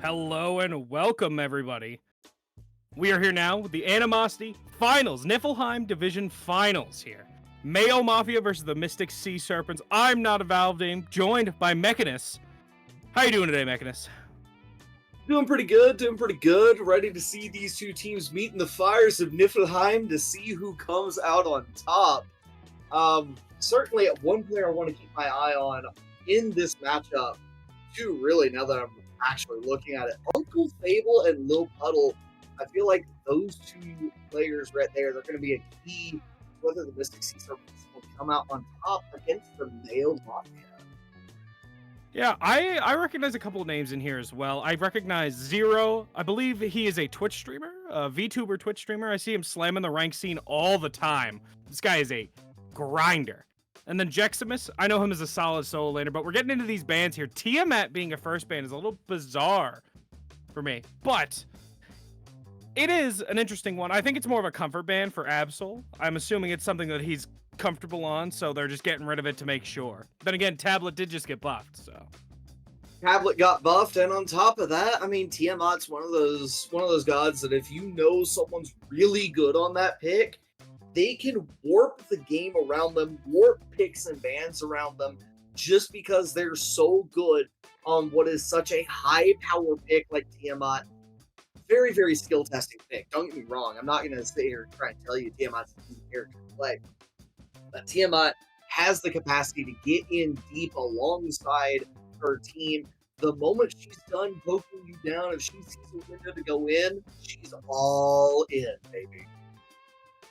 Hello and welcome, everybody. We are here now with the Animosity Finals, Niflheim Division Finals here. Mayo Mafia versus the Mystic Sea Serpents. I'm not a Valve name, joined by Mechanus. How you doing today, Mechanus? Doing pretty good. Ready to see these two teams meet in the fires of Niflheim to see who comes out on top. Certainly, one player I want to keep my eye on in this matchup, two really, now that I'm actually looking at it, Uncle Fable and Lil Puddle. I feel like those two players right there, they're going to be a key whether the Mystic Sea Serpents will come out on top against the Mayo Mafia. Yeah, I recognize a couple of names in here as well. I recognize Zero. I believe he is a Twitch streamer, a VTuber Twitch streamer. I see him slamming the rank scene all the time. This guy is a grinder. And then Jeximus, I know him as a solid solo laner, but we're getting into these bans here. Tiamat being a first ban is a little bizarre for me, but it is an interesting one. I think it's more of a comfort ban for Absol. I'm assuming it's something that he's comfortable on, so they're just getting rid of it to make sure. Then again, Tablet did just get buffed, so. Tablet got buffed, and on top of that, I mean, Tiamat's one of those gods that if you know someone's really good on that pick, they can warp the game around them, warp picks and bans around them, just because they're so good on what is such a high power pick like Tiamat. Very, very skill testing pick. Don't get me wrong. I'm not going to sit here and try and tell you Tiamat's an easy character to play. But Tiamat has the capacity to get in deep alongside her team. The moment she's done poking you down, if she sees a window to go in, she's all in, baby.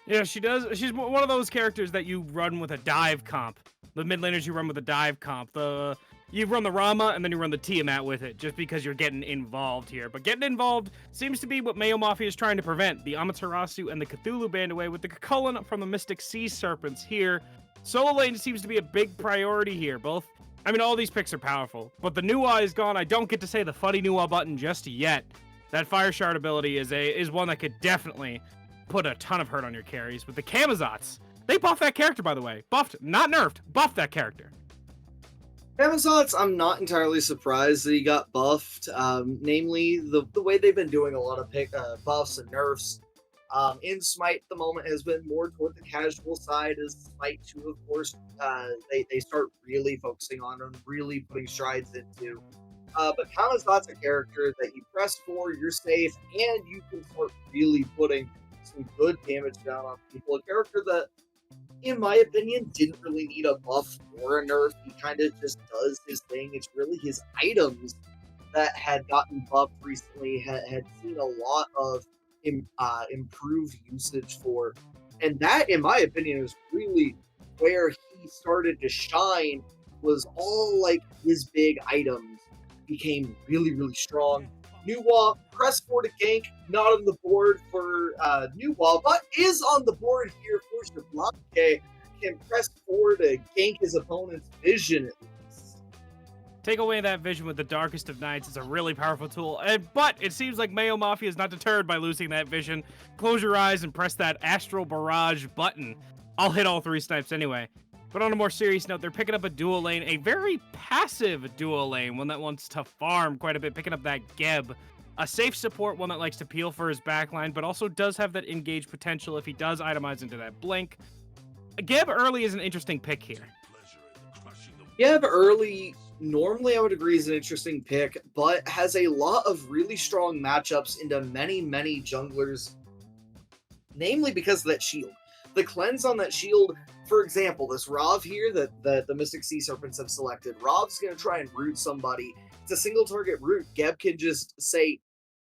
Yeah, she does. She's one of those characters that you run with a dive comp. The mid laners you run with a dive comp. You run the Rama and then you run the Tiamat with it, just because you're getting involved here. But getting involved seems to be what Mayo Mafia is trying to prevent. The Amaterasu and the Cthulhu band away with the Cucullin from the Mystic Sea Serpents here. Solo lane seems to be a big priority here. All these picks are powerful, but the Nuwa is gone. I don't get to say the funny Nuwa button just yet. That Fire Shard ability is one that could definitely put a ton of hurt on your carries. With the Camazotz, they buffed that character, by the way. Buffed, not nerfed, buffed that character. Camazotz, I'm not entirely surprised that he got buffed. Namely, the way they've been doing a lot of buffs and nerfs in Smite at the moment has been more toward the casual side, as Smite 2, of course, they start really focusing on and really putting strides into. But Kamazott's a character that you press for, you're safe, and you can start really putting some good damage down on people. A character that, in my opinion, didn't really need a buff or a nerf. He kind of just does his thing. It's really his items that had gotten buffed recently, had seen a lot of improved usage for. And that, in my opinion, is really where he started to shine, was all like his big items became really, really strong. Nuwa, press 4 to gank, not on the board for Nuwa, but is on the board here for Shablanke. Can press 4 to gank his opponent's vision at least. Take away that vision with the Darkest of Nights. It's a really powerful tool, but it seems like Mayo Mafia is not deterred by losing that vision. Close your eyes and press that Astral Barrage button. I'll hit all 3 snipes anyway. But on a more serious note, they're picking up a dual lane, a very passive dual lane, one that wants to farm quite a bit, picking up that Geb. A safe support, one that likes to peel for his backline, but also does have that engage potential if he does itemize into that blink. Geb early is an interesting pick here. Geb early, normally I would agree, is an interesting pick, but has a lot of really strong matchups into many, many junglers, namely because of that shield. The cleanse on that shield, for example, this Rav here that the Mystic Sea Serpents have selected, Rav's going to try and root somebody. It's a single target root. Geb can just say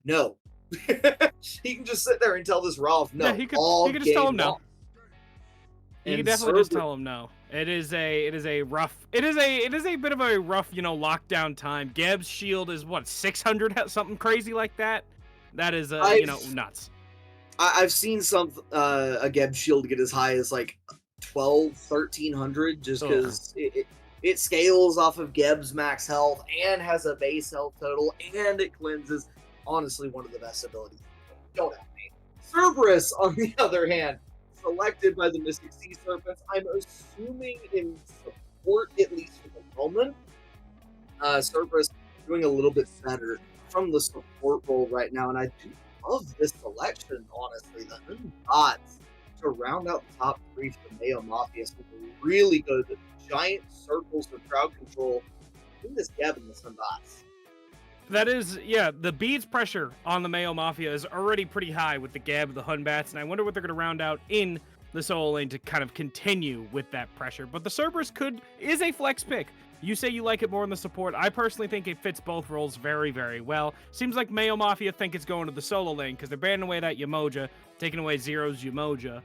no. He can just sit there and tell this Rav no. Yeah, he could just tell him no. He can definitely just tell him no. It is a bit of a rough, lockdown time. Geb's shield is what, 600 something crazy like that? That is nuts. I've seen a Geb shield get as high as like 1,1300 just because it scales off of Geb's max health and has a base health total, and it cleanses. Honestly, one of the best abilities. Don't at me. Cerberus, on the other hand, selected by the Mystic Sea Serpents. I'm assuming in support, at least for the moment. Cerberus doing a little bit better from the support role right now, and I do love this selection, honestly. The Unbots to round out the top three for the Mayo Mafia. Something really good. The giant circles for crowd control. In this Gab and the Unbots. That is, yeah, the beads pressure on the Mayo Mafia is already pretty high with the Gab, the Hunbats, and I wonder what they're going to round out in the solo lane to kind of continue with that pressure. But the Cerberus is a flex pick. You say you like it more in the support. I personally think it fits both roles very, very well. Seems like Mayo Mafia think it's going to the solo lane because they're banning away that Yamoja, taking away Zero's Yamoja.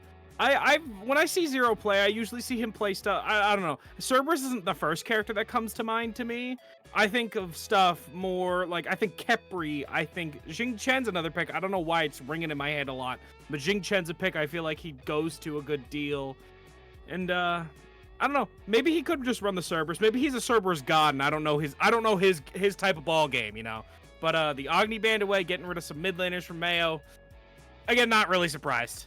When I see Zero play, I usually see him play stuff. I don't know. Cerberus isn't the first character that comes to mind to me. I think of stuff more like I think Kepri. I think Jing Chen's another pick. I don't know why it's ringing in my head a lot, but Jing Chen's a pick I feel like he goes to a good deal. And I don't know. Maybe he could just run the Cerberus. Maybe he's a Cerberus god, and I don't know his type of ball game, you know. But the Agni band away, getting rid of some mid laners from Mayo. Again, not really surprised.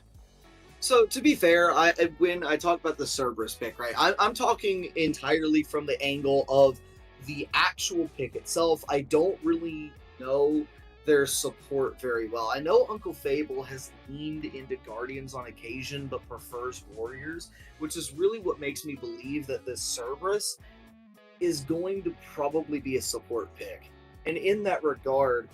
So to be fair, when I talk about the Cerberus pick, right, I'm talking entirely from the angle of the actual pick itself. I don't really know their support very well. I know Uncle Fable has leaned into Guardians on occasion, but prefers Warriors, which is really what makes me believe that this Cerberus is going to probably be a support pick. And in that regard,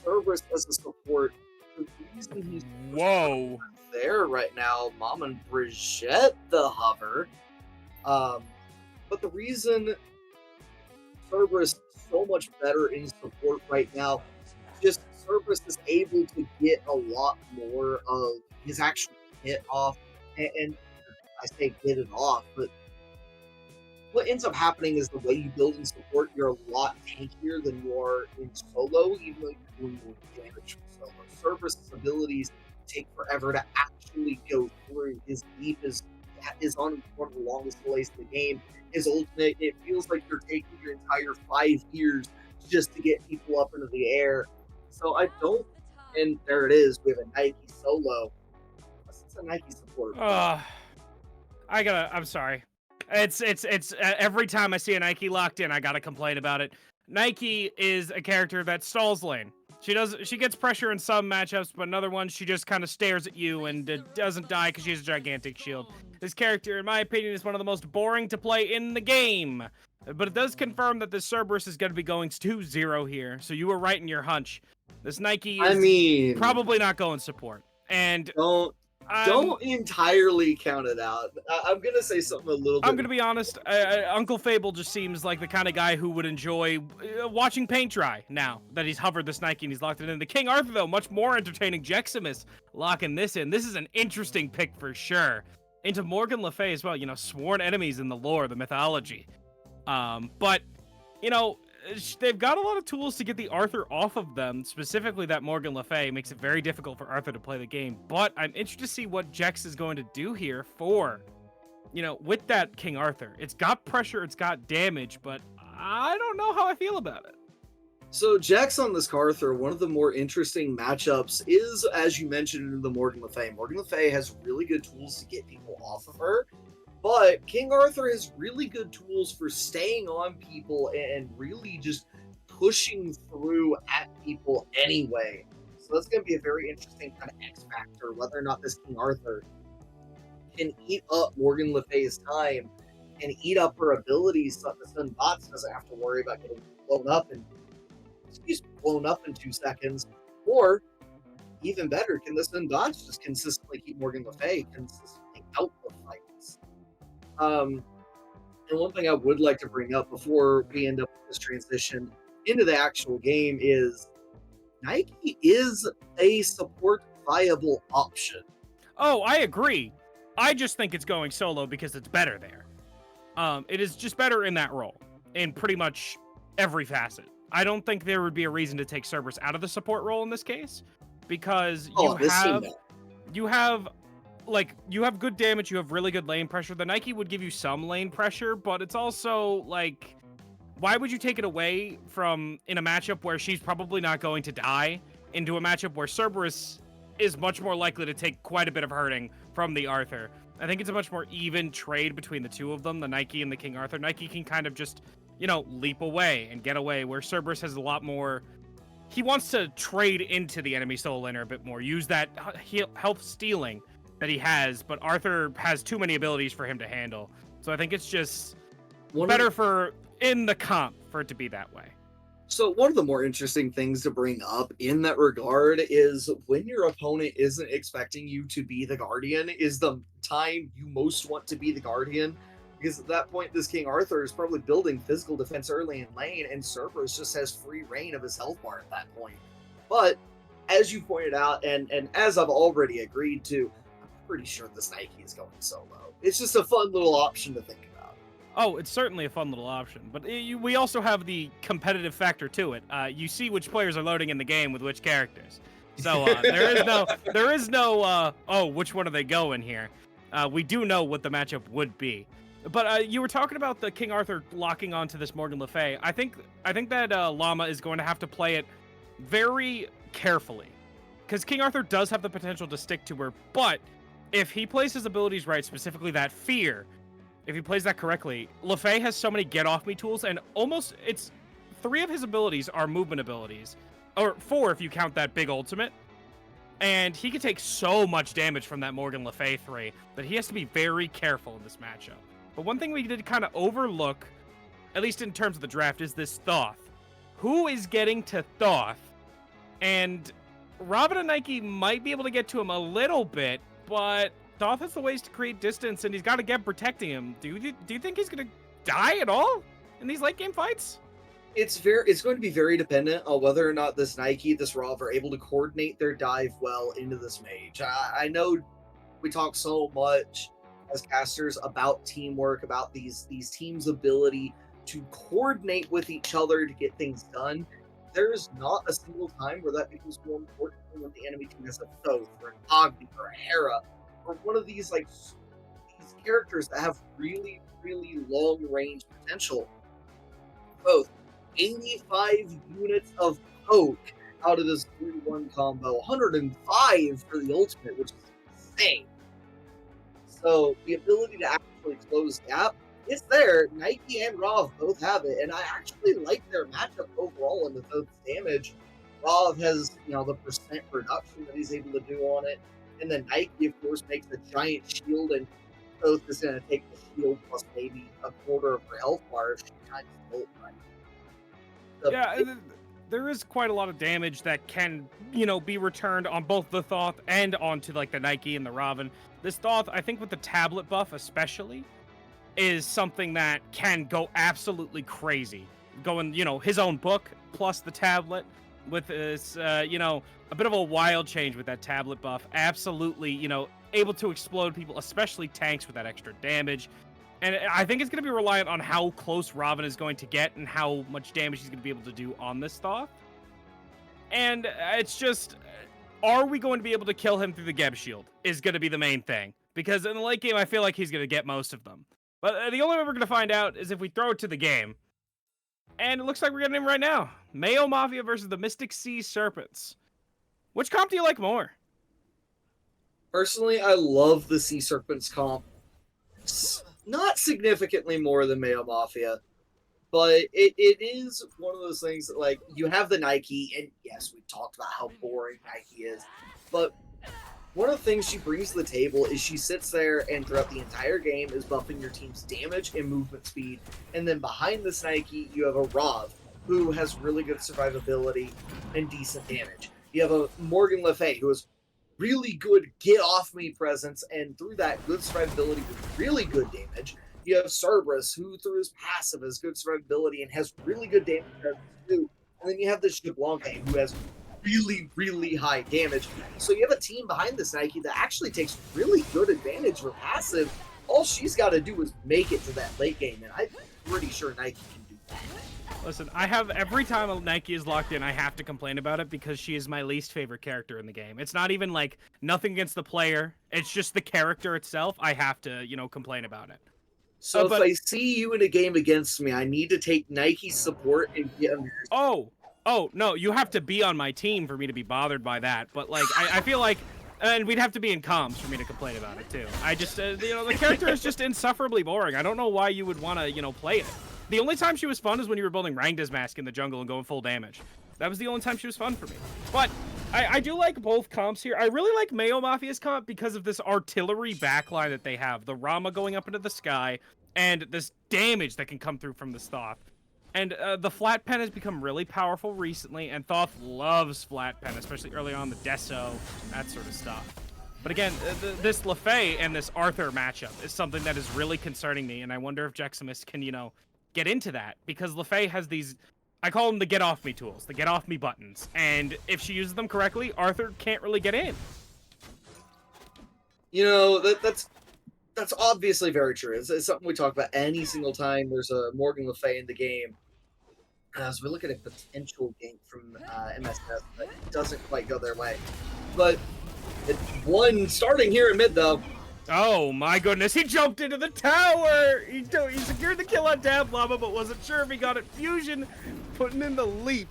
Cerberus as a support, the reason he's Whoa. there right now, Mom and Brigitte the hover. But the reason Cerberus is so much better in support right now, just Cerberus is able to get a lot more of his actual hit off, and I say get it off, but what ends up happening is the way you build in support, you're a lot tankier than you are in solo, even though you're doing more damage from solo. Cerberus' abilities take forever to actually go through. His leap is on one of the longest delays in the game. His ultimate, it feels like you're taking your entire 5 years just to get people up into the air. So I don't, and there it is, we have a Nike solo. It's a Nike supporter. I'm sorry. It's every time I see a Nike locked in, I gotta complain about it. Nike is a character that stalls lane. She gets pressure in some matchups, but in other ones she just kind of stares at you and doesn't die because she has a gigantic shield. This character, in my opinion, is one of the most boring to play in the game. But it does confirm that this Cerberus is going to be going 2-0 here, so you were right in your hunch. This Nike is probably not going support. And don't entirely count it out. I'm going to say something a little bit. I'm going to be honest. Uncle Fable just seems like the kind of guy who would enjoy watching paint dry now that he's hovered this Nike and he's locked it in. The King Arthur, though, much more entertaining. Jeximus locking this in. This is an interesting pick for sure. Into Morgan Le Fay as well. You know, sworn enemies in the lore, the mythology. But, you know, they've got a lot of tools to get the Arthur off of them, specifically that Morgan Le Fay makes it very difficult for Arthur to play the game. But I'm interested to see what Jex is going to do here for, you know, with that King Arthur. It's got pressure, it's got damage, but I don't know how I feel about it. So Jax on this Arthur, one of the more interesting matchups is, as you mentioned, the Morgan Le Fay. Morgan Le Fay has really good tools to get people off of her. But King Arthur has really good tools for staying on people and really just pushing through at people anyway. So that's going to be a very interesting kind of X factor, whether or not this King Arthur can eat up Morgan Le Fay's time and eat up her abilities so that the Sun Bots doesn't have to worry about getting blown up in 2 seconds. Or, even better, can the Sun Bots just consistently keep Morgan Le Fay consistently out of fights? And one thing I would like to bring up before we end up with this transition into the actual game is Nike is a support viable option. Oh, I agree. I just think it's going solo because it's better there. It is just better in that role in pretty much every facet. I don't think there would be a reason to take Cerberus out of the support role in this case because you have good damage, you have really good lane pressure. The Nike would give you some lane pressure, but it's also like, why would you take it away from in a matchup where she's probably not going to die into a matchup where Cerberus is much more likely to take quite a bit of hurting from the Arthur? I think it's a much more even trade between the two of them, the Nike and the King Arthur. Nike can kind of just, you know, leap away and get away, where Cerberus has a lot more he wants to trade into the enemy soul laner a bit more, use that health stealing that he has, but Arthur has too many abilities for him to handle. So I think it's just better for in the comp for it to be that way. So one of the more interesting things to bring up in that regard is when your opponent isn't expecting you to be the Guardian is the time you most want to be the Guardian. Because at that point, this King Arthur is probably building physical defense early in lane, and Cerberus just has free reign of his health bar at that point. But as you pointed out, and as I've already agreed to, I'm pretty sure this Nike is going solo. It's just a fun little option to think about. Oh, it's certainly a fun little option, but we also have the competitive factor to it. You see which players are loading in the game with which characters. So there is no oh, which one are they going here? We do know what the matchup would be. But you were talking about the King Arthur locking onto this Morgan Le Fay. I think that Llama is going to have to play it very carefully, because King Arthur does have the potential to stick to her. But if he plays his abilities right, specifically that fear, if he plays that correctly, Le Fay has so many get off me tools, and almost it's 3 of his abilities are movement abilities, or 4 if you count that big ultimate. And he can take so much damage from that Morgan Le Fay 3 that he has to be very careful in this matchup. But one thing we did kind of overlook, at least in terms of the draft, is this Thoth. Who is getting to Thoth? And Robin and Nike might be able to get to him a little bit, but Thoth has the ways to create distance, and he's got to get protecting him. Do you think he's going to die at all in these late game fights? It's going to be very dependent on whether or not this Nike, this Rav are able to coordinate their dive well into this mage. I know we talk so much as casters about teamwork, about these teams' ability to coordinate with each other to get things done. There is not a single time where that becomes more important than when the enemy team has a Thoth or an Agni or a Hera or one of these these characters that have really, really long range potential. Both 85 units of poke out of this 3-1 combo, 105 for the ultimate, which is insane. So the ability to actually close gap is there. Nike and Rav both have it, and I actually like their matchup overall in the Thoth's damage. Rav has, the percent reduction that he's able to do on it, and then Nike, of course, makes a giant shield, and Thoth is going to take the shield plus maybe a quarter of her health bar if she kind of ult right. Yeah, there is quite a lot of damage that can, be returned on both the Thoth and onto the Nike and the Raven. This Thoth, I think with the tablet buff especially, is something that can go absolutely crazy. Going, his own book plus the tablet with this, a bit of a wild change with that tablet buff. Absolutely, able to explode people, especially tanks with that extra damage. And I think it's going to be reliant on how close Robin is going to get and how much damage he's going to be able to do on this Thoth. And it's just, are we going to be able to kill him through the Geb shield is going to be the main thing. Because in the late game, I feel like he's going to get most of them. But the only way we're going to find out is if we throw it to the game. And it looks like we're getting him right now. Mayo Mafia versus the Mystic Sea Serpents. Which comp do you like more? Personally, I love the Sea Serpents comp. Not significantly more than Mayo Mafia, but it is one of those things that, you have the Nike, and yes, we talked about how boring Nike is, but one of the things she brings to the table is she sits there and throughout the entire game is buffing your team's damage and movement speed, and then behind this Nike, you have a Rav, who has really good survivability and decent damage. You have a Morgan Le Fay, who has really good get off me presence, and through that good survivability with really good damage. You have Cerberus, who through his passive has good survivability and has really good damage too. And then you have this Blanca, who has really, really high damage. So you have a team behind this Nike that actually takes really good advantage of her passive. All she's got to do is make it to that late game, and I'm pretty sure Nike can do that. Listen, every time a Nike is locked in, I have to complain about it because she is my least favorite character in the game. It's not even nothing against the player. It's just the character itself. I have to, complain about it. So if I see you in a game against me, I need to take Nike support and get under your... Oh, no, you have to be on my team for me to be bothered by that. But, I feel like, and we'd have to be in comms for me to complain about it, too. I just, the character is just insufferably boring. I don't know why you would want to, play it. The only time she was fun is when you were building Rangda's Mask in the jungle and going full damage. That was the only time she was fun for me. But I do like both comps here. I really like Mayo Mafia's comp because of this artillery backline that they have. The Rama going up into the sky, and this damage that can come through from the Thoth. And the flat pen has become really powerful recently, and Thoth loves flat pen, especially early on the Deso, that sort of stuff. But again, this LeFay and this Arthur matchup is something that is really concerning me, and I wonder if Jeximus can, you know, get into that, because LeFay has these, I call them the get off me tools, the get off me buttons, and if she uses them correctly, Arthur can't really get in. You know, that's obviously very true. It's something we talk about any single time there's a Morgan Le Fay in the game. As we look at a potential game from MSS that doesn't quite go their way. But one starting here in mid, though. Oh my goodness, he jumped into the tower! He secured the kill on Dab Llama, but wasn't sure if he got it. Fusion putting in the leap.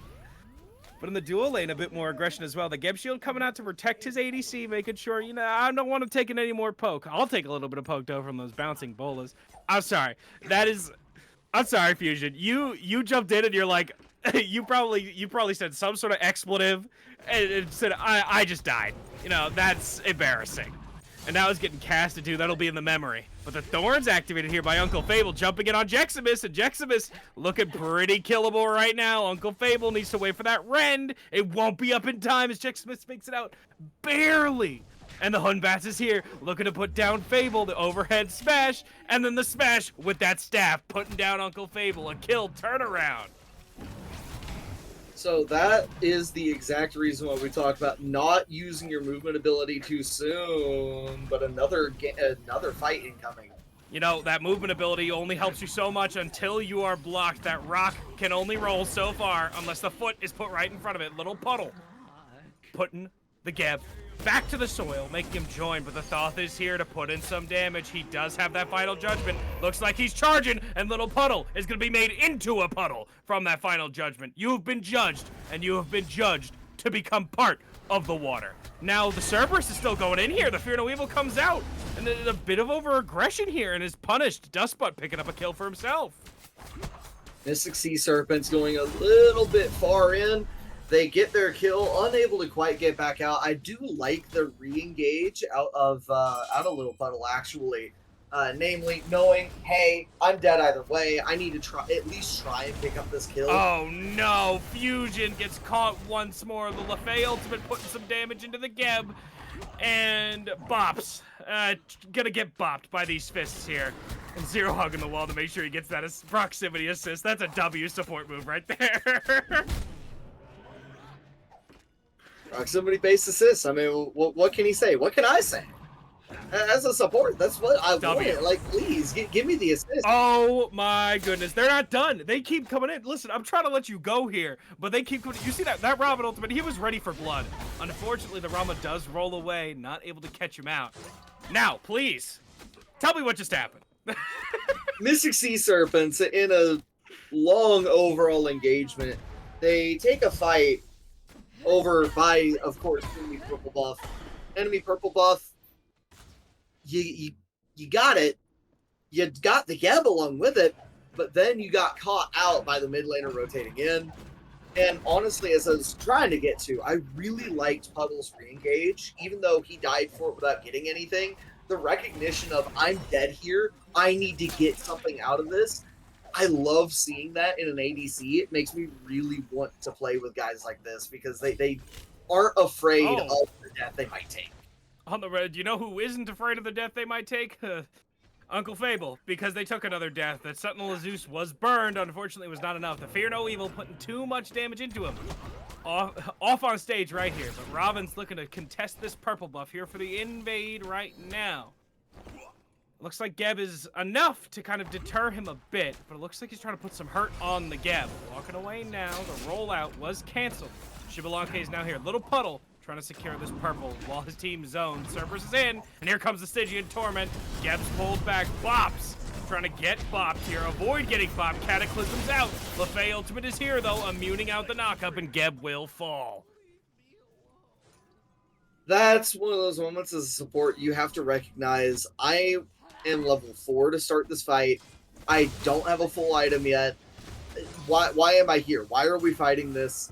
But in the dual lane, a bit more aggression as well. The Geb Shield coming out to protect his ADC, making sure, you know, I don't want him taking any more poke. I'll take a little bit of poke, though, from those bouncing bolas. I'm sorry. I'm sorry, Fusion. You jumped in and you're like, you probably said some sort of expletive and said, I just died. You know, that's embarrassing. And now it's getting casted too. That'll be in the memory. But the Thorn's activated here by Uncle Fable, jumping in on Jeximus, and Jeximus looking pretty killable right now. Uncle Fable needs to wait for that rend. It won't be up in time as Jeximus makes it out barely. And the Hunbats is here, looking to put down Fable, the overhead smash, and then the smash with that staff, putting down Uncle Fable. A kill turnaround. So that is the exact reason why we talk about not using your movement ability too soon, but another fight incoming. You know, that movement ability only helps you so much until you are blocked. That rock can only roll so far unless the foot is put right in front of it. Little puddle. Putting the Geb back to the soil, making him join, but the Thoth is here to put in some damage. He does have that final judgment. Looks like he's charging, and Little Puddle is going to be made into a puddle from that final judgment. You have been judged, and you have been judged to become part of the water. Now, the Cerberus is still going in here. The Fear No Evil comes out, and a bit of over-aggression here, and is punished. Dustbutt picking up a kill for himself. Mystic Sea Serpent's going a little bit far in. They get their kill, unable to quite get back out. I do like the re-engage out of Little Puddle, actually. Namely, knowing, hey, I'm dead either way. I need to at least try and pick up this kill. Oh no, Fusion gets caught once more. The LeFay ultimate putting some damage into the Geb. And bops. Gonna get bopped by these fists here. And Zero hugging the wall to make sure he gets that proximity assist. That's a W support move right there. Proximity-based assists. I mean, what can he say? What can I say? As a support, that's what I want. Like, please, give me the assist. Oh my goodness, they're not done. They keep coming in. Listen, I'm trying to let you go here, but they keep coming. You see that Ramen ultimate? He was ready for blood. Unfortunately, the Rama does roll away, not able to catch him out. Now, please, tell me what just happened. Mystic Sea Serpents in a long overall engagement. They take a fight over by, of course, enemy purple buff. Enemy purple buff. You got it. You got the Geb along with it, but then you got caught out by the mid laner rotating in. And honestly, as I was trying to get to, I really liked Puddle's re-engage, even though he died for it without getting anything. The recognition of, I'm dead here, I need to get something out of this. I love seeing that in an ADC. It makes me really want to play with guys like this because they aren't afraid of the death they might take. On the red, you know who isn't afraid of the death they might take? Uncle Fable, because they took another death. That Sentinel of Zeus was burned. Unfortunately, it was not enough. The Fear No Evil putting too much damage into him. Off on stage right here. But Robin's looking to contest this purple buff here for the invade right now. Looks like Geb is enough to kind of deter him a bit, but it looks like he's trying to put some hurt on the Geb. Walking away now. The rollout was canceled. Shibalanke is now here. Little Puddle trying to secure this purple while his team zones. Cerberus is in, and here comes the Stygian Torment. Geb's pulled back. Bops trying to get bopped here. Avoid getting bopped. Cataclysm's out. LeFay ultimate is here, though, immuning out the knockup, and Geb will fall. That's one of those moments as a support you have to recognize. I am level 4 to start this fight. I don't have a full item yet. Why am I here? Why are we fighting this?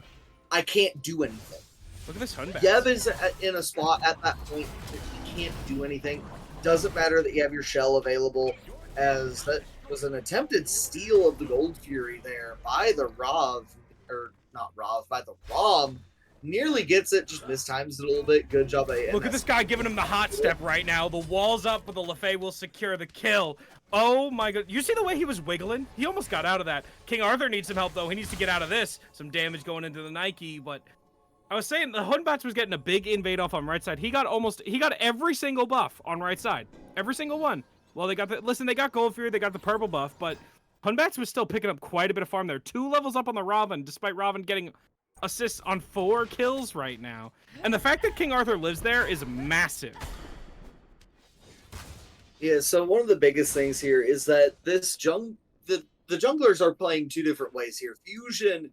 I can't do anything. Look at this Hunbat. Yev is in a spot at that point that he can't do anything. Doesn't matter that you have your shell available, as that was an attempted steal of the Gold Fury there by the Rav, or not Rav, by the Rom. Nearly gets it, just mistimes it a little bit. Good job. Look at this guy giving him the hot step right now. The wall's up, but the LeFay will secure the kill. Oh my god. You see the way he was wiggling? He almost got out of that. King Arthur needs some help, though. He needs to get out of this. Some damage going into the Nike, but I was saying the Hunbats was getting a big invade off on right side. He got every single buff on right side. Every single one. Well, they got they got Gold Fury, they got the purple buff, but Hunbats was still picking up quite a bit of farm there. 2 levels up on the Robin, despite Robin getting assists on 4 kills right now. And the fact that King Arthur lives there is massive. Yeah, so one of the biggest things here is that this the junglers are playing 2 different ways here. Fusion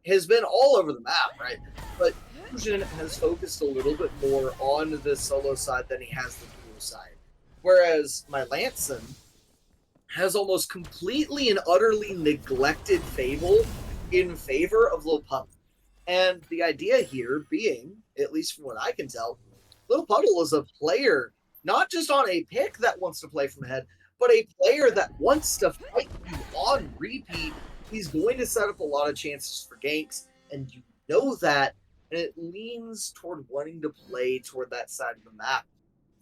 has been all over the map, right? But Fusion has focused a little bit more on the solo side than he has the duo side. Whereas my Lanson has almost completely and utterly neglected Fable in favor of Lil Puddle. And the idea here being, at least from what I can tell, Lil Puddle is a player, not just on a pick that wants to play from ahead, but a player that wants to fight you on repeat. He's going to set up a lot of chances for ganks, and you know that, and it leans toward wanting to play toward that side of the map.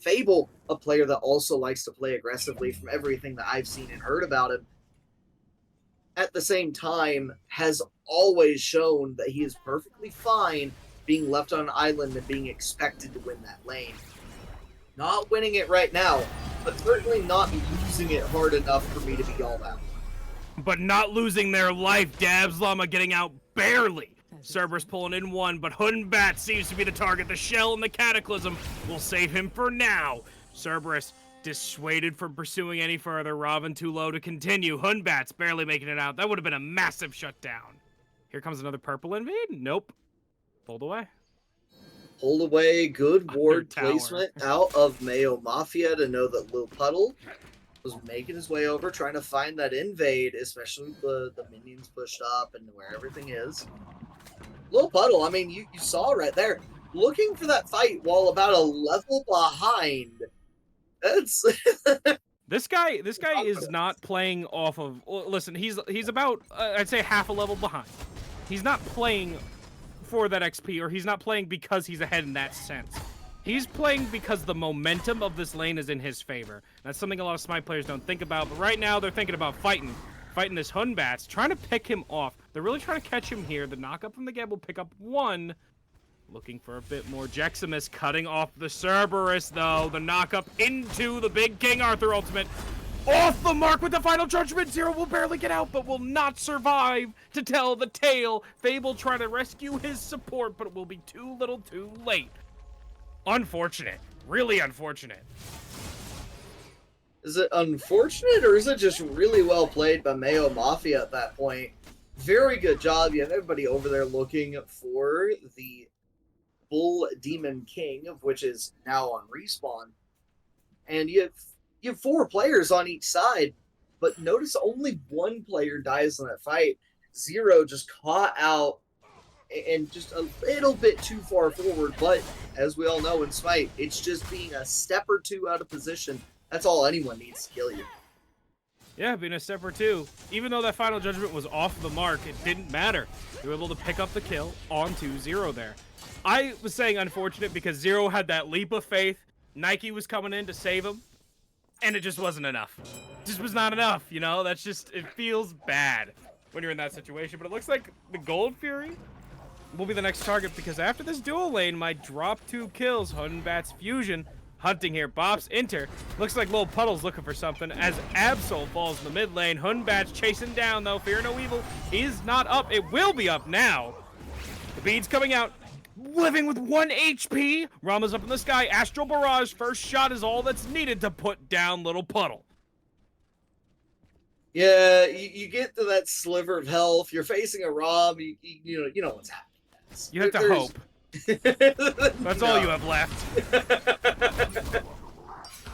Fable, a player that also likes to play aggressively from everything that I've seen and heard about him, at the same time, has always shown that he is perfectly fine being left on an island and being expected to win that lane. Not winning it right now, but certainly not losing it hard enough for me to be all out. But not losing their life. Dabs Llama getting out barely. Cerberus pulling in 1, but Hunbat seems to be the target. The shell and the Cataclysm will save him for now. Cerberus dissuaded from pursuing any further. Robin too low to continue. Hunbat's barely making it out. That would have been a massive shutdown. Here comes another purple invade. Nope. Pulled away. Pulled away. Good ward tower. placement out of Mayo Mafia to know that Lil Puddle was making his way over, trying to find that invade, especially with the minions pushed up and where everything is. Lil Puddle, I mean, you saw right there, looking for that fight while about a level behind. That's This guy is not playing off of. Listen, he's about I'd say half a level behind. He's not playing for that XP, or he's not playing because he's ahead in that sense. He's playing because the momentum of this lane is in his favor. That's something a lot of Smite players don't think about. But right now they're thinking about fighting this Hunbats, trying to pick him off. They're really trying to catch him here. The knockup from the Geb will pick up 1. Looking for a bit more. Jeximus cutting off the Cerberus, though. The knockup into the big King Arthur ultimate. Off the mark with the final judgment. Zero will barely get out, but will not survive to tell the tale. Fable trying to rescue his support, but it will be too little too late. Unfortunate. Really unfortunate. Is it unfortunate, or is it just really well played by Mayo Mafia at that point? Very good job. You have everybody over there looking for the Bull Demon King, of which is now on respawn. And you have 4 players on each side, but notice only 1 player dies in that fight. Zero just caught out and just a little bit too far forward, but as we all know in Smite, it's just being a step or 2 out of position. That's all anyone needs to kill you. Yeah, being a step or 2. Even though that final judgment was off the mark, it didn't matter. They were able to pick up the kill onto Zero there. I was saying unfortunate because Zero had that leap of faith. Nike was coming in to save him, and it just wasn't enough. It just was not enough, you know? That's just, it feels bad when you're in that situation. But it looks like the Gold Fury will be the next target, because after this dual lane might drop 2 kills. Hunbat's Fusion hunting here. Bops Inter. Looks like Lil Puddle's looking for something as Absol falls in the mid lane. Hunbat's chasing down, though. Fear no evil is not up. It will be up now. The bead's coming out. Living with 1 HP. Rama's up in the sky. Astral Barrage. First shot is all that's needed to put down Little Puddle. Yeah, you get to that sliver of health. You're facing a Rob. You know what's happening. You have to hope. That's all you have left.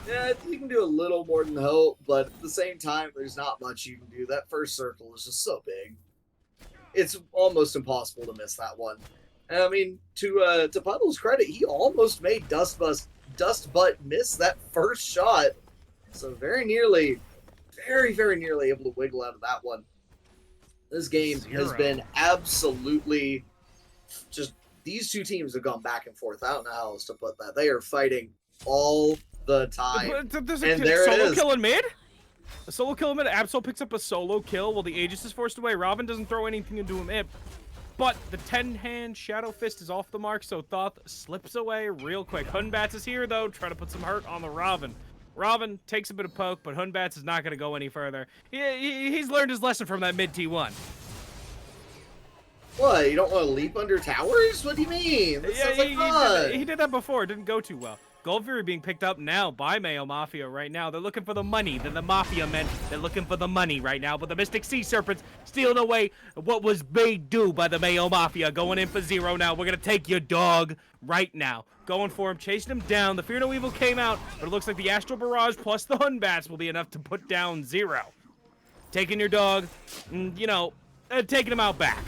Yeah, you can do a little more than hope, but at the same time, there's not much you can do. That first circle is just so big. It's almost impossible to miss that one. And I mean, to Puddle's credit, he almost made Dust Butt miss that first shot. So very nearly, very nearly able to wiggle out of that one. This game has been absolutely just, these two teams have gone back and forth. I don't know how else to put that. They are fighting all the time. There's and a there solo it is. kill in mid? A solo kill in mid. Absol picks up a solo kill while the Aegis is forced away. Robin doesn't throw anything into him. But the 10-hand Shadow Fist is off the mark, so Thoth slips away real quick. Hunbats is here, though, trying to put some hurt on the Robin. Robin takes a bit of poke, but Hunbats is not going to go any further. He's learned his lesson from that mid T1. What, you don't want to leap under towers? What do you mean? That sounds like fun. He did that before. It didn't go too well. Gold Fury being picked up now by Mayo Mafia right now. They're looking for the money. They're the Mafia men. They're looking for the money right now. But the Mystic Sea Serpents stealing away what was made due by the Mayo Mafia. Going in for 0 now. We're going to take your dog right now. Going for him, chasing him down. The Fear No Evil came out, but it looks like the Astral Barrage plus the Hunbats will be enough to put down 0. Taking your dog, you know, taking him out back.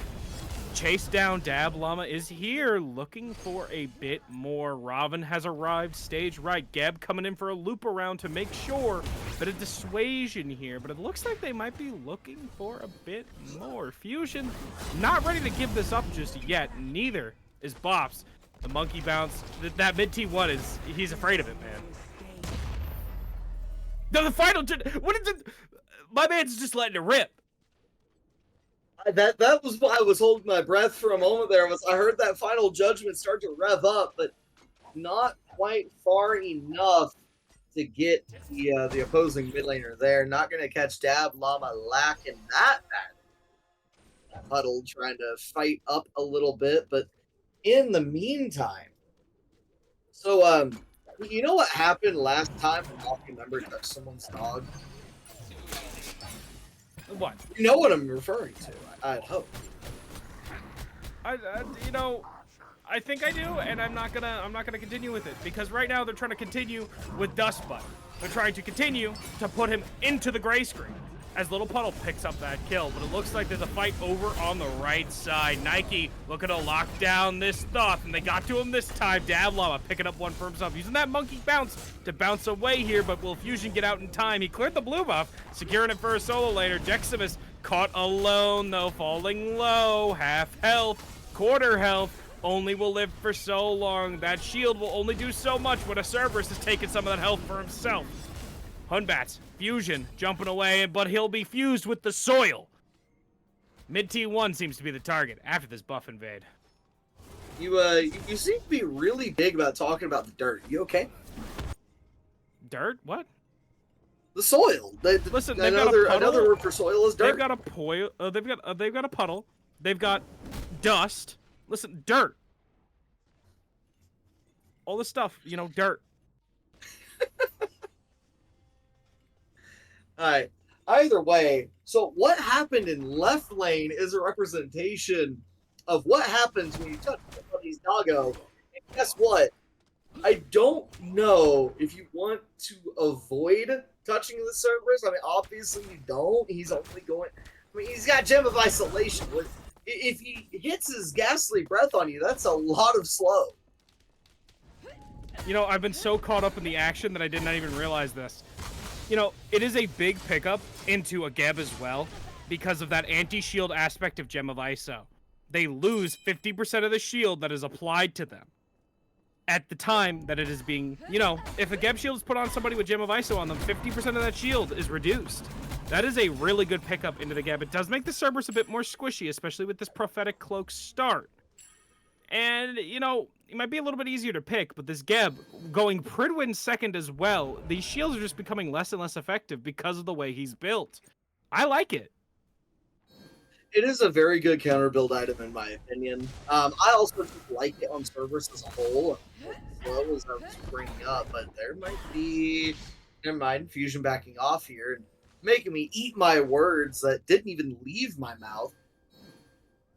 Chase down, Dab Llama is here, looking for a bit more. Robin has arrived stage right. Geb coming in for a loop around to make sure that a dissuasion here, but it looks like they might be looking for a bit more. Fusion not ready to give this up just yet. Neither is Bops. The monkey bounce, that mid T1 he's afraid of it, man. No, the final, what is it? My man's just letting it rip. That was why I was holding my breath for a moment there. I heard that final judgment start to rev up, but not quite far enough to get the opposing mid laner there. Not going to catch Dab Llama lacking that bad. Huddle trying to fight up a little bit, but in the meantime, so you know what happened last time when Walking Member touched someone's dog? What? You know what I'm referring to, I'd hope. You know, I think I do, and I'm not gonna continue with it because right now they're trying to continue with Dustbutt. They're trying to continue to put him into the gray screen as Little Puddle picks up that kill, but it looks like there's a fight over on the right side. Nike looking to lock down this Thoth, and they got to him this time. Dab Llama picking up one for himself, using that monkey bounce to bounce away here, but will Fusion get out in time? He cleared the blue buff, securing it for a solo laner. Deximus caught alone, though, falling low, half health, quarter health. Only will live for so long. That shield will only do so much when a Cerberus has taken some of that health for himself. Hunbats, Fusion, jumping away, but he'll be fused with the soil. Mid T1 seems to be the target after this buff invade. You seem to be really big about talking about the dirt. You okay? Dirt? What? The soil. Listen, another word for soil is dirt. They've got they've got a puddle. They've got dust. Listen, dirt. All this stuff, you know, dirt. All right. Either way, so what happened in left lane is a representation of what happens when you touch somebody's doggo. And guess what? I don't know if you want to avoid touching the Cerberus. I mean, obviously you don't. He's only going. I mean, he's got Gem of Isolation. If he hits his ghastly breath on you, that's a lot of slow. You know, I've been so caught up in the action that I did not even realize this. You know, it is a big pickup into a Geb as well because of that anti-shield aspect of Gem of ISO. They lose 50% of the shield that is applied to them at the time that it is being, you know, if a Geb shield is put on somebody with Gem of ISO on them, 50% of that shield is reduced. That is a really good pickup into the Geb. It does make the Cerberus a bit more squishy, especially with this Prophetic Cloak start. And, you know, it might be a little bit easier to pick, but this Geb going Pridwin second as well, these shields are just becoming less and less effective because of the way he's built. I like it. It is a very good counter build item in my opinion. I also just like it on Cerberus as a whole. Slow as I was bringing up, but there might be, never mind, Fusion backing off here and making me eat my words that didn't even leave my mouth.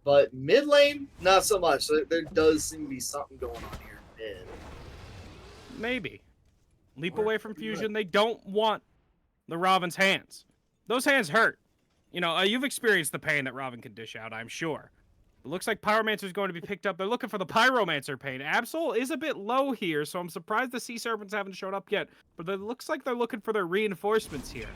But mid lane, not so much. There does seem to be something going on here in mid. Maybe. Leap away from Fusion. They don't want the Robin's hands. Those hands hurt. You know, you've experienced the pain that Robin can dish out, I'm sure. It looks like Pyromancer is going to be picked up. They're looking for the Pyromancer pain. Absol is a bit low here, so I'm surprised the Sea Serpents haven't showed up yet. But it looks like they're looking for their reinforcements here.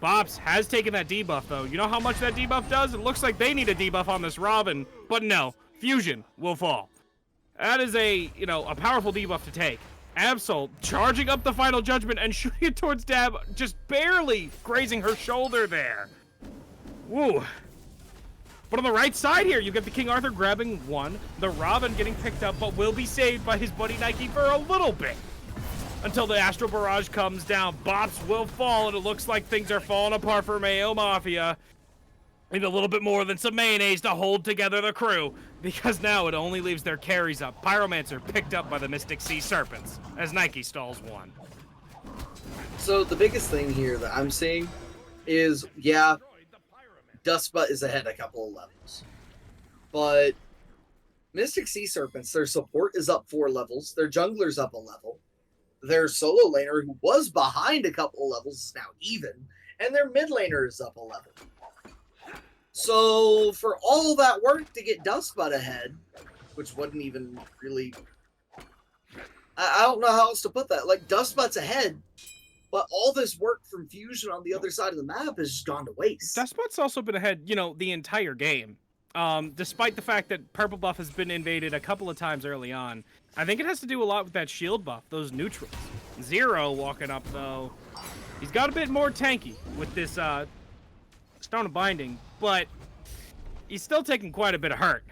Bops has taken that debuff, though. You know how much that debuff does? It looks like they need a debuff on this Robin. But no, Fusion will fall. That is a powerful debuff to take. Absol charging up the Final Judgment and shooting it towards Dab, just barely grazing her shoulder there. Woo. But on the right side here, you get the King Arthur grabbing one, the Robin getting picked up, but will be saved by his buddy Nike for a little bit. Until the Astral Barrage comes down, Bops will fall, and it looks like things are falling apart for Mayo Mafia. Need a little bit more than some mayonnaise to hold together the crew, because now it only leaves their carries up. Pyromancer picked up by the Mystic Sea Serpents, as Nike stalls one. So the biggest thing here that I'm seeing is, yeah, Dustbutt is ahead a couple of levels. But Mystic Sea Serpents, their support is up 4 levels, their jungler's up a level, their solo laner, who was behind a couple of levels, is now even, and their mid laner is up a level. So for all that work to get Dustbutt ahead, which wouldn't even really... I don't know how else to put that. Like, Dustbutt's ahead, but all this work from Fusion on the other side of the map has just gone to waste. Dustbutt's also been ahead, the entire game. Despite the fact that purple buff has been invaded a couple of times early on. I think it has to do a lot with that shield buff, those neutrals. Zero walking up, though. He's got a bit more tanky with this Stone of Binding, but he's still taking quite a bit of hurt.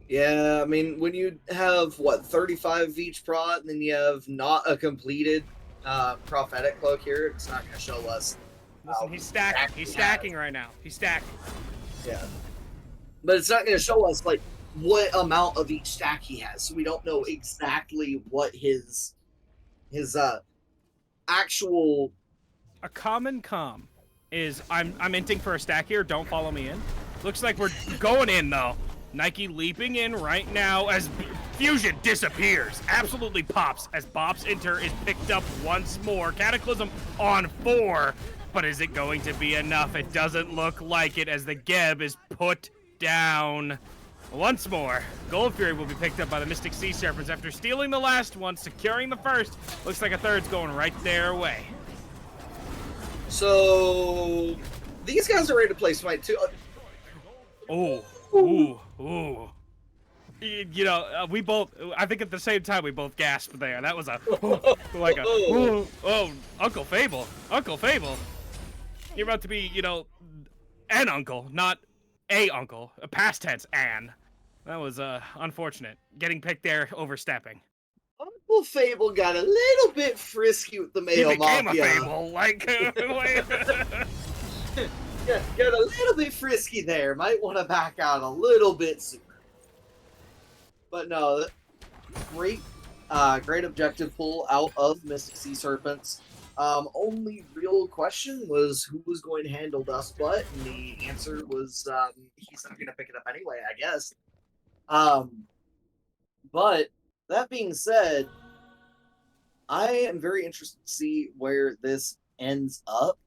Yeah, I mean, when you have, 35 of each prot, and then you have not a completed prophetic cloak here, it's not going to show us. Listen, he's stacking. He's stacking right now. He's stacking. Yeah. But it's not going to show us, what amount of each stack he has, so we don't know exactly what his actual... A common comm is, I'm inting for a stack here, don't follow me in. Looks like we're going in, though. Nike leaping in right now as Fusion disappears. Absolutely pops as Bop's Enter is picked up once more. Cataclysm on 4. But is it going to be enough? It doesn't look like it as the Geb is put down. Once more, Gold Fury will be picked up by the Mystic Sea Serpents after stealing the last one, securing the first. Looks like a third's going right their way. So, these guys are ready to play Smite too. Oh, ooh. We both, I think at the same time, we both gasped there. That was Uncle Fable. Uncle Fable. You're about to be, an uncle, not a uncle. A past tense, an. That was, unfortunate. Getting picked there, overstepping. Uncle Fable got a little bit frisky with the Mayo Mafia. He became a Fable, Yeah, got a little bit frisky there. Might want to back out a little bit sooner. But no, great objective pull out of Mystic Sea Serpents. Only real question was who was going to handle Dustbutt, and the answer was he's not going to pick it up anyway, I guess. But that being said, I am very interested to see where this ends up.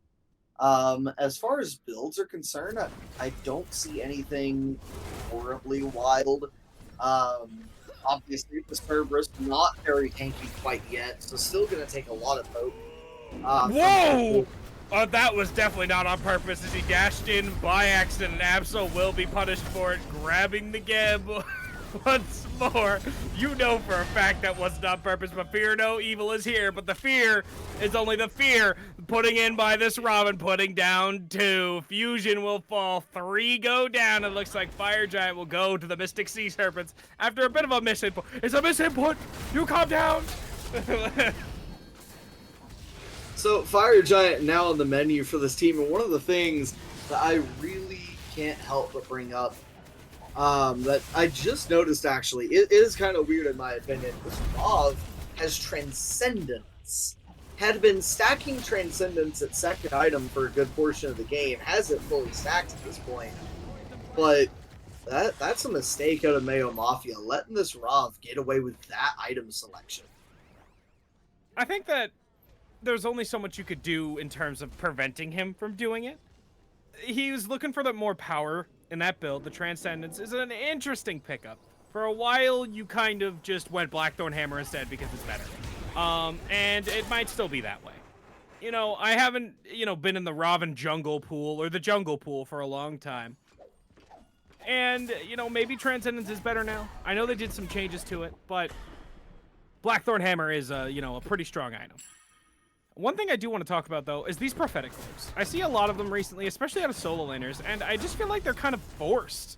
As far as builds are concerned, I don't see anything horribly wild. Obviously, the Cerberus not very tanky quite yet, so still going to take a lot of poke. Whoa! That was definitely not on purpose as he dashed in by accident, and Absol will be punished for it, grabbing the Geb once more. You know for a fact that wasn't on purpose, but fear no evil is here, but the fear is only the fear. Putting in by this Robin, putting down 2. Fusion will fall, 3 go down. It looks like Fire Giant will go to the Mystic Sea Serpents after a bit of a misinput. It's a misinput! You calm down! So, Fire Giant now on the menu for this team, and one of the things that I really can't help but bring up, that I just noticed actually, it is kind of weird in my opinion, this Rav has Transcendence. Had been stacking Transcendence at second item for a good portion of the game, hasn't fully stacked at this point, but that's a mistake out of Mayo Mafia, letting this Rav get away with that item selection. I think that there's only so much you could do in terms of preventing him from doing it. He was looking for the more power in that build, the Transcendence, is an interesting pickup. For a while, you kind of just went Blackthorn Hammer instead because it's better. And it might still be that way. You know, I haven't, been in the Robin jungle pool or the jungle pool for a long time. And, maybe Transcendence is better now. I know they did some changes to it, but Blackthorn Hammer is, a pretty strong item. One thing I do want to talk about, though, is these prophetic cloaks. I see a lot of them recently, especially out of solo laners, and I just feel like they're kind of forced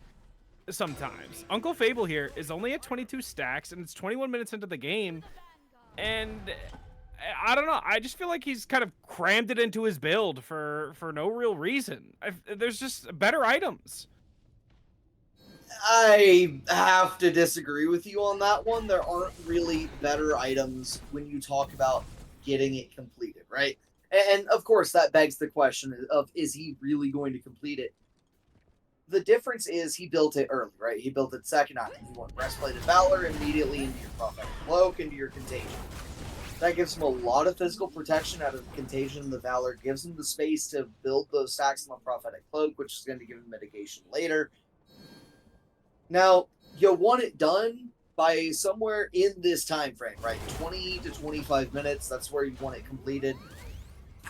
sometimes. Uncle Fable here is only at 22 stacks, and it's 21 minutes into the game, and I don't know. I just feel like he's kind of crammed it into his build for no real reason. There's just better items. I have to disagree with you on that one. There aren't really better items when you talk about getting it completed, right? And of course, that begs the question of, is he really going to complete it? The difference is he built it early, right? He built it second item. He went Breastplate of Valor immediately into your Prophetic Cloak, into your Contagion. That gives him a lot of physical protection out of Contagion and the Valor, gives him the space to build those stacks on the Prophetic Cloak, which is going to give him mitigation later. Now, you want it done by somewhere in this time frame, right? 20 to 25 minutes. That's where you want it completed.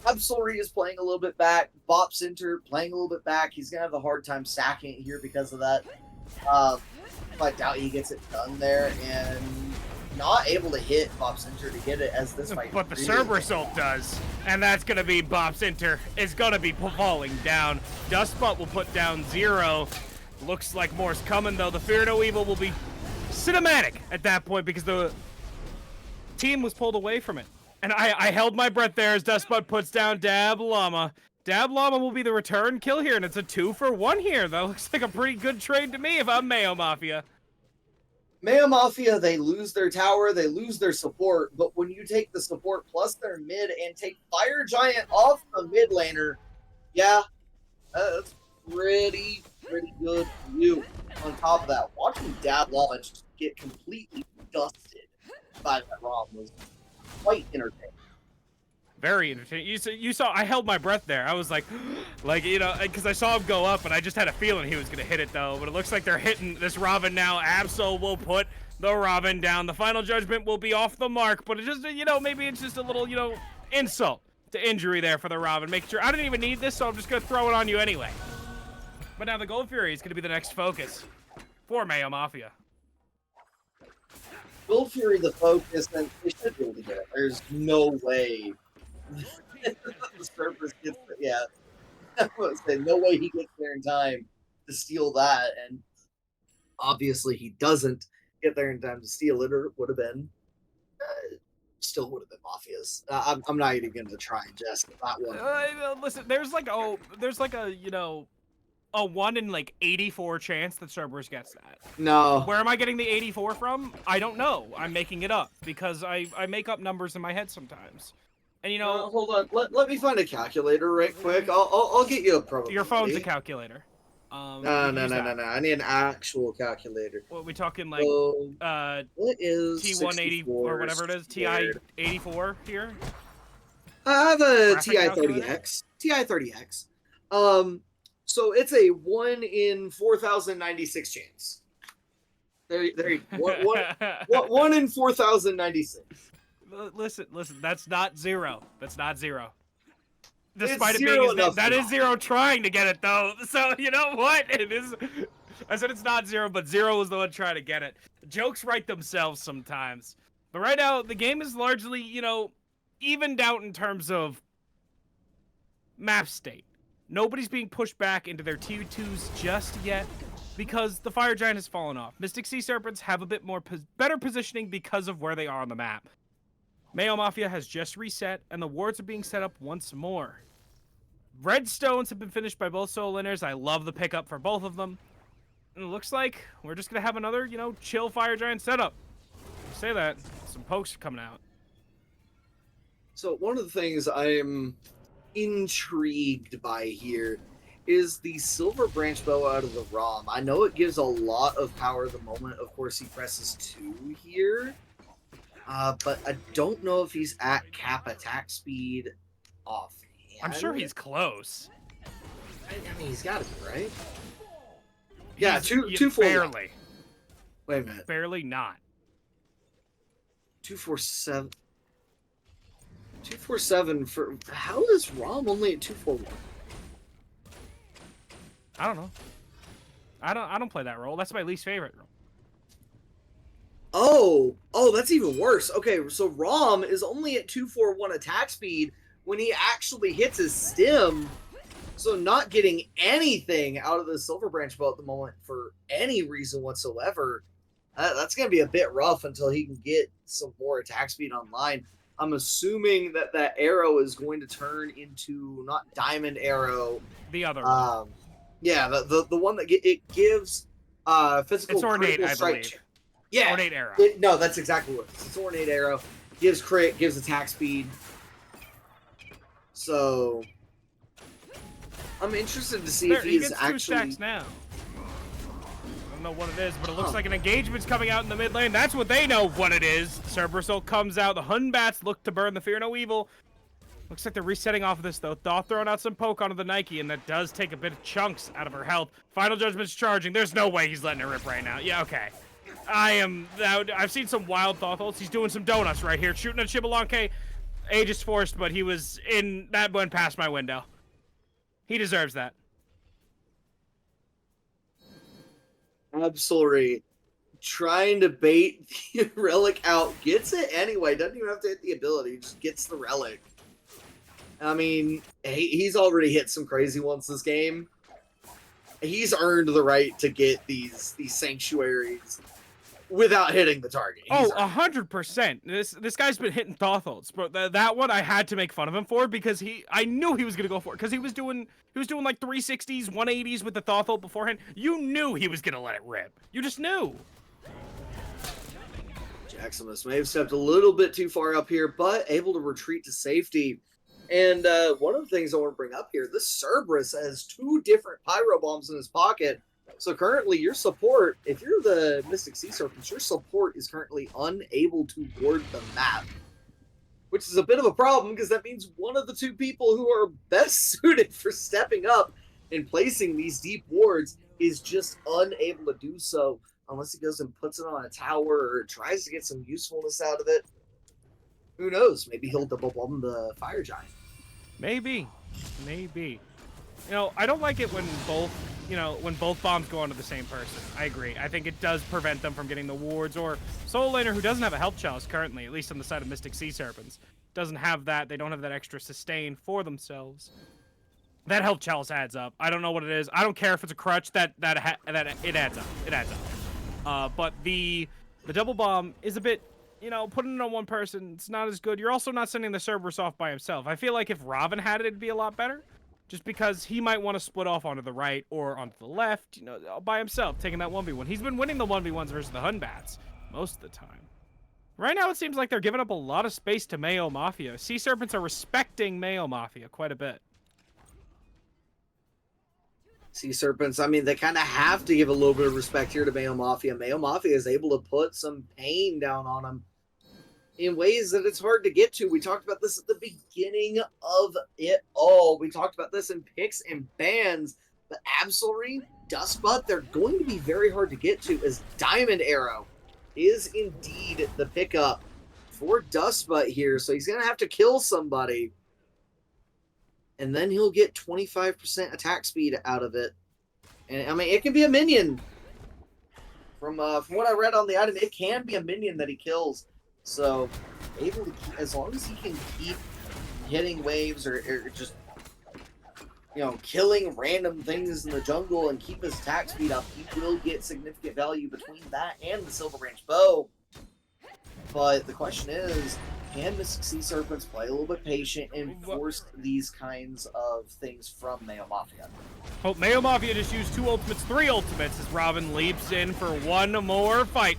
Absolry is playing a little bit back. Bop Center playing a little bit back. He's gonna have a hard time stacking it here because of that. I doubt he gets it done there, and not able to hit Bop Center to get it as this fight. But the Cerberus ult does, and that's gonna be Bop Center is gonna be falling down. Dustbutt will put down 0. Looks like more's coming, though. The Fear No Evil will be cinematic at that point because the team was pulled away from it. And I held my breath there as Dustbutt puts down Dab Llama. Dab Llama will be the return kill here, and it's a 2-for-1 here. That looks like a pretty good trade to me if I'm Mayo Mafia. Mayo Mafia, they lose their tower, they lose their support, but when you take the support plus their mid and take Fire Giant off the mid laner, yeah, that's pretty good for you. On top of that, watching Dab Llama just get completely dusted by that ROM was quite entertaining. Very entertaining. You saw, I held my breath there. I was like, because I saw him go up, and I just had a feeling he was going to hit it, though. But it looks like they're hitting this Robin now. Absol will put the Robin down. The final judgment will be off the mark, but it just, maybe it's just a little, insult to injury there for the Robin. Making sure, I didn't even need this, so I'm just going to throw it on you anyway. But now the Gold Fury is going to be the next focus for Mayo Mafia. Gold Fury the focus, and they should be able to get it. There's no way the Cerberus gets it. Yeah. I was saying, no way he gets there in time to steal that, and obviously he doesn't get there in time to steal it, or it would have been, still would have been Mafia's. I'm not even going to try and jest at that one. Listen, there's like a 1 in 84 chance that Cerberus gets that. No. Where am I getting the 84 from? I don't know. I'm making it up because I make up numbers in my head sometimes. And hold on. Let me find a calculator right quick. I'll get you a probability. Your phone's a calculator. No. I need an actual calculator. What are we talking what is T180 or whatever it is? TI-84 here? I have a Graphic TI-30X. TI-30X. So it's a 1 in 4,096 chance. There you go. One in 4,096. Listen, that's not 0. That's not 0. Despite it's it being that is 0 trying to get it, though. So, you know what? It is. I said it's not 0, but 0 was the one trying to get it. Jokes write themselves sometimes. But right now, the game is largely, evened out in terms of map state. Nobody's being pushed back into their T2s just yet because the Fire Giant has fallen off. Mystic Sea Serpents have a bit more better positioning because of where they are on the map. Mayo Mafia has just reset, and the wards are being set up once more. Redstones have been finished by both solo laners. I love the pickup for both of them. And it looks like we're just going to have another, chill Fire Giant setup. Say that. Some pokes are coming out. So one of the things I'm intrigued by here is the Silver Branch Bow out of the ROM. I know it gives a lot of power the moment, of course, he presses 2 here. But I don't know if he's at cap attack speed offhand. I'm sure he's close. I mean, he's got to be, right? Yeah, two four one. Barely. Wait a minute. Barely not. 247. 247 for how is Rom only at 241? I don't know. I don't play that role. That's my least favorite role. Oh, that's even worse. Okay, so Rom is only at 241 attack speed when he actually hits his stem. So not getting anything out of the Silver Branch bow at the moment for any reason whatsoever. That's going to be a bit rough until he can get some more attack speed online. I'm assuming that arrow is going to turn into not diamond arrow. The other one. Yeah, the one that it gives physical it's ornate, critical strike. I believe. Yeah. Ornate arrow. No, that's exactly what it is. It's ornate arrow. Gives crit, gives attack speed. So I'm interested to see if he is gets actually 2 stacks now. I don't know what it is, but it looks like an engagement's coming out in the mid lane. That's what they know what it is. Cerberus comes out. The Hunbats look to burn the Fear No Evil. Looks like they're resetting off of this, though. Thoth throwing out some poke onto the Nike, and that does take a bit of chunks out of her health. Final Judgment's charging. There's no way he's letting her rip right now. Yeah, okay. I've seen some wild Thoth ults. He's doing some donuts right here. Shooting at Shibalanke. Aegis forced, but he was in... That went past my window. He deserves that. Absolutely trying to bait the relic out. Gets it anyway. Doesn't even have to hit the ability. Just gets the relic. I mean, he's already hit some crazy ones this game. He's earned the right to get these sanctuaries without hitting the target. Oh, 100%. This guy's been hitting Thoth ults, but that one I had to make fun of him for because I knew he was gonna go for it because he was doing like 360s, 180s with the Thoth ult beforehand. You knew he was gonna let it rip. You just knew. Jaximus may have stepped a little bit too far up here, but able to retreat to safety. And one of the things I want to bring up here, this Cerberus has 2 different pyro bombs in his pocket. So currently your support, if you're the Mystic Sea Serpents, your support is currently unable to ward the map. Which is a bit of a problem because that means one of the 2 people who are best suited for stepping up and placing these deep wards is just unable to do so unless he goes and puts it on a tower or tries to get some usefulness out of it. Who knows? Maybe he'll double bomb the Fire Giant. Maybe. You know, I don't like it when both bombs go onto the same person. I agree. I think it does prevent them from getting the wards, or Soul Laner, who doesn't have a health chalice currently, at least on the side of Mystic Sea Serpents, doesn't have that. They don't have that extra sustain for themselves. That health chalice adds up. I don't know what it is. I don't care if it's a crutch. That it adds up. It adds up. But the double bomb is a bit, putting it on one person, it's not as good. You're also not sending the Cerberus off by himself. I feel like if Robin had it, it'd be a lot better. Just because he might want to split off onto the right or onto the left, by himself, taking that 1v1. He's been winning the 1v1s versus the Hunbats most of the time. Right now, it seems like they're giving up a lot of space to Mayo Mafia. Sea Serpents are respecting Mayo Mafia quite a bit. Sea Serpents, I mean, they kind of have to give a little bit of respect here to Mayo Mafia. Mayo Mafia is able to put some pain down on them in ways that it's hard to get to. We talked about this at the beginning of it all. We talked about this in picks and bans. But Absolry, Dustbutt, they're going to be very hard to get to, as Diamond Arrow is indeed the pickup for Dustbutt here. So he's going to have to kill somebody. And then he'll get 25% attack speed out of it. And, I mean, it can be a minion. From what I read on the item, it can be a minion that he kills. So, able to keep, as long as he can keep hitting waves or just, killing random things in the jungle and keep his attack speed up, he will get significant value between that and the Silver Branch bow. But the question is, can Mystic Sea Serpents play a little bit patient and force these kinds of things from Mayo Mafia? Oh, Mayo Mafia just used 2 ultimates, 3 ultimates as Robin leaps in for one more fight.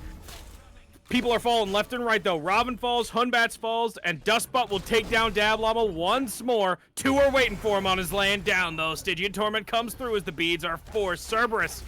People are falling left and right, though. Robin falls, Hunbats falls, and Dustbutt will take down Dab Llama once more. 2 are waiting for him on his land down, though. Stygian Torment comes through as the beads are for Cerberus.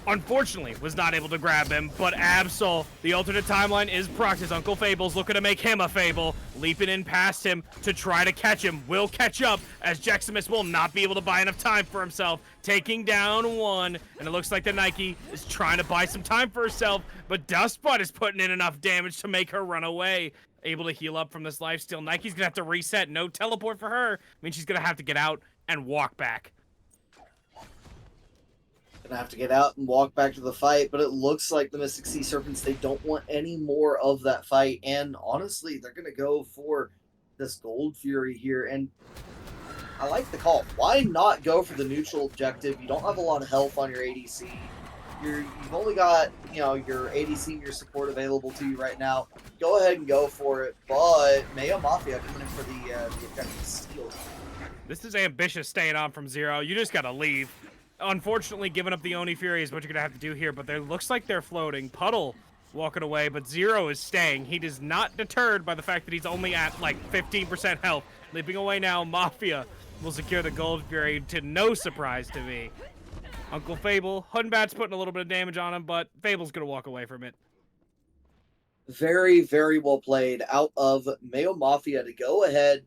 unfortunately was not able to grab him, but Absol, the alternate timeline is procced. His Uncle Fable's looking to make him a Fable, leaping in past him to try to catch him. Will catch up, as Jeximus will not be able to buy enough time for himself, taking down one, and it looks like the Nike is trying to buy some time for herself, but Dustbutt is putting in enough damage to make her run away. Able to heal up from this lifesteal. Nike's gonna have to reset. No teleport for her. I mean, she's gonna have to get out and walk back. Gonna have to get out and walk back to the fight, but it looks like the Mystic Sea Serpents, they don't want any more of that fight, and honestly, they're gonna go for this Gold Fury here, and I like the call. Why not go for the neutral objective? You don't have a lot of health on your ADC. You've only got, your ADC and your support available to you right now. Go ahead and go for it, but Mayo Mafia coming in for the objective steal. This is ambitious staying on from Zero. You just gotta leave. Unfortunately, giving up the Oni Fury is what you're gonna have to do here, but it looks like they're floating. Puddle walking away, but Zero is staying. He is not deterred by the fact that he's only at like 15% health. Leaping away now, Mafia will secure the Gold Fury to no surprise to me. Uncle Fable, Hunbat's putting a little bit of damage on him, but Fable's gonna walk away from it. Very, very well played out of Mayo Mafia to go ahead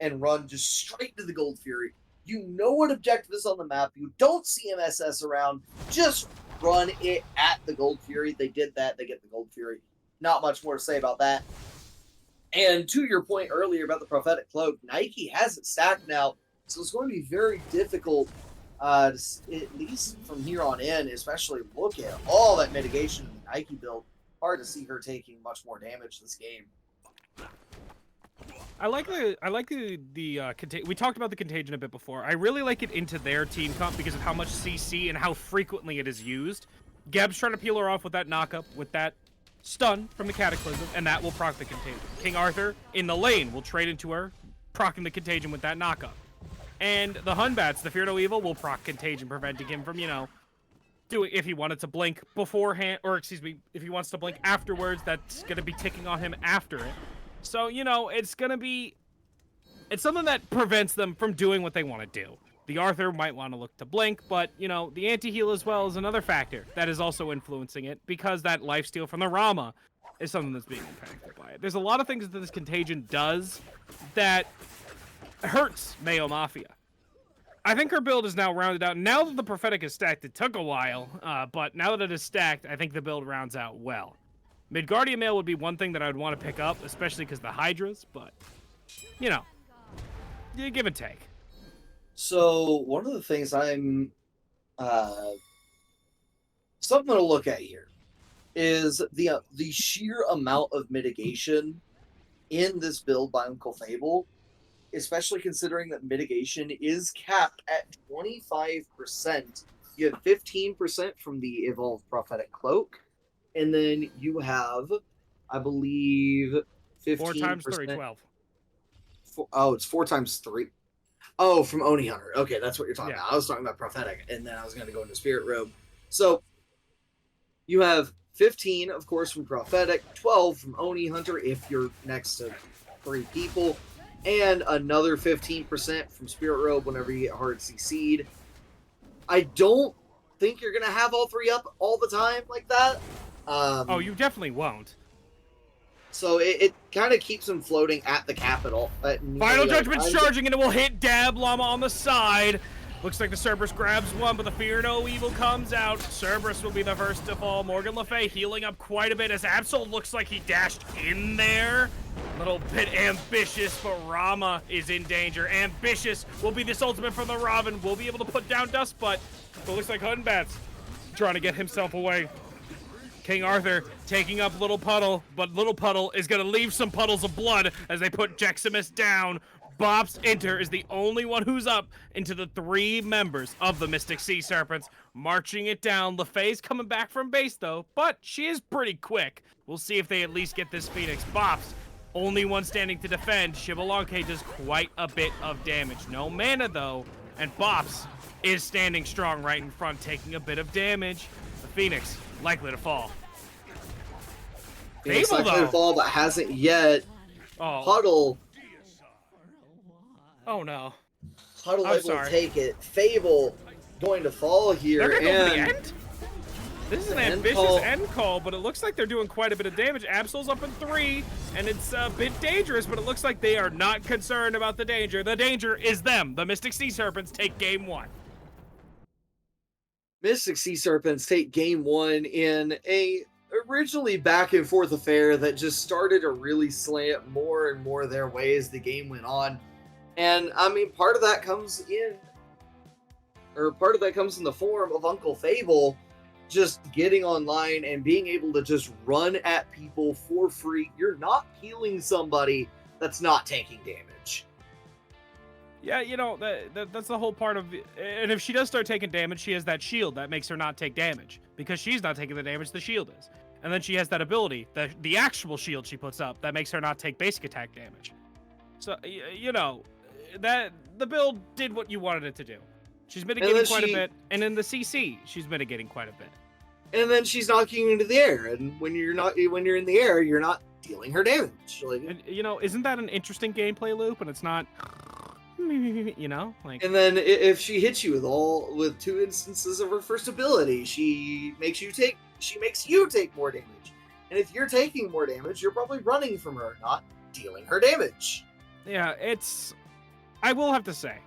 and run just straight to the Gold Fury. You know what objective is on the map. You don't see MSS around. Just run it at the Gold Fury. They did that. They get the Gold Fury. Not much more to say about that. And to your point earlier about the Prophetic Cloak, Nike has it stacked now, so it's going to be very difficult, at least from here on in, especially look at all that mitigation in the Nike build. Hard to see her taking much more damage this game. I like the we talked about the contagion a bit before. I really like it into their team comp because of how much CC and how frequently it is used. Geb's trying to peel her off with that knockup, with that stun from the Cataclysm, and that will proc the contagion. King Arthur in the lane will trade into her, proccing the contagion with that knockup. And the Hunbats, the Fear No Evil, will proc contagion, preventing him from, doing, if he wanted to blink beforehand, or excuse me, if he wants to blink afterwards, that's going to be ticking on him after it. So, it's something that prevents them from doing what they want to do. The Arthur might want to look to blink, but, the anti-heal as well is another factor that is also influencing it, because that lifesteal from the Rama is something that's being impacted by it. There's a lot of things that this contagion does that hurts Mayo Mafia. I think her build is now rounded out. Now that the Prophetic is stacked, it took a while, but now that it is stacked, I think the build rounds out well. Midgardia Mail would be one thing that I would want to pick up, especially because the Hydras, but, you give and take. So, one of the things I'm, something to look at here is the sheer amount of mitigation in this build by Uncle Fable, especially considering that mitigation is capped at 25%. You have 15% from the Evolved Prophetic Cloak, and then you have, I believe, 15%. 4 times 3, 12. It's 4 times 3. Oh, from Oni Hunter. Okay, that's what you're talking about. I was talking about Prophetic, and then I was going to go into Spirit Robe. So, you have 15, of course, from Prophetic, 12 from Oni Hunter if you're next to 3 people, and another 15% from Spirit Robe whenever you get hard CC'd. I don't think you're going to have all 3 up all the time like that. Oh, you definitely won't. So it kind of keeps them floating at the capital. Final Judgment's charging, and it will hit Dab Llama on the side. Looks like the Cerberus grabs one, but the Fear No Evil comes out. Cerberus will be the first to fall. Morgan Le Fay healing up quite a bit as Absol looks like he dashed in there. Little bit ambitious, but Rama is in danger. Ambitious will be this ultimate from the Robin. Will be able to put down Dustbutt, but it looks like Hunbat's trying to get himself away. King Arthur taking up Little Puddle, but Little Puddle is going to leave some puddles of blood as they put Jeximus down. Bops Inter is the only one who's up into the 3 members of the Mystic Sea Serpents, marching it down. LeFay's coming back from base, though, but she is pretty quick. We'll see if they at least get this Phoenix. Bops, only one standing to defend. Shivalonke does quite a bit of damage. No mana, though, and Bops is standing strong right in front, taking a bit of damage. The Phoenix likely to fall. Phoenix Fable, likely to fall, but hasn't yet. Oh. Puddle. Oh, no. Puddle able to take it. Fable going to fall here. They're going to go for the and end? This is an End ambitious call. end call, but it looks like they're doing quite a bit of damage. Absol's up in 3, and it's a bit dangerous, but it looks like they are not concerned about the danger. The danger is them. The Mystic Sea Serpents take game 1. Mystic Sea Serpents take game 1 in a originally back and forth affair that just started to really slant more and more their way as the game went on. And I mean, part of that comes in the form of Uncle Fable just getting online and being able to just run at people for free. You're not healing somebody that's not taking damage. Yeah, you know, that's the whole part of it. And if she does start taking damage, she has that shield that makes her not take damage. Because she's not taking the damage, the shield is. And then she has that ability, the actual shield she puts up, that makes her not take basic attack damage. So, you know, that the build did what you wanted it to do. She's mitigating quite a bit, and in the CC, she's mitigating quite a bit. And then she's knocking you into the air, and when you're in the air, you're not dealing her damage. Like, and, you know, isn't that an interesting gameplay loop? And it's not, you know, like. And then if she hits you with 2 instances of her first ability, she makes you take more damage. And if you're taking more damage, you're probably running from her, not dealing her damage. Yeah, I will have to say,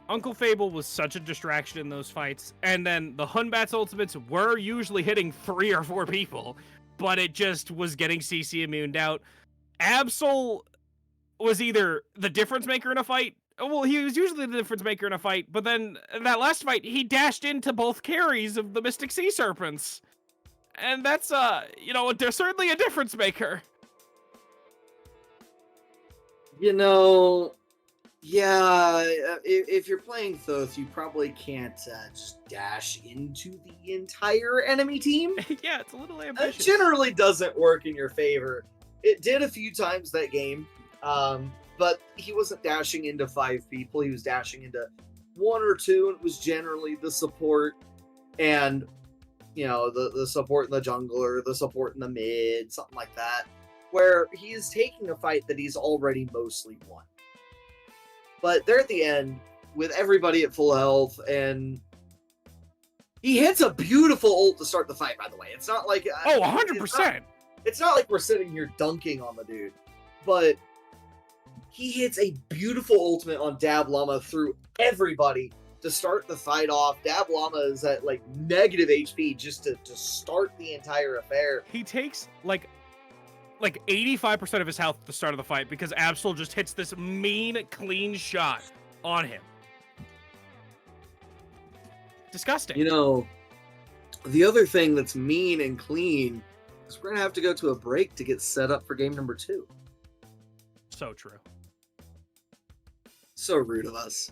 Uncle Fable was such a distraction in those fights, and then the Hunbat's ultimates were usually hitting 3 or 4 people, but it just was getting CC immuned out. Absol was either the difference maker in a fight. Well, he was usually the difference maker in a fight, but then in that last fight, he dashed into both carries of the Mystic Sea Serpents. And that's, you know, they're certainly a difference maker. You know, yeah, if you're playing Thoth, you probably can't just dash into the entire enemy team. Yeah, it's a little That ambitious. generally doesn't work in your favor. It did a few times that game, but he wasn't dashing into 5 people. He was dashing into 1 or 2, and it was generally the support and, you know, the support in the jungle or the support in the mid, something like that, where he is taking a fight that he's already mostly won. But they're at the end with everybody at full health, and he hits a beautiful ult to start the fight, by the way. It's not like... Oh, 100%! It's not like we're sitting here dunking on the dude, but he hits a beautiful ultimate on Dab Llama through everybody to start the fight off. Dab Llama is at, like, negative HP just to start the entire affair. He takes, like 85% of his health at the start of the fight because Absol just hits this mean, clean shot on him. Disgusting. You know, the other thing that's mean and clean is we're going to have to go to a break to get set up for game number 2. So true. So rude of us.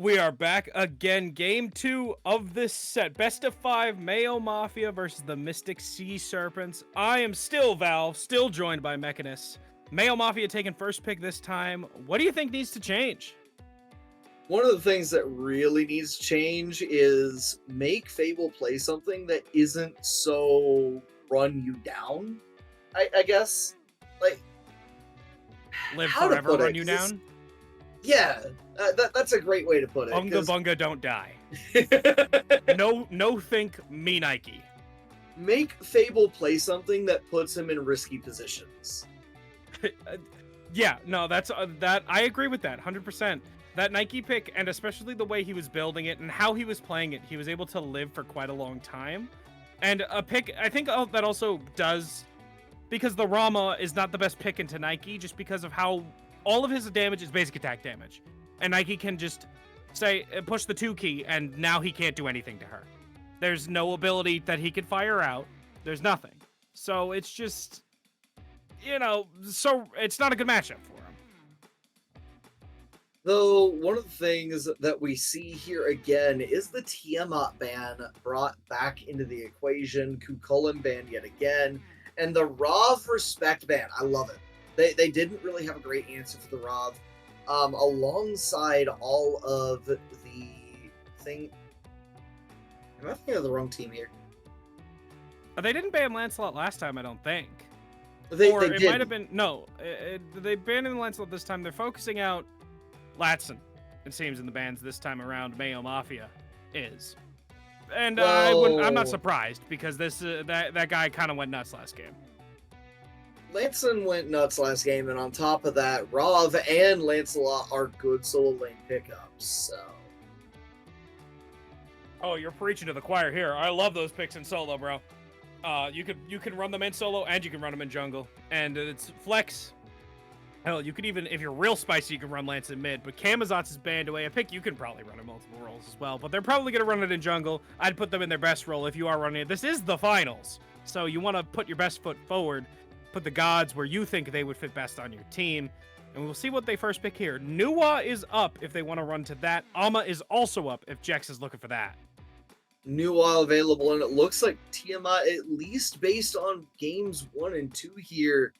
We are back again. Game 2 of this set. Best of 5 Mayo Mafia versus the Mystic Sea Serpents. I am still Valve, still joined by Mechanist. Mayo Mafia taking first pick this time. What do you think needs to change? One of the things that really needs to change is make Fable play something that isn't so run you down. I guess, like, Live how to forever, put run it, you 'cause down? yeah, that's a great way to put it. Bunga bunga don't die. No think me Nike. Make Fable play something that puts him in risky positions. Yeah, no, that's that. I agree with that 100%. That Nike pick, and especially the way he was building it and how he was playing it, he was able to live for quite a long time. And a pick, I think that also does, because the Rama is not the best pick into Nike, just because of how all of his damage is basic attack damage. And Nike can just say, push the 2 key, and now he can't do anything to her. There's no ability that he can fire out. There's nothing. So it's just, so it's not a good matchup for him. Though one of the things that we see here again is the Tiamat ban brought back into the equation, Kukulin ban yet again, and the Rav respect ban. I love it. They didn't really have a great answer for the Rav. Alongside all of the thing. Am I thinking of the wrong team here? They didn't ban Lancelot last time, I don't think. They it did. might have been they banned Lancelot this time. They're focusing out Latson, it seems, in the bans this time around. Mayo Mafia is, and I'm not surprised, because that guy kind of went nuts last game. Lanson went nuts last game, and on top of that, Rav and Lancelot are good solo lane pickups. So, oh, you're preaching to the choir here. I love those picks in solo, bro. You can run them in solo, and you can run them in jungle, and it's flex. Hell, you could even, if you're real spicy, you can run Lance in mid, but Camazotz is banned away. A pick you can probably run in multiple roles as well, but they're probably going to run it in jungle. I'd put them in their best role if you are running it. This is the finals, so you want to put your best foot forward, put the gods where you think they would fit best on your team, and we'll see what they first pick here. Nuwa is up if they want to run to that. Ama is also up if Jex is looking for that. Nuwa available, and it looks like Tiamat, at least based on games 1 and 2 here,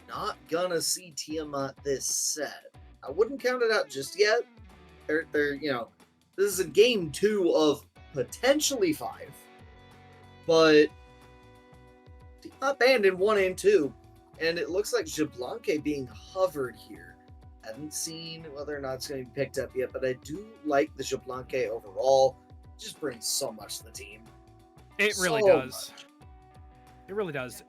not gonna see Tiamat this set. I wouldn't count it out just yet. They're this is a game 2 of potentially 5, but Tiamat banned in 1 and 2, and it looks like Jablanque being hovered here. Haven't seen whether or not it's going to be picked up yet, but I do like the Jablanque overall. It just brings so much to the team. It really does. Much. It really does.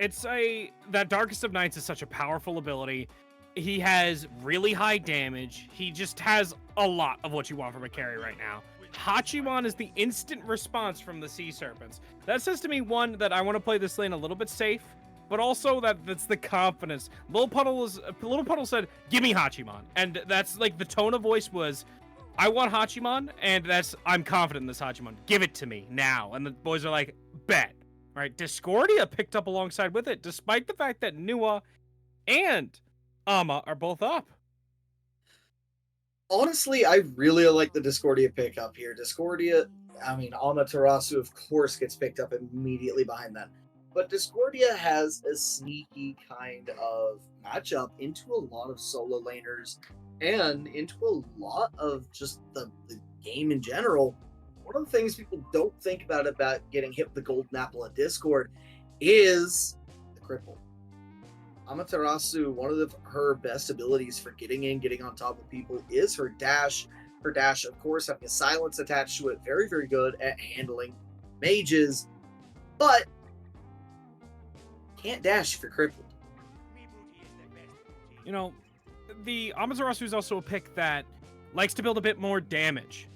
That Darkest of Nights is such a powerful ability. He has really high damage. He just has a lot of what you want from a carry right now. Hachiman is the instant response from the Sea Serpents. That says to me, one, that I want to play this lane a little bit safe, but also that's the confidence. Little Puddle said, "Give me Hachiman," and that's like the tone of voice was, "I want Hachiman, and I'm confident in this Hachiman. Give it to me now." And the boys are like, "Bet." All right, Discordia picked up alongside with it, despite the fact that Nuwa and Ama are both up. Honestly, I really like the Discordia pickup here. Amaterasu, of course, gets picked up immediately behind that. But Discordia has a sneaky kind of matchup into a lot of solo laners and into a lot of just the game in general. One of the things people don't think about getting hit with the golden apple at Discord is the cripple. Amaterasu, one of her best abilities for getting on top of people is her dash. Her dash, of course, having a silence attached to it, very, very good at handling mages, but can't dash if you're crippled. The Amaterasu is also a pick that likes to build a bit more damage.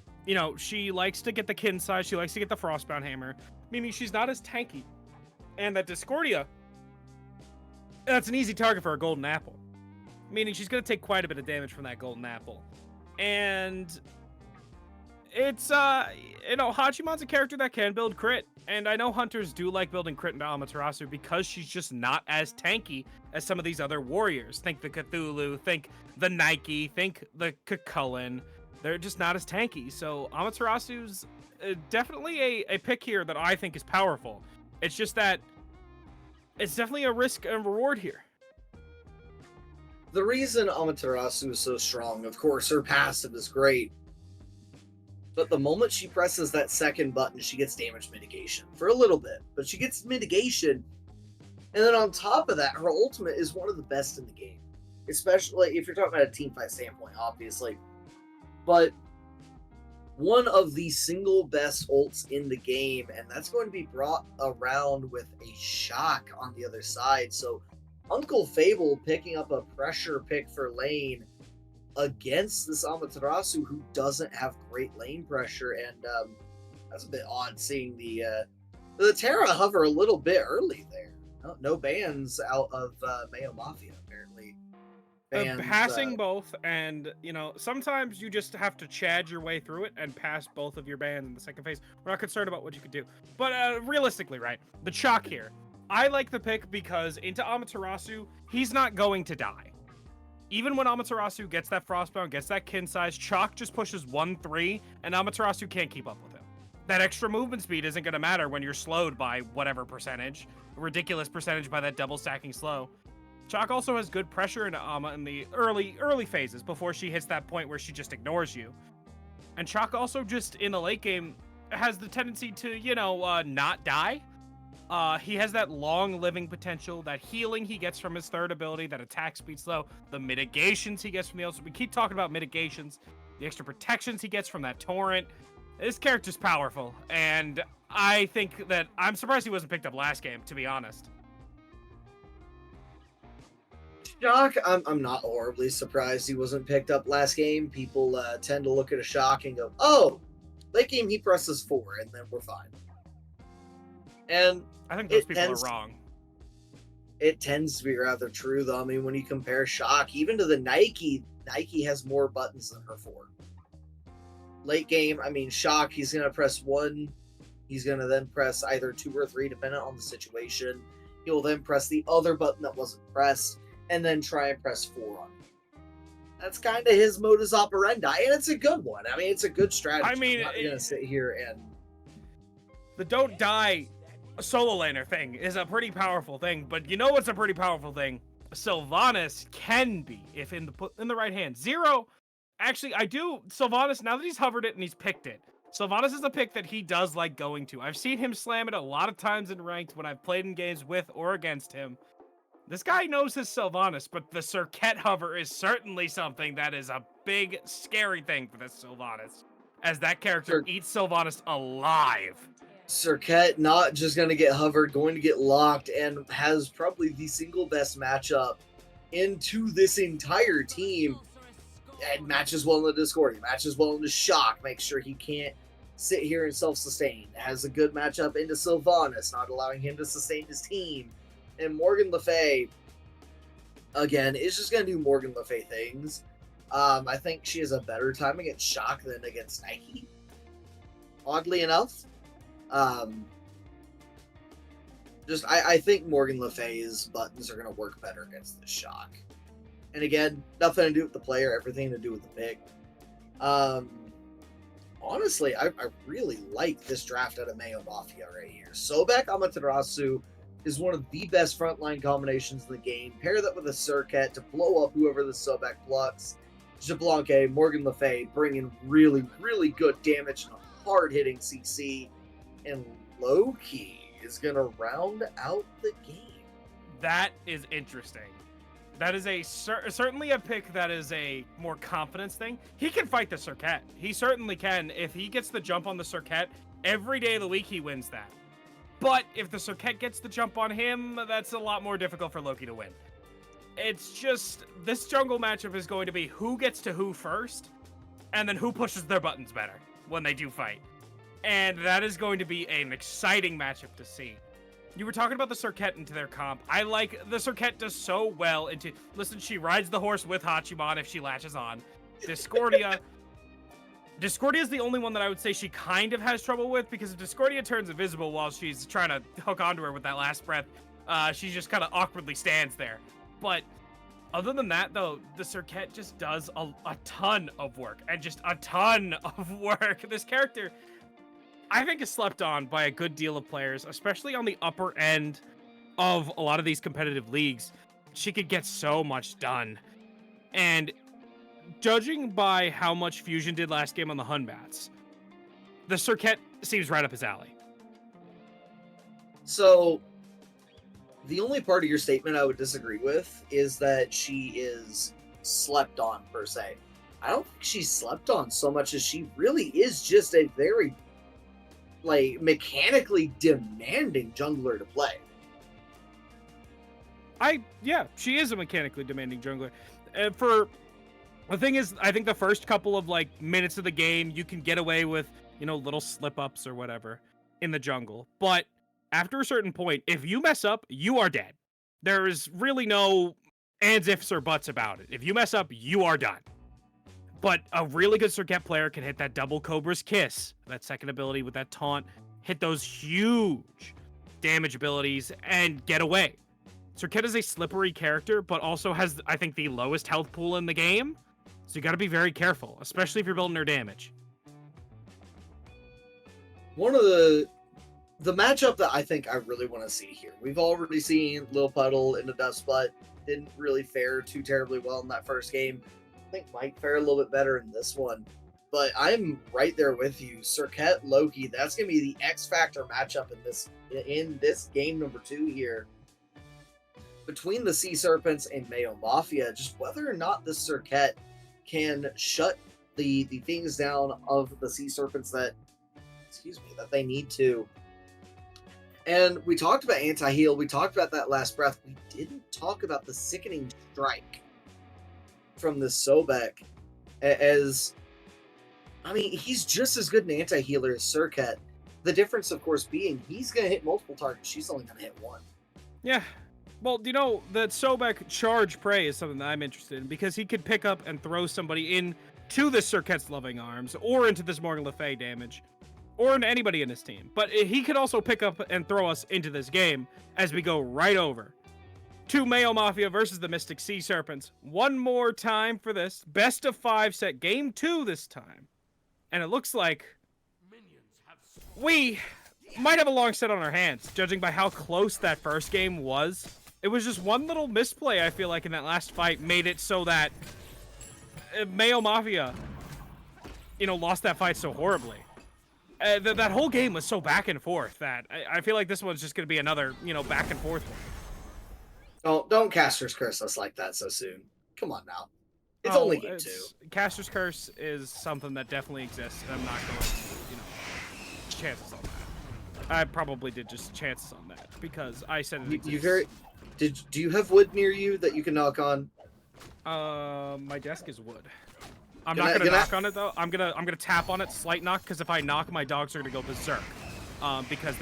She likes to get the kin size, she likes to get the Frostbound Hammer, meaning she's not as tanky. And that Discordia, that's an easy target for a golden apple. Meaning she's going to take quite a bit of damage from that golden apple. And it's, Hachiman's a character that can build crit. And I know hunters do like building crit into Amaterasu because she's just not as tanky as some of these other warriors. Think the Cthulhu, think the Nike, think the Kukulin. they're just not as tanky. So Amaterasu's definitely a pick here that I think is powerful. It's just that it's definitely a risk and reward here. The reason Amaterasu is so strong, of course, her passive is great. But the moment she presses that second button, she gets damage mitigation for a little bit. But she gets mitigation. And then on top of that, her ultimate is one of the best in the game. Especially if you're talking about a team fight standpoint, obviously. But one of the single best ults in the game, and that's going to be brought around with a shock on the other side. So Uncle Fable picking up a pressure pick for lane against this Amaterasu who doesn't have great lane pressure, and that's a bit odd seeing the Terra hover a little bit early there. No bans out of Mayo Mafia apparently. Passing both, and sometimes you just have to chad your way through it and pass both of your bans in the second phase. We're not concerned about what you could do, but realistically, right? The Chalk here, I like the pick because into Amaterasu, he's not going to die. Even when Amaterasu gets that Frostbound, gets that kin size, Chalk just pushes 1-3, and Amaterasu can't keep up with him. That extra movement speed isn't going to matter when you're slowed by whatever percentage, a ridiculous percentage by that double stacking slow. Chalk also has good pressure into Ama in the early phases before she hits that point where she just ignores you. And Chalk also just in the late game has the tendency to, not die. He has that long living potential, that healing he gets from his third ability, that attack speed slow, the mitigations he gets from the ultimate. We keep talking about mitigations, the extra protections he gets from that torrent. This character's powerful, and I think that I'm surprised he wasn't picked up last game, to be honest. Shock, I'm not horribly surprised he wasn't picked up last game. People tend to look at a Shock and go, oh, late game he presses 4, and then we're fine. And I think those people are wrong. It tends to be rather true, though. I mean, when you compare Shock, even to the Nike has more buttons than her 4. Late game, I mean, Shock, he's going to press 1. He's going to then press either 2 or 3, depending on the situation. He'll then press the other button that wasn't pressed, and then try and press 4 on it. That's kind of his modus operandi, and it's a good one. I mean, it's a good strategy. I mean, I'm not going to sit here and... The don't die solo laner thing is a pretty powerful thing, but you know what's a pretty powerful thing? Sylvanas can be, if in the right hand. Zero, actually, Sylvanas, now that he's hovered it and he's picked it, Sylvanas is a pick that he does like going to. I've seen him slam it a lot of times in ranked when I've played in games with or against him. This guy knows his Sylvanas, but the Circuit hover is certainly something that is a big, scary thing for this Sylvanas, as that character eats Sylvanas alive. Circuit not just going to get hovered, going to get locked, and has probably the single best matchup into this entire team. And matches well in the Discordia, matches well in the Shock, makes sure he can't sit here and self-sustain. Has a good matchup into Sylvanas, not allowing him to sustain his team. And Morgan Le Fay, again, is just going to do Morgan Le Fay things. I think she has a better time against Shock than against Nike, oddly enough. I think Morgan Le Fay's buttons are going to work better against the Shock. And again, nothing to do with the player, everything to do with the pick. Honestly, I really like this draft out of Mayo Mafia right here. Sobek Amaterasu is one of the best frontline combinations in the game. Pair that with a Circuit to blow up whoever the Sobek plucks. Jablanque, Morgan Le Fay bringing really, really good damage and a hard-hitting CC. And Loki is going to round out the game. That is interesting. That is certainly a pick that is a more confidence thing. He can fight the Circuit. He certainly can. If he gets the jump on the Circuit, every day of the week he wins that. But if the Circuit gets the jump on him, that's a lot more difficult for Loki to win. It's just, this jungle matchup is going to be who gets to who first, and then who pushes their buttons better when they do fight. And that is going to be an exciting matchup to see. You were talking about the Circuit into their comp. I like the Circuit does so well into... Listen, she rides the horse with Hachiman if she latches on. Discordia... Discordia is the only one that I would say she kind of has trouble with, because if Discordia turns invisible while she's trying to hook onto her with that last breath, she just kind of awkwardly stands there. But Other than that, though, the Circuit just does a ton of work, and just a ton of work. This character, I think, is slept on by a good deal of players, especially on the upper end of a lot of these competitive leagues. She could get so much done. And judging by how much Fusion did last game on the Hunbats, the Circuit seems right up his alley. So, the only part of your statement I would disagree with is that she is slept on, per se. I don't think she's slept on so much as she really is just a very, like, mechanically demanding jungler to play. Yeah, she is a mechanically demanding jungler. For the thing is, I think the first couple of like minutes of the game, you can get away with, you know, little slip ups or whatever in the jungle. But after a certain point, if you mess up, you are dead. There is really no ands, ifs, or buts about it. If you mess up, you are done. But a really good Circuit player can hit that double Cobra's Kiss, that second ability with that taunt, hit those huge damage abilities, and get away. Circuit is a slippery character, but also has, I think, the lowest health pool in the game. So you got to be very careful, especially if you're building her damage. One of the matchup that I think I really want to see here. We've already seen Lil Puddle into Dustbutt. Didn't really fare too terribly well in that first game. I think might fare a little bit better in this one. But I'm right there with you. Circuit Loki, that's going to be the X Factor matchup in this game number 2 here. Between the Sea Serpents and Mayo Mafia, just whether or not the Circuit can shut the things down of the Sea Serpents that they need to. And we talked about anti-heal, we talked about that last breath. We didn't talk about the sickening strike from the Sobek. As I mean, he's just as good an anti-healer as Circuit. The difference, of course, being he's going to hit multiple targets. She's only going to hit one. Yeah. Well, you know, the Sobek charge prey is something that I'm interested in, because he could pick up and throw somebody into the Circuit's loving arms, or into this Morgan Le Fay damage, or into anybody in his team. But he could also pick up and throw us into this game as we go right over to Mayo Mafia versus the Mystic Sea Serpents. One more time for this. Best of 5 set. Game 2 this time. And it looks like we might have a long set on our hands, judging by how close that first game was. It was just one little misplay, I feel like, in that last fight made it so that Mayo Mafia, you know, lost that fight so horribly. That whole game was so back and forth that I feel like this one's just going to be another, you know, back and forth one. Don't Caster's Curse us like that so soon. Come on now. It's only game 2. Caster's Curse is something that definitely exists, and I'm not going to, you know, chances on that. I probably did just chances on that, because I said it exists. Do you have wood near you that you can knock on? My desk is wood. I'm not gonna knock on it though. I'm gonna tap on it, slight knock, because if I knock, my dogs are gonna go berserk. Because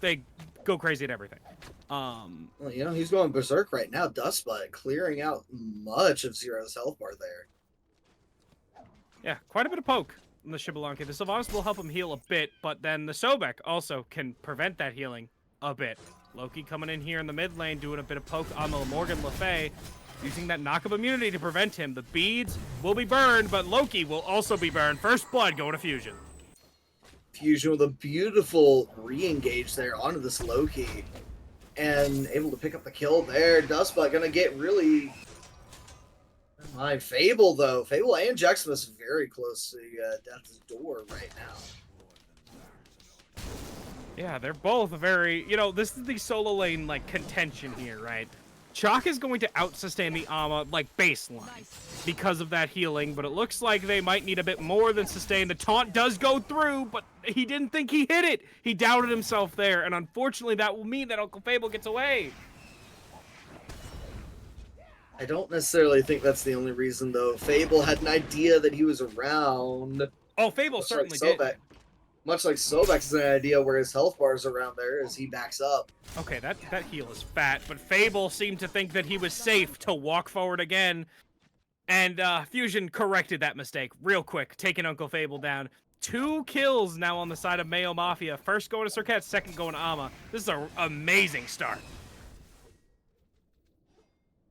they go crazy at everything. Well, you know, he's going berserk right now. Dustbutt clearing out much of Zero's health bar there. Yeah, quite a bit of poke in the Shibalanki. The Sylvanas will help him heal a bit, but then the Sobek also can prevent that healing a bit. Loki coming in here in the mid lane, doing a bit of poke on the Morgan Le Fay, using that knock of immunity to prevent him. The beads will be burned, but Loki will also be burned. First blood going to Fusion. Fusion with a beautiful re-engage there onto this Loki, and able to pick up the kill there. Dustbutt gonna get really... My Fable, though. Fable and Jeximus very close to death's door right now. Yeah, they're both very... You know, this is the solo lane, like, contention here, right? Chalk is going to out-sustain the Ama, like, baseline because of that healing, but it looks like they might need a bit more than sustain. The taunt does go through, but he didn't think he hit it. He doubted himself there, and unfortunately that will mean that Uncle Fable gets away. I don't necessarily think that's the only reason, though. Fable had an idea that he was around. Oh, Fable certainly did. Much like Sobek has an idea where his health bar is around there as he backs up. Okay, that heal is fat, but Fable seemed to think that he was safe to walk forward again. And Fusion corrected that mistake real quick, taking Uncle Fable down. 2 kills now on the side of Mayo Mafia. First going to Circuit, second going to Ama. This is an amazing start.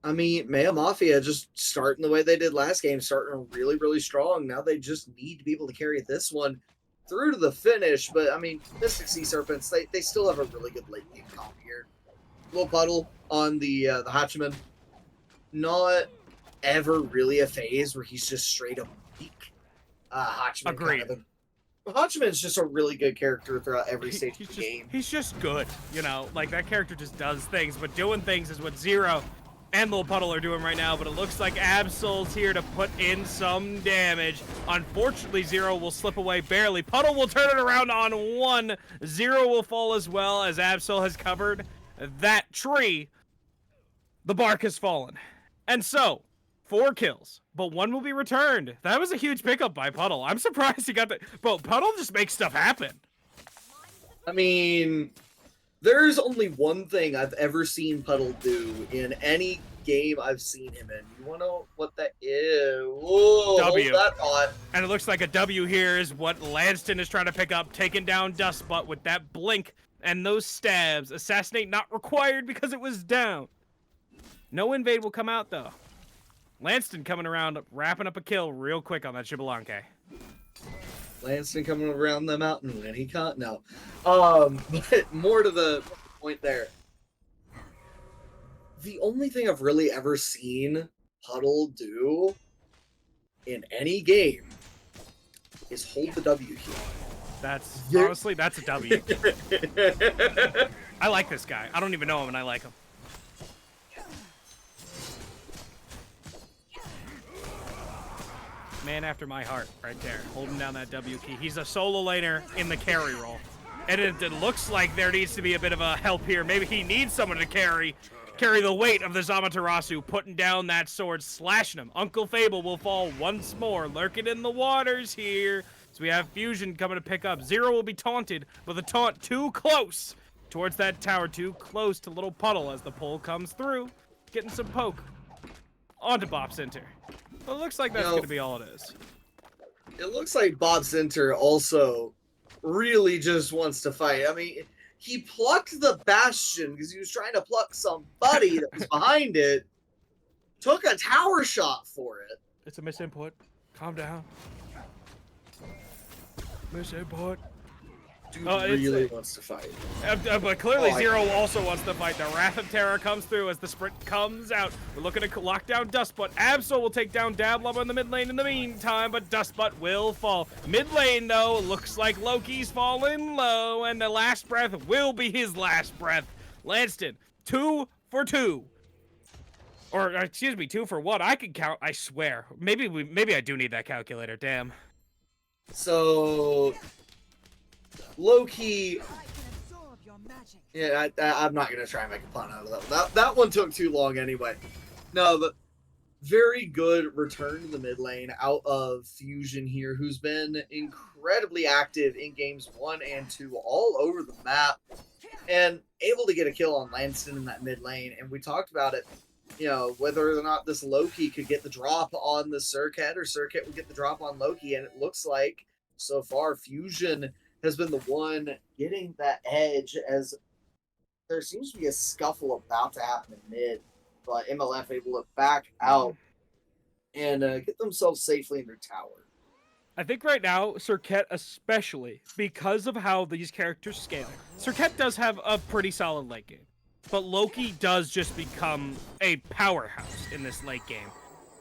I mean, Maya Mafia just starting the way they did last game, starting really, really strong. Now they just need to be able to carry this one through to the finish. But I mean, Mystic Sea Serpents, they still have a really good late game comp here. Little puddle on the Hachiman. Not ever really a phase where he's just straight up weak. Hachiman Agreed. kind of Hachiman's just a really good character throughout every stage of the game. He's just good, you know? Like, that character just does things, but doing things is what Zero and Little Puddle are doing right now, but it looks like Absol's here to put in some damage. Unfortunately, Zero will slip away barely. Puddle will turn it around on one. Zero will fall as well as Absol has covered that tree. The bark has fallen. And so, 4 kills, but 1 will be returned. That was a huge pickup by Puddle. I'm surprised he got that. Bro, Puddle just makes stuff happen. I mean, there's only one thing I've ever seen Puddle do in any game I've seen him in. You want to know what that is? Whoa, W. hold that thought. And it looks like a W here is what Lanston is trying to pick up, taking down Dustbutt with that blink and those stabs. Assassinate not required because it was down. No invade will come out, though. Lanston coming around, wrapping up a kill real quick on that Xbalanque. Lanston coming around the mountain and he can't. No. But more to the point there. The only thing I've really ever seen Puddle do in any game is hold the W here. That's honestly, that's a W. I like this guy. I don't even know him, and I like him. Man after my heart, right there, holding down that W key. He's a solo laner in the carry role, and it looks like there needs to be a bit of a help here. Maybe he needs someone to carry the weight of the Zamaterasu, putting down that sword, slashing him. Uncle Fable will fall once more, lurking in the waters here. So we have Fusion coming to pick up. Zero will be taunted, but the taunt too close towards that tower, too close to Little Puddle as the pull comes through, getting some poke onto Bob Center. Well, it looks like that's going to be all it is. It looks like Bob Center also really just wants to fight. I mean, he plucked the Bastion because he was trying to pluck somebody that was behind it. Took a tower shot for it. It's a misinput. Calm down. Misinput. Dude really wants to fight. But clearly Zero also wants to fight. The Wrath of Terror comes through as the sprint comes out. We're looking to lock down Dustbutt. Absol will take down Dablub in the mid lane in the meantime, but Dustbutt will fall. Mid lane, though, looks like Loki's falling low, and the last breath will be his last breath. Lanston, 2 for 2. Or, excuse me, 2 for 1. I can count, I swear. Maybe I do need that calculator, damn. So... low-key, yeah, I'm not going to try and make a pun out of that. That one took too long anyway. No, but very good return to the mid lane out of Fusion here, who's been incredibly active in games 1 and 2 all over the map, and able to get a kill on Lanston in that mid lane. And we talked about it, you know, whether or not this Loki could get the drop on the Circuit, or Circuit would get the drop on Loki, and it looks like, so far, Fusion has been the one getting that edge, as there seems to be a scuffle about to happen in mid, but MLF able to back out and get themselves safely in their tower. I think right now, Circuit especially, because of how these characters scale, Circuit does have a pretty solid late game, but Loki does just become a powerhouse in this late game.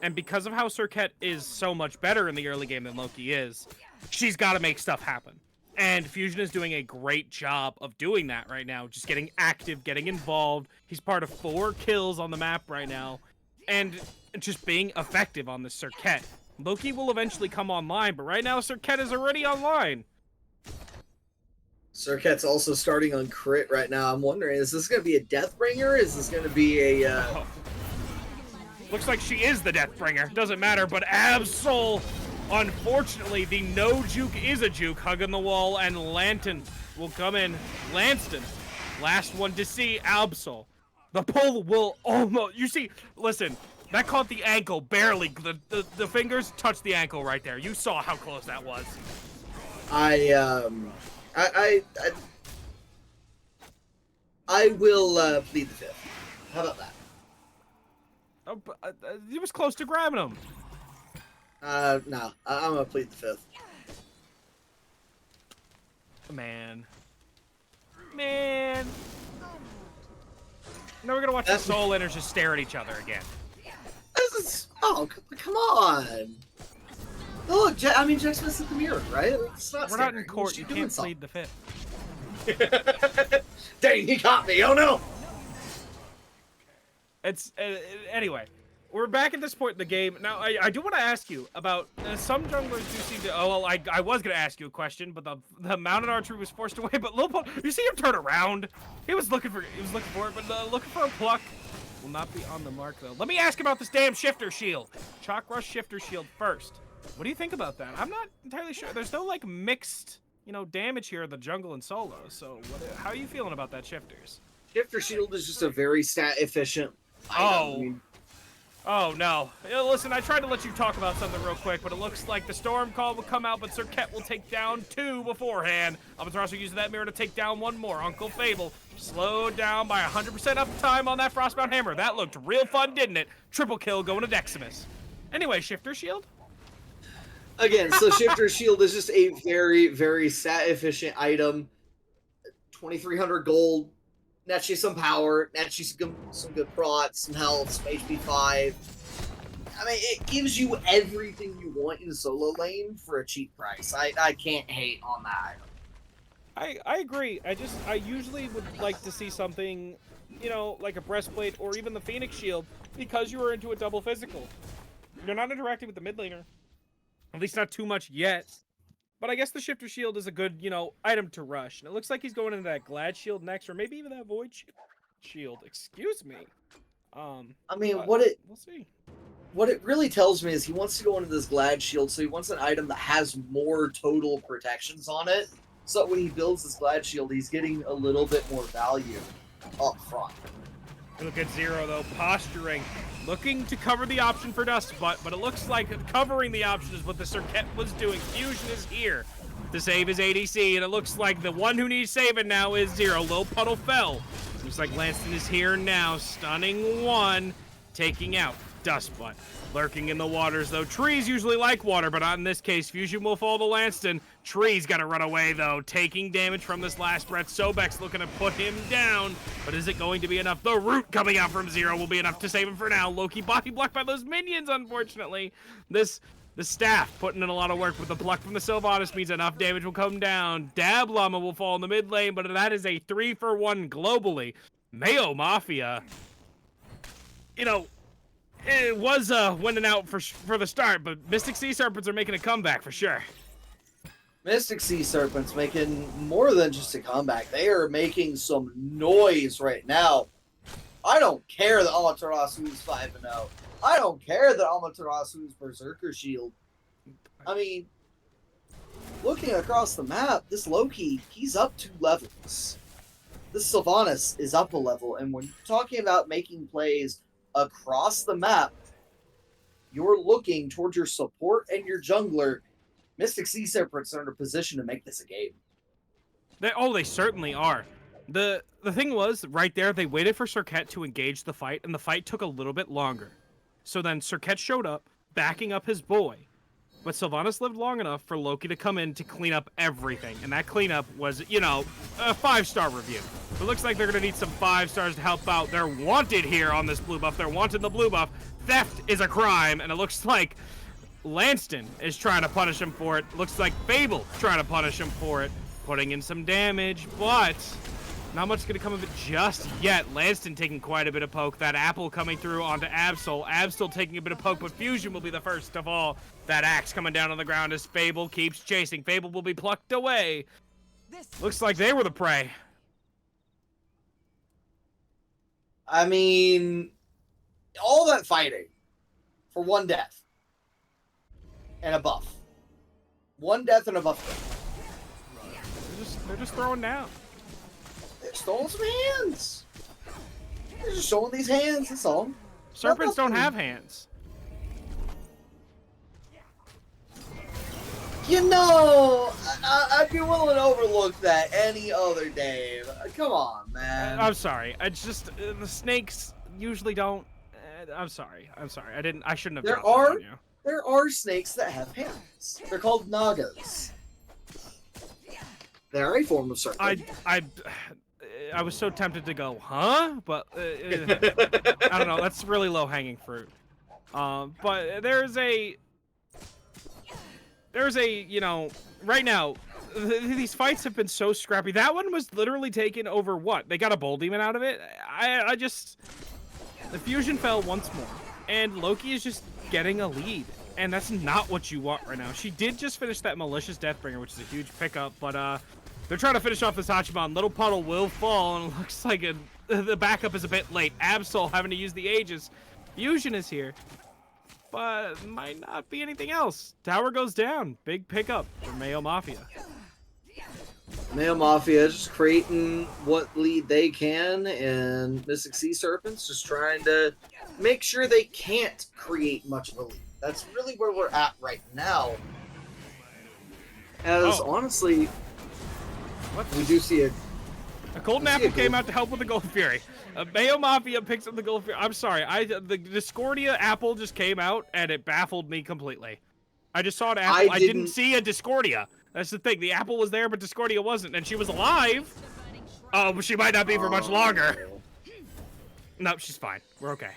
And because of how Circuit is so much better in the early game than Loki is, she's got to make stuff happen. And Fusion is doing a great job of doing that right now. Just getting active, getting involved. He's part of 4 kills on the map right now. And just being effective on the Circuit. Loki will eventually come online, but right now Circuit is already online. Circuit's also starting on crit right now. I'm wondering, is this going to be a Deathbringer? Is this going to be a... Looks like she is the Deathbringer. Doesn't matter, but Absol... unfortunately, the no juke is a juke, hugging the wall, and Lanton will come in. Lanston, last one to see Absol. The pull will almost, you see, listen, that caught the ankle barely. The fingers touched the ankle right there. You saw how close that was. I will plead the fifth. How about that? He was close to grabbing him. No. I'm gonna plead the fifth. Man. Now we're gonna watch the Soul Inners just stare at each other again. Oh, come on. Oh, look, I mean, Jack's missing the mirror, right? It's not We're not in court. You can't plead the fifth. Dang, he caught me. Oh, no. It's anyway. We're back at this point in the game. Now, I do want to ask you about some junglers do seem to. Oh, well, I was gonna ask you a question, but the mounted archer was forced away. But Lil, you see him turn around? He was looking for it, but looking for a pluck. Will not be on the mark though. Let me ask about this damn shifter shield. Chalk rush shifter shield first. What do you think about that? I'm not entirely sure. There's no like mixed, damage here in the jungle and solo. So how are you feeling about that shifters? Shifter shield is just a very stat efficient item. Oh no. Listen, I tried to let you talk about something real quick, but it looks like the Storm Call will come out, but Serket will take down 2 beforehand. Amaterasu using that mirror to take down 1 more. Uncle Fable slowed down by 100% uptime on that Frostbound Hammer. That looked real fun, didn't it? Triple kill going to Deximus. Anyway, Shifter Shield? Again, so Shifter Shield is just a very, very stat efficient item. 2,300 gold. Nets you some power, nets you some good prots, some health, some HP 5. I mean, it gives you everything you want in solo lane for a cheap price. I can't hate on that item. I agree. I usually would like to see something, like a breastplate or even the Phoenix Shield, because you are into a double physical. You're not interacting with the mid laner. At least not too much yet. But I guess the Shifter Shield is a good, item to rush. And it looks like he's going into that Glad Shield next, or maybe even that Void Shield. Excuse me. I mean, we'll see. What it really tells me is he wants to go into this Glad Shield, so he wants an item that has more total protections on it. So when he builds this Glad Shield, he's getting a little bit more value up front. Look at Zero, though, posturing. Looking to cover the option for Dustbutt, but it looks like covering the option is what the Serket was doing. Fusion is here to save his ADC, and it looks like the one who needs saving now is Zero. Lil Puddle fell. Looks like Lanston is here now, stunning 1, taking out Dustbutt. Lurking in the waters, though. Trees usually like water, but not in this case. Fusion will fall to Lanston. Tree's got to run away, though, taking damage from this last breath. Sobek's looking to put him down, but is it going to be enough? The root coming out from Zero will be enough to save him for now. Loki body blocked by those minions, unfortunately. The staff putting in a lot of work, with the pluck from the Sylvanas means enough damage will come down. Dab Llama will fall in the mid lane, but that is a 3-for-1 globally. Mayo Mafia, it was winning out for the start, but Mystic Sea Serpents are making a comeback for sure. Mystic Sea Serpents making more than just a comeback. They are making some noise right now. I don't care that Amaterasu is 5-0. I don't care that Amaterasu's Berserker Shield. I mean, looking across the map, this Loki, he's up 2 levels. This Sylvanas is up a level, and when you're talking about making plays across the map, you're looking towards your support and your jungler. Mystic Sea Serpents are in a position to make this a game. They certainly are. The thing was, right there, they waited for Serket to engage the fight, and the fight took a little bit longer. So then Serket showed up, backing up his boy. But Sylvanas lived long enough for Loki to come in to clean up everything. And that cleanup was, a 5-star review. It looks like they're going to need some 5 stars to help out. They're wanted here on this blue buff. They're wanted the blue buff. Theft is a crime, and it looks like Lanston is trying to punish him for it. Looks like Fable trying to punish him for it. Putting in some damage, but not much going to come of it just yet. Lanston taking quite a bit of poke. That apple coming through onto Absol. Absol taking a bit of poke, but Fusion will be the first of all. That axe coming down on the ground as Fable keeps chasing. Fable will be plucked away. Looks like they were the prey. I mean, all that fighting for 1 death and a buff. 1 death and a buff. They're just throwing down. They're throwing some hands. They're just showing these hands, that's all. Serpents don't have hands. I'd be willing to overlook that any other day. Come on, man. I'm sorry. I just the snakes usually don't. I'm sorry. I'm sorry. I shouldn't have There dropped that are on you. there are snakes that have hands. They're called nagas. They're a form of serpent. I was so tempted to go, huh? But I don't know. That's really low hanging fruit. But there's a you know, right now these fights have been so scrappy. That one was literally taken over what? They got a bull demon out of it. I just the fusion fell once more, and Loki is just getting a lead. And that's not what you want right now. She did just finish that malicious Deathbringer, which is a huge pickup, but they're trying to finish off this Hachiman. Little Puddle will fall, and it looks like the backup is a bit late. Absol having to use the Aegis. Fusion is here, but might not be anything else. Tower goes down. Big pickup for Mayo Mafia. Mayo Mafia just creating what lead they can, and Mystic Sea Serpents just trying to make sure they can't create much of a lead. That's really where we're at right now. As honestly, we do see a Golden Apple came out to help with the Gold Fury. Mayo Mafia picks up the Gold Fury. I'm sorry, the Discordia Apple just came out and it baffled me completely. I just saw an apple. I didn't see a Discordia. That's the thing. The apple was there, but Discordia wasn't, and she was alive. Oh, but she might not be for much longer. No, she's fine. We're okay.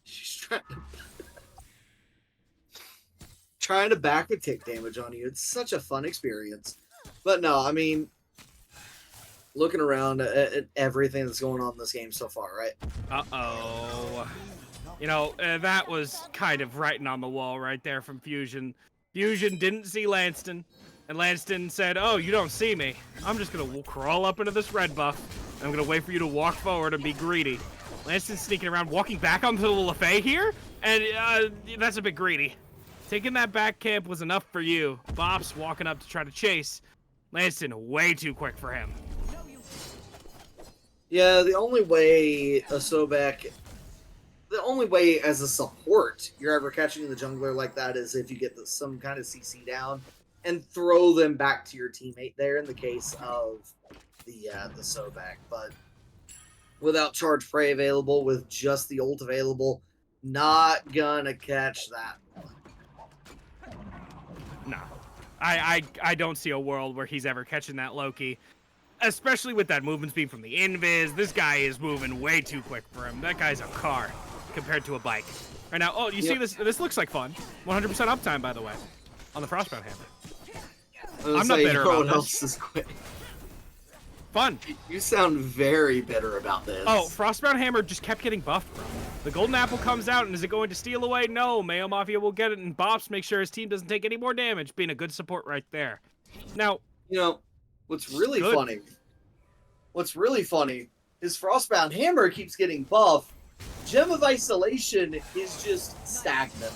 She's trying to back the tick damage on you. It's such a fun experience. But no, I mean, looking around at everything that's going on in this game so far, right? Uh-oh. You know, that was kind of writing on the wall right there from Fusion. Fusion didn't see Lanston, and Lanston said, oh, you don't see me. I'm just going to crawl up into this red buff. I'm going to wait for you to walk forward and be greedy. Lanston's sneaking around, walking back onto the LaFay here, and that's a bit greedy. Taking that back camp was enough for you. Bop's walking up to try to chase. Lanston, way too quick for him. Yeah, the only way a Sobek... The only way as a support you're ever catching the jungler like that is if you get some kind of CC down and throw them back to your teammate there in the case of the Sobek. But without charge prey available, with just the ult available, not gonna catch that one. No. I don't see a world where he's ever catching that Loki. Especially with that movement speed from the invis. This guy is moving way too quick for him. That guy's a car compared to a bike. Right now, oh, you see this? This looks like fun. 100% uptime, by the way, on the Frostbound Hammer. I'm not bitter about this. Else is quick. Fun. You sound very bitter about this. Oh, Frostbound Hammer just kept getting buffed, bro. The Golden Apple comes out, and is it going to steal away? No, Mayo Mafia will get it, and Bops makes sure his team doesn't take any more damage, being a good support right there. Now, you know, what's really funny is Frostbound Hammer keeps getting buffed. Gem of Isolation is just stagnant.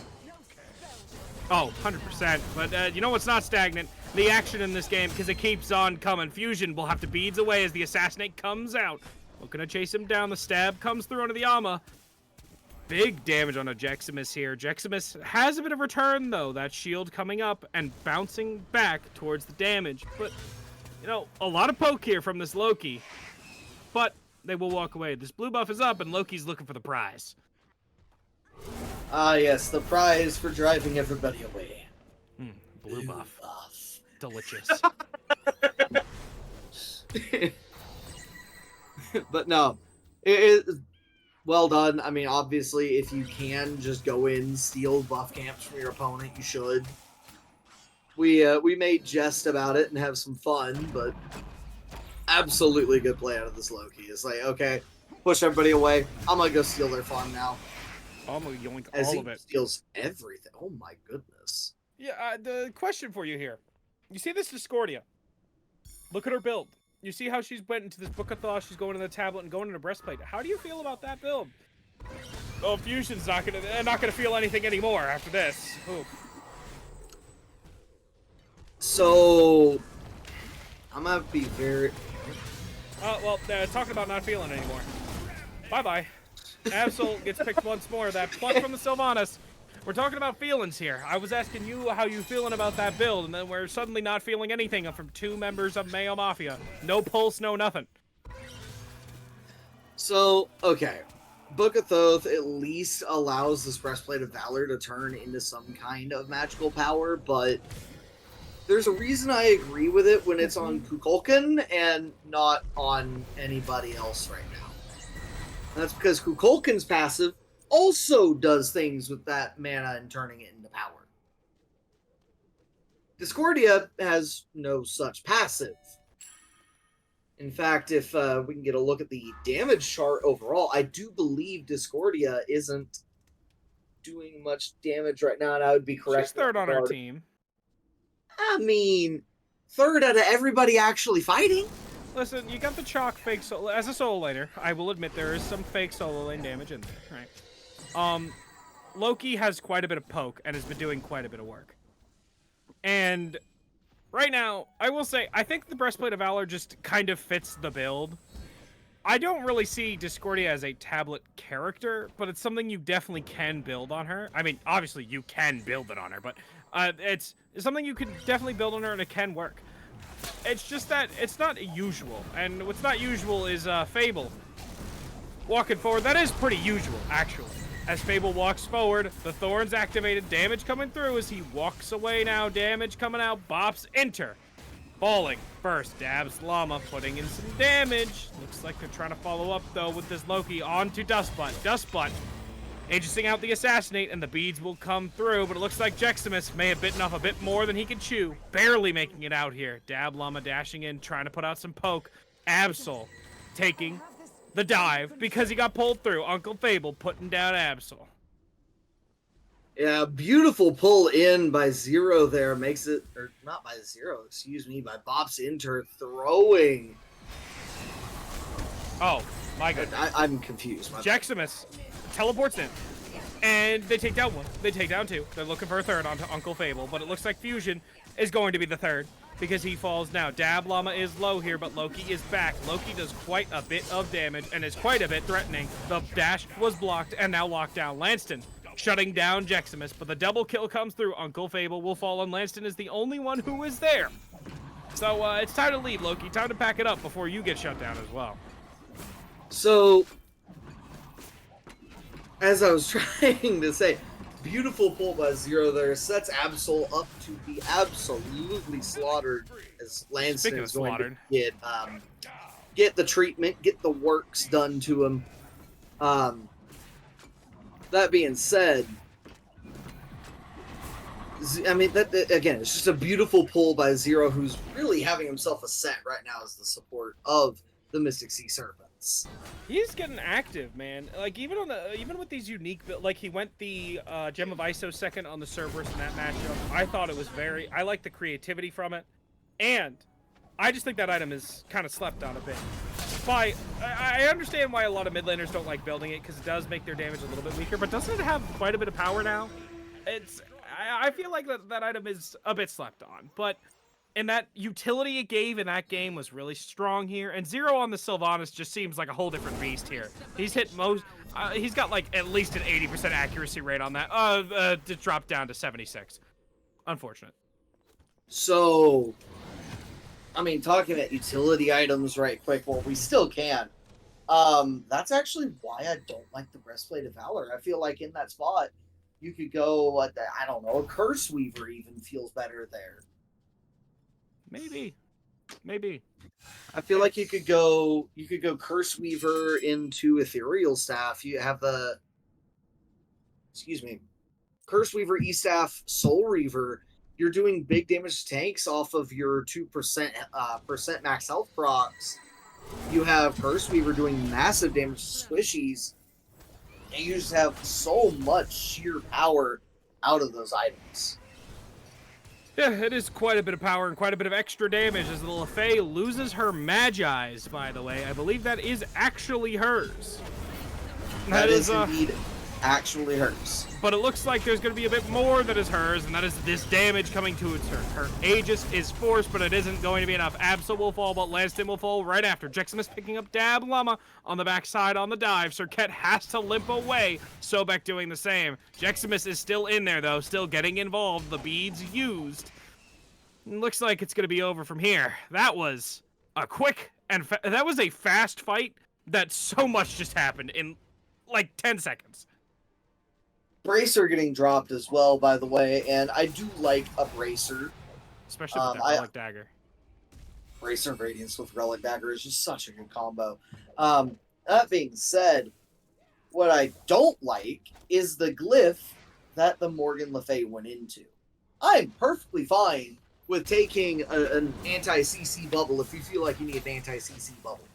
Oh, 100%. But you know what's not stagnant? The action in this game, because it keeps on coming. Fusion will have to beads away as the Assassinate comes out. Looking to chase him down. The stab comes through onto the Ama. Big damage on a Jeximus here. Jeximus has a bit of return, though. That shield coming up and bouncing back towards the damage. But, you know, a lot of poke here from this Loki. But they will walk away. This blue buff is up, and Loki's looking for the prize. Ah, yes, the prize for driving everybody away. Blue buff. Delicious. But no, well done. I mean, obviously, if you can just go in, steal buff camps from your opponent, you should. We made jest about it and have some fun, but absolutely good play out of this Loki. It's like, okay, push everybody away. I'm gonna go steal their farm now. I'm gonna yoink As all he of it. steals everything. Oh my goodness. Yeah, the question for you here. You see this Discordia? Look at her build. You see how she's went into this Book of Thaw, she's going to the tablet and going into breastplate. How do you feel about that build? Oh, Fusion's not gonna feel anything anymore after this. Ooh. So I'm gonna be very Well, talking about not feeling anymore. Bye-bye. Absol gets picked once more. That pluck from the Sylvanas. We're talking about feelings here. I was asking you how you feeling about that build, and then we're suddenly not feeling anything from two members of Mayo Mafia. No pulse, no nothing. So, okay. Book of Thoth at least allows this Breastplate of Valor to turn into some kind of magical power, but there's a reason I agree with it when it's on Kukulkan and not on anybody else right now. And that's because Kukulkan's passive also does things with that mana and turning it into power. Discordia has no such passive. In fact, if we can get a look at the damage chart overall, I do believe Discordia isn't doing much damage right now, and I would be correct. She's third on our team. I mean, third out of everybody actually fighting. Listen, you got the chalk fake solo. As a solo laner, I will admit there is some fake solo lane damage in there, right? Loki has quite a bit of poke and has been doing quite a bit of work. And right now, I will say, I think the Breastplate of Valor just kind of fits the build. I don't really see Discordia as a tablet character, but it's something you definitely can build on her. I mean, obviously you can build it on her, but it's something you can definitely build on her and it can work. It's just that it's not usual, and what's not usual is Fable walking forward. That is pretty usual, actually. As Fable walks forward, the Thorns activated, damage coming through as he walks away now, damage coming out, bops, enter. Falling first, dabs Llama, putting in some damage. Looks like they're trying to follow up, though, with this Loki onto Dustbutt. Dustbutt agenting out the Assassinate, and the beads will come through, but it looks like Jeximus may have bitten off a bit more than he could chew. Barely making it out here. Dab Llama dashing in, trying to put out some poke. Absol taking the dive because he got pulled through. Uncle Fable putting down Absol. Yeah, beautiful pull in by Zero there. Makes it, or not by Zero, excuse me, by Bop's Inter throwing. Oh, my goodness. I'm confused. Jeximus teleports in, and they take down one. They take down two. They're looking for a third onto Uncle Fable, but it looks like Fusion is going to be the third because he falls now. Dab Llama is low here, but Loki is back. Loki does quite a bit of damage and is quite a bit threatening. The dash was blocked and now locked down. Lanston shutting down Jeximus, but the double kill comes through. Uncle Fable will fall, and Lanston is the only one who is there. So it's time to leave, Loki. Time to pack it up before you get shut down as well. So, as I was trying to say, beautiful pull by Zero there. Sets Absol up to be absolutely slaughtered as Lanston is going to get the treatment, get the works done to him. That being said, I mean, that again, it's just a beautiful pull by Zero, who's really having himself a set right now as the support of the Mystic Sea Serpents. He's getting active, man. Like even with these unique, like he went the Gem of ISO second on the Cerberus in that matchup. I thought it was I like the creativity from it, and I just think that item is kind of slept on a bit. I understand why a lot of mid laners don't like building it because it does make their damage a little bit weaker, but doesn't it have quite a bit of power now? I feel like that item is a bit slept on, but and that utility it gave in that game was really strong here. And Zero on the Sylvanas just seems like a whole different beast here. He's hit he's got like at least an 80% accuracy rate on that. To drop down to 76. Unfortunate. So, I mean, talking about utility items right quick, well, we still can. That's actually why I don't like the Breastplate of Valor. I feel like in that spot, you could go, I don't know, a Curse Weaver even feels better there. Maybe. I feel like you could go Curse Weaver into Ethereal Staff. You have the, Curse Weaver, E-Staff, Soul Reaver. You're doing big damage to tanks off of your 2% max health procs. You have Curse Weaver doing massive damage to squishies. And you just have so much sheer power out of those items. Yeah, it is quite a bit of power and quite a bit of extra damage as the LaFay loses her Magi's, by the way. I believe that is actually hers. That is indeed actually hers. But it looks like there's going to be a bit more that is hers, and that is this damage coming to its turn. Her Aegis is forced, but it isn't going to be enough. Absol will fall, but Lanston will fall right after. Jeximus picking up Dab Llama on the backside on the dive. Serket has to limp away. Sobek doing the same. Jeximus is still in there, though, still getting involved. The beads used. Looks like it's going to be over from here. That was a quick and that was a fast fight that so much just happened in like 10 seconds. Bracer getting dropped as well, by the way, and I do like a Bracer. Especially with that I relic dagger. Bracer Radiance with Relic Dagger is just such a good combo. That being said, what I don't like is the glyph that the Morgan Le Fay went into. I'm perfectly fine with taking an anti-CC bubble if you feel like you need an anti-CC bubble,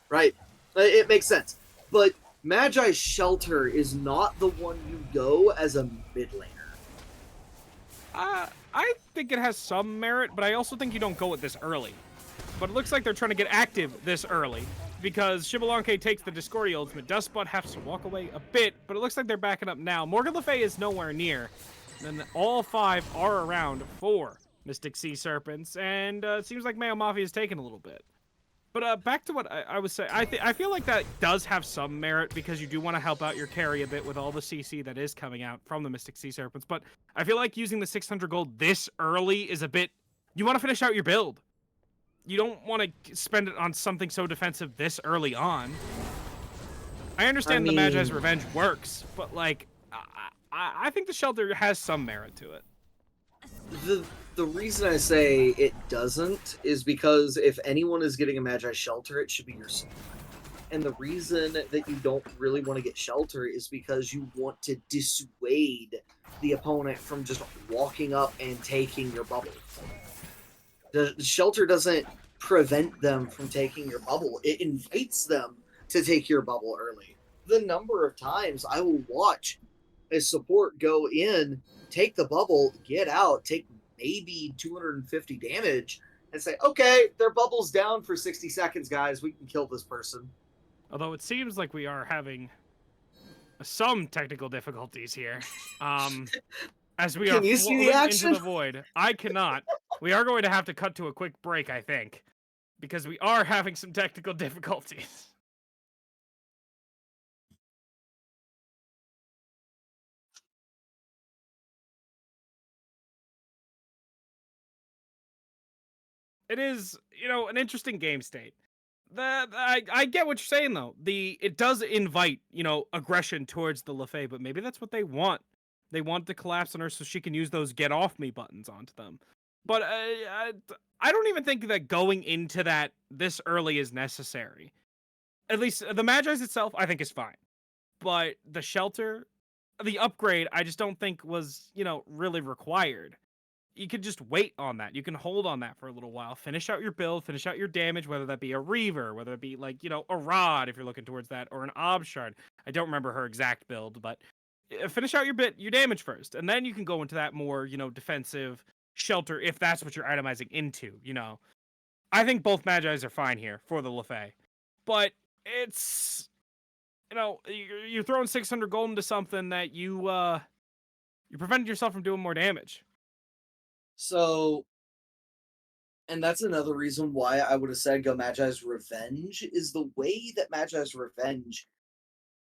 right? It makes sense. But Magi's Shelter is not the one you go as a mid laner. I think it has some merit, but I also think you don't go it this early. But it looks like they're trying to get active this early, because Xbalanque takes the Discordia ultimate. Dustbutt has to walk away a bit, but it looks like they're backing up now. Morgan Le Fay is nowhere near. And then all 5 are around for Mystic Sea Serpents, and it seems like Mayo Mafia is taking a little bit. But back to what I was saying, I feel like that does have some merit, because you do want to help out your carry a bit with all the CC that is coming out from the Mystic Sea Serpents. But I feel like using the 600 gold this early is a bit... You want to finish out your build. You don't want to spend it on something so defensive this early on. I understand the Magi's Revenge works, but like, I think the Shelter has some merit to it. The reason I say it doesn't is because if anyone is getting a Magi Shelter, it should be yourself. And the reason that you don't really want to get Shelter is because you want to dissuade the opponent from just walking up and taking your bubble. The Shelter doesn't prevent them from taking your bubble. It invites them to take your bubble early. The number of times I will watch a support go in, take the bubble, get out, take maybe 250 damage, and say, okay, their bubble's down for 60 seconds, guys. We can kill this person. Although it seems like we are having some technical difficulties here. As we are floating into the void. I cannot. We are going to have to cut to a quick break, I think, because we are having some technical difficulties. It is, an interesting game state. I get what you're saying, though. It does invite, aggression towards the Le Fay, but maybe that's what they want. They want to collapse on her so she can use those get off me buttons onto them. But I don't even think that going into that this early is necessary. At least the Magi's itself, I think, is fine. But the Shelter, the upgrade, I just don't think was, really required. You could just wait on that. You can hold on that for a little while. Finish out your build, finish out your damage, whether that be a Reaver, whether it be like, a Rod if you're looking towards that, or an Obshard. I don't remember her exact build, but finish out your damage first. And then you can go into that more, defensive Shelter if that's what you're itemizing into, I think both Magi's are fine here for the Le Fay. But it's, you're throwing 600 gold into something that you're preventing yourself from doing more damage. So, and that's another reason why I would have said go Magi's Revenge, is the way that Magi's Revenge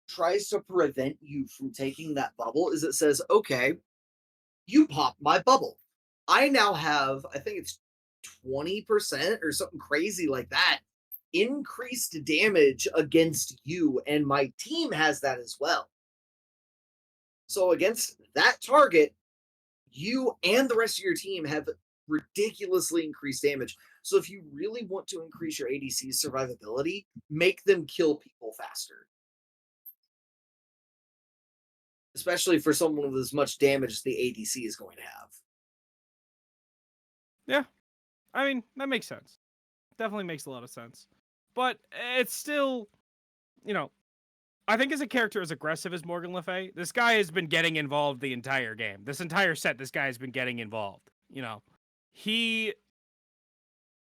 tries to prevent you from taking that bubble is it says, okay, you pop my bubble. I now have, I think it's 20% or something crazy like that, increased damage against you, and my team has that as well. So against that target, you and the rest of your team have ridiculously increased damage. So if you really want to increase your ADC's survivability, make them kill people faster. Especially for someone with as much damage as the ADC is going to have. Yeah. I mean, that makes sense. Definitely makes a lot of sense. But it's still, I think as a character as aggressive as Morgan Le Fay, this guy has been getting involved the entire game. This entire set, this guy has been getting involved. He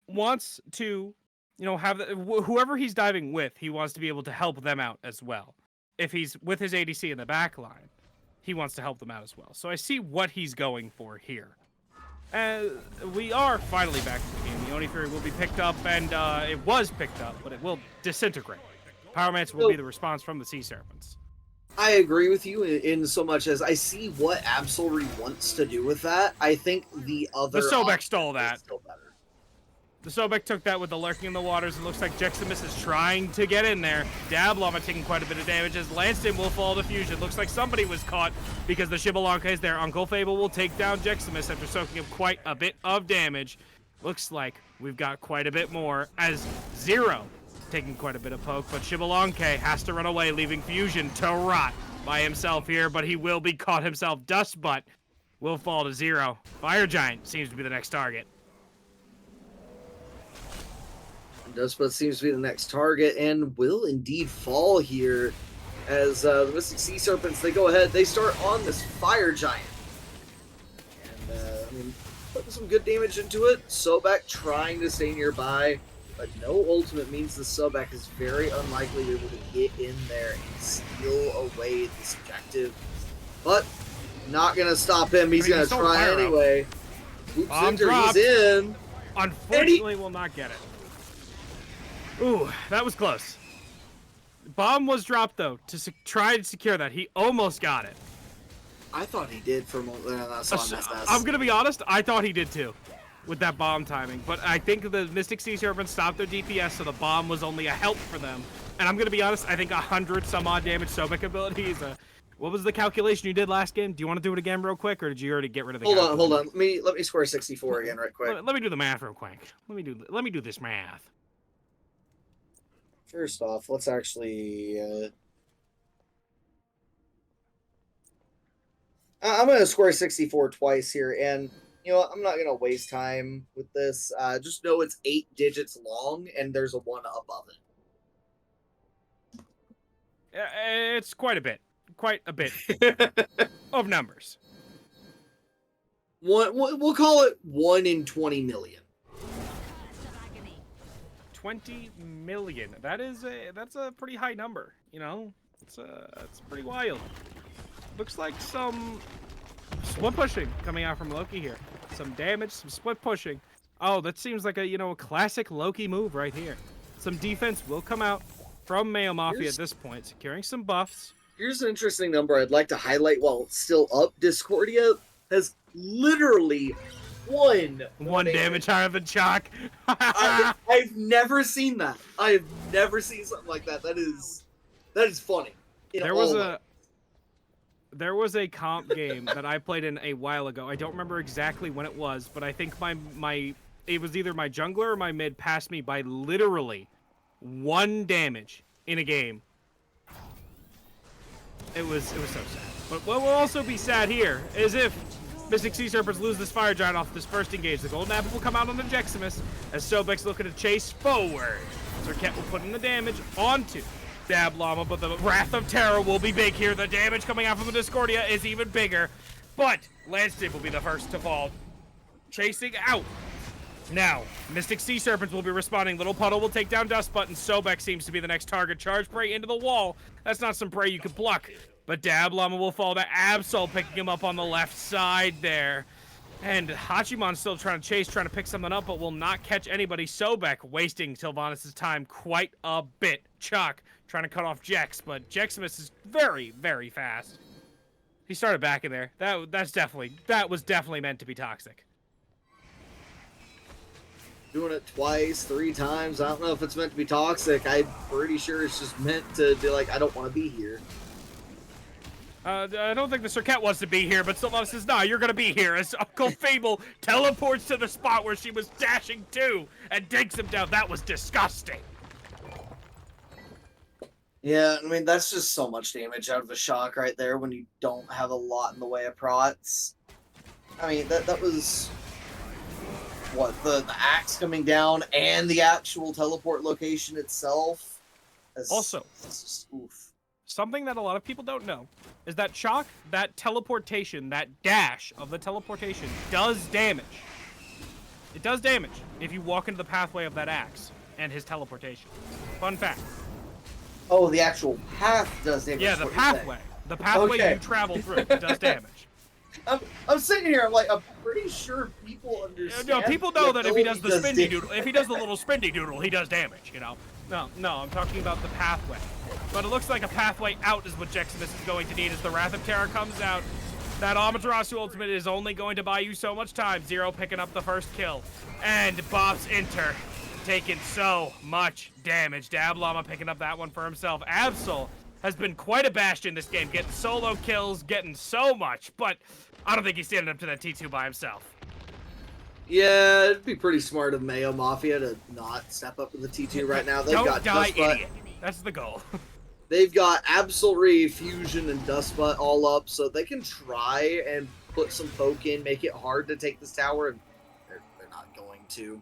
wants to, have whoever he's diving with, he wants to be able to help them out as well. If he's with his ADC in the back line, he wants to help them out as well. So I see what he's going for here. We are finally back to the game. The Oni Fury will be picked up, and it was picked up, but it will disintegrate. Pyromancer will be the response from the Sea Serpents. I agree with you in so much as I see what Absolry wants to do with that. I think the other... The Sobek stole that. Still better. The Sobek took that with the lurking in the waters. It looks like Jeximus is trying to get in there. Dab Llama taking quite a bit of damage as Lanston will fall to fusion. Looks like somebody was caught because the Shibalanka is there. Uncle Fable will take down Jeximus after soaking up quite a bit of damage. Looks like we've got quite a bit more as Zero taking quite a bit of poke, but Shibalanke has to run away, leaving Fusion to rot by himself here, but he will be caught himself. Dustbutt will fall to 0. Fire Giant seems to be the next target. Dustbutt seems to be the next target and will indeed fall here as the Mystic Sea Serpents, they go ahead, they start on this Fire Giant. And, I mean, putting some good damage into it. Sobek trying to stay nearby, but no ultimate means the Sobek is very unlikely to be able to get in there and steal away this objective. But not going to stop him. He's going to try anyway. Oops, he's in. Unfortunately, will not get it. Ooh, that was close. Bomb was dropped, though, to try to secure that. He almost got it. I thought he did for a moment. I'm going to be honest, I thought he did, too, with that bomb timing. But I think the Mystic Sea Serpents stopped their DPS, so the bomb was only a help for them. And I'm going to be honest, I think 100 some odd damage Sobek ability is a... What was the calculation you did last game? Do you want to do it again real quick, or did you already get rid of the Hold on. Let me square 64 again right quick. Let me do the math real quick. Let me do this math. First off, let's actually... I'm going to square 64 twice here, and you know what? I'm not going to waste time with this. Just know it's 8 digits long, and there's a 1 above it. It's quite a bit. Quite a bit of numbers. We'll call it 1 in 20 million. 20 million. That's a pretty high number. You know, it's pretty wild. Looks like some split pushing coming out from Loki here. Some damage, some split pushing. Oh, that seems like a classic Loki move right here. Some defense will come out from Mayo Mafia at this point, securing some buffs. Here's an interesting number I'd like to highlight while it's still up. Discordia has literally one damage higher than Chalk. I've never seen that. I've never seen something like that. That is funny. There was a comp game that I played in a while ago. I don't remember exactly when it was, but I think it was either my jungler or my mid passed me by literally 1 damage in a game. It was so sad. But what will also be sad here is if Mystic Sea Serpents lose this Fire Giant off this first engage. The Golden Apple will come out on the Jeximus as Sobek's looking to chase forward. Serket will put in the damage onto Dab Llama, but the Wrath of Terror will be big here. The damage coming out from the Discordia is even bigger, but Lanston will be the first to fall. Chasing out. Now, Mystic Sea Serpents will be responding. Little Puddle will take down Dustbutt, and Sobek seems to be the next target. Charge Prey into the wall. That's not some prey you could pluck. But Dab Llama will fall to Absol, picking him up on the left side there. And Hachimon's still trying to chase, trying to pick something up, but will not catch anybody. Sobek wasting Sylvanas' time quite a bit. Chuck trying to cut off Jex, but Jeximus is very, very fast. He started back in there. That was definitely meant to be toxic. Doing it twice, 3 times. I don't know if it's meant to be toxic. I'm pretty sure it's just meant to be like, I don't want to be here. I don't think the Serket wants to be here, but Sylvanas says, nah, you're going to be here, as Uncle Fable teleports to the spot where she was dashing to and digs him down. That was disgusting. Yeah, I mean, that's just so much damage out of the shock right there when you don't have a lot in the way of prots. I mean, that was... what, the axe coming down and the actual teleport location itself? Also, oof. Something that a lot of people don't know is that Chalk, that teleportation, that dash of the teleportation does damage. It does damage if you walk into the pathway of that axe and his teleportation. Fun fact. Oh, the actual path does damage. Yeah, the pathway. The pathway you travel through does damage. I'm sitting here, I'm pretty sure people understand. No, people know that if he does the spindy doodle, if he does the little spindy doodle, he does damage, you know? No, I'm talking about the pathway. But it looks like a pathway out is what Jeximus is going to need as the Wrath of Terror comes out. That Amaterasu ultimate is only going to buy you so much time. Zero picking up the first kill. And Bob's Inter taking so much damage. Dablama picking up that one for himself. Absol has been quite a bastion this game, getting solo kills, getting so much, but I don't think he's standing up to that T2 by himself. Yeah, it'd be pretty smart of Mayo Mafia to not step up to the T2 right now. They've Don't got die, Dustbutt. idiot. That's the goal. They've got Absol, Fusion, and Dustbutt all up, so they can try and put some poke in, make it hard to take this tower, and they're not going to.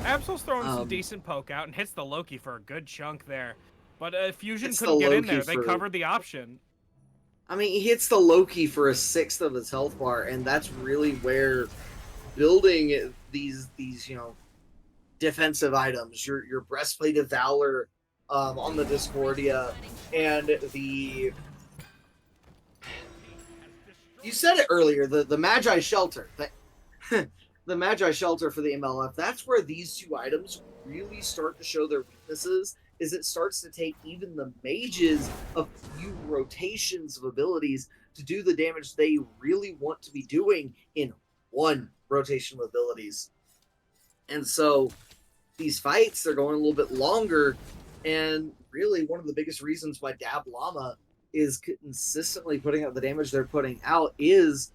Absol's throwing some decent poke out and hits the Loki for a good chunk there. But Fusion It's couldn't the get in Loki there. They for- covered the option. I mean, he hits the Loki for a sixth of his health bar, and that's really where building these defensive items, your Breastplate of Valor on the Discordia, and you said it earlier, the Magi Shelter, the Magi Shelter for the MLF, that's where these two items really start to show their weaknesses, is it starts to take even the mages a few rotations of abilities to do the damage they really want to be doing in one rotation of abilities. And so these fights, they're going a little bit longer, and really one of the biggest reasons why Dablama is consistently putting out the damage they're putting out is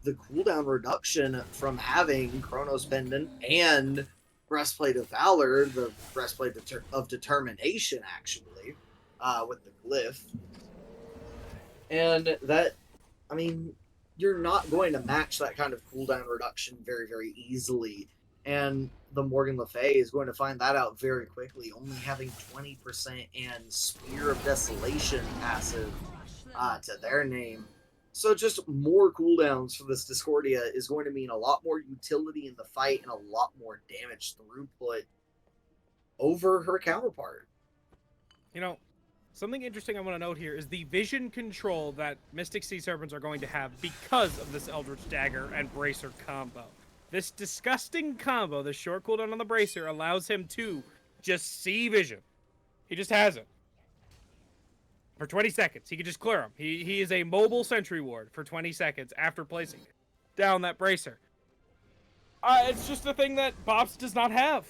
the cooldown reduction from having Chronos Pendant and Breastplate of Valor, the Breastplate of Determination, actually, with the glyph. And that, I mean, you're not going to match that kind of cooldown reduction very, very easily. And the Morgan Le Fay is going to find that out very quickly, only having 20% and Spear of Desolation passive to their name. So just more cooldowns for this Discordia is going to mean a lot more utility in the fight and a lot more damage throughput over her counterpart. You know, something interesting I want to note here is the vision control that Mystic Sea Serpents are going to have because of this Eldritch Dagger and Bracer combo. This disgusting combo, the short cooldown on the Bracer, allows him to just see vision. He just has it. For 20 seconds, he can just clear him. He is a mobile sentry ward for 20 seconds after placing down that Bracer. It's just a thing that Bobs does not have.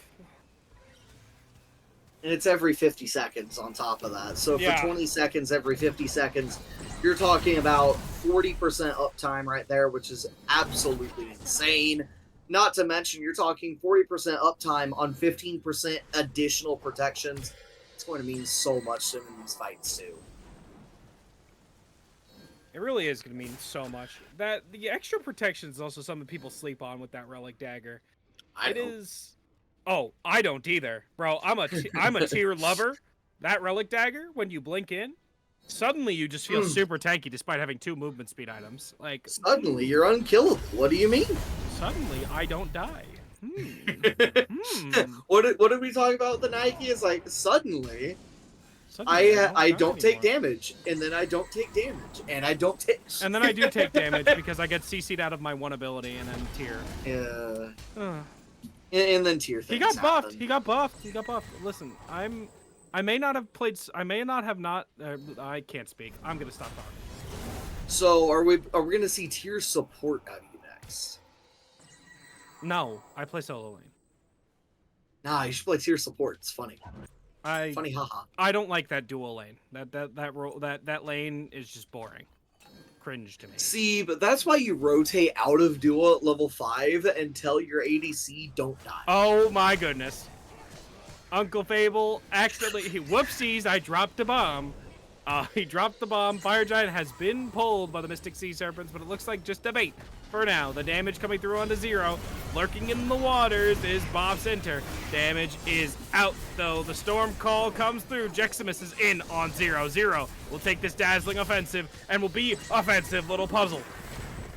And it's every 50 seconds on top of that. So for 20 seconds, every 50 seconds, you're talking about 40% uptime right there, which is absolutely insane. Not to mention, you're talking 40% uptime on 15% additional protections. It's going to mean so much to him in these fights, too. It really is going to mean so much. That the extra protection is also something people sleep on with that Relic Dagger. I don't. Is... Oh, I don't either. Bro, I'm a tier lover. That Relic Dagger, when you blink in, suddenly you just feel super tanky despite having 2 movement speed items. Like suddenly you're unkillable. What do you mean? Suddenly I don't die. What did we talk about with the Nike? It's like suddenly I don't take damage, and then I don't take damage, and I don't take. And then I do take damage because I get CC'd out of my 1 ability and then tier. Yeah. And then tier things. He got buffed. Happen. He got buffed. He got buffed. Listen, I may not have played. I may not have not. I can't speak. I'm gonna stop talking. So are we gonna see tier support out of you next? No, I play solo lane. Nah, you should play tier support. It's funny. Funny, haha. I don't like that dual lane. That lane is just boring. Cringe to me. See, but that's why you rotate out of duo at level 5 and tell your ADC don't die. Oh my goodness. Uncle Fable accidentally, whoopsies, I dropped a bomb. He dropped the bomb. Fire Giant has been pulled by the Mystic Sea Serpents, but it looks like just a bait for now. The damage coming through onto 0. Lurking in the waters is Bob Center. Damage is out, though. The Storm Call comes through. Jeximus is in on 0. 0 will take this dazzling offensive and will be offensive. Little puzzle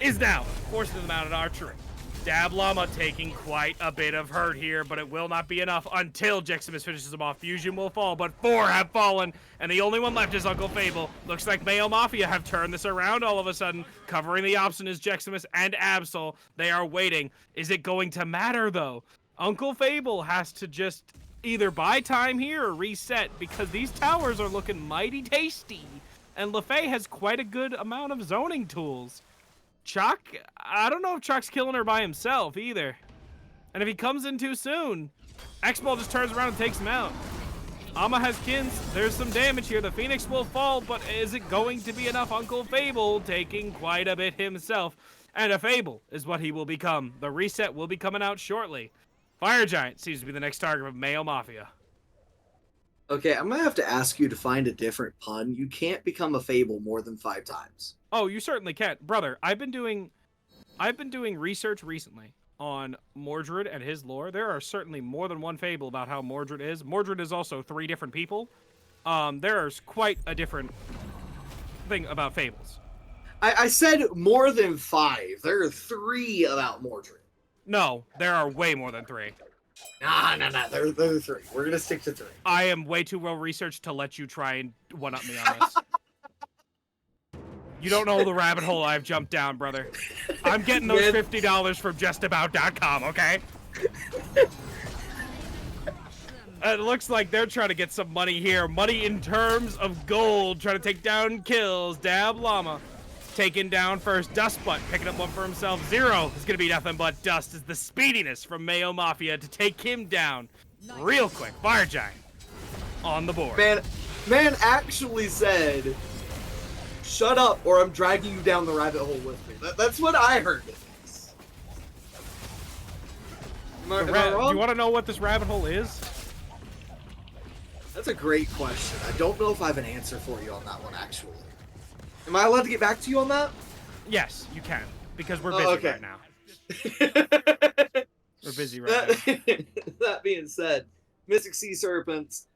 is now forcing them out at archery. Dablama taking quite a bit of hurt here, but it will not be enough until Jeximus finishes him off. Fusion will fall, but 4 have fallen, and the only one left is Uncle Fable. Looks like Mayo Mafia have turned this around all of a sudden. Covering the option is Jeximus and Absol. They are waiting. Is it going to matter, though? Uncle Fable has to just either buy time here or reset, because these towers are looking mighty tasty, and Le Fay has quite a good amount of zoning tools. Chuck, I don't know if Chuck's killing her by himself either. And if he comes in too soon, X-Ball just turns around and takes him out. Amma has kins. There's some damage here. The Phoenix will fall, but is it going to be enough? Uncle Fable taking quite a bit himself. And a Fable is what he will become. The reset will be coming out shortly. Fire Giant seems to be the next target of Mayo Mafia. Okay, I'm gonna have to ask you to find a different pun. You can't become a Fable more than 5 times. Oh, you certainly can. Brother, I've been doing research recently on Mordred and his lore. There are certainly more than one fable about how Mordred is. Mordred is also 3 different people. There's quite a different thing about fables. I said more than 5. There are 3 about Mordred. No, there are way more than 3. Nah. There are 3. We're gonna stick to 3. I am way too well researched to let you try and one-up me on this. You don't know the rabbit hole I've jumped down, brother. I'm getting those $50 from justabout.com, okay? It looks like they're trying to get some money here. Money in terms of gold. Trying to take down kills. Dab Llama taken down first. Dustbutt picking up one for himself. Zero is going to be nothing but dust as the speediness from Mayo Mafia to take him down real quick. Fire Giant on the board. Man actually said, "Shut up, or I'm dragging you down the rabbit hole with me." That's what I heard. Am I wrong? Do you want to know what this rabbit hole is? That's a great question. I don't know if I have an answer for you on that one, actually. Am I allowed to get back to you on that? Yes, you can, because we're busy okay. right now. We're busy right now. That being said, Mystic Sea Serpents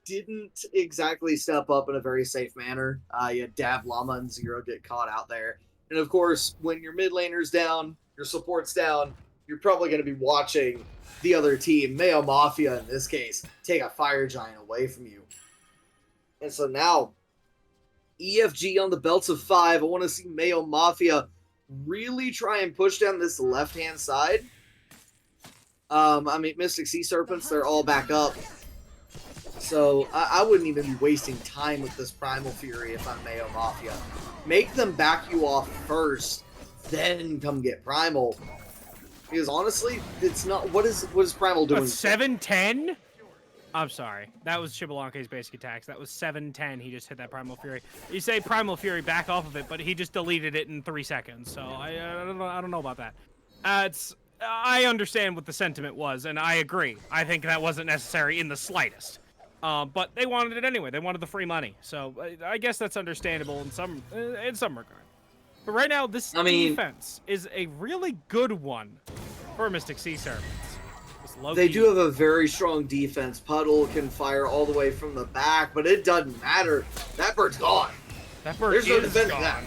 didn't exactly step up in a very safe manner. You had Dab, Llama, and Zero get caught out there. And of course, when your mid laner's down, your support's down, you're probably going to be watching the other team, Mayo Mafia in this case, take a Fire Giant away from you. And so now, EFG on the belts of 5. I want to see Mayo Mafia really try and push down this left-hand side. I mean, Mystic Sea Serpents, they're all back up. So I wouldn't even be wasting time with this Primal Fury if I'm Mayo Mafia. Make them back you off first, then come get Primal. Because honestly, it's not. What is Primal doing? 710? I'm sorry. That was Chibalanke's basic attacks. That was 710. He just hit that Primal Fury. You say Primal Fury, back off of it, but he just deleted it in 3 seconds. So I don't know about that. I understand what the sentiment was, and I agree. I think that wasn't necessary in the slightest. But they wanted it anyway. They wanted the free money. So I guess that's understandable in some regard. But right now, this defense is a really good one for Mystic Sea Serpents. They do have a very strong defense. Puddle can fire all the way from the back, but it doesn't matter. That bird's gone. That bird is gone.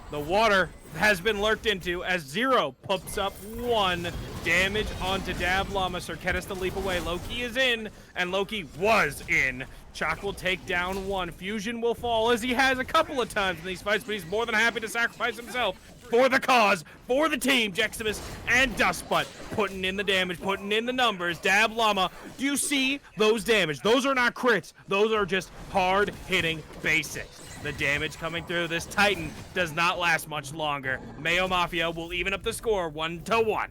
The water has been lurked into as Zero pumps up 1 damage onto Dab Llama. Serketis the leap away. Loki is in, and Loki was in. Chalk will take down 1. Fusion will fall, as he has a couple of times in these fights, but he's more than happy to sacrifice himself for the cause, for the team. Jeximus and Dustbutt putting in the damage, putting in the numbers. Dab Llama, do you see those damage? Those are not crits. Those are just hard-hitting basics. The damage coming through this Titan does not last much longer. Mayo Mafia will even up the score 1-1.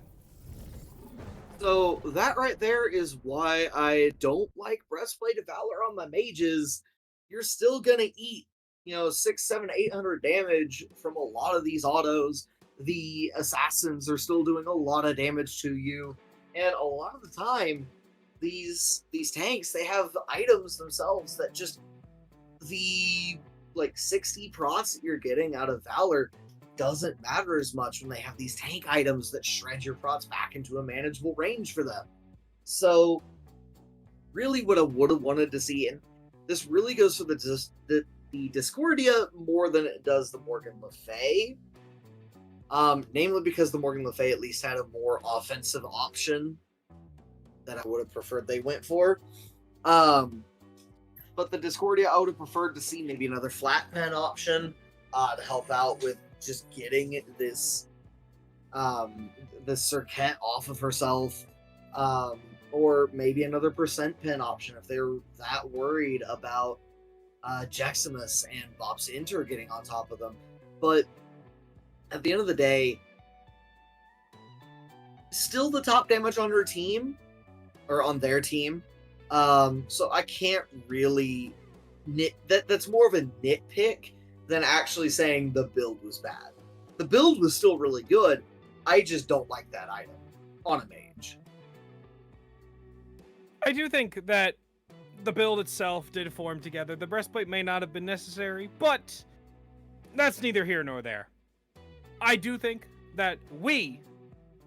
So that right there is why I don't like Breastplate of Valor on my mages. You're still gonna eat, 600, 700, 800 damage from a lot of these autos. The assassins are still doing a lot of damage to you, and a lot of the time, these tanks, they have items themselves that just the 60 procs that you're getting out of Valor doesn't matter as much when they have these tank items that shred your procs back into a manageable range for them. So really what I would have wanted to see, and this really goes for the Discordia more than it does the Morgan Le Fay, namely because the Morgan Le Fay at least had a more offensive option that I would have preferred they went for. But the Discordia, I would have preferred to see maybe another flat pen option to help out with just getting this Serket off of herself, or maybe another percent pen option if they're that worried about Jeximus and Bob's Inter getting on top of them. But at the end of the day, still the top damage on her team, or on their team. So I can't really that's more of a nitpick than actually saying the build was bad. The build was still really good. I just don't like that item on a mage. I do think that the build itself did form together. The breastplate may not have been necessary, but that's neither here nor there. I do think that we,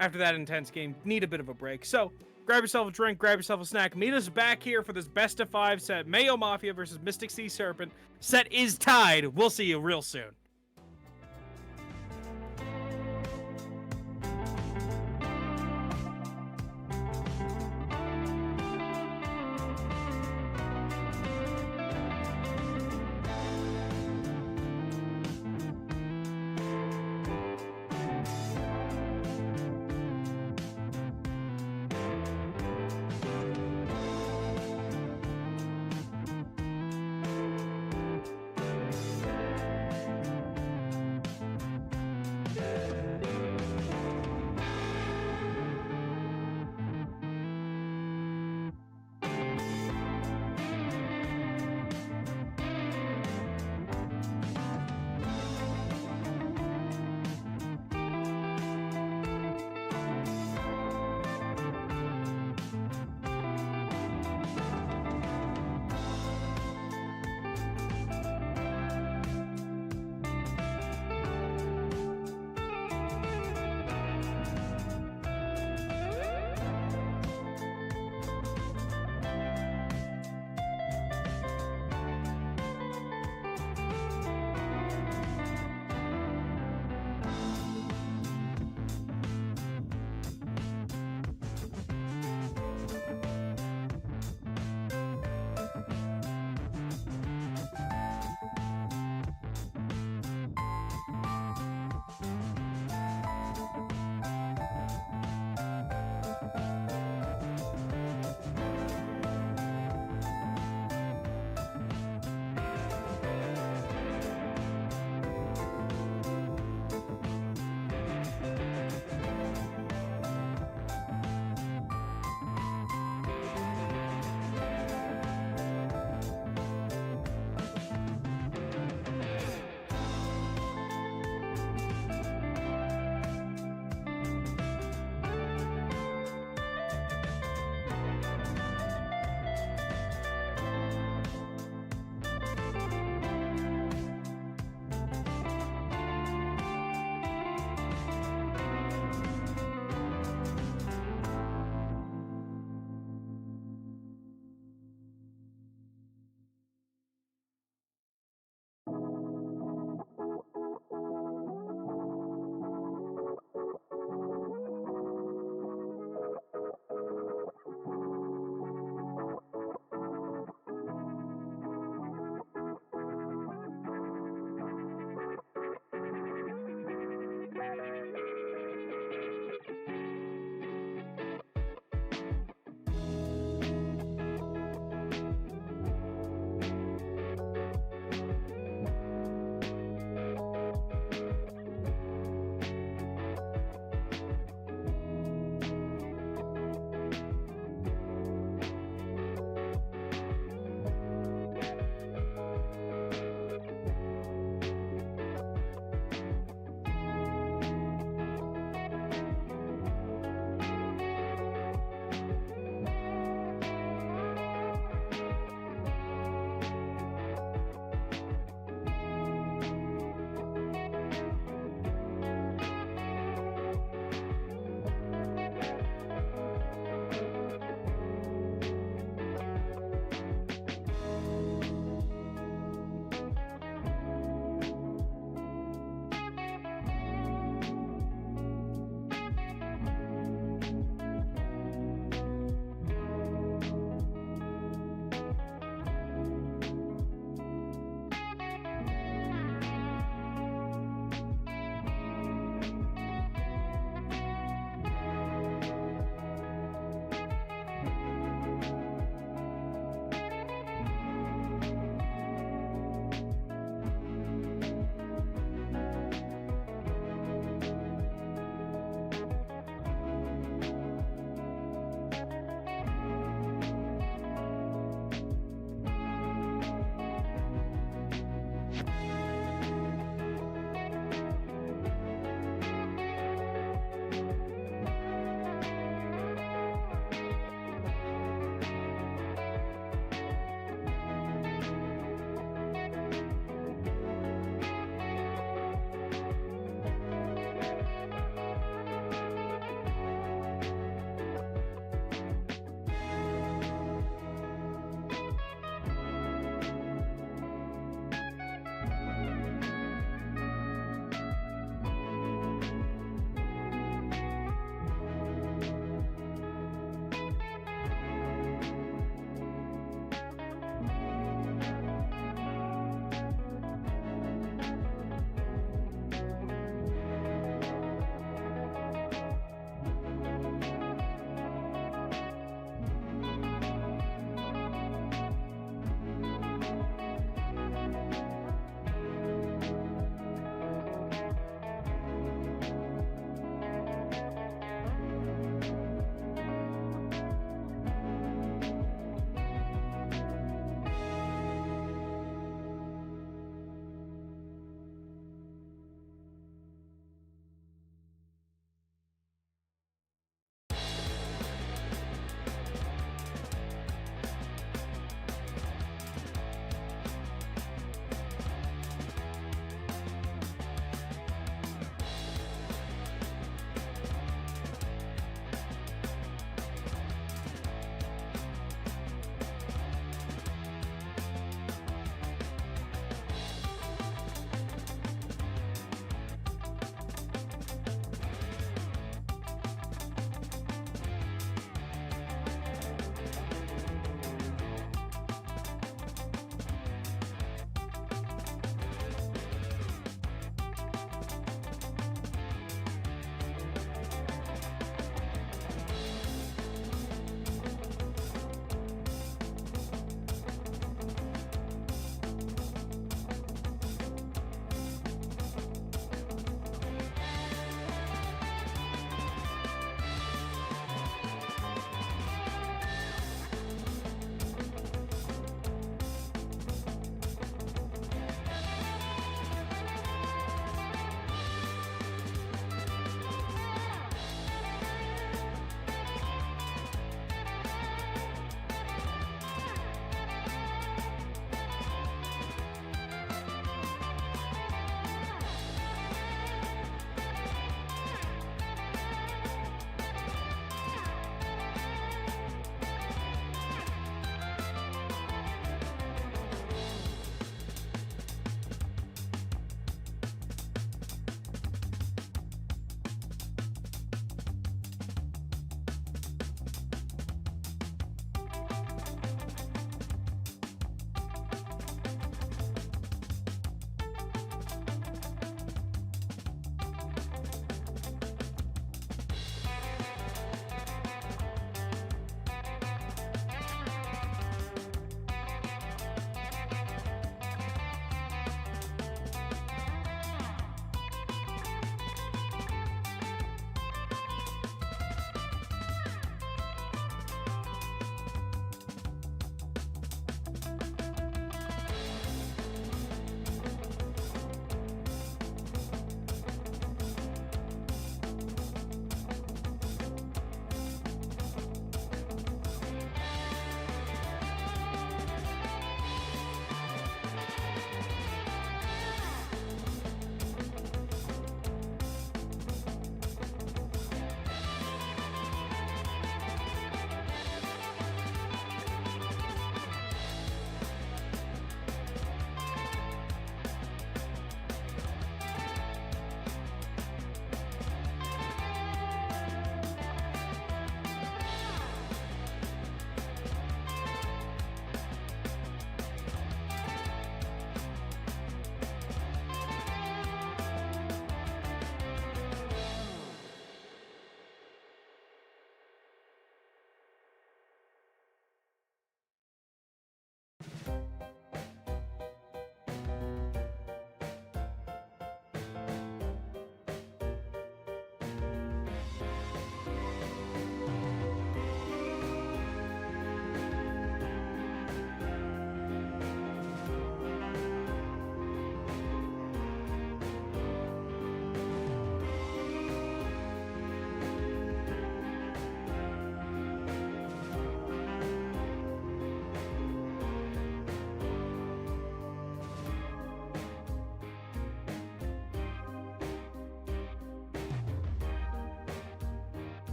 after that intense game, need a bit of a break. So grab yourself a drink, grab yourself a snack. Meet us back here for this best of 5 set. Mayo Mafia versus Mystic Sea Serpent. Set is tied. We'll see you real soon.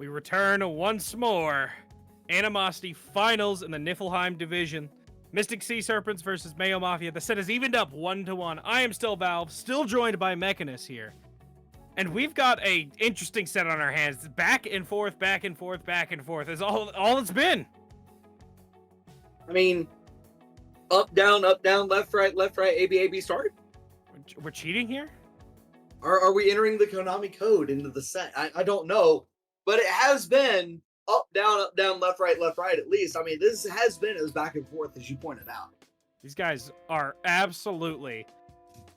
return once more. Animosity finals in the Niflheim division. Mystic Sea Serpents versus Mayo Mafia. The set is evened up 1-1. I am still Valve, still joined by Mechanus here. And we've got a interesting set on our hands. Back and forth, back and forth, back and forth is all it's been. I mean, up, down, left, right, A, B, A, B, start? We're cheating here? Are we entering the Konami code into the set? I don't know. But it has been up, down, left, right, at least. I mean, this has been as back and forth as you pointed out. These guys are absolutely...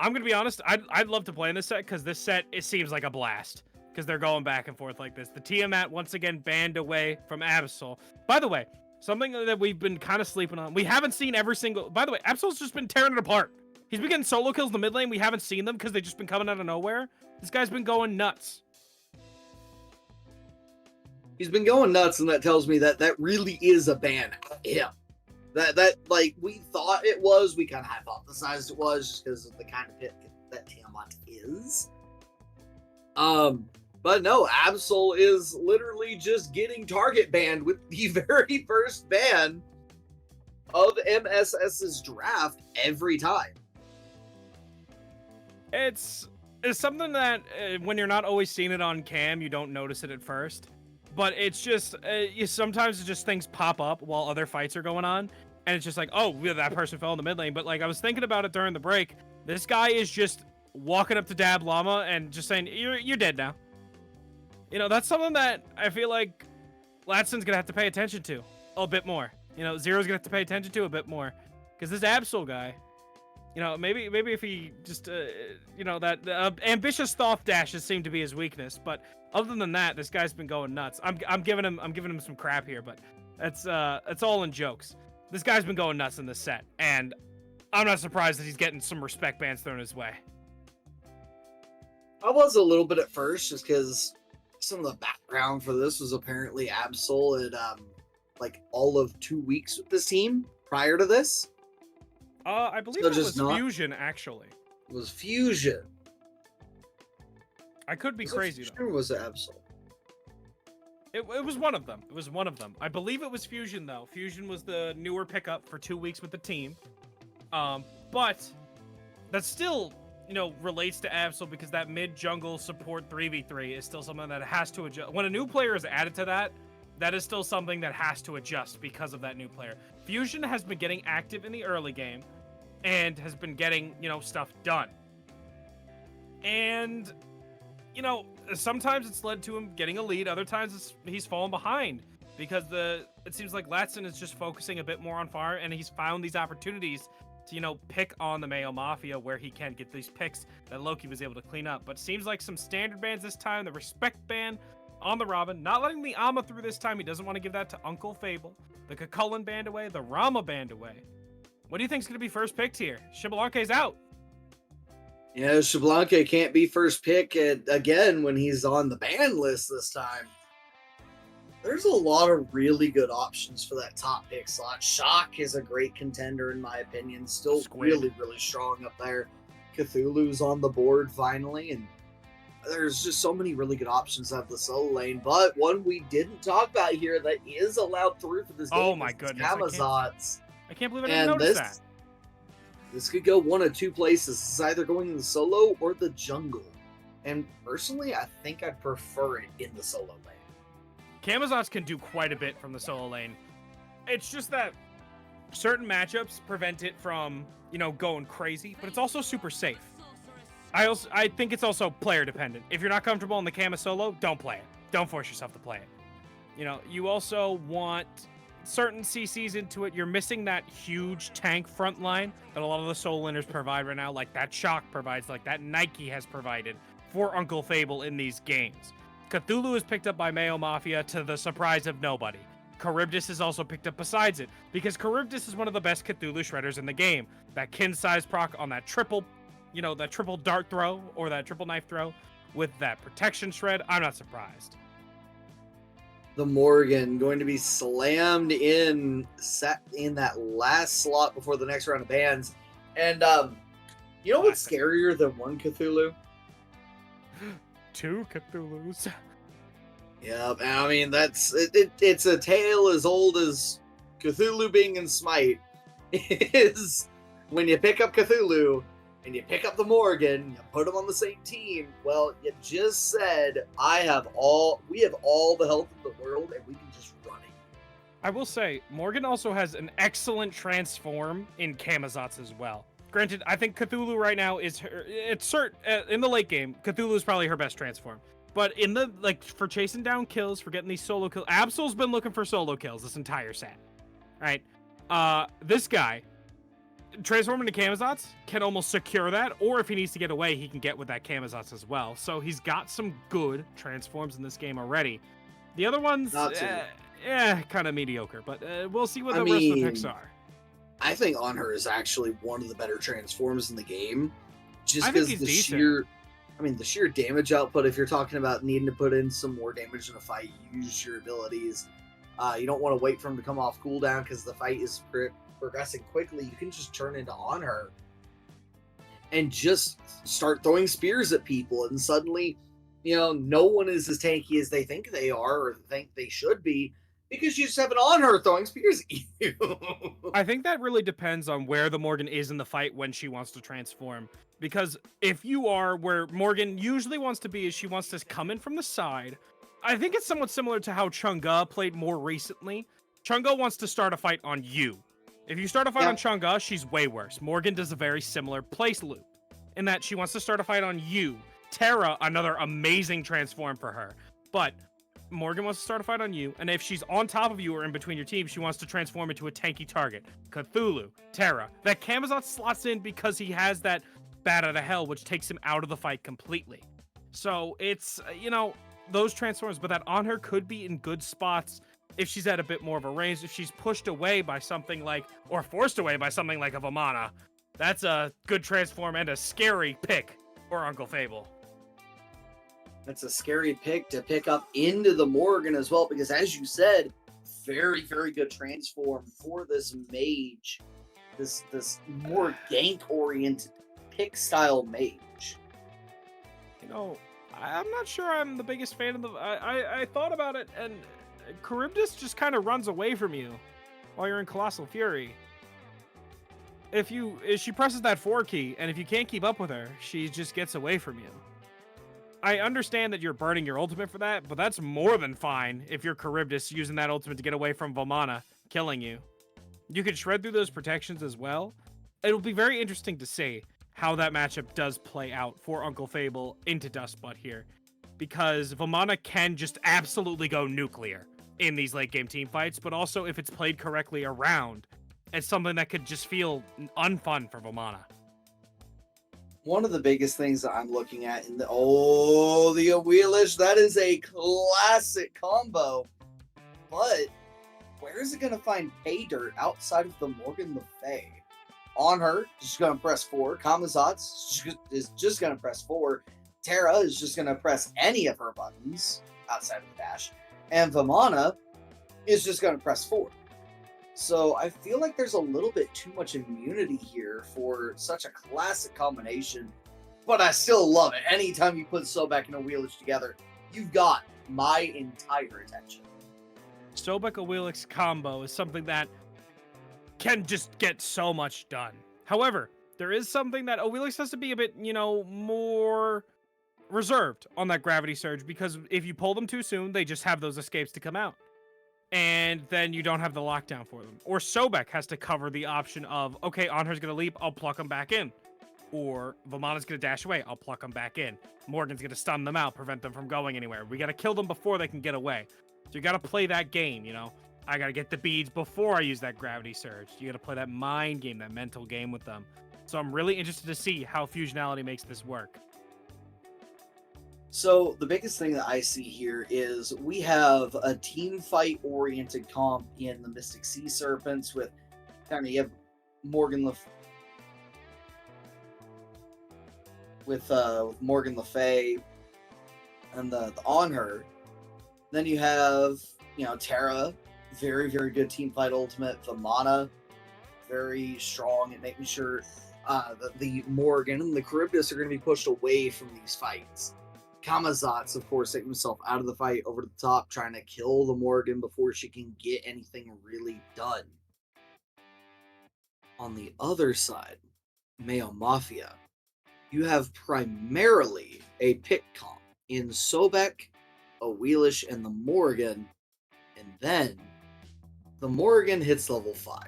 I'm going to be honest, I'd love to play in this set because this set, it seems like a blast. Because they're going back and forth like this. The Tiamat, once again, banned away from Absol. By the way, something that we've been kind of sleeping on. We haven't seen every single... By the way, Absol's just been tearing it apart. He's been getting solo kills in the mid lane. We haven't seen them because they've just been coming out of nowhere. This guy's been going nuts. He's been going nuts, and that tells me that that really is a ban of him. That like we thought it was, we kind of hypothesized it was just because of the kind of hit that Tiamat is. But no, Absol is literally just getting target banned with the very first ban of MSS's draft every time. It's something that when you're not always seeing it on cam, you don't notice it at first. But it's just, sometimes it's just things pop up while other fights are going on. And it's just like, oh, yeah, that person fell in the mid lane. But like, I was thinking about it during the break. This guy is just walking up to Dab Llama and just saying, you're dead now. You know, that's something that I feel like Latson's going to have to pay attention to a bit more. You know, Zero's going to have to pay attention to a bit more. Because this Absol guy, you know, maybe if he just, you know, that ambitious thought dashes seem to be his weakness. But other than that, this guy's been going nuts. I'm giving him some crap here, but it's all in jokes. This guy's been going nuts in this set, and I'm not surprised that he's getting some respect bans thrown his way. I was a little bit at first, just because some of the background for this was apparently Absol had like all of 2 weeks with this team prior to this. I believe So it was not- Fusion, actually. It was Fusion. I could be Was it crazy, Fusion though. or was it Absol? It was one of them. It was one of them. I believe it was Fusion, though. Fusion was the newer pickup for 2 weeks with the team. But that still, you know, relates to Absol because that mid-jungle support 3v3 is still something that has to adjust. When a new player is added to that, that is still something that has to adjust because of that new player. Fusion has been getting active in the early game and has been getting, you know, stuff done. And, you know, sometimes it's led to him getting a lead. Other times he's fallen behind because it seems like Latson is just focusing a bit more on fire, and he's found these opportunities to, you know, pick on the Mayo Mafia where he can get these picks that Loki was able to clean up. But seems like some standard bans this time. The respect ban on the Robin, not letting the Amma through this time. He doesn't want to give that to Uncle Fable. The Kakulin banned away. The Rama banned away. What do you think is going to be first picked here? Shibalanke's out. Yeah, Shablanka can't be first pick again when he's on the ban list this time. There's a lot of really good options for that top pick slot. Shock is a great contender in my opinion. Still Squid. really strong up there. Cthulhu's on the board finally, and there's just so many really good options out of the solo lane. But one we didn't talk about here that is allowed through for this game. Oh my is goodness, Camazotz. I can't believe I didn't notice that. This could go one of two places. It's either going in the solo or the jungle. And personally, I think I'd prefer it in the solo lane. Camazotz can do quite a bit from the solo lane. It's just that certain matchups prevent it from, you know, going crazy, but it's also super safe. I think it's also player dependent. If you're not comfortable in the Kama solo, don't play it. Don't force yourself to play it. You know, you also want certain CCs into it. You're missing that huge tank front line that a lot of the solo laners provide right now, like that Shock provides, like that Nike has provided for Uncle Fable in these games. Cthulhu is picked up by Mayo Mafia to the surprise of nobody. Charybdis is also picked up besides it, because Charybdis is one of the best Cthulhu shredders in the game. That kin size proc on that triple, you know, that triple dart throw or that triple knife throw with that protection shred, I'm not surprised. The Morgan going to be slammed in, set in that last slot before the next round of bans. And you know what's scarier than one Cthulhu? 2 Cthulhus. Yeah, and I mean it's a tale as old as Cthulhu being in Smite. Is when you pick up Cthulhu and you pick up the Morgan, you put them on the same team. Well, you just said we have all the health in the world, and we can just run it. I will say, Morgan also has an excellent transform in Camazotz as well. Granted, I think Cthulhu right now is her. It's in the late game. Cthulhu is probably her best transform. But in the for chasing down kills, for getting these solo kills, Absol's been looking for solo kills this entire set, right? This guy transforming to Camazotz can almost secure that, or if he needs to get away, he can get with that Camazotz as well. So he's got some good transforms in this game already. The other ones, kind of mediocre, but we'll see what the rest of the picks are. I think On Her is actually one of the better transforms in the game, just because the sheer damage output. If you're talking about needing to put in some more damage in a fight, use your abilities. You don't want to wait for him to come off cooldown because the fight is progressing quickly. You can just turn into On Her and just start throwing spears at people, and suddenly, no one is as tanky as they think they are or think they should be, because you just have an On Her throwing spears at you. I think that really depends on where the Morgan is in the fight when she wants to transform. Because if you are where Morgan usually wants to be, is she wants to come in from the side. I think it's somewhat similar to how Chang'e played more recently. Chang'e wants to start a fight on you. If you start a fight on Chang'e, she's way worse. Morgan does a very similar place loop, in that she wants to start a fight on you. Terra, another amazing transform for her. But Morgan wants to start a fight on you, and if she's on top of you or in between your team, she wants to transform into a tanky target. Cthulhu, Terra. That Camazotz slots in because he has that Bat out of Hell, which takes him out of the fight completely. So it's, those transforms, but that On Her could be in good spots if she's at a bit more of a range. If she's pushed away by something like, or forced away by something like a Vamana, that's a good transform and a scary pick for Uncle Fable. That's a scary pick to pick up into the Morgan as well, because as you said, very, very good transform for this mage, this more gank-oriented pick-style mage. I'm not sure I'm the biggest fan of the... I thought about it, and Charybdis just kind of runs away from you while you're in Colossal Fury. If she presses that 4 key, and if you can't keep up with her, she just gets away from you. I understand that you're burning your ultimate for that, but that's more than fine if you're Charybdis using that ultimate to get away from Vamana killing you. You can shred through those protections as well. It'll be very interesting to see how that matchup does play out for Uncle Fable into Dustbutt here, because Vamana can just absolutely go nuclear in these late game team fights, but also if it's played correctly around, it's something that could just feel unfun for Vamana. One of the biggest things that I'm looking at in the Wheelish, that is a classic combo. But where is it going to find pay dirt outside of the Morgan Le Fay? On Her, just going to press 4. Camazotz is just going to press 4. Terra is just going to press any of her buttons outside of the dash. And Vamana is just going to press 4. So I feel like there's a little bit too much immunity here for such a classic combination, but I still love it. Anytime you put Sobek and Wheelish together, you've got my entire attention. Sobek Wheelish combo is something that can just get so much done. However, there is something that Wheelish has to be a bit, more reserved on that gravity surge, because if you pull them too soon, they just have those escapes to come out. And then you don't have the lockdown for them. Or Sobek has to cover the option of, okay, On Her's going to leap, I'll pluck him back in. Or Vamana's going to dash away, I'll pluck him back in. Morgan's going to stun them out, prevent them from going anywhere. We got to kill them before they can get away. So you got to play that game, I got to get the beads before I use that gravity surge. You got to play that mind game, that mental game with them. So I'm really interested to see how Fusionality makes this work. So the biggest thing that I see here is we have a team fight oriented comp in the Mystic Sea Serpents with you have Morgan with Morgan Le Fay and the On Her. Then you have Terra, very, very good team fight ultimate. Vamana, very strong at making sure that the Morgan and the Charybdis are going to be pushed away from these fights. Kamazot's, of course, taking himself out of the fight over the top, trying to kill the Morgan before she can get anything really done. On the other side, Mayo Mafia, you have primarily a pick comp in Sobek, Awelish, and the Morgan, and then the Morgan hits level 5.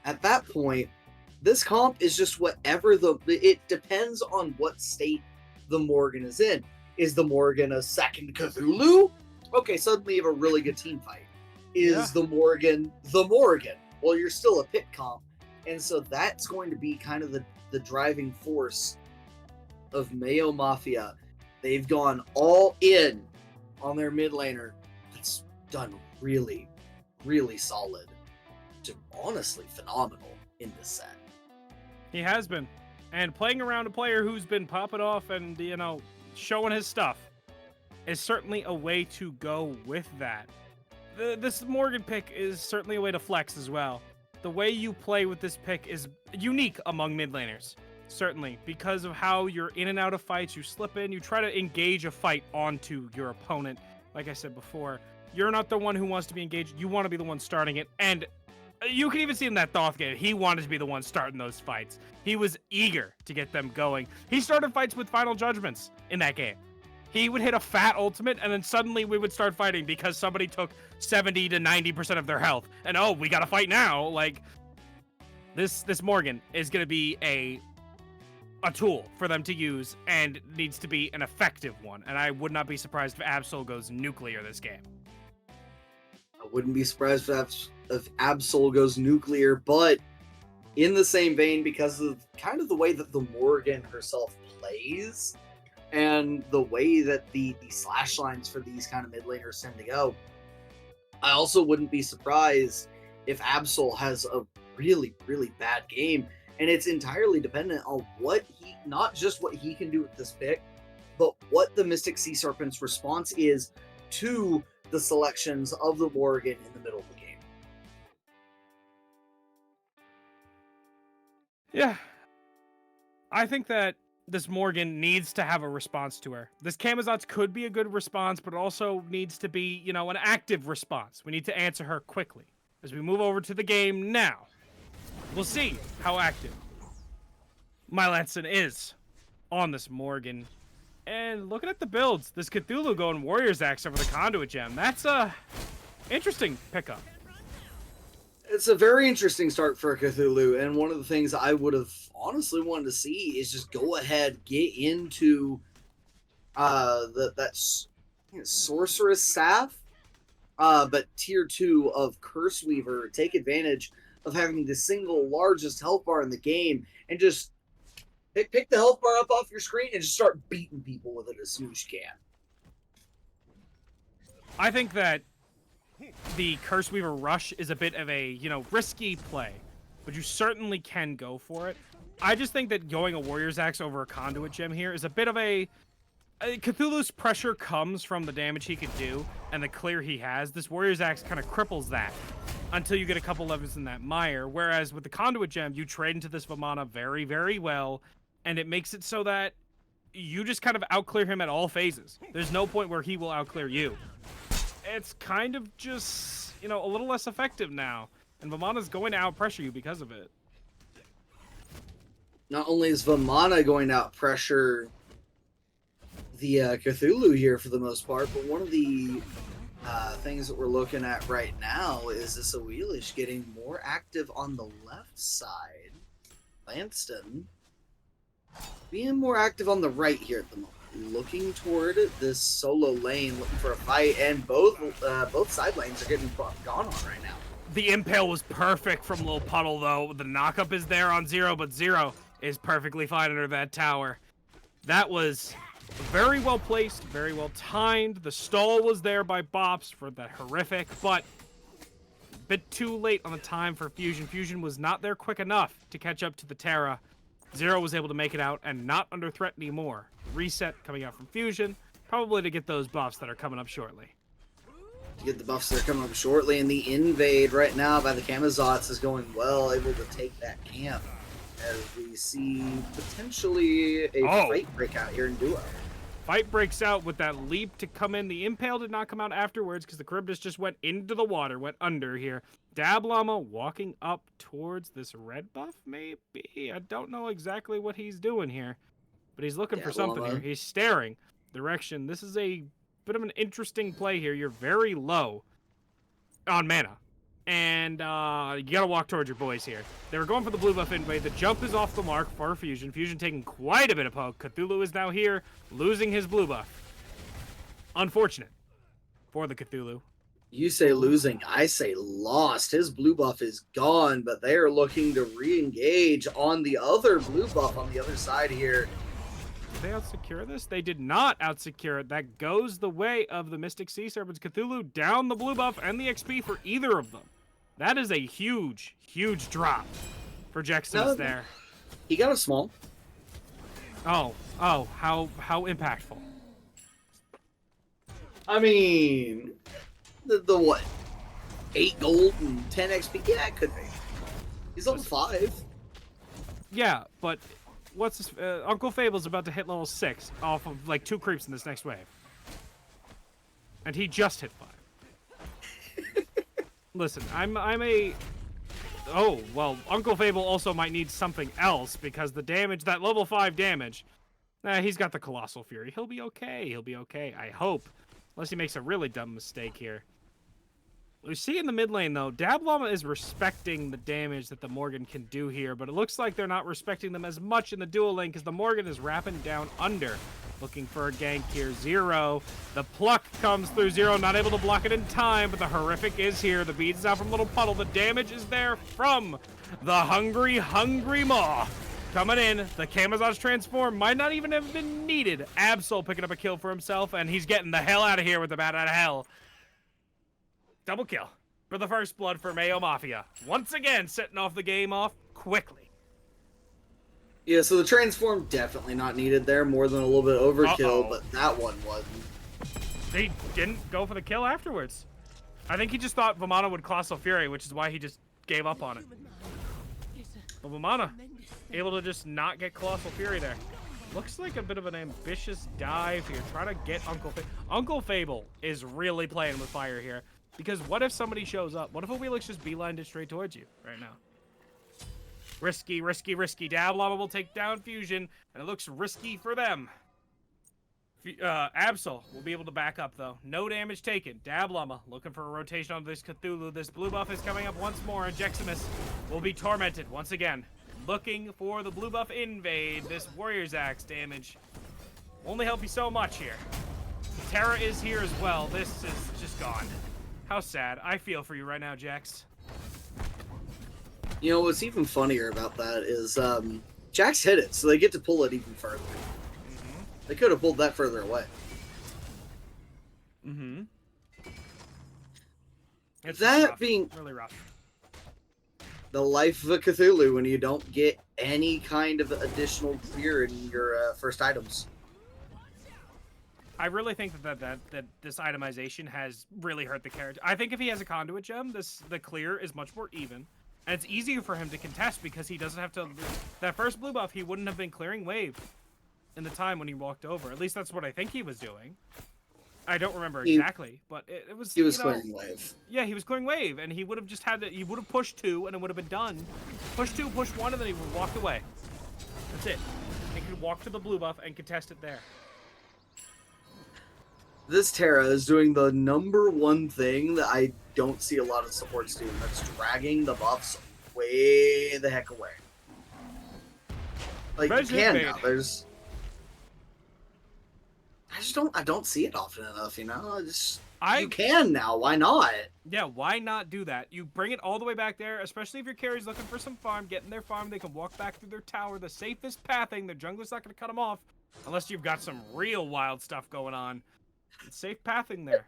At that point, this comp is just whatever it depends on what state the Morgan is in. Is the Morgan a second Cthulhu? Okay, suddenly you have a really good team fight. Is the Morgan the Morgan? Well, you're still a pick comp. And so that's going to be kind of the driving force of Mayo Mafia. They've gone all in on their mid laner. That's done really, really solid to honestly phenomenal in this set. He has been. And playing around a player who's been popping off and, showing his stuff is certainly a way to go with that. This Morgan pick is certainly a way to flex as well. The way you play with this pick is unique among mid laners, certainly, because of how you're in and out of fights, you slip in, you try to engage a fight onto your opponent. Like I said before, you're not the one who wants to be engaged, you want to be the one starting it, and you can even see in that Thoth game, he wanted to be the one starting those fights. He was eager to get them going. He started fights with Final Judgments in that game. He would hit a fat ultimate, and then suddenly we would start fighting because somebody took 70 to 90% of their health. And oh, we gotta fight now. Like, this Morgan is gonna be a tool for them to use, and needs to be an effective one. And I would not be surprised if Absol goes nuclear this game. I wouldn't be surprised if Absol goes nuclear, but in the same vein, because of kind of the way that the Morgan herself plays, and the way that the slash lines for these kind of mid laners tend to go, I also wouldn't be surprised if Absol has a really, really bad game. And it's entirely dependent on not just what he can do with this pick, but what the Mystic Sea Serpent's response is to the selections of the Morgan in the middle of the game. Yeah. I think that this Morgan needs to have a response to her. This Kamazot's could be a good response, but it also needs to be, an active response. We need to answer her quickly. As we move over to the game now, we'll see how active Mylanson is on this Morgan. And looking at the builds, this Cthulhu going Warrior's Axe over the Conduit Gem. That's a interesting pickup. It's a very interesting start for Cthulhu, and one of the things I would have honestly wanted to see is just go ahead, get into Sorceress Staff, but tier 2 of Curse Weaver, take advantage of having the single largest health bar in the game, and just pick the health bar up off your screen and just start beating people with it as soon as you can. I think that the Curse Weaver Rush is a bit of a, risky play, but you certainly can go for it. I just think that going a Warrior's Axe over a Conduit Gem here is a bit of a Cthulhu's pressure comes from the damage he can do and the clear he has. This Warrior's Axe kind of cripples that until you get a couple levels in that mire, whereas with the Conduit Gem, you trade into this Vamana very, very well, and it makes it so that you just kind of outclear him at all phases. There's no point where he will outclear you. It's kind of just, a little less effective now. And Vamana's going to outpressure you because of it. Not only is Vamana going to outpressure the Cthulhu here for the most part, but one of the things that we're looking at right now is this Awelish getting more active on the left side. Lanston being more active on the right here at the moment. Looking toward this solo lane, looking for a fight, and both side lanes are getting gone on right now. The impale was perfect from Lil Puddle, though. The knockup is there on Zero, but Zero is perfectly fine under that tower. That was very well placed, very well timed. The stall was there by Bops for that horrific, but a bit too late on the time for Fusion. Fusion was not there quick enough to catch up to the Terra. Zero was able to make it out and not under threat anymore. Reset coming out from Fusion, probably to get those buffs that are coming up shortly. To get the buffs that are coming up shortly, and the invade right now by the Kamazots is going well, able to take that camp. as we see potentially a fight break out here in duo. Fight breaks out with that leap to come in. The impale did not come out afterwards because the Charybdis just went into the water, went under here. Dab Llama walking up towards this red buff, maybe? I don't know exactly what he's doing here, but he's looking for something here. He's staring direction. This is a bit of an interesting play here. You're very low on mana. And you gotta walk towards your boys here. They were going for the blue buff invade. The jump is off the mark for Fusion. Fusion taking quite a bit of poke. Cthulhu is now here, losing his blue buff. Unfortunate for the Cthulhu. You say losing, I say lost. His blue buff is gone, but they are looking to re-engage on the other blue buff on the other side here. Did they outsecure this? They did not outsecure it. That goes the way of the Mystic Sea Serpents. Cthulhu down the blue buff and the XP for either of them. That is a huge, huge drop for Jexus there. He got a small. Oh, how impactful. I mean, the what? 8 gold and 10 XP? Yeah, it could be. He's on 5. Yeah, but what's this? Uncle Fable's about to hit level 6 off of like 2 creeps in this next wave. And he just hit 5. Listen, I'm a... Oh, well, Uncle Fable also might need something else because the damage, that level 5 damage, he's got the Colossal Fury. He'll be okay. He'll be okay, I hope. Unless he makes a really dumb mistake here. We see in the mid lane, though, Dab Llama is respecting the damage that the Morgan can do here, but it looks like they're not respecting them as much in the dual lane because the Morgan is wrapping down under. Looking for a gank here. Zero. The pluck comes through. Zero not able to block it in time, but the horrific is here. The beads is out from Little Puddle. The damage is there from the hungry Maw. Coming in. The Camazotz transform might not even have been needed. Absol picking up a kill for himself, and he's getting the hell out of here with the bat out of hell. Double kill for the first blood for Mayo Mafia. Once again, setting off the game off quickly. Yeah, so the transform definitely not needed there, more than a little bit overkill, but that one wasn't. They didn't go for the kill afterwards. I think he just thought Vamana would Colossal Fury, which is why he just gave up on it. But Vamana, able to just not get Colossal Fury there. Looks like a bit of an ambitious dive here, trying to get Uncle Fable. Uncle Fable is really playing with fire here, because what if somebody shows up? What if a Wheelix just beelined it straight towards you right now? Risky, risky, risky. Dab Llama will take down Fusion, and it looks risky for them. Absol will be able to back up, though. No damage taken. Dab Llama looking for a rotation on this Cthulhu. This blue buff is coming up once more, and Jeximus will be tormented once again. Looking for the blue buff invade. This Warrior's Axe damage only help you so much here. Terra is here as well. This is just gone. How sad. I feel for you right now, Jax. You know, what's even funnier about that is Jax hit it, so they get to pull it even further. Mm-hmm. They could have pulled that further away. Mm-hmm. That being really rough. The life of a Cthulhu when you don't get any kind of additional gear in your first items. I really think that this itemization has really hurt the character. I think if he has a conduit gem, the clear is much more even. And it's easier for him to contest because he doesn't have to... That first blue buff, he wouldn't have been clearing wave in the time when he walked over. At least that's what I think he was doing. I don't remember exactly, but it was... He was clearing wave. Yeah, he was clearing wave, and he would have just had to... He would have pushed 2, and it would have been done. Push 2, push 1, and then he would have walked away. That's it. He could walk to the blue buff and contest it there. This Terra is doing the #1 thing that I don't see a lot of supports do. That's dragging the buffs way the heck away. Like, you can now. There's... I don't see it often enough, you know? You can now. Why not? Yeah, why not do that? You bring it all the way back there, especially if your carry's looking for some farm, getting their farm, they can walk back through their tower, the safest pathing, their jungler's not going to cut them off, unless you've got some real wild stuff going on. It's safe pathing there.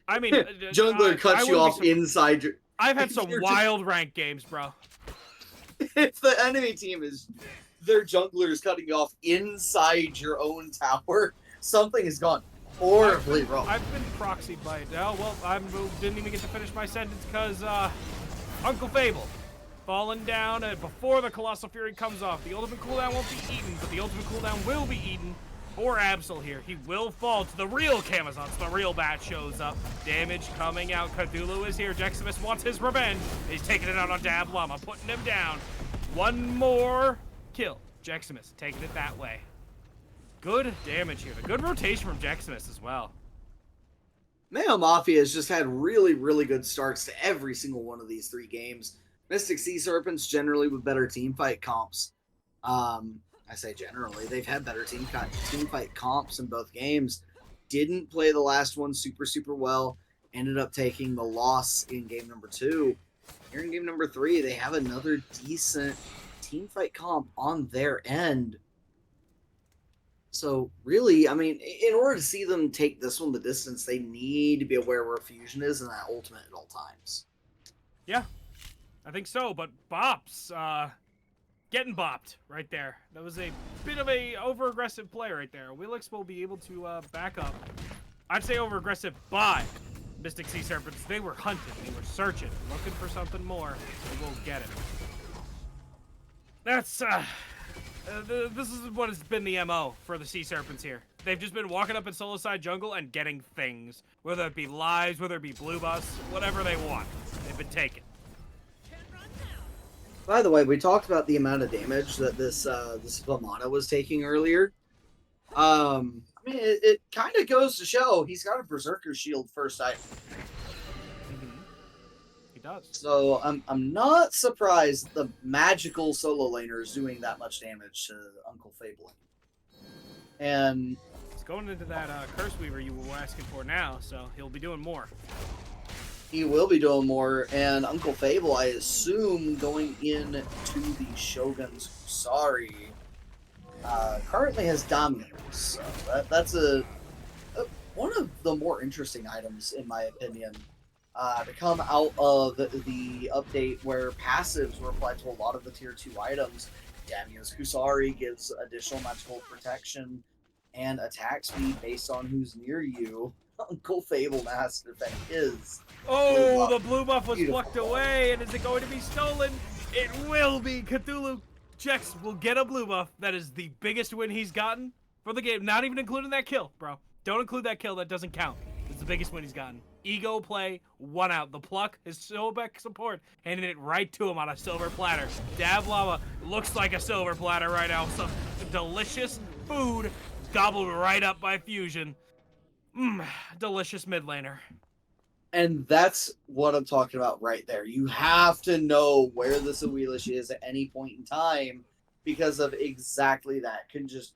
I mean... Jungler cuts you off inside your... I've had some wild rank games, bro. If the enemy team is... Their jungler's cutting you off inside your own tower, something has gone horribly wrong. I've been proxied by it. Oh, well, I didn't even get to finish my sentence because, Uncle Fable falling down before the Colossal Fury comes off. The ultimate cooldown won't be eaten, but the ultimate cooldown will be eaten for Absol here. He will fall to the real Camazons. The real bat shows up. Damage coming out. Cthulhu is here. Jeximus wants his revenge. He's taking it out on Dab Llama, putting him down. One more kill. Jeximus taking it that way. Good damage here. A good rotation from Jeximus as well. Mayo Mafia has just had really, really good starts to every single one of these 3 games. Mystic Sea Serpents generally with better team fight comps. I say generally, they've had better team fight comps in both games. Didn't play the last one super well. Ended up taking the loss in game number 2. Here in game number 3, they have another decent team fight comp on their end. So really, I mean, in order to see them take this one the distance, they need to be aware where Fusion is and that ultimate at all times. Yeah, I think so. But Bops, getting bopped right there. That was a bit of a over-aggressive play right there. Willix will be able to back up. I'd say over-aggressive by Mystic Sea Serpents. They were hunting. They were searching, looking for something more. They will get it. That's, this is what has been the MO for the Sea Serpents here. They've just been walking up in solo side jungle and getting things. Whether it be lives, whether it be blue buffs, whatever they want. They've been taken. By the way, we talked about the amount of damage that this Vamana was taking earlier. I mean, it kind of goes to show he's got a Berserker Shield first item. He does. So I'm not surprised the magical solo laner is doing that much damage to Uncle Fable. And he's going into that Curse Weaver you were asking for now, so he'll be doing more. He will be doing more, and Uncle Fable, I assume, going into the Shogun's Husari, currently has Dominus. So that's one of the more interesting items, in my opinion, to come out of the update where passives were applied to a lot of the tier 2 items. Damia's Husari gives additional magical protection and attack speed based on who's near you. Uncle Fable Master Defend is. Oh, the blue buff was plucked away, and is it going to be stolen? It will be. Cthulhu Jex will get a blue buff. That is the biggest win he's gotten for the game. Not even including that kill, bro. Don't include that kill. That doesn't count. It's the biggest win he's gotten. Ego play, 1 out. The pluck, his Sobek support, handing it right to him on a silver platter. Dab Llama looks like a silver platter right now. Some delicious food gobbled right up by Fusion. Delicious mid laner. And that's what I'm talking about right there. You have to know where the Sawilish is at any point in time because of exactly that. Can just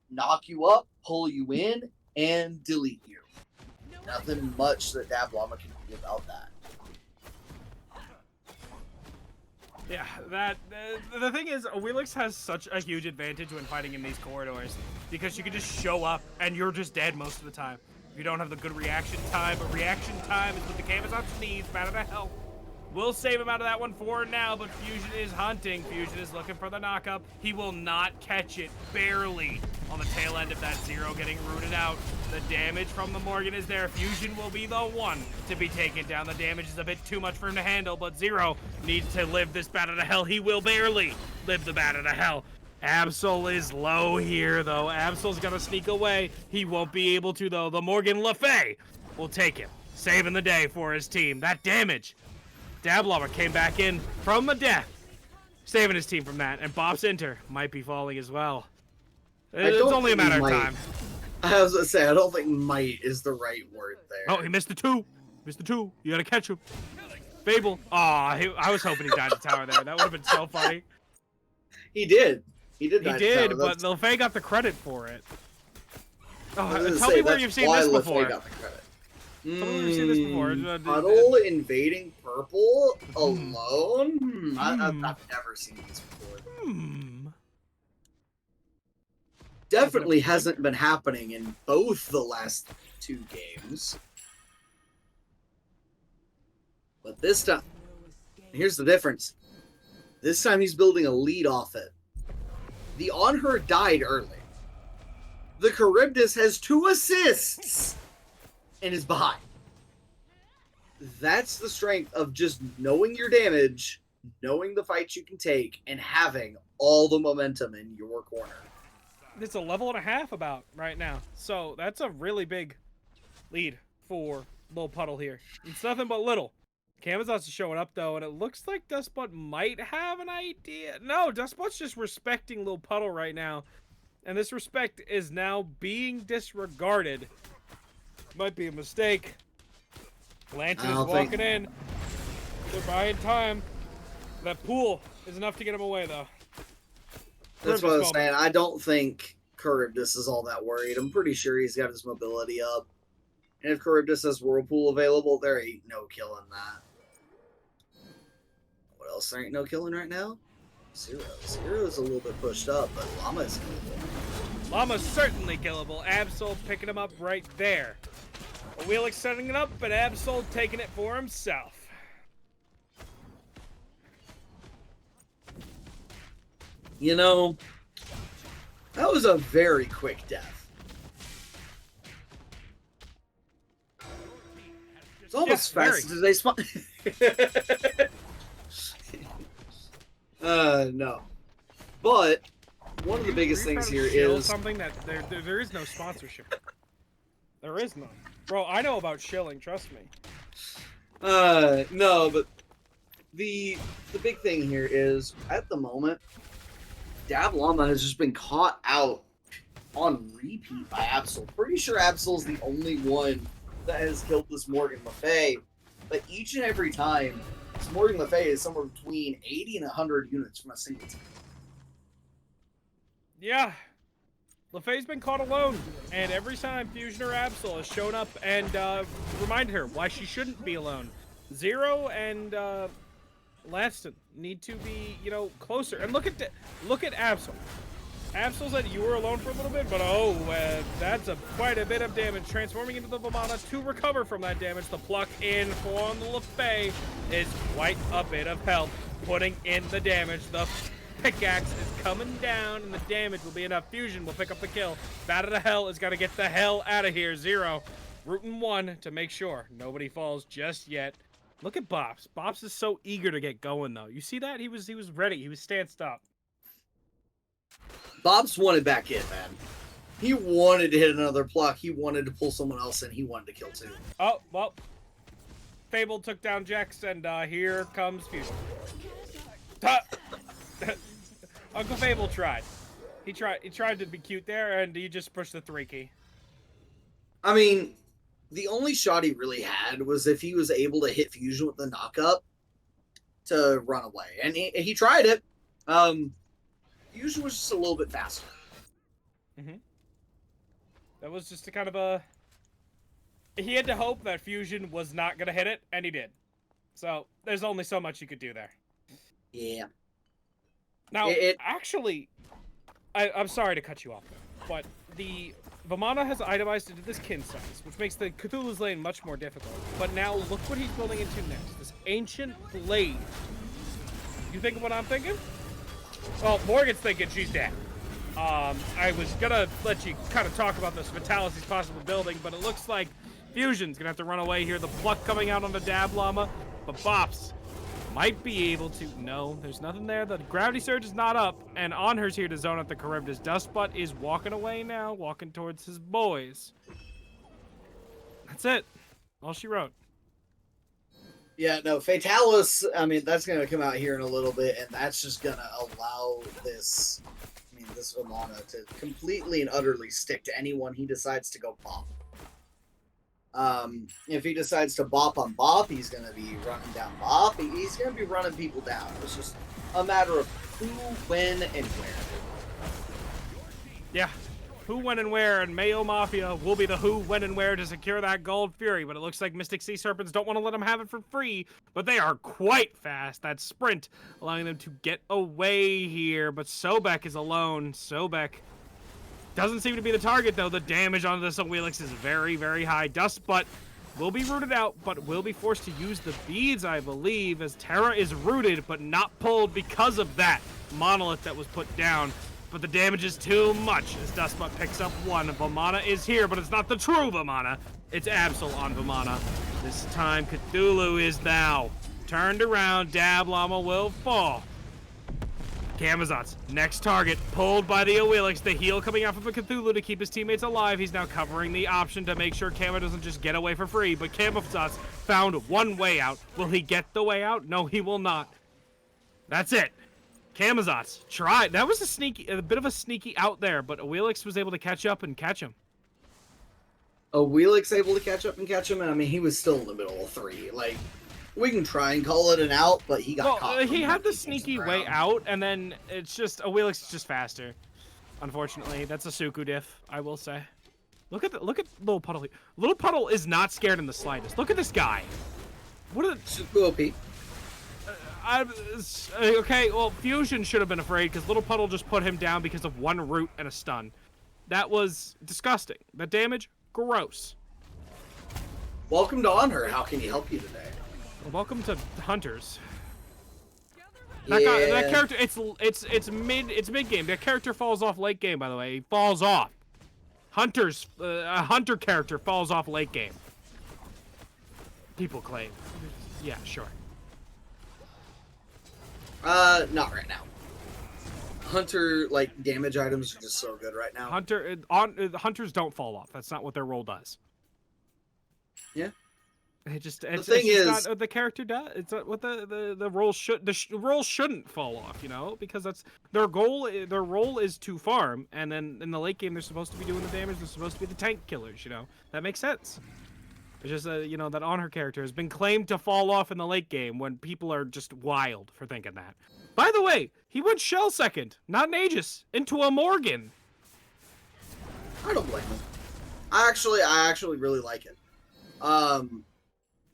knock you up, pull you in, and delete you. Nothing much that Dab Llama can do about that. Yeah, the thing is, Willix has such a huge advantage when fighting in these corridors because you can just show up and you're just dead most of the time. If you don't have the good reaction time, but reaction time is what the Camazons needs, matter to help. We'll save him out of that one for now, but Fusion is hunting. Fusion is looking for the knockup. He will not catch it, barely, on the tail end of that Zero getting rooted out. The damage from the Morgan is there. Fusion will be the one to be taken down. The damage is a bit too much for him to handle, but Zero needs to live this battle to hell. He will barely live the battle to hell. Absol is low here, though. Absol's gonna sneak away. He won't be able to, though. The Morgan Le Fay will take him, saving the day for his team. That damage. Dab Llama came back in from a death, saving his team from that. And Bob's Inter might be falling as well. It's only a matter of time. I was gonna say, I don't think might is the right word there. Oh, he missed the 2. Missed the 2. You gotta catch him. Fable. Aw, I was hoping he died in the tower there. That would have been so funny. He did. He did, but Le Fay got the credit for it. Oh, tell me where you've seen this before. Got the credit. Tell me where you've seen this before. Puddle invading purple alone? I've never seen this before. Definitely hasn't been happening in both the last 2 games. But this time, here's the difference. This time he's building a lead off it. The On Her died early. The Charybdis has 2 assists and is behind. That's the strength of just knowing your damage knowing the fights you can take and having all the momentum in your corner. It's a level and a half about right now. So that's a really big lead for Lil Puddle here. It's nothing but little. Camazot's showing up though, and it looks like Dustbutt might have an idea. No, Dustbutt's just respecting Lil Puddle right now. And this respect is now being disregarded. Might be a mistake. Lantern is walking in. They're buying time. That pool is enough to get him away, though. That's what I was saying. I don't think Charybdis is all that worried. I'm pretty sure he's got his mobility up. And if Charybdis has Whirlpool available, there ain't no killing that. What else there ain't no killing right now? Zero. Zero's a little bit pushed up, but Llama is killable. Llama's certainly killable. Absol picking him up right there. Wheelix setting it up, but Absol taking it for himself. You know, that was a very quick death. It's almost fast as they spawn. No. But one of the biggest things here is something that there is no sponsorship. There is none. Bro, I know about shilling, trust me. No, but the big thing here is at the moment, Dab Llama has just been caught out on repeat by Absol. Pretty sure Absol's the only one that has killed this Morgan Le Fay, but each and every time, this Morgan Le Fay is somewhere between 80 and 100 units from a single team. Yeah. Le Fay's been caught alone, and every time Fusion or Absol has shown up and reminded her why she shouldn't be alone. Zero and Lanston need to be, you know, closer. And look at Absol. Absol said you were alone for a little bit, but that's quite a bit of damage. Transforming into the Vamana to recover from that damage. The pluck in for the Le Fay is quite a bit of help, putting in the damage. The pickaxe is coming down, and the damage will be enough. Fusion will pick up the kill. Bat of the Hell is gonna get the hell out of here. Zero, rooting one to make sure nobody falls just yet. Look at Bops. Bops is so eager to get going, though. You see that? He was ready. He was stanced up. Bops wanted back in, man. He wanted to hit another pluck. He wanted to pull someone else in. He wanted to kill too. Oh, well. Fable took down Jex, and here comes Fusion. Uncle Fable tried. He tried to be cute there, and he just pushed the 3 key. I mean, the only shot he really had was if he was able to hit Fusion with the knockup to run away. And he tried it. Fusion was just a little bit faster. Mm-hmm. That was just a kind of a... He had to hope that Fusion was not going to hit it, and he did. So, there's only so much you could do there. Yeah. Now, actually, I'm sorry to cut you off, but the Vamana has itemized into this kin size, which makes the Cthulhu's Lane much more difficult. But now, look what he's building into next. This Ancient Blade. You think of what I'm thinking? Well, Morgan's thinking she's dead. I was gonna let you kind of talk about this Vitalis he's possibly building, but it looks like Fusion's gonna have to run away here. The pluck coming out on the Dab Llama, but Bops might be able to. No, there's nothing there. The Gravity Surge is not up, and Onher's here to zone out the Charybdis. Dustbutt is walking away now, walking towards his boys. That's it. All she wrote. Yeah, no, Fatalis, I mean, that's going to come out here in a little bit, and that's just going to allow this Vamana to completely and utterly stick to anyone he decides to go bop. If he decides to bop on Bop, he's going to be running down Bop. He's going to be running people down. It's just a matter of who, when, and where. Yeah. Who, when, and where, and Mayo Mafia will be the who, when, and where to secure that Gold Fury, but it looks like Mystic Sea Serpents don't want to let them have it for free, but they are quite fast. That sprint, allowing them to get away here, but Sobek is alone. Sobek doesn't seem to be the target, though. The damage on this Wheelix is very, very high. Dustbutt will be rooted out, but will be forced to use the beads, I believe, as Terra is rooted, but not pulled because of that monolith that was put down. But the damage is too much as Dustbutt picks up one. Vamana is here, but it's not the true Vamana. It's Absol on Vamana. This time, Cthulhu is now turned around. Dab Llama will fall. Camazot's next target, pulled by the Awilix, the heal coming out from the Cthulhu to keep his teammates alive. He's now covering the option to make sure Kama doesn't just get away for free, but Camazot's found one way out. Will he get the way out? No, he will not. That's it. Camazot's tried. That was a bit of a sneaky out there, but Awilix was able to catch up and catch him. Awilix able to catch up and catch him, and I mean, he was still in the middle of 3. Like, we can try and call it an out, but he got caught. He had the sneaky way out, and then it's just Awilix is just faster. Unfortunately, that's a Suku diff, I will say. Look at Little Puddle here. Little Puddle is not scared in the slightest. Look at this guy. What are Suku OP. Okay, well, Fusion should have been afraid because Little Puddle just put him down because of one root and a stun. That was disgusting. The damage, gross. Welcome to Honor. How can he help you today? Welcome to Hunters. Yeah. That character, it's mid game. That character falls off late game, by the way. He falls off. A hunter character falls off late game. People claim. Yeah, sure. Not right now. Hunter, like, damage items are just so good right now. Hunters don't fall off. That's not what their role does. Yeah. The character does. It's what the role should. The role shouldn't fall off, you know, because that's their goal. Their role is to farm, and then in the late game they're supposed to be doing the damage. They're supposed to be the tank killers, you know. That makes sense. It's just you know, that Honor character has been claimed to fall off in the late game when people are just wild for thinking that. By the way, he went Shell second, not an Aegis, into a Morgan. I don't blame him. I actually really like it.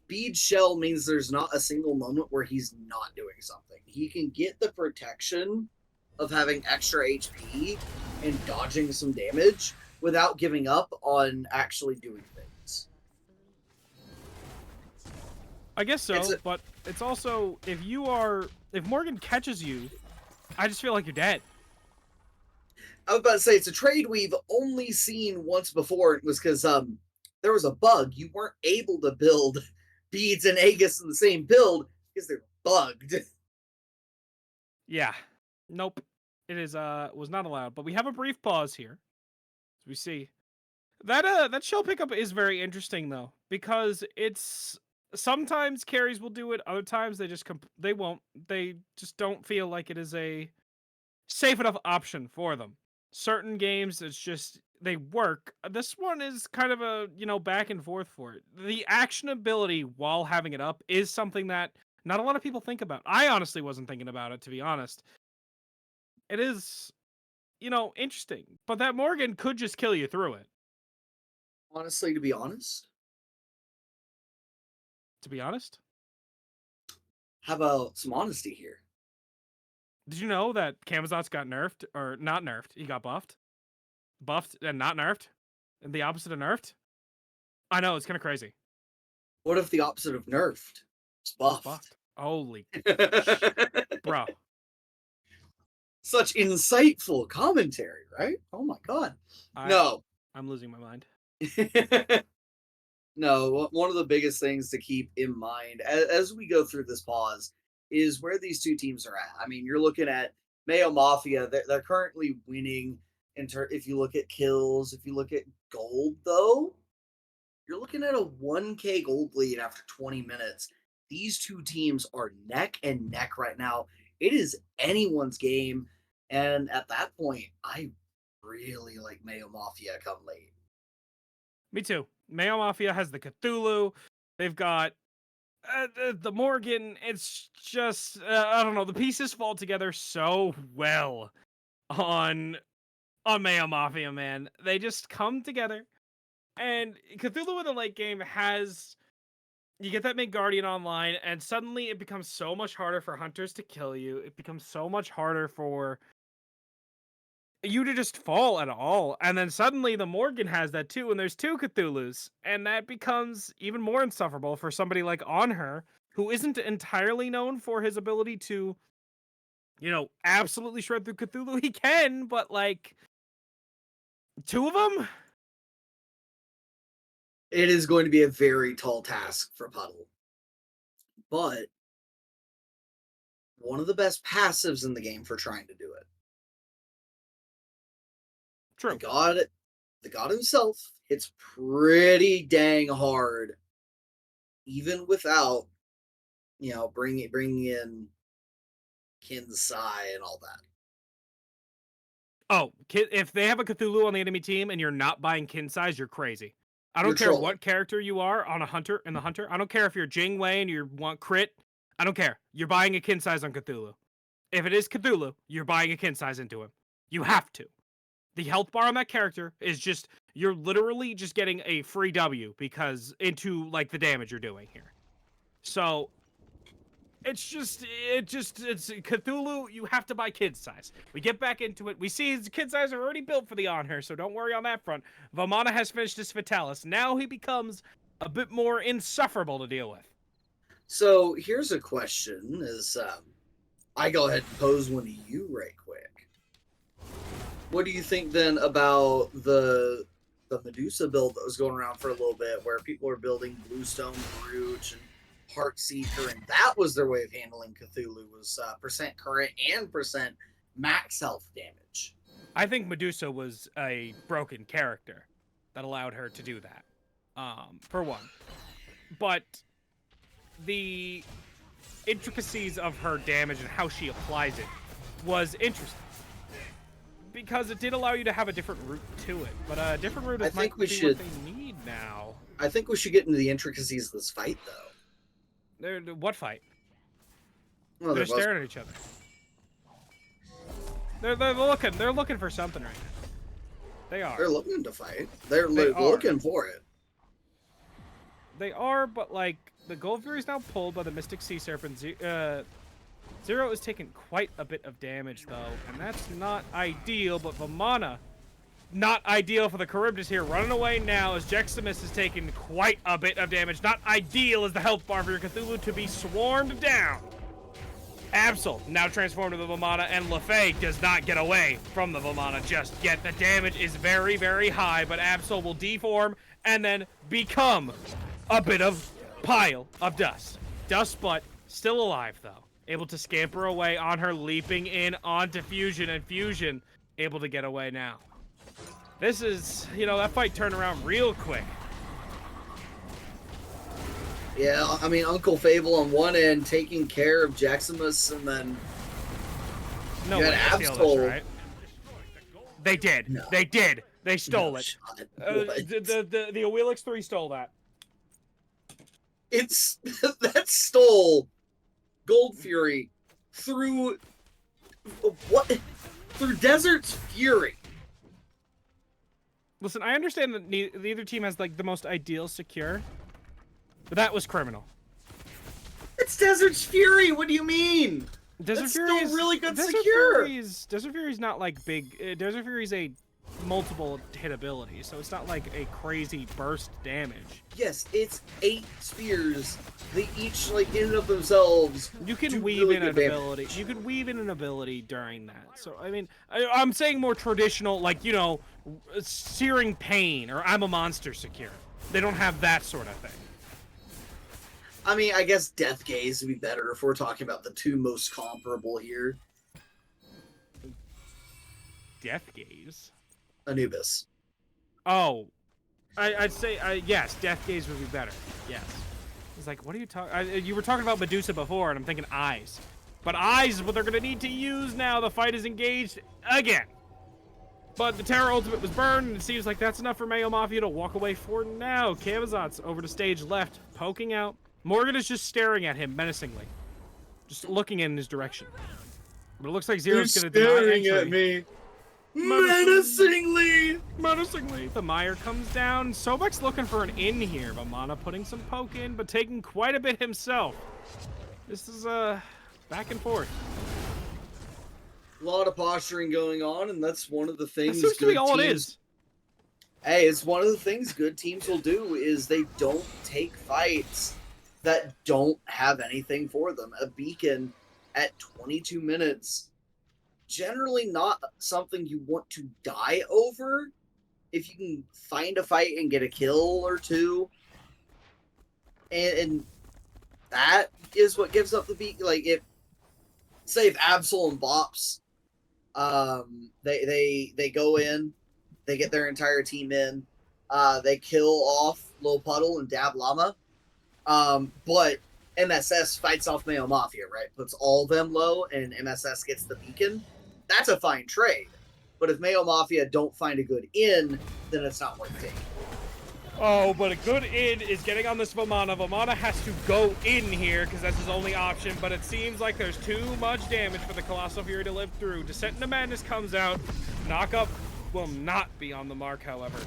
Bead Shell means there's not a single moment where he's not doing something. He can get the protection of having extra HP and dodging some damage without giving up on actually doing things. I guess so, but it's also, if Morgan catches you, I just feel like you're dead. I was about to say, it's a trade we've only seen once before. It was because there was a bug. You weren't able to build Beads and Aegis in the same build because they're bugged. Yeah. Nope. It is was not allowed. But we have a brief pause here. As we see. That shell pickup is very interesting though, because it's sometimes carries will do it, other times they won't. They just don't feel like it is a safe enough option for them. Certain games, it's just they work. This one is kind of a, you know, back and forth for it. The actionability while having it up is something that not a lot of people think about. I honestly wasn't thinking about it, to be honest. It is, you know, interesting, but that Morgan could just kill you through it. Honestly, to be honest. How about some honesty here? Did you know that Camazot's got nerfed, or not nerfed? He got buffed. Buffed and not nerfed? And the opposite of nerfed? I know, it's kind of crazy. What if the opposite of nerfed is buffed? Buffed. Holy bro. Such insightful commentary, right? Oh my god. No. I'm losing my mind. No, one of the biggest things to keep in mind as we go through this pause is where these two teams are at. I mean, you're looking at Mayo Mafia. They're currently winning. If you look at kills, if you look at gold, though, you're looking at a 1K gold lead after 20 minutes. These two teams are neck and neck right now. It is anyone's game. And at that point, I really like Mayo Mafia come late. Me too. Mayo Mafia has the Cthulhu. They've got the Morgan. It's just I don't know. The pieces fall together so well on Mayo Mafia, man. They just come together. And Cthulhu in the late game has, you get that mid Guardian online, and suddenly it becomes so much harder for hunters to kill you. It becomes so much harder for you to just fall at all. And then suddenly the Morgan has that too, and there's two Cthulhus, and that becomes even more insufferable for somebody like Onher, who isn't entirely known for his ability to, you know, absolutely shred through Cthulhu. He can, but like, two of them? It is going to be a very tall task for Puddle. But one of the best passives in the game for trying to do it. The True. god, the god himself hits pretty dang hard, even without bringing in Kinsai and all that. Oh, if they have a Cthulhu on the enemy team and you're not buying kin size, you're crazy. I don't You're care trolling. what character you are on a hunter in the hunter. I don't care if you're Jing Wei and you want crit. I don't care. You're buying a kin size on Cthulhu. If it is Cthulhu, you're buying a kin size into him. You have to. The health bar on that character is just you're literally just getting a free W because into like the damage you're doing here. So it's Cthulhu. You have to buy kid size. We get back into it. We see his kid size are already built for the Honor, so don't worry on that front. Vamana has finished his Fatalis. Now he becomes a bit more insufferable to deal with. So here's a question: I go ahead and pose one to you right quick. What do you think then about the Medusa build that was going around for a little bit, where people are building Bluestone Brooch and Heartseeker, and that was their way of handling Cthulhu, was percent current and percent max health damage? I think Medusa was a broken character that allowed her to do that, for one. But the intricacies of her damage and how she applies it was interesting. Because it did allow you to have a different route to it. But a different route is what they need now. I think we should get into the intricacies of this fight, though. What fight? Well, they're staring at each other. They're looking for something right now. They are. They're looking to fight. They're looking for it. They are, but like the Gold Fury is now pulled by the Mystic Sea Serpent. Zero is taking quite a bit of damage though, and that's not ideal. But Vamana, not ideal for the Charybdis here. Running away now as Jeximus is taking quite a bit of damage. Not ideal as the health bar for your Cthulhu to be swarmed down. Absol now transformed to the Vamana, and LaFay does not get away from the Vamana just yet. The damage is very, very high, but Absol will deform and then become a bit of pile of dust. Dust, but still alive though. Able to scamper away on her, leaping in onto Fusion, and Fusion able to get away now. This is, that fight turned around real quick. Yeah, I mean, Uncle Fable on one end taking care of Jeximus, and then no way to steal this, right? They did. No. They did. They stole it. The Awilix 3 stole that. That stole Gold Fury through Desert's Fury. Listen, I understand that neither team has like the most ideal secure, but that was criminal. It's Desert's Fury. What do you mean? Desert Fury is really good secure. Desert Fury's not like big. Desert Fury's a multiple hit ability, so it's not like a crazy burst damage. Yes, it's 8 spears. They each like in and of themselves. You can weave in an ability. You could weave in an ability during that. So I mean, I'm saying more traditional, like Searing Pain or I'm a Monster secure. They don't have that sort of thing. I mean, I guess Death Gaze would be better if we're talking about the two most comparable here. Death Gaze? Anubis. Oh. I'd say, yes, Death Gaze would be better. Yes. It's like, what are you talking... You were talking about Medusa before, and I'm thinking Eyes. But Eyes is what they're going to need to use now. The fight is engaged again. But the Terror Ultimate was burned, and it seems like that's enough for Mayo Mafia to walk away for now. Camazot's over to stage left, poking out. Morgan is just staring at him menacingly. Just looking in his direction. But it looks like Zero's going to deny entry. Staring at me. Menacingly! The Mire comes down. Sobek's looking for an in here. Vamana putting some poke in, but taking quite a bit himself. This is, back and forth. A lot of posturing going on, and that's one of the things. That seems to be all it is. Hey, it's one of the things good teams will do is they don't take fights that don't have anything for them. A beacon at 22 minutes, generally not something you want to die over. If you can find a fight and get a kill or two, and that is what gives up the beacon. Like, save Absol and Bops. They go in, they get their entire team in, they kill off Lil Puddle and Dab Llama. But MSS fights off Mayo Mafia, right? Puts all of them low, and MSS gets the beacon. That's a fine trade. But if Mayo Mafia don't find a good in, then it's not worth taking. Oh, but a good in is getting on this Vamana. Vamana has to go in here because that's his only option, but it seems like there's too much damage for the Colossal Fury to live through. Descent into Madness comes out. Knockup will not be on the mark, however.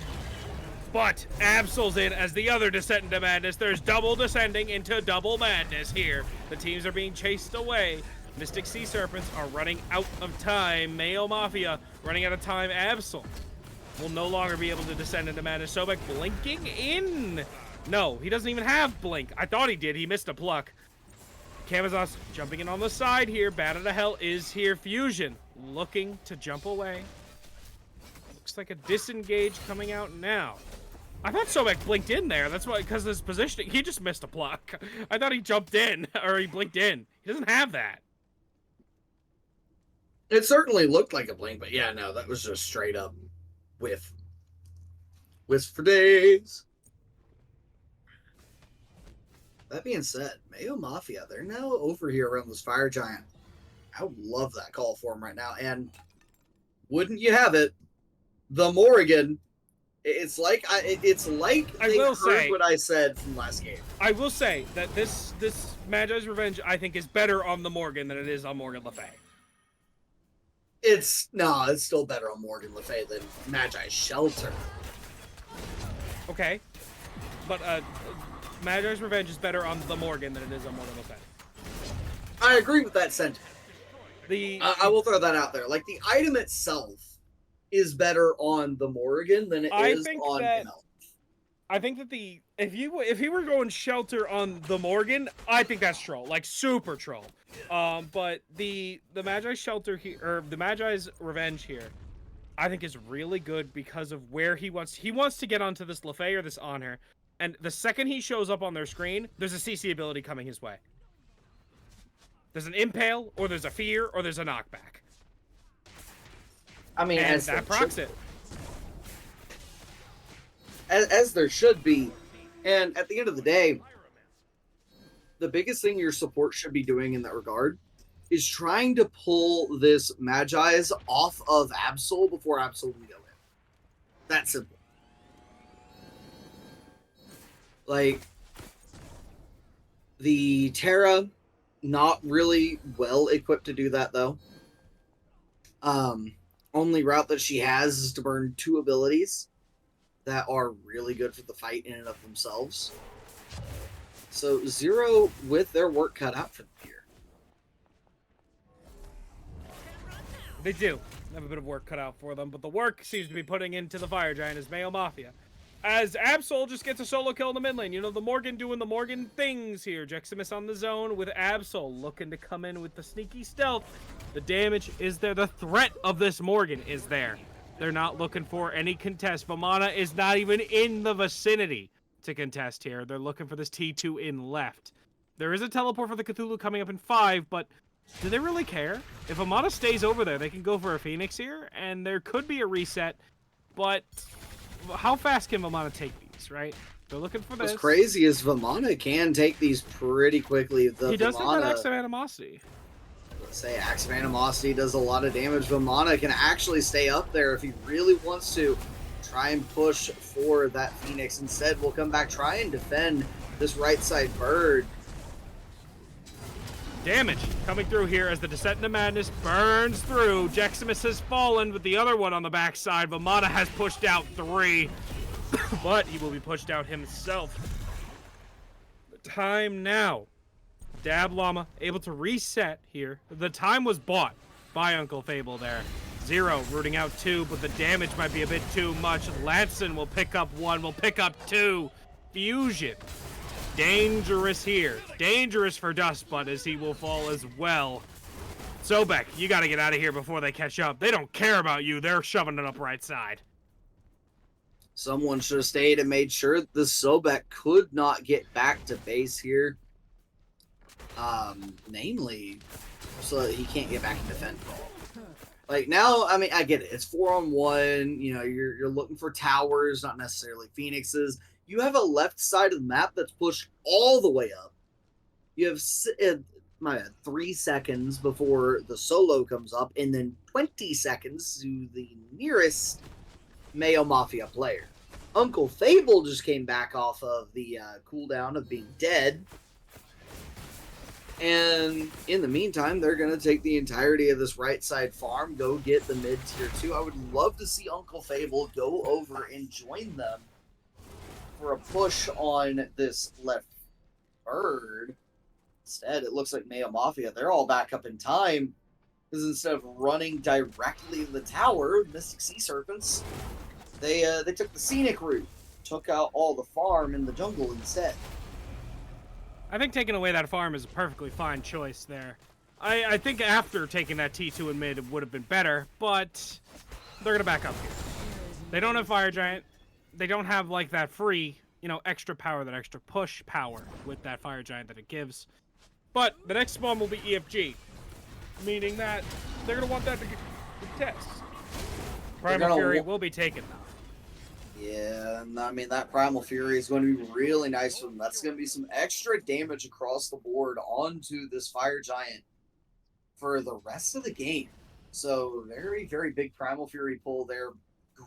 But Absol's in as the other Descent into Madness. There's double descending into double madness here. The teams are being chased away. Mystic Sea Serpents are running out of time. Mayo Mafia running out of time. Absol will no longer be able to descend into Madness. Sobek blinking in. No, he doesn't even have blink. I thought he did. He missed a pluck. Kamazos jumping in on the side here. Bat out of Hell is here. Fusion looking to jump away. Looks like a disengage coming out now. I thought Sobek blinked in there. That's why, because of his positioning. He just missed a pluck. I thought he jumped in, or he blinked in. He doesn't have that. It certainly looked like a blink, but yeah, no, that was just straight up whiff. Whiff for days. That being said, Mayo Mafia, they're now over here around this Fire Giant. I would love that call for him right now. And wouldn't you have it, the Morrigan, it's like they heard what I said from last game. I will say that this Magi's Revenge, I think, is better on the Morgan than it is on Morgan Le Fay. It's still better on Morgan Le Fay than Magi's Shelter. Okay. But Magi's Revenge is better on the Morgan than it is on Morgan Le Fay. I agree with that sentiment. I will throw that out there. Like, the item itself is better on the Morgan than it is on ML. I think that if he were going Shelter on the Morgan, I think that's troll, like super troll. But the Magi's Shelter here, or the Magi's Revenge here, I think is really good because of where he wants to get onto this Le Fay or this Honor, and the second he shows up on their screen, there's a CC ability coming his way. There's an Impale, or there's a Fear, or there's a Knockback. I mean, and that procs it. As there should be. And at the end of the day, the biggest thing your support should be doing in that regard is trying to pull this Magi's off of Absol before Absol can go in. That simple. Like, the Terra, not really well equipped to do that, though. Only route that she has is to burn 2 abilities that are really good for the fight in and of themselves. So Zero with their work cut out for them here. They do have a bit of work cut out for them, but the work seems to be putting into the Fire Giant is Mayo Mafia. As Absol just gets a solo kill in the mid lane. You know, the Morgan doing the Morgan things here. Jeximus on the zone with Absol looking to come in with the sneaky stealth. The damage is there. The threat of this Morgan is there. They're not looking for any contest. Vamana is not even in the vicinity to contest here. They're looking for this T2 in left. There is a teleport for the Cthulhu coming up in 5, but do they really care? If Vamana stays over there, they can go for a Phoenix here, and there could be a reset, but how fast can Vamana take these, right? They're looking for this. What's crazy is Vamana can take these pretty quickly. He does have that Axe of Animosity. Let's say Axe of Animosity does a lot of damage. Vamana can actually stay up there if he really wants to. Try and push for that Phoenix. Instead, we'll come back, try and defend this right side bird. Damage coming through here as the Descent into Madness burns through. Jeximus has fallen with the other one on the backside. Vamana has pushed out 3, but he will be pushed out himself. The time now. Dab Llama able to reset here. The time was bought by Uncle Fable there. Zero rooting out 2, but the damage might be a bit too much. Lanson will pick up 1, will pick up 2. Fusion. Dangerous here. Dangerous for Dustbutt as he will fall as well. Sobek, you gotta get out of here before they catch up. They don't care about you. They're shoving it up right side. Someone should have stayed and made sure the Sobek could not get back to base here. Namely, so that he can't get back and defend. Like now, I mean, I get it. It's 4-on-1. You know, you're looking for towers, not necessarily phoenixes. You have a left side of the map that's pushed all the way up. You have my bad, 3 seconds before the solo comes up, and then 20 seconds to the nearest Mayo Mafia player. Uncle Fable just came back off of the cooldown of being dead. And in the meantime, they're going to take the entirety of this right side farm, go get the mid tier 2. I would love to see Uncle Fable go over and join them for a push on this left third. Instead, it looks like Mayo Mafia, they're all back up in time. Because instead of running directly to the tower, Mystic Sea Serpents, they took the scenic route, took out all the farm in the jungle instead. I think taking away that farm is a perfectly fine choice there. I think after taking that T2 in mid, it would have been better, but they're going to back up here. They don't have Fire Giant. They don't have, like, that free, you know, extra power, that extra push power with that Fire Giant that it gives. But the next spawn will be EFG, meaning that they're going to want that to test. Primal Fury will be taken now. Yeah, and I mean, that Primal Fury is going to be really nice for them. That's going to be some extra damage across the board onto this Fire Giant for the rest of the game. So, very, very big Primal Fury pull there.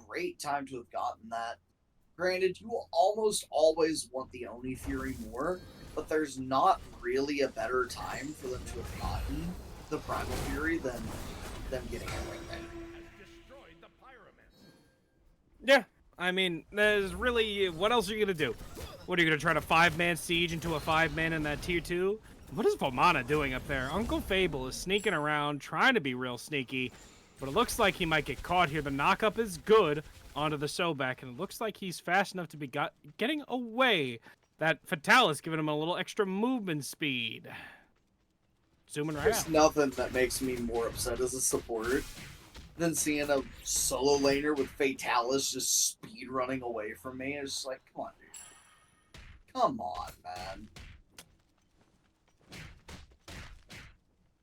Great time to have gotten that. Granted, you will almost always want the Oni Fury more, but there's not really a better time for them to have gotten the Primal Fury than them getting it right there. Yeah. I mean, there's really... What else are you going to do? What, are you going to try to 5-man siege into a 5-man in that tier 2? What is Vomana doing up there? Uncle Fable is sneaking around, trying to be real sneaky, but it looks like he might get caught here. The knockup is good onto the Sobek, and it looks like he's fast enough to be getting away. That Fatalis giving him a little extra movement speed. Zooming right out. There's nothing that makes me more upset as a support than seeing a solo laner with Fatalis just speed running away from me. It's just like, come on, dude. Come on, man.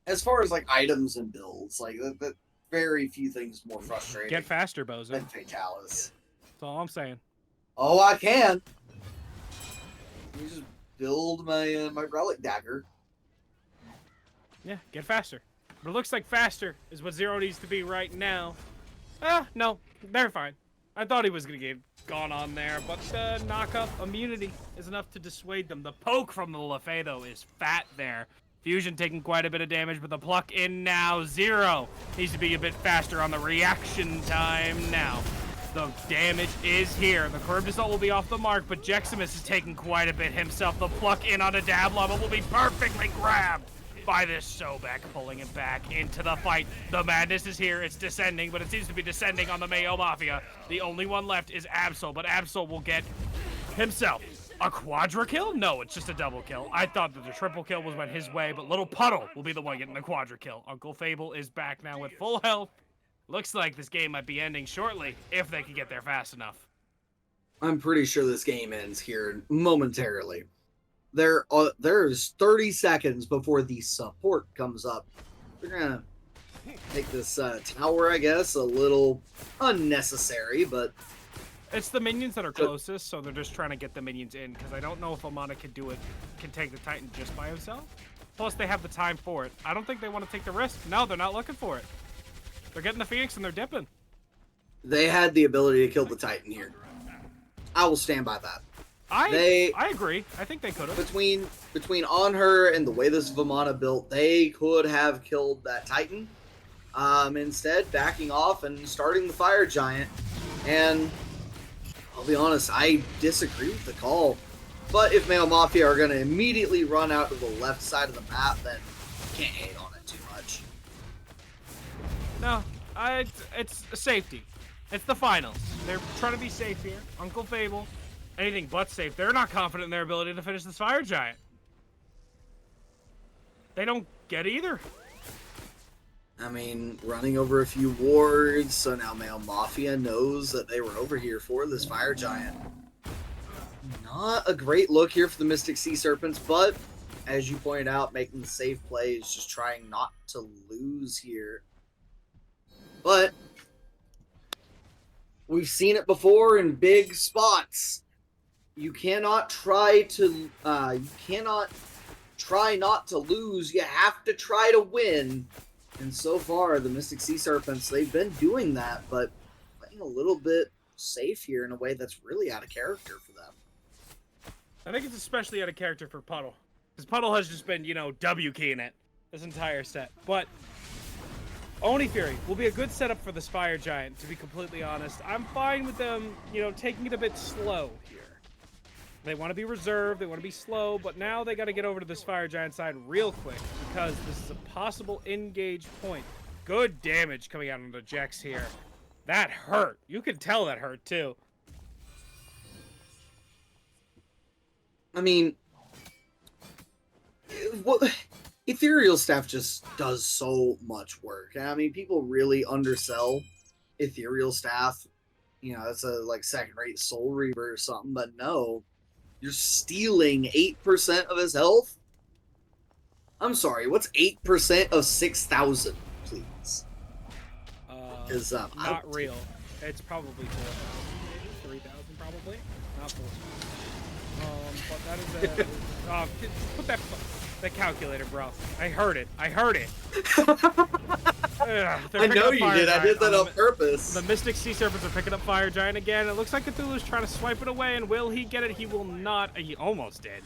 As far as like items and builds, like that very few things more frustrating. Get faster, Bozo. Than Fatalis. That's all I'm saying. Oh, I can. You just build my my relic dagger. Yeah, get faster. But it looks like faster is what Zero needs to be right now. No, they're fine. I thought he was going to get gone on there, but the knock-up immunity is enough to dissuade them. The poke from the Lefay, though, is fat there. Fusion taking quite a bit of damage, but the pluck in now. Zero needs to be a bit faster on the reaction time now. The damage is here. The curved assault will be off the mark, but Jeximus is taking quite a bit himself. The pluck in on a Dablava will be perfectly grabbed by this Sobek, pulling it back into the fight. The madness is here. It's descending, but it seems to be descending on the Mayo Mafia. The only one left is Absol, but Absol will get himself a quadra kill? No, it's just a double kill. I thought that the triple kill was went his way, but Little Puddle will be the one getting the quadra kill. Uncle Fable is back now with full health. Looks like this game might be ending shortly if they can get there fast enough. I'm pretty sure this game ends here momentarily. There's 30 seconds before the support comes up. We're gonna make this tower, I guess, a little unnecessary, but it's the minions that are closest, so they're just trying to get the minions in, because I don't know if Amana can do it, can take the Titan just by himself. Plus, they have the time for it. I don't think they want to take the risk. No, they're not looking for it. They're getting the Phoenix and they're dipping. They had the ability to kill the Titan here. I will stand by that. I agree. I think they could have. Between on her and the way this Vamana built, they could have killed that Titan. Instead, backing off and starting the Fire Giant. And I'll be honest, I disagree with the call. But if Mayo Mafia are going to immediately run out to the left side of the map, then you can't hate on it too much. No, it's safety. It's the finals. They're trying to be safe here. Uncle Fable, anything but safe. They're not confident in their ability to finish this Fire Giant. They don't get either. I mean, running over a few wards, so now Mayo Mafia knows that they were over here for this Fire Giant. Not a great look here for the Mystic Sea Serpents, but as you pointed out, making the safe plays, just trying not to lose here. But we've seen it before in big spots. You cannot try not to lose. You have to try to win. And so far, the Mystic Sea Serpents, they've been doing that, but playing a little bit safe here in a way that's really out of character for them. I think it's especially out of character for Puddle. Because Puddle has just been, W keying it this entire set. But Oni Fury will be a good setup for this Fire Giant, to be completely honest. I'm fine with them, taking it a bit slow here. They want to be reserved, they want to be slow, but now they got to get over to this Fire Giant side real quick, because this is a possible engage point. Good damage coming out on the Jex here. That hurt. You can tell that hurt, too. I mean, Ethereal Staff just does so much work. I mean, people really undersell Ethereal Staff. It's a second-rate Soul Reaver or something, but no. You're stealing 8% of his health? I'm sorry, what's 8% of 6,000, please? Not real. It's probably 3,000, probably. Not 4,000. But that is a... put that calculator, bro. I heard it. I know you did. I did that on purpose. The Mystic Sea Serpents are picking up Fire Giant again. It looks like Cthulhu's trying to swipe it away, and will he get it? He will not. He almost did.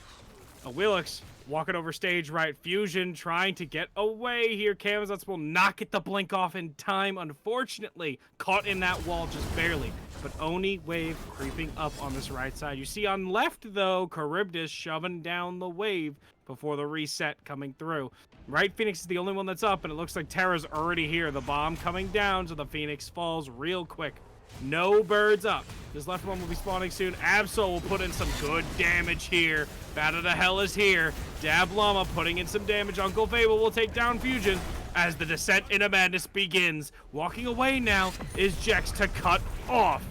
Wheelix walking over stage right. Fusion trying to get away here. Camazotz will not get the blink off in time, unfortunately. Caught in that wall just barely. But Oni wave creeping up on this right side. You see on left, though, Charybdis shoving down the wave before the reset coming through. Right Phoenix is the only one that's up, and it looks like Terra's already here. The bomb coming down, so the Phoenix falls real quick. No birds up. This left one will be spawning soon. Absol will put in some good damage here. Bat of the Hell is here. Dab Llama putting in some damage. Uncle Fable will take down Fusion as the descent into madness begins. Walking away now is Jex to cut off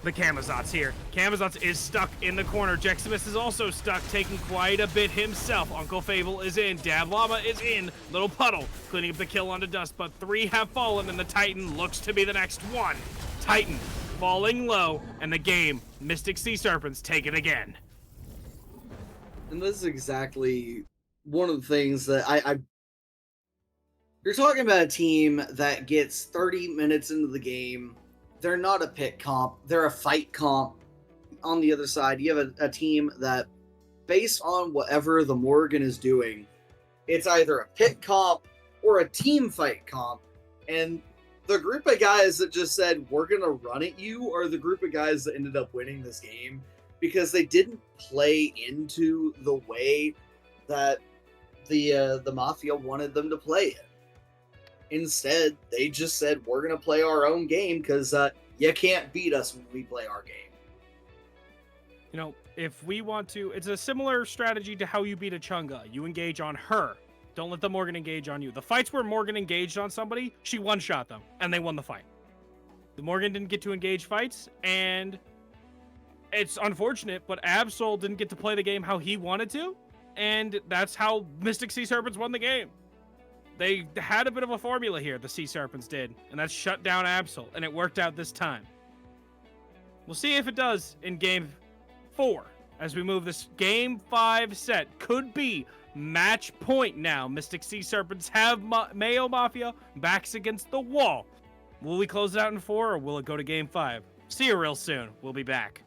the Camazotz here. Camazotz is stuck in the corner. Jeximus is also stuck, taking quite a bit himself. Uncle Fable is in. Dab Llama is in. Little Puddle cleaning up the kill onto Dust, but 3 have fallen, and the Titan looks to be the next one. Titan falling low, and the game, Mystic Sea Serpents take it again. And this is exactly one of the things that you're talking about a team that gets 30 minutes into the game. They're not a pit comp. They're a fight comp. On the other side, you have a team that, based on whatever the Morgan is doing, it's either a pit comp or a team fight comp. And the group of guys that just said, we're going to run at you, are the group of guys that ended up winning this game because they didn't play into the way that the Mafia wanted them to play it. Instead, they just said, we're going to play our own game because you can't beat us when we play our game. If we want to, it's a similar strategy to how you beat a Chunga. You engage on her. Don't let the Morgan engage on you. The fights where Morgan engaged on somebody, she one-shot them, and they won the fight. The Morgan didn't get to engage fights, and it's unfortunate, but Absol didn't get to play the game how he wanted to, and that's how Mystic Sea Serpents won the game. They had a bit of a formula here, the Sea Serpents did, and that's shut down Absol, and it worked out this time. We'll see if it does in Game 4 as we move this Game 5 set. Could be match point now. Mystic Sea Serpents have Mayo Mafia backs against the wall. Will we close it out in 4, or will it go to Game 5? See you real soon. We'll be back.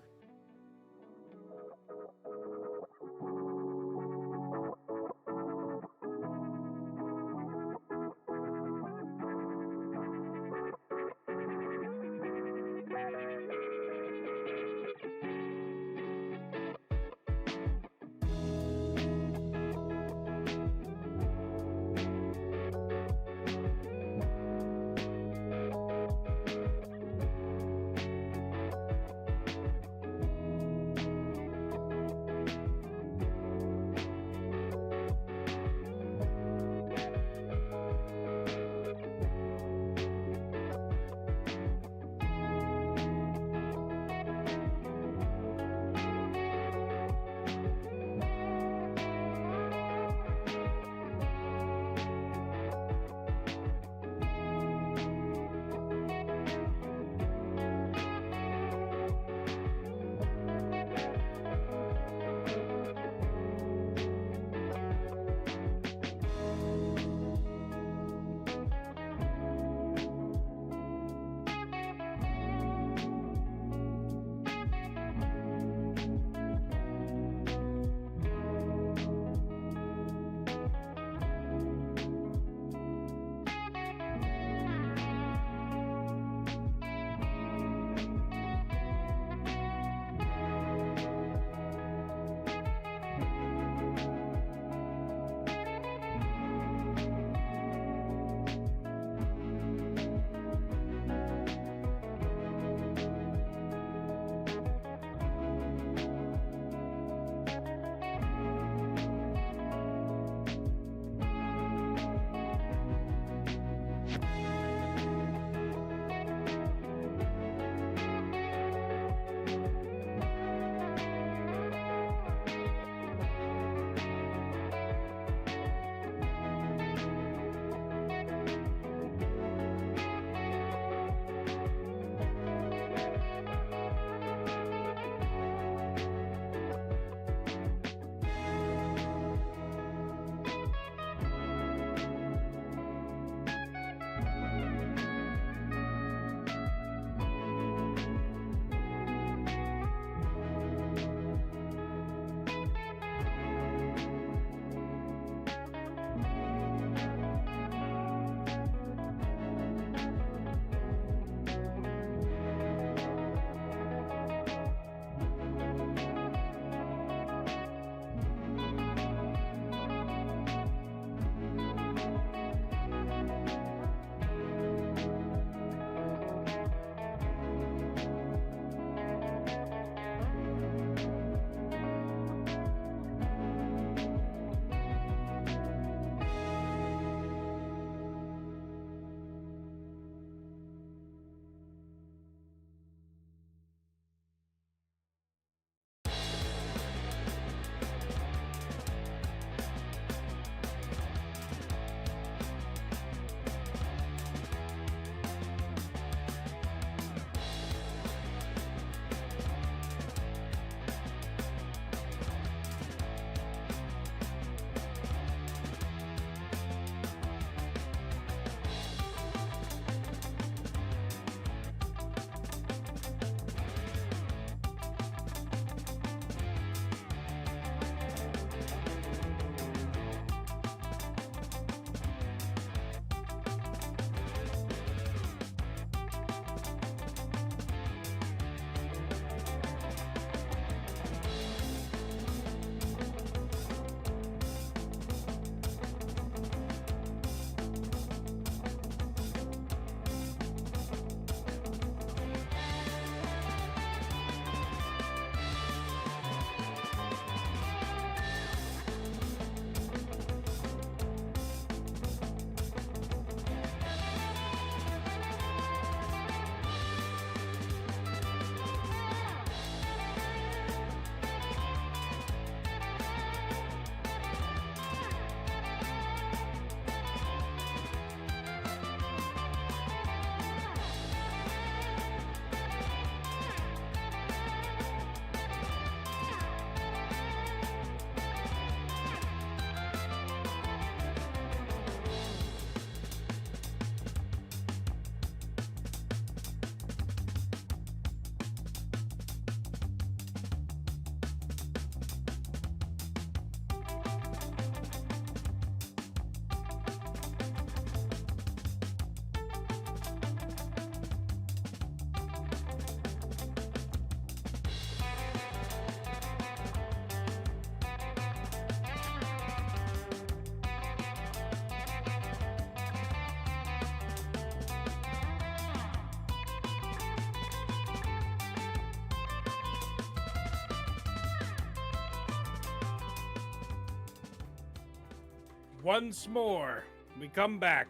Once more, we come back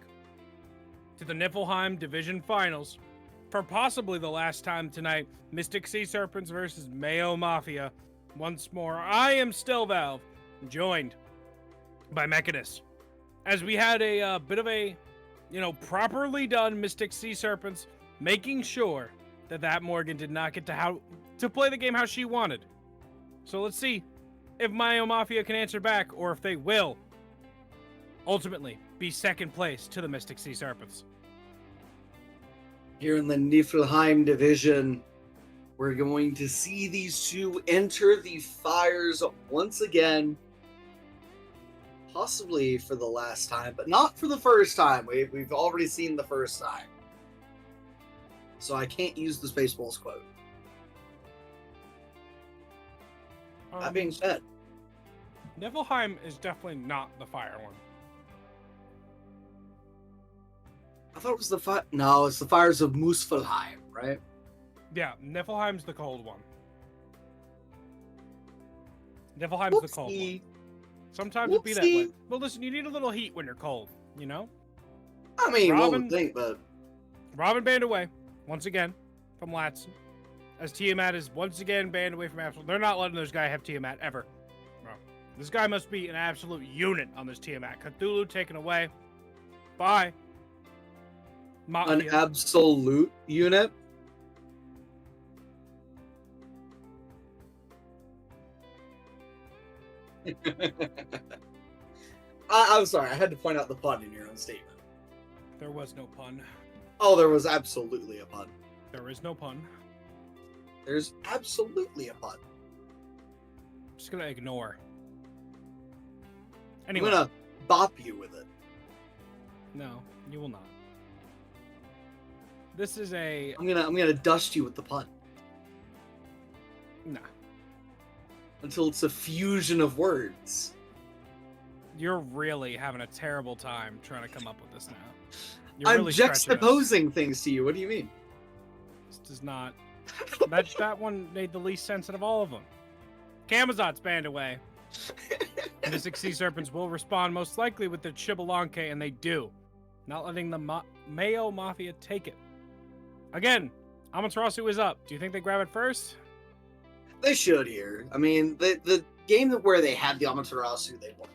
to the Niflheim Division Finals for possibly the last time tonight. Mystic Sea Serpents versus Mayo Mafia. Once more, I am still Valve, joined by Mechanus. As we had a bit of a, properly done Mystic Sea Serpents, making sure that Morgan did not get to play the game how she wanted. So let's see if Mayo Mafia can answer back, or if they will ultimately be second place to the Mystic Sea Serpents. Here in the Niflheim division, we're going to see these two enter the fires once again. Possibly for the last time, but not for the first time. We've already seen the first time. So I can't use the Spaceballs quote. That being said, Niflheim is definitely not the fire one. I thought it was the fire. No, it's the fires of Muspelheim, right? Yeah, Niflheim's the cold one. Niflheim's the cold one. Sometimes it'd be that way. Well, listen, you need a little heat when you're cold, you know? I mean, one would think, but... Robin banned away, once again, from Latson. As Tiamat is once again banned away from Absolute. They're not letting this guy have Tiamat, ever. Bro. This guy must be an absolute unit on this Tiamat. Cthulhu taken away. Bye. Mafia. An absolute unit? I'm sorry, I had to point out the pun in your own statement. There was no pun. Oh, there was absolutely a pun. There is no pun. There's absolutely a pun. I'm just gonna ignore. Anyway. I'm gonna bop you with it. No, you will not. This is a... I'm gonna dust you with the pun. Nah. Until it's a fusion of words. You're really having a terrible time trying to come up with this now. I'm really juxtaposing things to you. What do you mean? This does not... that one made the least sense out of all of them. Camazot's banned away. The Mystic Sea Serpents will respond most likely with the Chibalanke, and they do. Not letting the Mayo Mafia take it. Again, Amaterasu is up. Do you think they grab it first? They should here. I mean, the game where they had the Amaterasu, they won.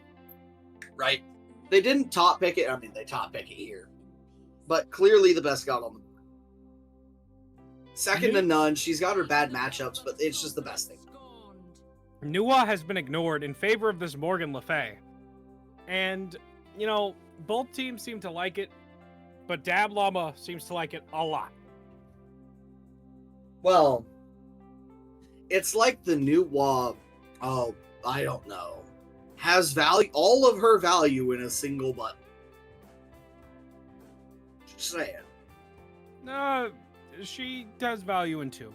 Right? They didn't top pick it. I mean, they top pick it here. But clearly the best got on the board. Second to none. She's got her bad matchups, but it's just the best thing. Nuwa has been ignored in favor of this Morgan Le Fay. And, both teams seem to like it, but Dab Llama seems to like it a lot. Well, it's like the Nuwa, I don't know, has value, all of her value in a single button. Just saying. She has value in two.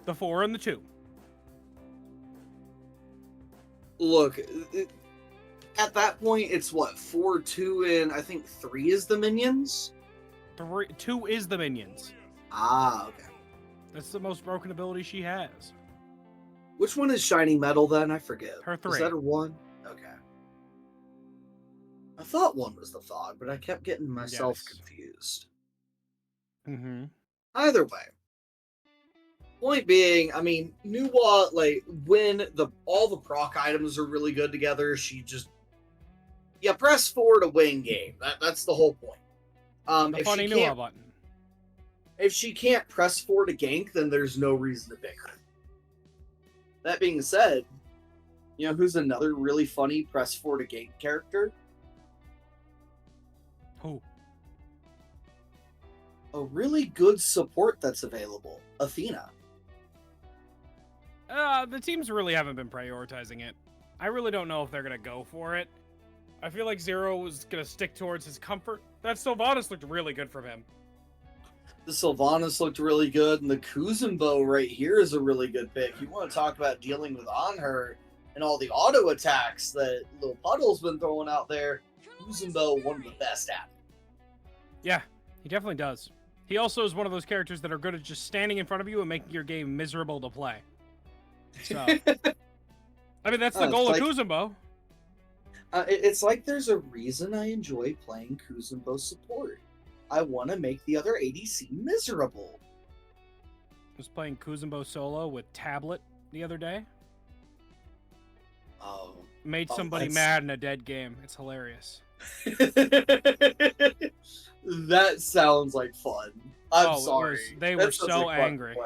The 4 and the 2. Look, at that point, it's what, 4, 2, and I think 3 is the minions? 2 is the minions. Ah, okay. That's the most broken ability she has. Which one is Shining Metal then? I forget. Her 3. Is that a 1? Okay. I thought 1 was the fog, but I kept getting myself confused. Mm-hmm. Either way. Point being, I mean, Nuwa, when all the proc items are really good together, she just... Yeah, press 4 to win game. That's the whole point. The funny Nuwa button. If she can't press 4 to gank, then there's no reason to pick her. That being said, who's another really funny press 4 to gank character? Who? A really good support that's available. Athena. The teams really haven't been prioritizing it. I really don't know if they're going to go for it. I feel like Zero was going to stick towards his comfort. That Sylvanas looked really good from him. The Sylvanas looked really good, and the Kuzumbo right here is a really good pick. You want to talk about dealing with on her and all the auto attacks that Lil Puddle's been throwing out there. Kuzumbo, one of the best at it. Yeah, he definitely does. He also is one of those characters that are good at just standing in front of you and making your game miserable to play. So, I mean, that's the goal of Kuzumbo. It's like there's a reason I enjoy playing Kuzenbo support. I want to make the other ADC miserable. I was playing Kuzenbo solo with Tablet the other day. Oh. Made somebody mad in a dead game. It's hilarious. That sounds like fun. I'm sorry. They were so angry.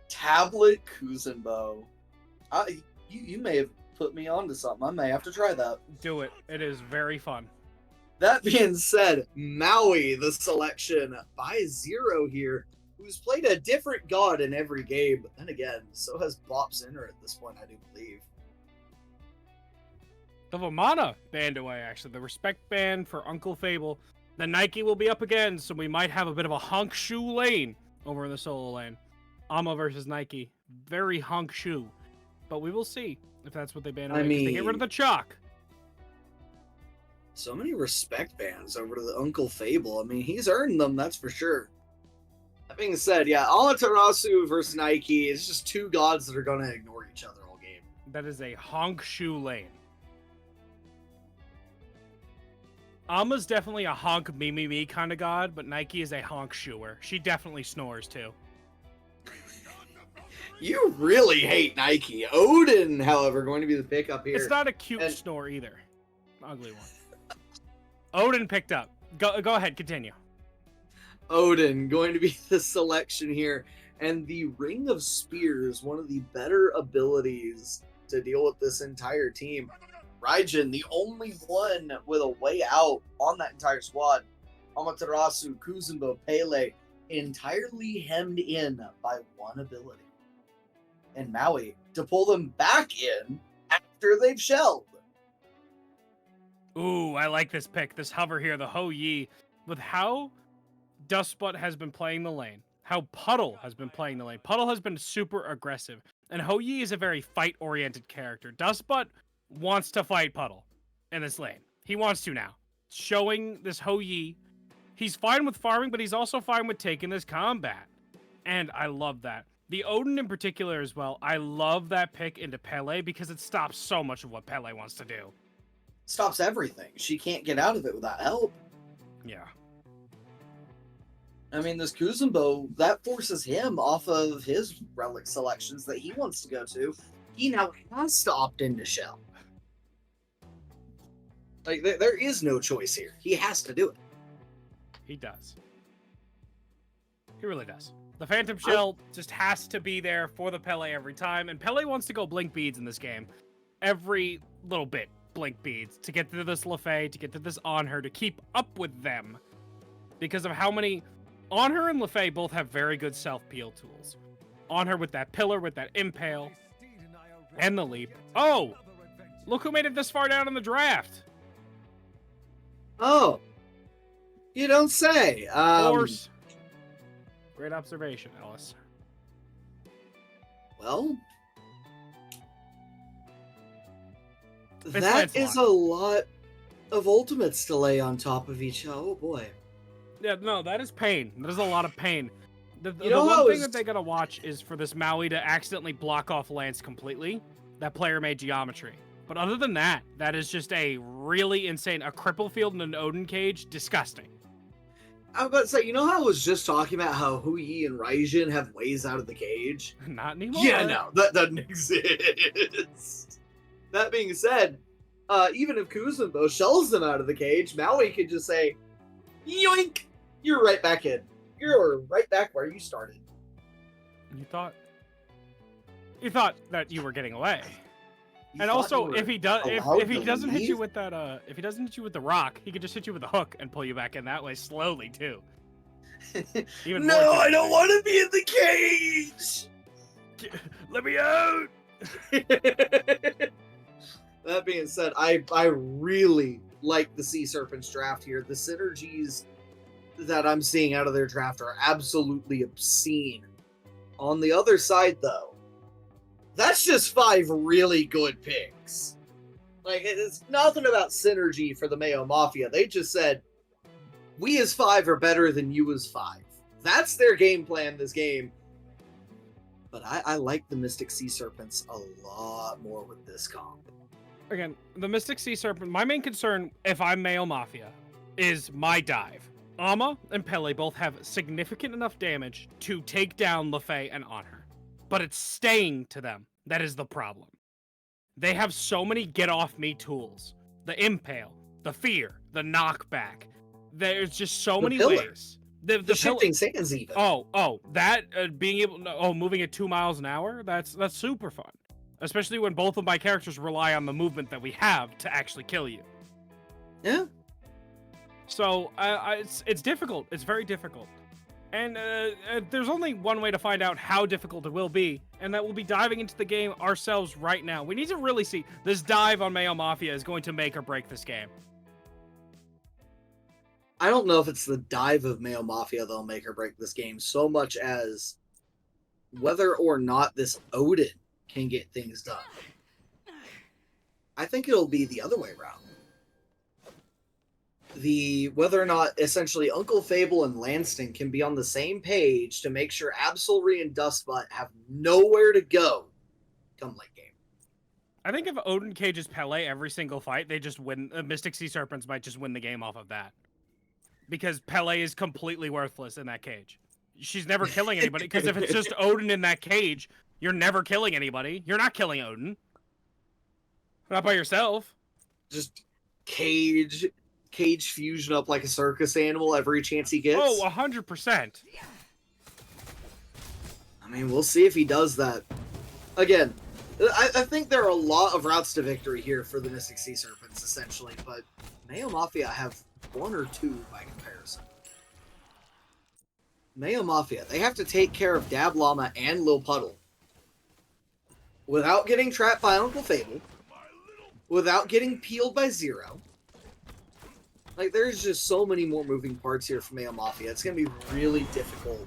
Tablet Kuzenbo. You may have put me onto something. I may have to try that. Do it. It is very fun. That being said, Maui, the selection by Zero here, who's played a different god in every game, but then again, so has Bop Sinner at this point, I do believe. The Vamana banned away, actually. The respect ban for Uncle Fable. The Nike will be up again, so we might have a bit of a honk shoe lane over in the solo lane. Amma versus Nike. Very honk shoe. But we will see if that's what they ban away. They get rid of the chalk. So many respect bans over to the Uncle Fable. I mean, he's earned them, that's for sure. That being said, yeah, Amaterasu versus Nike is just two gods that are going to ignore each other all game. That is a honk shoe lane. Amma's definitely a honk me kind of god, but Nike is a honk shoer. She definitely snores too. You really hate Nike. Odin, however, going to be the pickup here. It's not a cute snore either. Ugly one. Odin picked up. Go ahead, continue. Odin going to be the selection here. And the Ring of Spears, one of the better abilities to deal with this entire team. Raijin, the only one with a way out on that entire squad. Amaterasu, Kuzenbo, Pele, entirely hemmed in by one ability. And Maui to pull them back in after they've shelled. Ooh, I like this pick. This hover here, the Ho Yi, with how Dustbutt has been playing the lane, how Puddle has been playing the lane. Puddle has been super aggressive, and Ho Yi is a very fight-oriented character. Dustbutt wants to fight Puddle in this lane. He wants to now. Showing this Ho Yi, he's fine with farming, but he's also fine with taking this combat. And I love that. The Odin in particular as well, I love that pick into Pele because it stops so much of what Pele wants to do. Stops everything. She can't get out of it without help. Yeah. I mean, this Kuzenbo, that forces him off of his relic selections that he wants to go to. He now has to opt into Shell. Like, there is no choice here. He has to do it. He does. He really does. The Phantom Shell just has to be there for the Pele every time, and Pele wants to go blink beads in this game. Every little bit, blink beads, to get to this Lefay, to get to this On Her, to keep up with them. Because of how many... On Her and Lefay both have very good self-peel tools. On Her with that pillar, with that impale, and the leap. Oh! Look who made it this far down in the draft! Oh! You don't say! Force. Great observation, Ellis. Well... That is a lot of ultimates to lay on top of each other. Oh boy. Yeah, no, that is pain. That is a lot of pain. The know one thing that they gotta watch is for this Maui to accidentally block off Lance completely. That player made geometry. But other than that, that is just a really insane... A cripple field and an Odin cage, disgusting. I was about to say, you know how I was just talking about how Hu Yi and Raijin have ways out of the cage? Not anymore. Yeah, no, that doesn't exist. That being said, even if Kuzenbo shells them out of the cage, Maui could just say, yoink! You're right back in. You're right back where you started. You thought that you were getting away. And also, if he doesn't hit you with that, if he doesn't hit you with the rock, he could just hit you with the hook and pull you back in that way slowly too. No, I don't want to be in the cage. Let me out. That being said, I really like the Sea Serpents draft here. The synergies that I'm seeing out of their draft are absolutely obscene. On the other side, though, that's just 5 really good picks. Like, it's nothing about synergy for the Mayo Mafia. They just said, we as 5 are better than you as 5. That's their game plan this game. But I like the Mystic Sea Serpents a lot more with this comp. Again, the Mystic Sea Serpent, my main concern, if I'm Male Mafia, is my dive. Ama and Pele both have significant enough damage to take down LeFay and Honor. But it's staying to them. That is the problem. They have so many get-off-me tools. The Impale, the Fear, the Knockback. There's just so The many pillar. ways. The shifting sands even. Being able to, moving at 2 miles an hour, that's super fun. Especially when both of my characters rely on the movement that we have to actually kill you. Yeah. So it's difficult. It's very difficult. And there's only one way to find out how difficult it will be, and that will be diving into the game ourselves right now. We need to really see this dive on Male Mafia is going to make or break this game. I don't know if it's the dive of Male Mafia that'll make or break this game so much as whether or not this Odin can get things done. I think it'll be the other way around. Whether or not essentially Uncle Fable and Lanston can be on the same page to make sure Absolry and Dustbutt have nowhere to go come late game. I think if Odin cages Pele every single fight, they just win. Mystic Sea Serpents might just win the game off of that. Because Pele is completely worthless in that cage. She's never killing anybody, because if it's just Odin in that cage, you're never killing anybody. You're not killing Odin. Not by yourself. Just cage fusion up like a circus animal every chance he gets. Oh, 100%. I mean, we'll see if he does that. Again, I think there are a lot of routes to victory here for the Mystic Sea Serpents, essentially, but Male Mafia have one or two by comparison. Male Mafia, they have to take care of Dab Llama and Lil Puddle without getting trapped by Uncle Fable, without getting peeled by Zero. Like, there's just so many more moving parts here for Male Mafia. It's going to be really difficult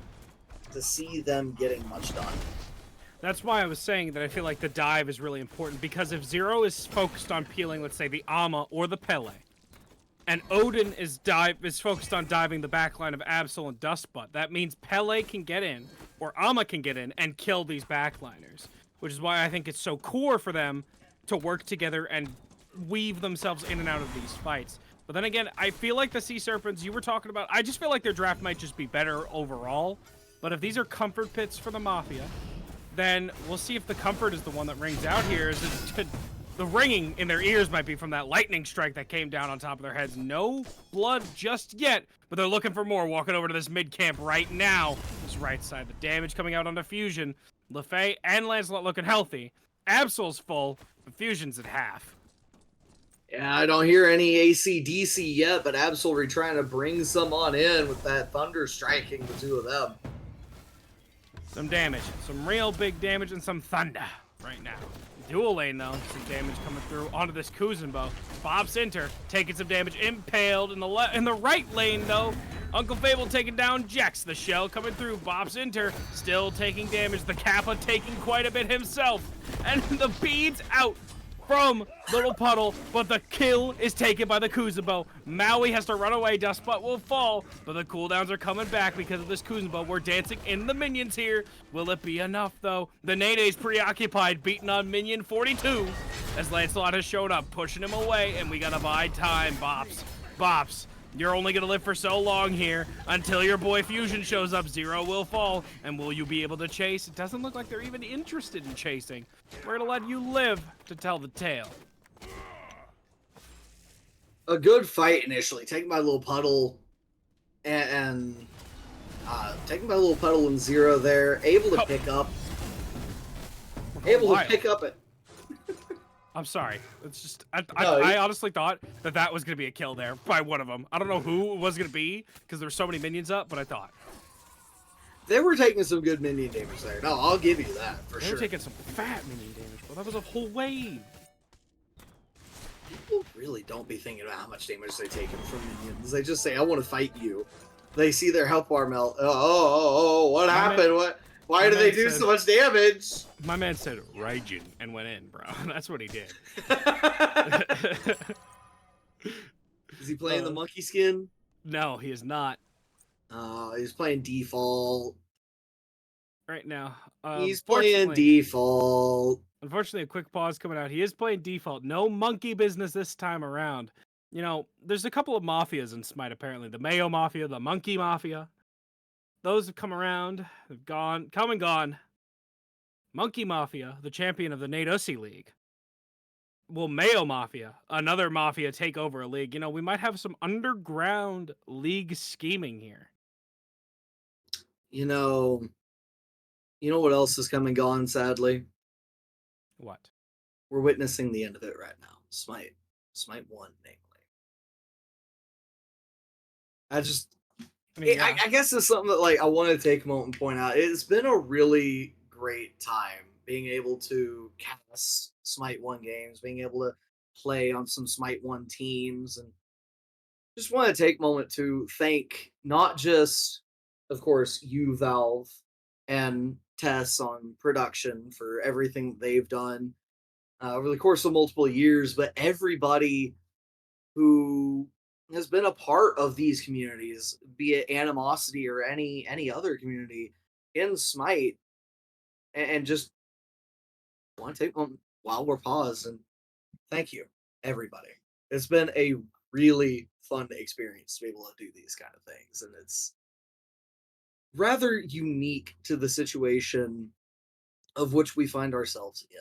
to see them getting much done. That's why I was saying that I feel like the dive is really important, because if Zero is focused on peeling, let's say, the Ama or the Pele, and Odin is focused on diving the backline of Absol and Dustbutt, that means Pele can get in, or Ama can get in, and kill these backliners. Which is why I think it's so core for them to work together and weave themselves in and out of these fights. But then again, I feel like the Sea Serpents you were talking about, I just feel like their draft might just be better overall. But if these are comfort pits for the Mafia, then we'll see if the comfort is the one that rings out here. The ringing in their ears might be from that lightning strike that came down on top of their heads. No blood just yet, but they're looking for more. Walking over to this mid camp right now. This right side, the damage coming out onto Fusion. LeFay and Lancelot looking healthy. Absol's full, but Fusion's at half. Yeah, I don't hear any AC/DC yet, but Absolry trying to bring some on in with that Thunder striking the two of them. Some damage. Some real big damage and some thunder right now. Dual lane, though. Some damage coming through onto this Kuzenbo. Bob Center taking some damage. Impaled in the right lane, though. Uncle Fable taking down Jex. The shell coming through. Bob Center still taking damage. The Kappa taking quite a bit himself. And the beads out from Little Puddle, but the kill is taken by the Kuzenbo. Maui has to run away. Dustbutt will fall, but the cooldowns are coming back because of this Kuzenbo. We're dancing in the minions here. Will it be enough, though? The Nene's preoccupied, beating on minion 42, as Lancelot has shown up, pushing him away, and we gotta buy time, Bops. Bops, you're only gonna live for so long here until your boy Fusion shows up. Zero will fall, and will you be able to chase? It doesn't look like they're even interested in chasing. We're gonna let you live to tell the tale. A good fight initially, taking by Little Puddle and taking by Little Puddle and Zero there, able to pick up. Able to pick up it. I'm sorry. It's just I honestly thought that was gonna be a kill there by one of them. I don't know who it was gonna be because there's so many minions up, but I thought they were taking some good minion damage there. No, I'll give you that for sure. They were taking some fat minion damage. Well, that was a whole wave. People really don't be thinking about how much damage they're taking from minions. They just say, "I want to fight you." They see their health bar melt. Oh! What happened? Why do they do so much damage? My man said Raijin and went in, bro. That's what he did. Is he playing the monkey skin? No, he is not. He's playing default. Right now, He's playing default. Unfortunately, a quick pause coming out. He is playing default. No monkey business this time around. You know, there's a couple of mafias in Smite, apparently. The Mayo Mafia, the Monkey Mafia. Those have come around. They've come and gone. Monkey Mafia, the champion of the Nate Ussie League. Will Mayo Mafia, another mafia, take over a league? You know, we might have some underground league scheming here. You know what else has come and gone, sadly? What? We're witnessing the end of it right now. Smite 1, namely. I guess it's something that like I want to take a moment and point out. It's been a really great time being able to cast Smite 1 games, being able to play on some Smite 1 teams, and just want to take a moment to thank not just, of course, you, Valve, and Tess on production for everything they've done over the course of multiple years, but everybody who has been a part of these communities, be it Animosity or any other community in Smite, and just want to take one while we're paused and thank you, everybody. It's been a really fun experience to be able to do these kind of things, and it's rather unique to the situation of which we find ourselves in.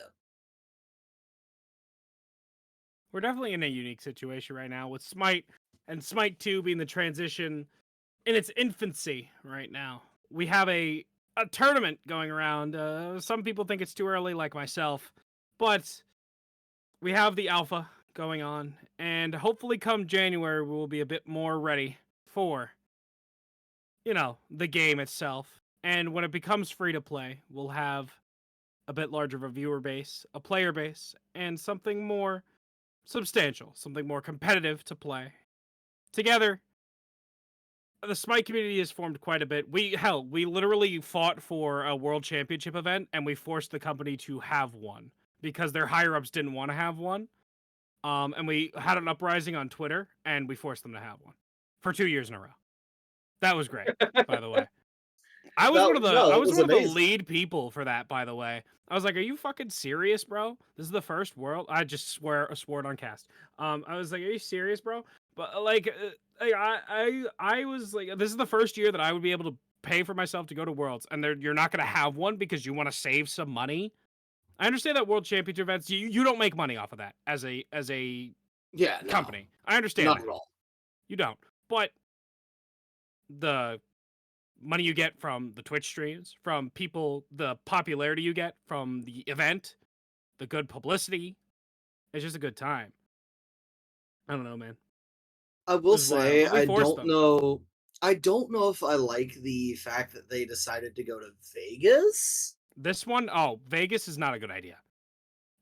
We're definitely in a unique situation right now with Smite and Smite 2 being the transition in its infancy right now. We have a tournament going around. Some people think it's too early, like myself, but we have the alpha going on, and hopefully come January, we will be a bit more ready for, you know, the game itself. And when it becomes free to play, we'll have a bit larger of a viewer base, a player base, and something more substantial, something more competitive to play. Together, the Smite community has formed quite a bit. We literally fought for a world championship event, and we forced the company to have one because their higher ups didn't want to have one. And we had an uprising on Twitter, and we forced them to have one for 2 years in a row. That was great, by the way. I was one of the lead people for that, by the way. I was like, "Are you fucking serious, bro? This is the first world." I just swore it on cast. I was like, "Are you serious, bro?" But I was like, "This is the first year that I would be able to pay for myself to go to Worlds, and you're not gonna have one because you want to save some money." I understand that World Championship events, you don't make money off of that as a company. I understand not that. at all. You don't, but the money you get from the Twitch streams, from people, the popularity you get from the event, the good publicity, it's just a good time. I don't know, man. I will This is wild, say but we I forced don't them. know. I don't know if I like the fact that they decided to go to Vegas. This one, Vegas is not a good idea.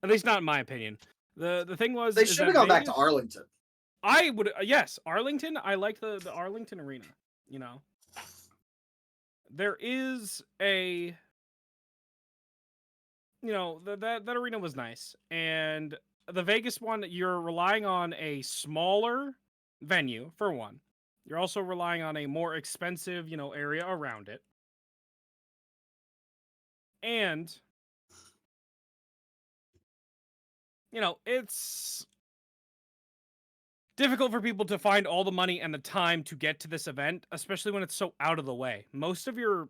At least not in my opinion. The thing was, They is should that have gone back Vegas, to Arlington. I would, yes, Arlington. I like the Arlington arena. You know, there is a, you know, that arena was nice, and the Vegas one, you're relying on a smaller venue for one. You're also relying on a more expensive, you know, area around it, and you know, it's difficult for people to find all the money and the time to get to this event, especially when it's so out of the way. Most of your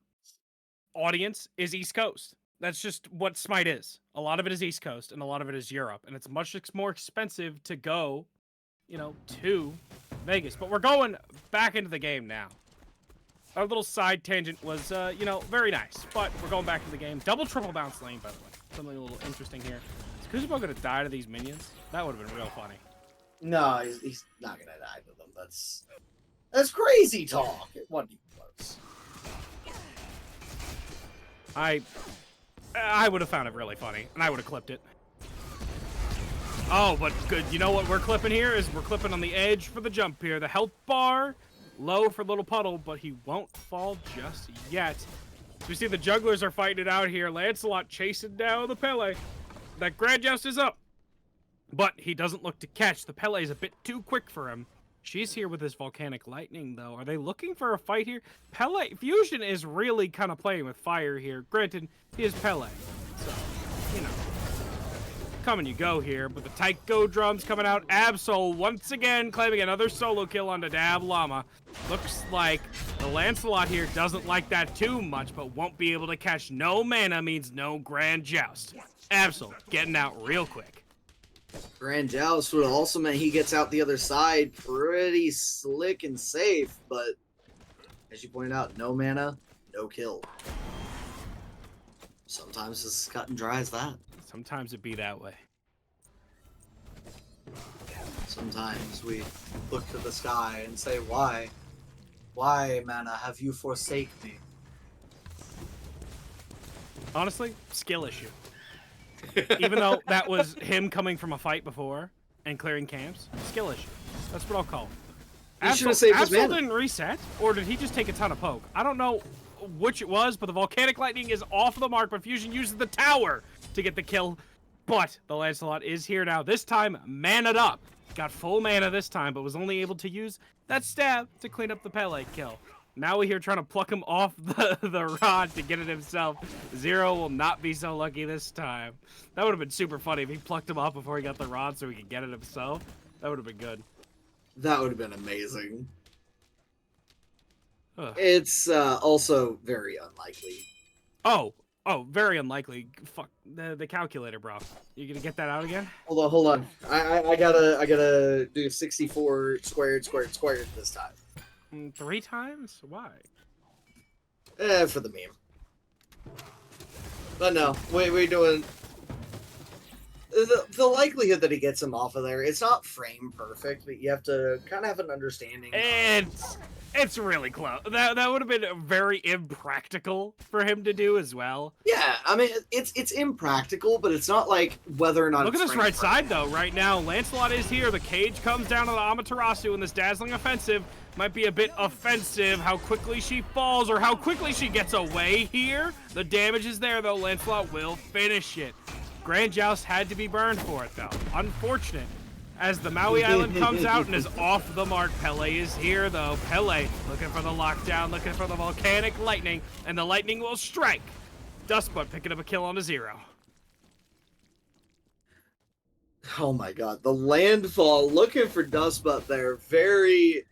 audience is East Coast. That's just what Smite is. A lot of it is East Coast, and a lot of it is Europe, and it's much more expensive to go, you know, to Vegas. But we're going back into the game now. Our little side tangent was, you know, very nice, but we're going back to the game. Double triple bounce lane, by the way. Something a little interesting here. Is Kuzubo going to die to these minions? That would have been real funny. No, he's not gonna die to them. That's crazy talk. It wasn't even close. I would have found it really funny, and I would have clipped it. Oh, but good. You know what we're clipping here is we're clipping on the edge for the jump here. The health bar, low for Little Puddle, but he won't fall just yet. So we see the jugglers are fighting it out here. Lancelot chasing down the Pele. That Grand Joust is up, but he doesn't look to catch. The Pele is a bit too quick for him. She's here with this volcanic lightning, though. Are they looking for a fight here? Pele Fusion is really kind of playing with fire here. Granted, he is Pele, so you know, come and you go here. But the Taiko drums coming out. Absol once again claiming another solo kill on the Dab Llama. Looks like the Lancelot here doesn't like that too much, but won't be able to catch. No mana means no Grand Joust. Absol getting out real quick. Grand Joust would also mean he gets out the other side pretty slick and safe, but as you pointed out, no mana, no kill. Sometimes it's cut and dry as that. Sometimes it be that way. Sometimes we look to the sky and say, why? Why, mana, have you forsaken me? Honestly, skill issue. Even though that was him coming from a fight before and clearing camps, skill issue. That's what I'll call it. He should have saved his Absol mana. didn't reset, or did he just take a ton of poke? I don't know which it was, but the volcanic lightning is off the mark, but Fusion uses the tower to get the kill. But the Lancelot is here now. This time, mana'd up. Got full mana this time, but was only able to use that stab to clean up the Pele kill. Now we're here trying to pluck him off the rod to get it himself. Zero will not be so lucky this time. That would have been super funny if he plucked him off before he got the rod so he could get it himself. That would have been good. That would have been amazing. Ugh. It's also very unlikely. Oh, very unlikely. Fuck the calculator, bro. You gonna get that out again? Hold on. I gotta do 64 squared this time. 3 times? Why? For the meme. But no, we're doing the likelihood that he gets him off of there. It's not frame perfect, but you have to kind of have an understanding. It's really close. That would have been very impractical for him to do as well. Yeah, I mean it's impractical, but it's not like whether or not. Look at it's this frame right perfect. side though. Right now, Lancelot is here. The cage comes down on the Amaterasu, and this dazzling offensive might be a bit offensive. How quickly she falls, or how quickly she gets away here. The damage is there though. Lancelot will finish it. Grand Joust had to be burned for it though. Unfortunate. As the Maui Island comes out and is off the mark, Pele is here though. Pele looking for the lockdown, looking for the volcanic lightning, and the lightning will strike. Dustbutt picking up a kill on a 0. Oh my god, the landfall looking for Dustbutt there. Very,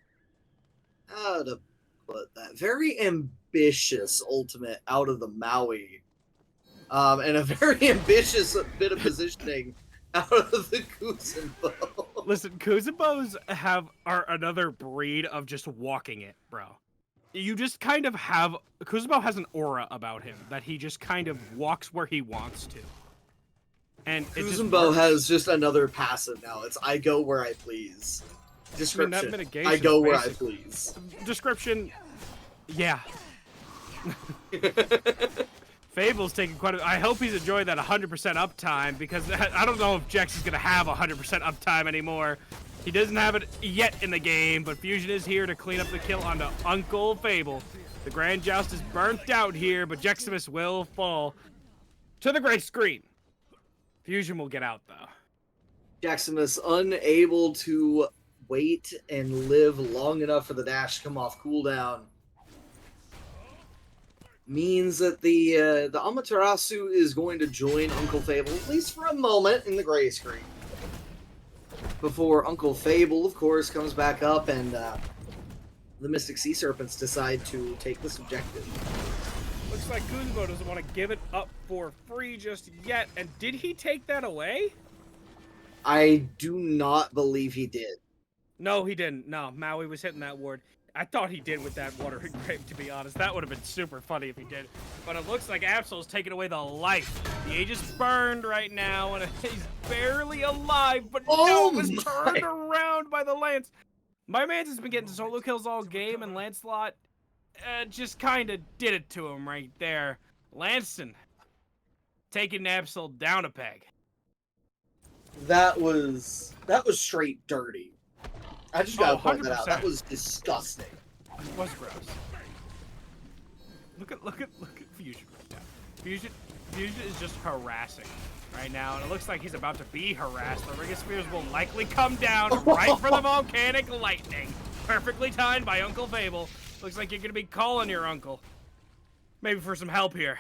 how to put that? Very ambitious ultimate out of the Maui. And a very ambitious bit of positioning out of the Kuzenbo. Listen, Kuzabos are another breed of just walking it, bro. You just kind of have... Kuzabo has an aura about him that he just kind of walks where he wants to. And Kuzenbo has just another passive now. It's I go where I please. Description. mitigation I go where I basic. please. Description, yeah. Fable's taking quite a... I hope he's enjoying that 100% uptime, because I don't know if Jex is going to have 100% uptime anymore. He doesn't have it yet in the game, but Fusion is here to clean up the kill onto Uncle Fable. The Grand Joust is burnt out here, but Jeximus will fall to the great screen. Fusion will get out, though. Jaximus unable to wait and live long enough for the dash to come off cooldown. Means that the Amaterasu is going to join Uncle Fable, at least for a moment, in the gray screen. Before Uncle Fable, of course, comes back up and the Mystic Sea Serpents decide to take this objective. Looks like Kuzbo doesn't want to give it up for free just yet. And did he take that away? I do not believe he did. No, he didn't. No, Maui was hitting that ward. I thought he did with that water grave, to be honest. That would have been super funny if he did. But it looks like Absol's taking away the life. The Aegis burned right now, and he's barely alive, but no, it was turned around by the Lance. My man's has been getting solo kills all game, and Lancelot just kind of did it to him right there. Lanston taking Absol down a peg. That was straight dirty. I just gotta point that out. 100%. That was disgusting. It was gross. Look at Fusion right now. Fusion is just harassing right now, and it looks like he's about to be harassed. The Ring of Spears will likely come down right for the volcanic lightning. Perfectly timed by Uncle Fable. Looks like you're gonna be calling your uncle. Maybe for some help here.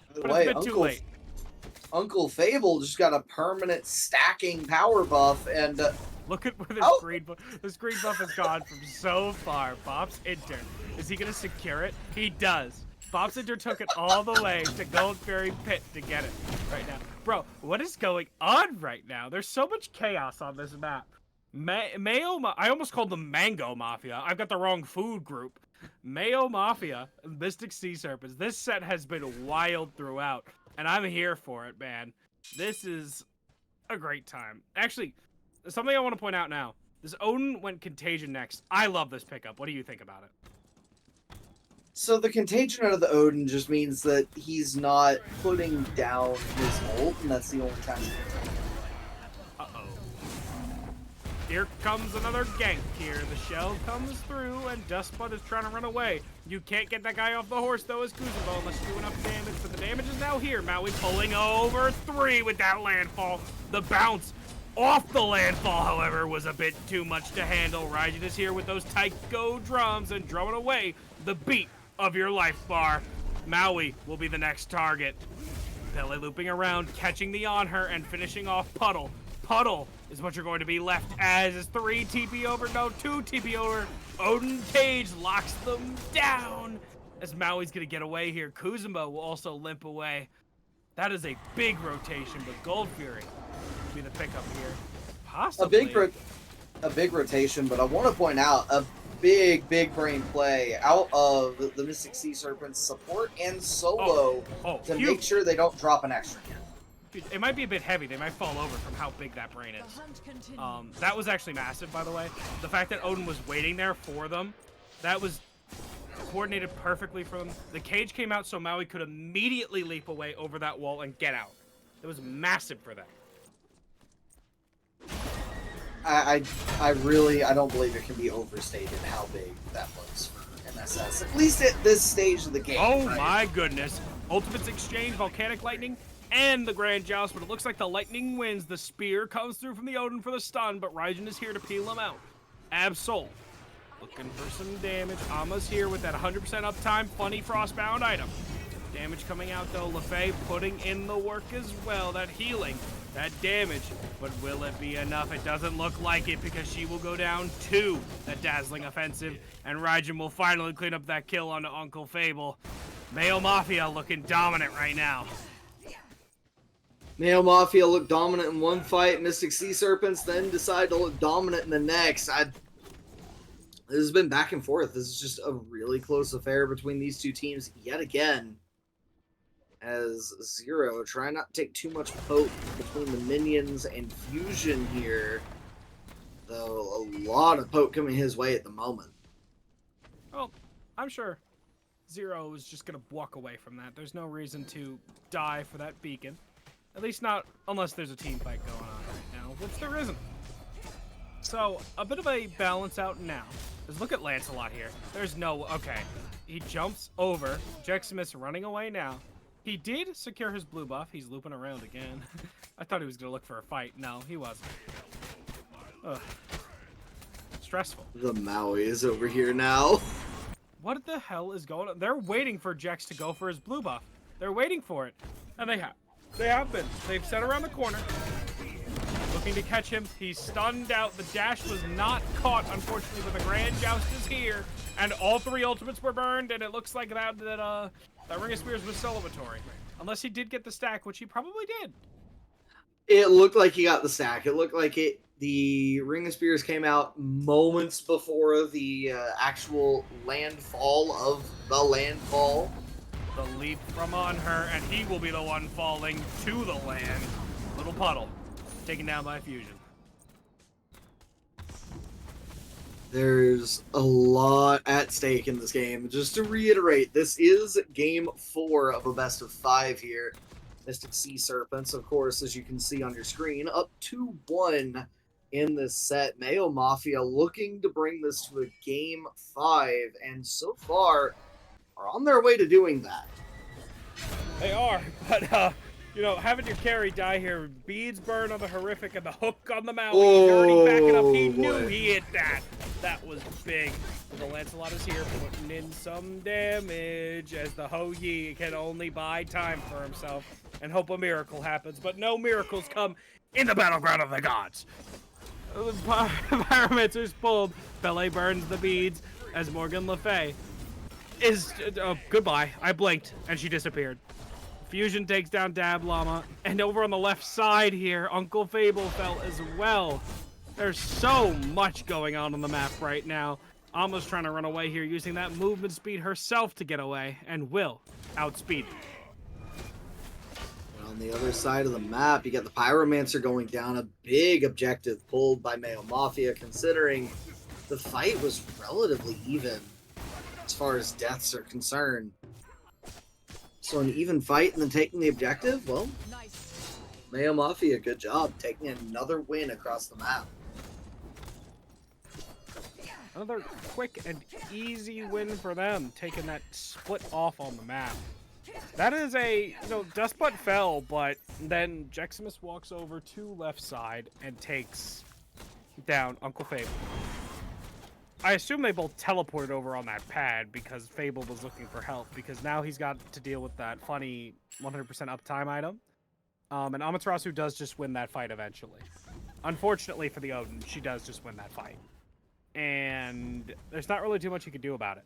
By the But way, it's a bit too late. Uncle Fable just got a permanent stacking power buff, and Look at where this green buff has gone from so far. Bob's Inter. Is he gonna secure it? He does. Bob's Inter took it all the way to Gold Fairy Pit to get it right now. Bro, what is going on right now? There's so much chaos on this map. I almost called them Mango Mafia. I've got the wrong food group. Mayo Mafia, Mystic Sea Serpents. This set has been wild throughout, and I'm here for it, man. This is a great time. Actually, something I want to point out now. This Odin went Contagion next. I love this pickup. What do you think about it? so the contagion out of the Odin just means that he's not putting down his ult, and that's the only time. Uh-oh. Here comes another gank here. The shell comes through, and Dustbud is trying to run away. You can't get that guy off the horse, though, as Kuzenbo, unless you do enough damage. But the damage is now here. Maui pulling over 3 with that landfall. The bounce off the landfall, however, was a bit too much to handle. Raijin is here with those Taiko drums and drumming away the beat of your life bar. Maui will be the next target. Pele looping around, catching the on her, and finishing off Puddle. Puddle is what you're going to be left as. Is 3 TP over, no, 2 TP over. Odin Cage locks them down as Maui's going to get away here. Kuzenbo will also limp away. That is a big rotation, but Gold Fury will be the pickup here. Possibly. A big rotation, but I want to point out a big brain play out of the Mystic Sea Serpents support and solo to huge. make sure they don't drop an extra hit. It might be a bit heavy. They might fall over from how big that brain is. That was actually massive, by the way. The fact that Odin was waiting there for them, that was coordinated perfectly for them. The cage came out so Maui could immediately leap away over that wall and get out. It was massive for them. I don't believe it can be overstated how big that was for MSS, at least at this stage of the game. Oh right? my goodness. Ultimates exchange, Volcanic Lightning, and the Grand Joust, but it looks like the Lightning wins. The Spear comes through from the Odin for the stun, but Raijin is here to peel him out. Absol looking for some damage. Ama's here with that 100% uptime, funny Frostbound item. Damage coming out though. LaFay putting in the work as well. That healing, that damage, but will it be enough? It doesn't look like it because she will go down 2. That dazzling offensive, and Raijin will finally clean up that kill onto Uncle Fable. Mayo Mafia looking dominant right now. Mayo Mafia looked dominant in one fight. Mystic Sea Serpents then decide to look dominant in the next. This has been back and forth. This is just a really close affair between these two teams yet again. As Zero trying not to take too much poke between the minions and Fusion here. Though a lot of poke coming his way at the moment. Well, I'm sure Zero is just going to walk away from that. There's no reason to die for that beacon. At least not unless there's a team fight going on right now, which there isn't. So, a bit of a balance out now. Because look at Lancelot here. There's no... Okay. He jumps over. Jeximus running away now. He did secure his blue buff. He's looping around again. I thought he was going to look for a fight. No, he wasn't. Ugh. Stressful. The Maui is over here now. What the hell is going on? They're waiting for Jex to go for his blue buff. They're waiting for it. And they have. They have been. They've set around the corner. Looking to catch him. He's stunned out. The dash was not caught, unfortunately, but the Grand Joust is here. And all 3 ultimates were burned, and it looks like that Ring of Spears was celebratory. Unless he did get the stack, which he probably did. It looked like he got the stack. It looked like the Ring of Spears came out moments before the actual landfall of the landfall. The leap from on her, and he will be the one falling to the land. Little Puddle, taken down by Fusion. There's a lot at stake in this game. Just to reiterate, this is game 4 of a best of 5 here. Mystic Sea Serpents, of course, as you can see on your screen, up 2-1 in this set. Mayo Mafia looking to bring this to a game 5, and so far are on their way to doing that. They are, but you know, having your carry die here, beads burn on the horrific and the hook on the Maui. He's already backing up. He knew boy. he hit that. That was big. The Lancelot is here, putting in some damage as the Ho Yi can only buy time for himself and hope a miracle happens. But no miracles come in the battleground of the gods. The Pyromancer's pulled. Pele burns the beads as Morgan Le Fay is goodbye. I blinked and she disappeared. Fusion takes down Dab Llama, and over on the left side here, Uncle Fable fell as well. There's so much going on the map right now. Alma's trying to run away here, using that movement speed herself to get away, and will outspeed. On the other side of the map, you got the Pyromancer going down, a big objective pulled by Mayo Mafia, considering the fight was relatively even as far as deaths are concerned. So an even fight and then taking the objective? Well, Mayo Mafia, good job taking another win across the map. Another quick and easy win for them, taking that split off on the map. That is a, you know, Dustbutt fell, but then Jeximus walks over to left side and takes down Uncle Fable. I assume they both teleported over on that pad because Fable was looking for help, because now he's got to deal with that funny 100% uptime item. And Amaterasu does just win that fight eventually. Unfortunately for the Odin, she does just win that fight. And there's not really too much you can do about it.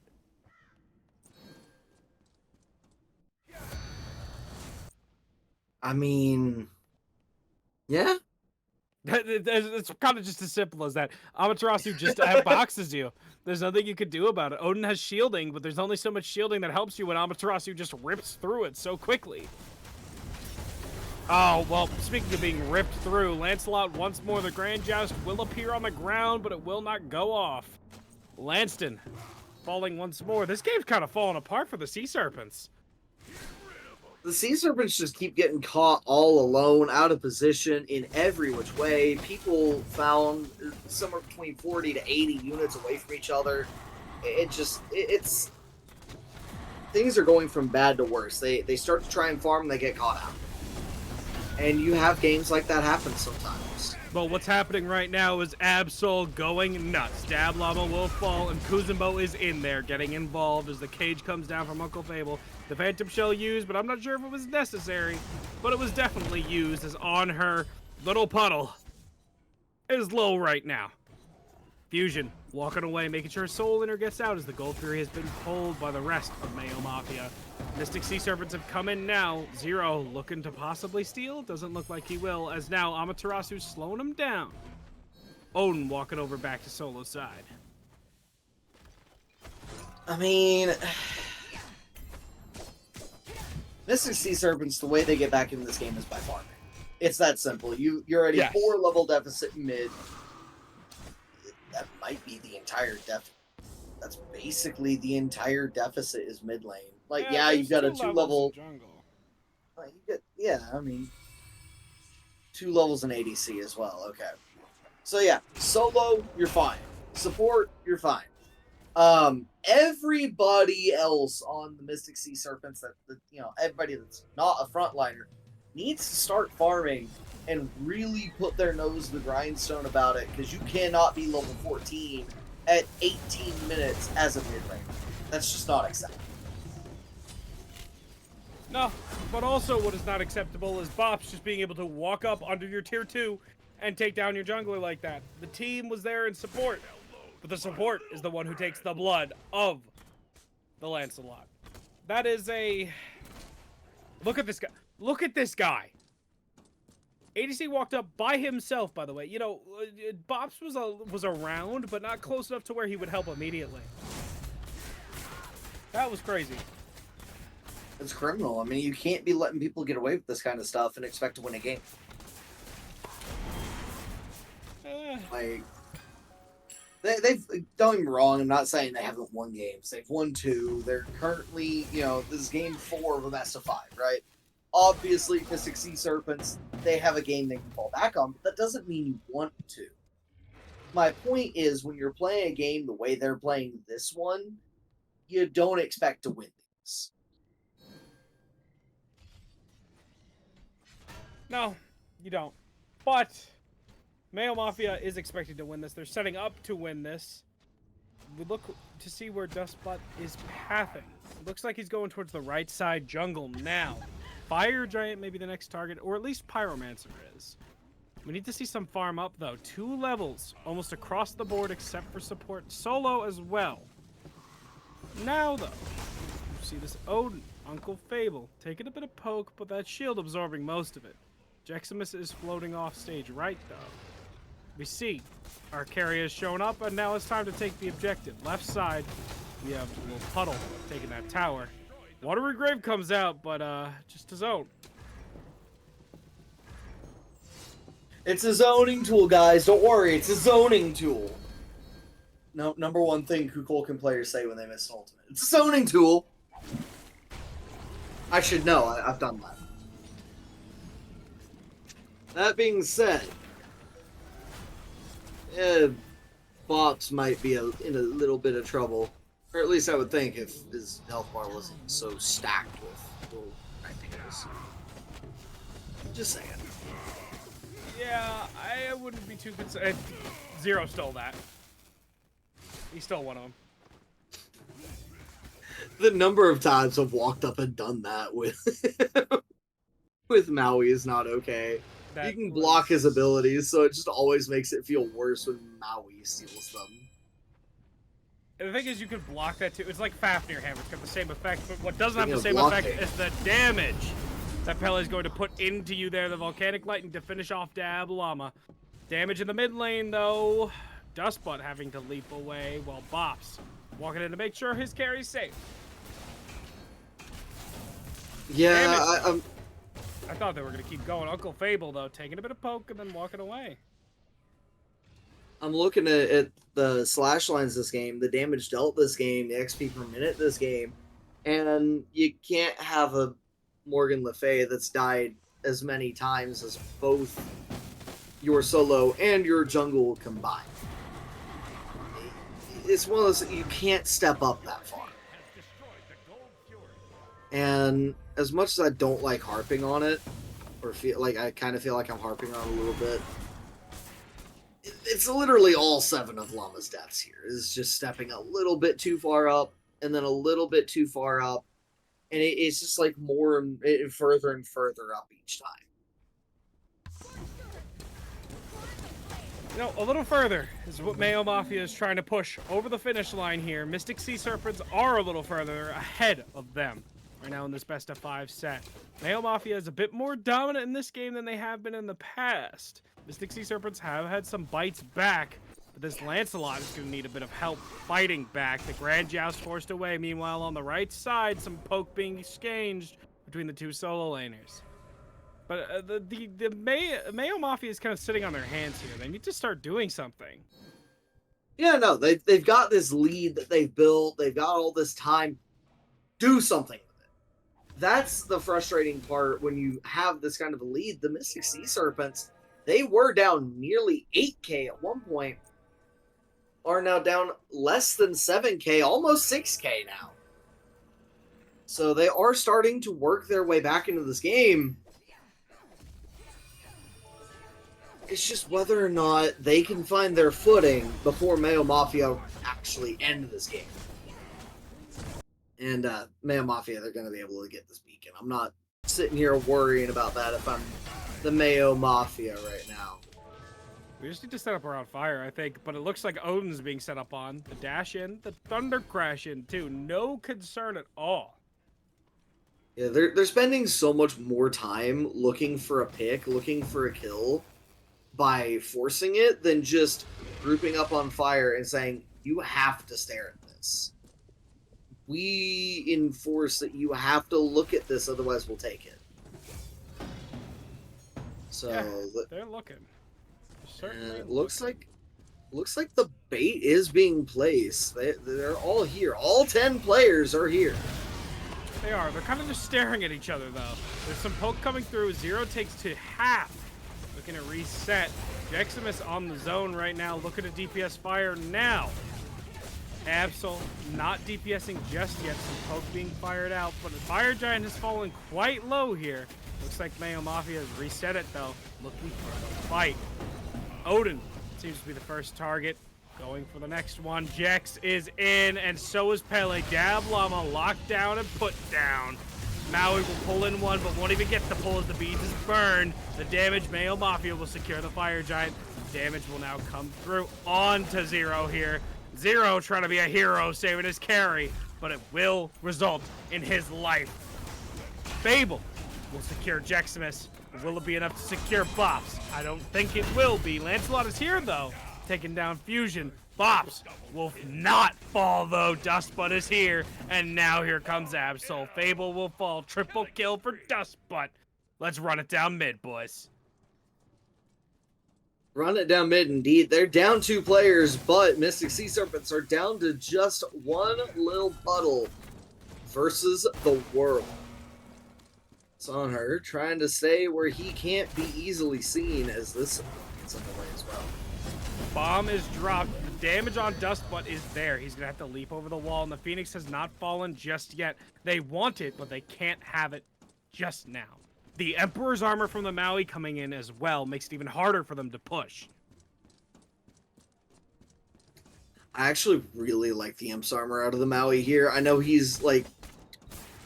I mean, yeah. It's kind of just as simple as that. Amaterasu just outboxes you. There's nothing you could do about it. Odin has shielding, but there's only so much shielding that helps you when Amaterasu just rips through it so quickly. Oh, well, speaking of being ripped through, Lancelot once more, the Grand Joust will appear on the ground, but it will not go off. Lanston falling once more. This game's kind of falling apart for the Sea Serpents. The Sea Serpents just keep getting caught all alone, out of position in every which way. People found somewhere between 40 to 80 units away from each other. It's things are going from bad to worse. They start to try and farm, they get caught out. And you have games like that happen sometimes. But what's happening right now is Absol going nuts. Dab Llama will fall, and Kuzumbo is in there getting involved as the cage comes down from Uncle Fable. The Phantom Shell used, but I'm not sure if it was necessary. But it was definitely used, as on her little puddle is low right now. Fusion walking away, making sure Soul Inner gets out as the Gold Fury has been pulled by the rest of Mayo Mafia. Mystic Sea Serpents have come in now. Zero looking to possibly steal. Doesn't look like he will, as now Amaterasu's slowing him down. Odin walking over back to Solo's side. I mean, Mystic Sea Serpents, the way they get back into this game is by farming. It's that simple. You're at a 4-level deficit in mid. That might be the entire deficit. That's basically the entire deficit is mid lane. Like, yeah, you've got a 2-level jungle. I mean, 2 levels in ADC as well. Okay, so yeah, solo you're fine. Support you're fine. Everybody else on the Mystic Sea Serpents, everybody that's not a frontliner, needs to start farming and really put their nose to the grindstone about it, because you cannot be level 14 at 18 minutes as a mid laner. That's just not acceptable. No, but also what is not acceptable is Bops just being able to walk up under your tier 2 and take down your jungler like that. The team was there in support, but the support is the one who takes the blood of the Lancelot. That is a... Look at this guy. Look at this guy. ADC walked up by himself, by the way. You know, Bops was around, but not close enough to where he would help immediately. That was crazy. It's criminal. I mean, you can't be letting people get away with this kind of stuff and expect to win a game. Like, they've, don't get me wrong, I'm not saying they haven't won games. They've won 2. They're currently, this is game 4 of a best of 5, right? Obviously, Mystic Sea Serpents, they have a game they can fall back on, but that doesn't mean you want to. My point is, when you're playing a game the way they're playing this one, you don't expect to win these. No, you don't. But Mayo Mafia is expected to win this. They're setting up to win this. We look to see where Dustbutt is pathing. Looks like he's going towards the right side jungle now. Fire Giant may be the next target, or at least Pyromancer is. We need to see some farm up, though. 2 levels, almost across the board, except for support solo as well. Now, though, you see this Odin, Uncle Fable, taking a bit of poke, but that shield absorbing most of it. Jeximus is floating off stage right, though. We see our carry has shown up, and now it's time to take the objective. Left side, we have a little puddle taking that tower. Watery Grave comes out, but just his own. It's a zoning tool, guys. Don't worry, it's a zoning tool. No, number one thing Kukulkan players say when they miss an ultimate. It's a zoning tool. I should know. I've done that. That being said, Bops might be in a little bit of trouble. Or at least I would think if his health bar wasn't so stacked with little ideas. Just saying. Yeah, I wouldn't be too concerned. Zero stole that. He stole one of them. The number of times I've walked up and done that with with Maui is not okay. You can block his abilities, so it just always makes it feel worse when Maui steals them. And the thing is, you can block that too. It's like Fafnir Hammer. It's got the same effect, but what doesn't have the same effect is the damage that Pele is going to put into you there. The Volcanic Lightning to finish off Dab Llama. Damage in the mid lane, though. Dustbutt having to leap away while Bops walking in to make sure his carry's safe. Yeah, I thought they were going to keep going. Uncle Fable, though, taking a bit of poke and then walking away. I'm looking at the slash lines this game, the damage dealt this game, the XP per minute this game, and you can't have a Morgan Le Fay that's died as many times as both your solo and your jungle combined. It's one of those, you can't step up that far. And as much as I don't like harping on it, or feel like I kind of feel like I'm harping on it a little bit, it's literally all 7 of Llama's deaths here. It's just stepping a little bit too far up, and then a little bit too far up, and it's just like more and further up each time. You know, a little further is what Mayo Mafia is trying to push over the finish line here. Mystic Sea Serpents are a little further ahead of them right now in this best of 5 set. Mayo Mafia is a bit more dominant in this game than they have been in the past. Mystic Sea Serpents have had some bites back, but this Lancelot is going to need a bit of help fighting back. The Grand Joust forced away. Meanwhile, on the right side, some poke being exchanged between the 2 solo laners. But the Mayo Mafia is kind of sitting on their hands here. They need to start doing something. Yeah, no, they've got this lead that they've built. They've got all this time. Do something with it. That's the frustrating part when you have this kind of a lead. The Mystic Sea Serpents, they were down nearly 8k at one point, are now down less than 7k, almost 6k now. So they are starting to work their way back into this game. It's just whether or not they can find their footing before Mayo Mafia actually end this game. And Mayo Mafia, they're going to be able to get this beacon. I'm not sitting here worrying about that if I'm the Mayo Mafia right now. We just need to set up around fire, I think. But it looks like Odin's being set up on. The dash in, the thunder crash in, too. No concern at all. Yeah, they're spending so much more time looking for a pick, looking for a kill, by forcing it than just grouping up on fire and saying, you have to stare at this. We enforce that you have to look at this, otherwise we'll take it. So yeah, they're looking. Certainly looks like the bait is being placed. They're all here. All 10 players are here. They are. They're kind of just staring at each other, though. There's some poke coming through. Zero takes to half. Looking to reset. Jeximus on the zone right now. Looking at DPS fire now. Absol not DPSing just yet, some poke being fired out, but the Fire Giant has fallen quite low here. Looks like Mayo Mafia has reset it though, looking for a fight. Odin seems to be the first target, going for the next one. Jex is in, and so is Pele. Dab Llama locked down and put down. Maui will pull in one, but won't even get the pull as the beads is burned. The damage, Mayo Mafia will secure the Fire Giant. Damage will now come through onto Zero here. Zero trying to be a hero, saving his carry, but it will result in his life. Fable will secure Jeximus. Will it be enough to secure Bops? I don't think it will be. Lancelot is here, though, taking down Fusion. Bops will not fall, though. Dustbutt is here, and now here comes Absol. Fable will fall. Triple kill for Dustbutt. Let's run it down mid, boys. Run it down mid, indeed. They're down 2 players, but Mystic Sea Serpents are down to just one little puddle versus the world. It's on her, trying to stay where he can't be easily seen, as this is in the way as well. Bomb is dropped. The damage on Dustbutt is there. He's going to have to leap over the wall, and the Phoenix has not fallen just yet. They want it, but they can't have it just now. The Emperor's armor from the Maui coming in as well makes it even harder for them to push. I actually really like the Imp's armor out of the Maui here. I know he's like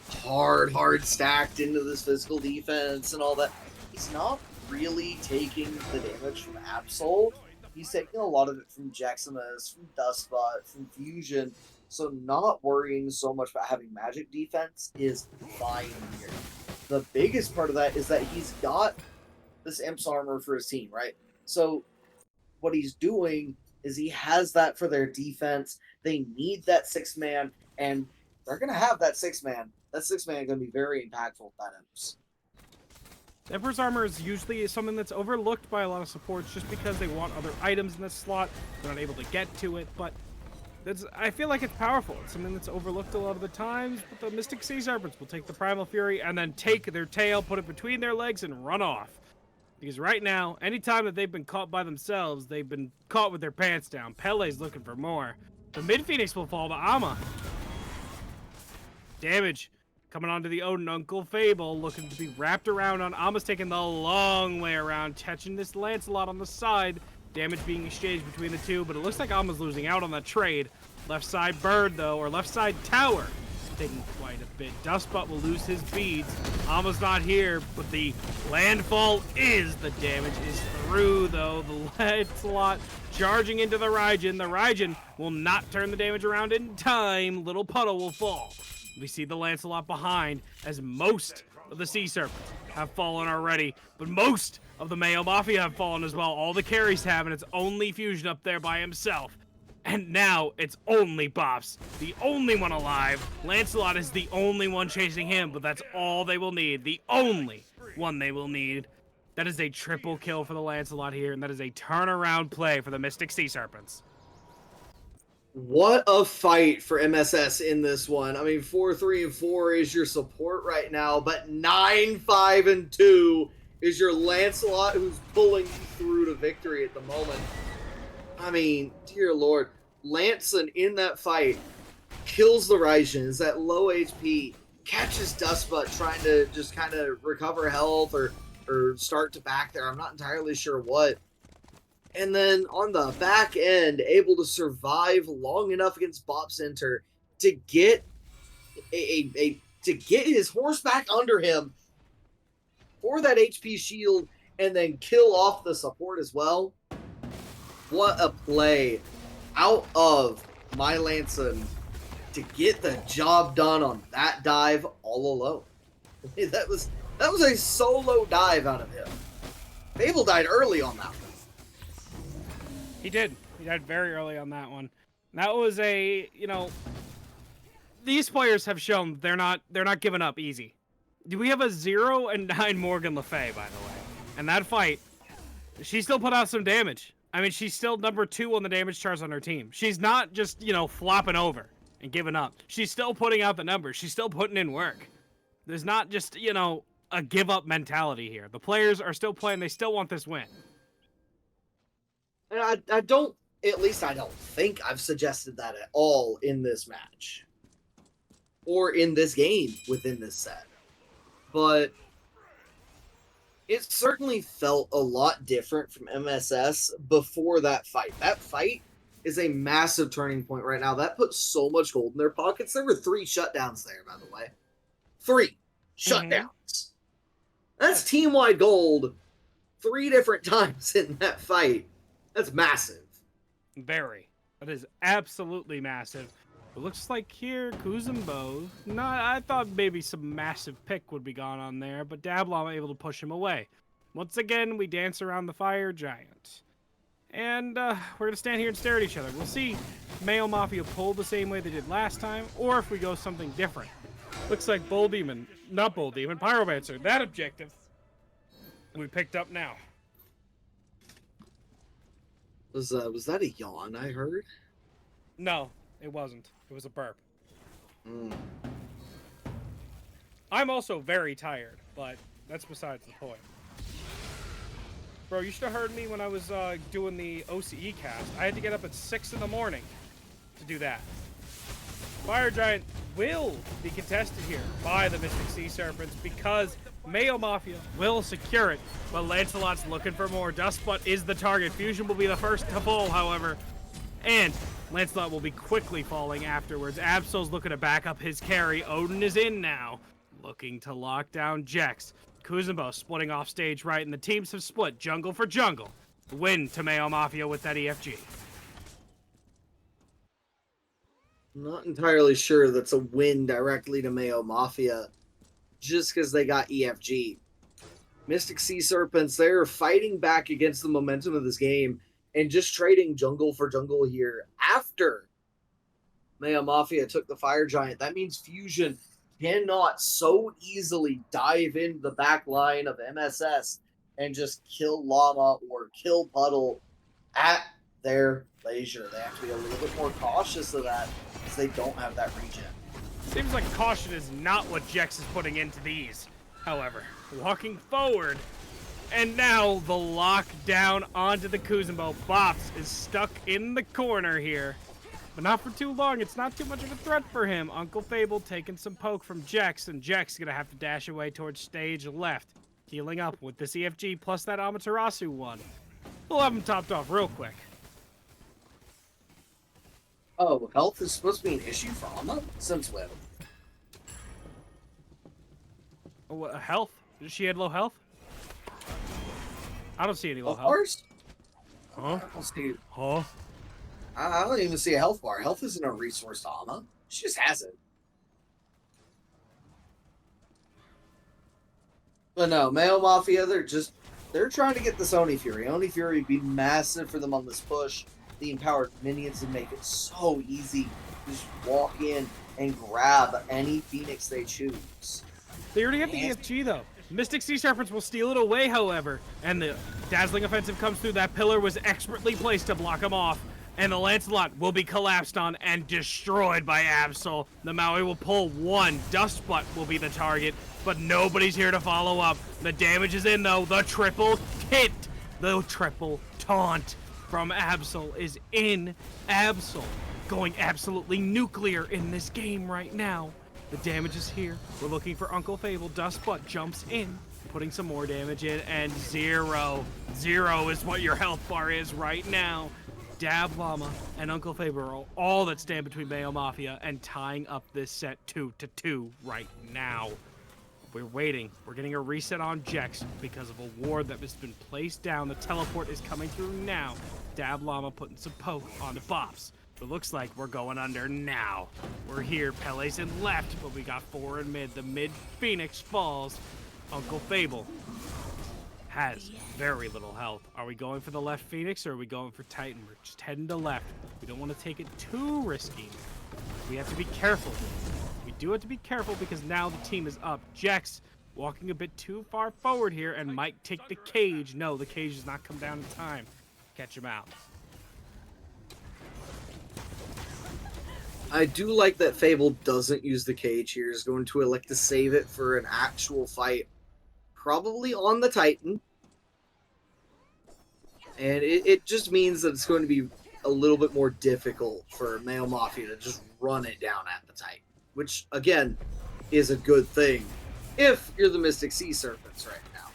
hard stacked into this physical defense and all that. He's not really taking the damage from Absol. He's taking a lot of it from Jeximus, from Dustbutt, from Fusion. So not worrying so much about having magic defense is fine here. The biggest part of that is that he's got this Imp's armor for his team, right? So what he's doing is he has that for their defense. They need that 6-man, and they're going to have that 6-man. That 6-man is going to be very impactful with that Imps. Emperor's armor is usually something that's overlooked by a lot of supports just because they want other items in this slot. They're not able to get to it, but I feel like it's powerful. It's something that's overlooked a lot of the times, but the Mystic Sea Serpents will take the Primal Fury and then take their tail, put it between their legs, and run off. Because right now, anytime that they've been caught by themselves, they've been caught with their pants down. Pele's looking for more. The mid-Phoenix will fall to Ama. Damage coming onto the Odin. Uncle Fable looking to be wrapped around on Ama's taking the long way around, catching this Lancelot on the side. Damage being exchanged between the two, but it looks like Ama's losing out on that trade. Left side bird, though, or left side tower, taking quite a bit. Dustbutt will lose his beads. Ama's not here, but the landfall is. The damage is through, though. The Lancelot charging into the Raijin. The Raijin will not turn the damage around in time. Little puddle will fall. We see the Lancelot behind, as most of the Sea Serpents have fallen already, but most of the Mayo Mafia have fallen as well. All the carries have, and it's only Fusion up there by himself. And now it's only Bops, the only one alive. Lancelot is the only one chasing him, but that's all they will need. The only one they will need. That is a triple kill for the Lancelot here, and that is a turnaround play for the Mystic Sea Serpents. What a fight for MSS in this one. I mean, 4-3-4 is your support right now, but 9-5-2 is your Lancelot, who's pulling you through to victory at the moment. I mean, dear Lord, Lanson in that fight kills the Raijins, that low HP, catches Dustbutt trying to just kind of recover health or start to back there. I'm not entirely sure what. And then on the back end, able to survive long enough against Bop Center to get to get his horse back under him for that HP shield and then kill off the support as well. What a play out of my Lanson to get the job done on that dive all alone. That was a solo dive out of him. Fable died early on that one. He did. He died very early on that one. That was a, these players have shown they're not giving up easy. Do we have a 0 and 9 Morgan Le Fay, by the way? And that fight, she still put out some damage. I mean, she's still number 2 on the damage charts on her team. She's not just, flopping over and giving up. She's still putting out the numbers. She's still putting in work. There's not just, a give up mentality here. The players are still playing. They still want this win. And I don't At least I don't think I've suggested that at all in this match. Or in this game within this set. But it certainly felt a lot different from MSS before that fight. That fight is a massive turning point right now. That puts so much gold in their pockets. There were 3 shutdowns there, by the way. 3 shutdowns. That's team-wide gold 3 different times in that fight. That's massive. Very. That is absolutely massive. It looks like here, Kuzumbo, I thought maybe some massive pick would be gone on there, but Dablon able to push him away. Once again, we dance around the fire giant. And we're going to stand here and stare at each other. We'll see Mayo Mafia pull the same way they did last time, or if we go something different. Looks like Bull Demon, not Bull Demon, Pyromancer, that objective we picked up now. Was that a yawn I heard? No, it wasn't. It was a burp. Mm. I'm also very tired, but that's besides the point. Bro, you should have heard me when I was doing the OCE cast. I had to get up at 6 in the morning to do that. Fire Giant will be contested here by the Mystic Sea Serpents because Mayo Mafia will secure it, but Lancelot's looking for more. Dustbutt is the target. Fusion will be the first to fall, however, and Lancelot will be quickly falling afterwards. Absol's looking to back up his carry. Odin is in now, looking to lock down Jex. Kuzumbo splitting off stage right, and the teams have split jungle for jungle. Win to Mayo Mafia with that EFG. I'm not entirely sure that's a win directly to Mayo Mafia, just because they got EFG. Mystic Sea Serpents, they're fighting back against the momentum of this game and just trading jungle for jungle here after Mayo Mafia took the Fire Giant. That means Fusion cannot so easily dive into the back line of MSS and just kill Llama or kill Puddle at their leisure. They have to be a little bit more cautious of that because they don't have that regen. Seems like caution is not what Jex is putting into these. However, walking forward, and now the lockdown onto the Kuzumbo. Bops is stuck in the corner here, but not for too long. It's not too much of a threat for him. Uncle Fable taking some poke from Jex, and Jex gonna have to dash away towards stage left, healing up with this EFG plus that Amaterasu one. We'll have him topped off real quick. Oh, health is supposed to be an issue for Alma? Since when? Oh, health? She had low health? I don't see any low Health health. bars? Huh? I don't see. Huh? I don't even see a health bar. Health isn't a resource to Alma. She just has it. But no, Mayo Mafia, they're trying to get this Oni Fury. Oni Fury would be massive for them on this push. The empowered minions would make it so easy to just walk in and grab any Phoenix they choose. They already have the EFG though. Mystic Sea Serpents will steal it away, however, and the Dazzling Offensive comes through. That pillar was expertly placed to block him off, and the Lancelot will be collapsed on and destroyed by Absol. The Maui will pull one. Dustbutt will be the target, but nobody's here to follow up. The damage is in though. The triple hit, the triple taunt from Absol is in. Absol going absolutely nuclear in this game right now. The damage is here. We're looking for Uncle Fable. Dustbutt jumps in, putting some more damage in, and 0. 0 is what your health bar is right now. Dab Llama and Uncle Fable are all that stand between Mayo Mafia and tying up this set 2-2 right now. We're waiting. We're getting a reset on Jex because of a ward that has been placed down. The teleport is coming through now. Dab Llama putting some poke on the Bops. It looks like we're going under now. We're here. Pele's in left, but we got 4 in mid. The mid Phoenix falls. Uncle Fable has very little health. Are we going for the left Phoenix or are we going for Titan? We're just heading to left. We don't want to take it too risky. We have to be careful. We do have to be careful because now the team is up. Jex walking a bit too far forward here and might take the cage. No, the cage does not come down in time. Catch him out. I do like that Fable doesn't use the cage here. He's going to elect to save it for an actual fight. Probably on the Titan. And it just means that it's going to be a little bit more difficult for Male Mafia to just run it down at the Titan, which again is a good thing if you're the Mystic Sea Serpents right now.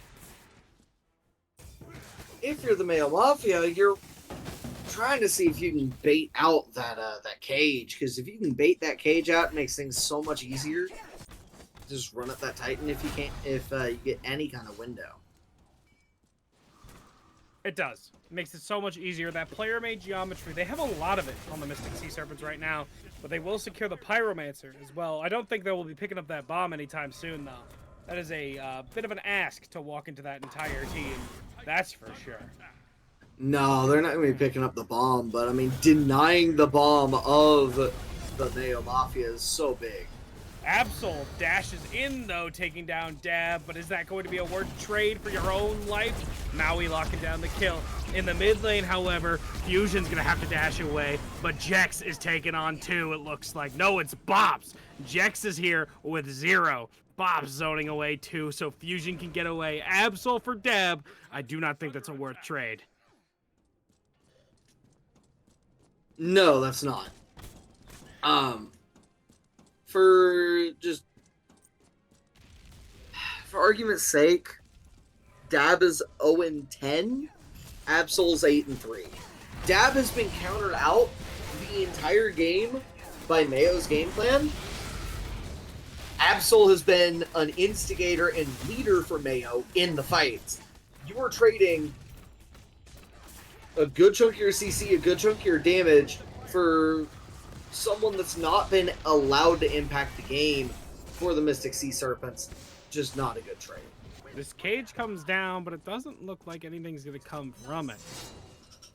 If you're the Male Mafia, you're trying to see if you can bait out that cage, because if you can bait that cage out, it makes things so much easier. Just run at that Titan if you can't, if you get any kind of window. It does. It makes it so much easier. That player-made geometry, they have a lot of it on the Mystic Sea Serpents right now, but they will secure the Pyromancer as well. I don't think they will be picking up that bomb anytime soon, though. That is a bit of an ask to walk into that entire team. That's for sure. No, they're not going to be picking up the bomb, but I mean, denying the bomb of the Neo Mafia is so big. Absol dashes in, though, taking down Dab, but is that going to be a worth trade for your own life? Maui locking down the kill. In the mid lane, however, Fusion's going to have to dash away, but Jex is taken on too, it looks like. No, it's Bobs. Jex is here with 0. Bob's zoning away too, so Fusion can get away. Absol for Dab. I do not think that's a worth trade. No, that's not. For argument's sake, Dab is 0-10, Absol's 8-3. Dab has been countered out the entire game by Mayo's game plan. Absol has been an instigator and leader for Mayo in the fights. You are trading a good chunk of your CC, a good chunk of your damage for someone that's not been allowed to impact the game for the Mystic Sea Serpents. Just not a good trade. This cage comes down, but it doesn't look like anything's going to come from it.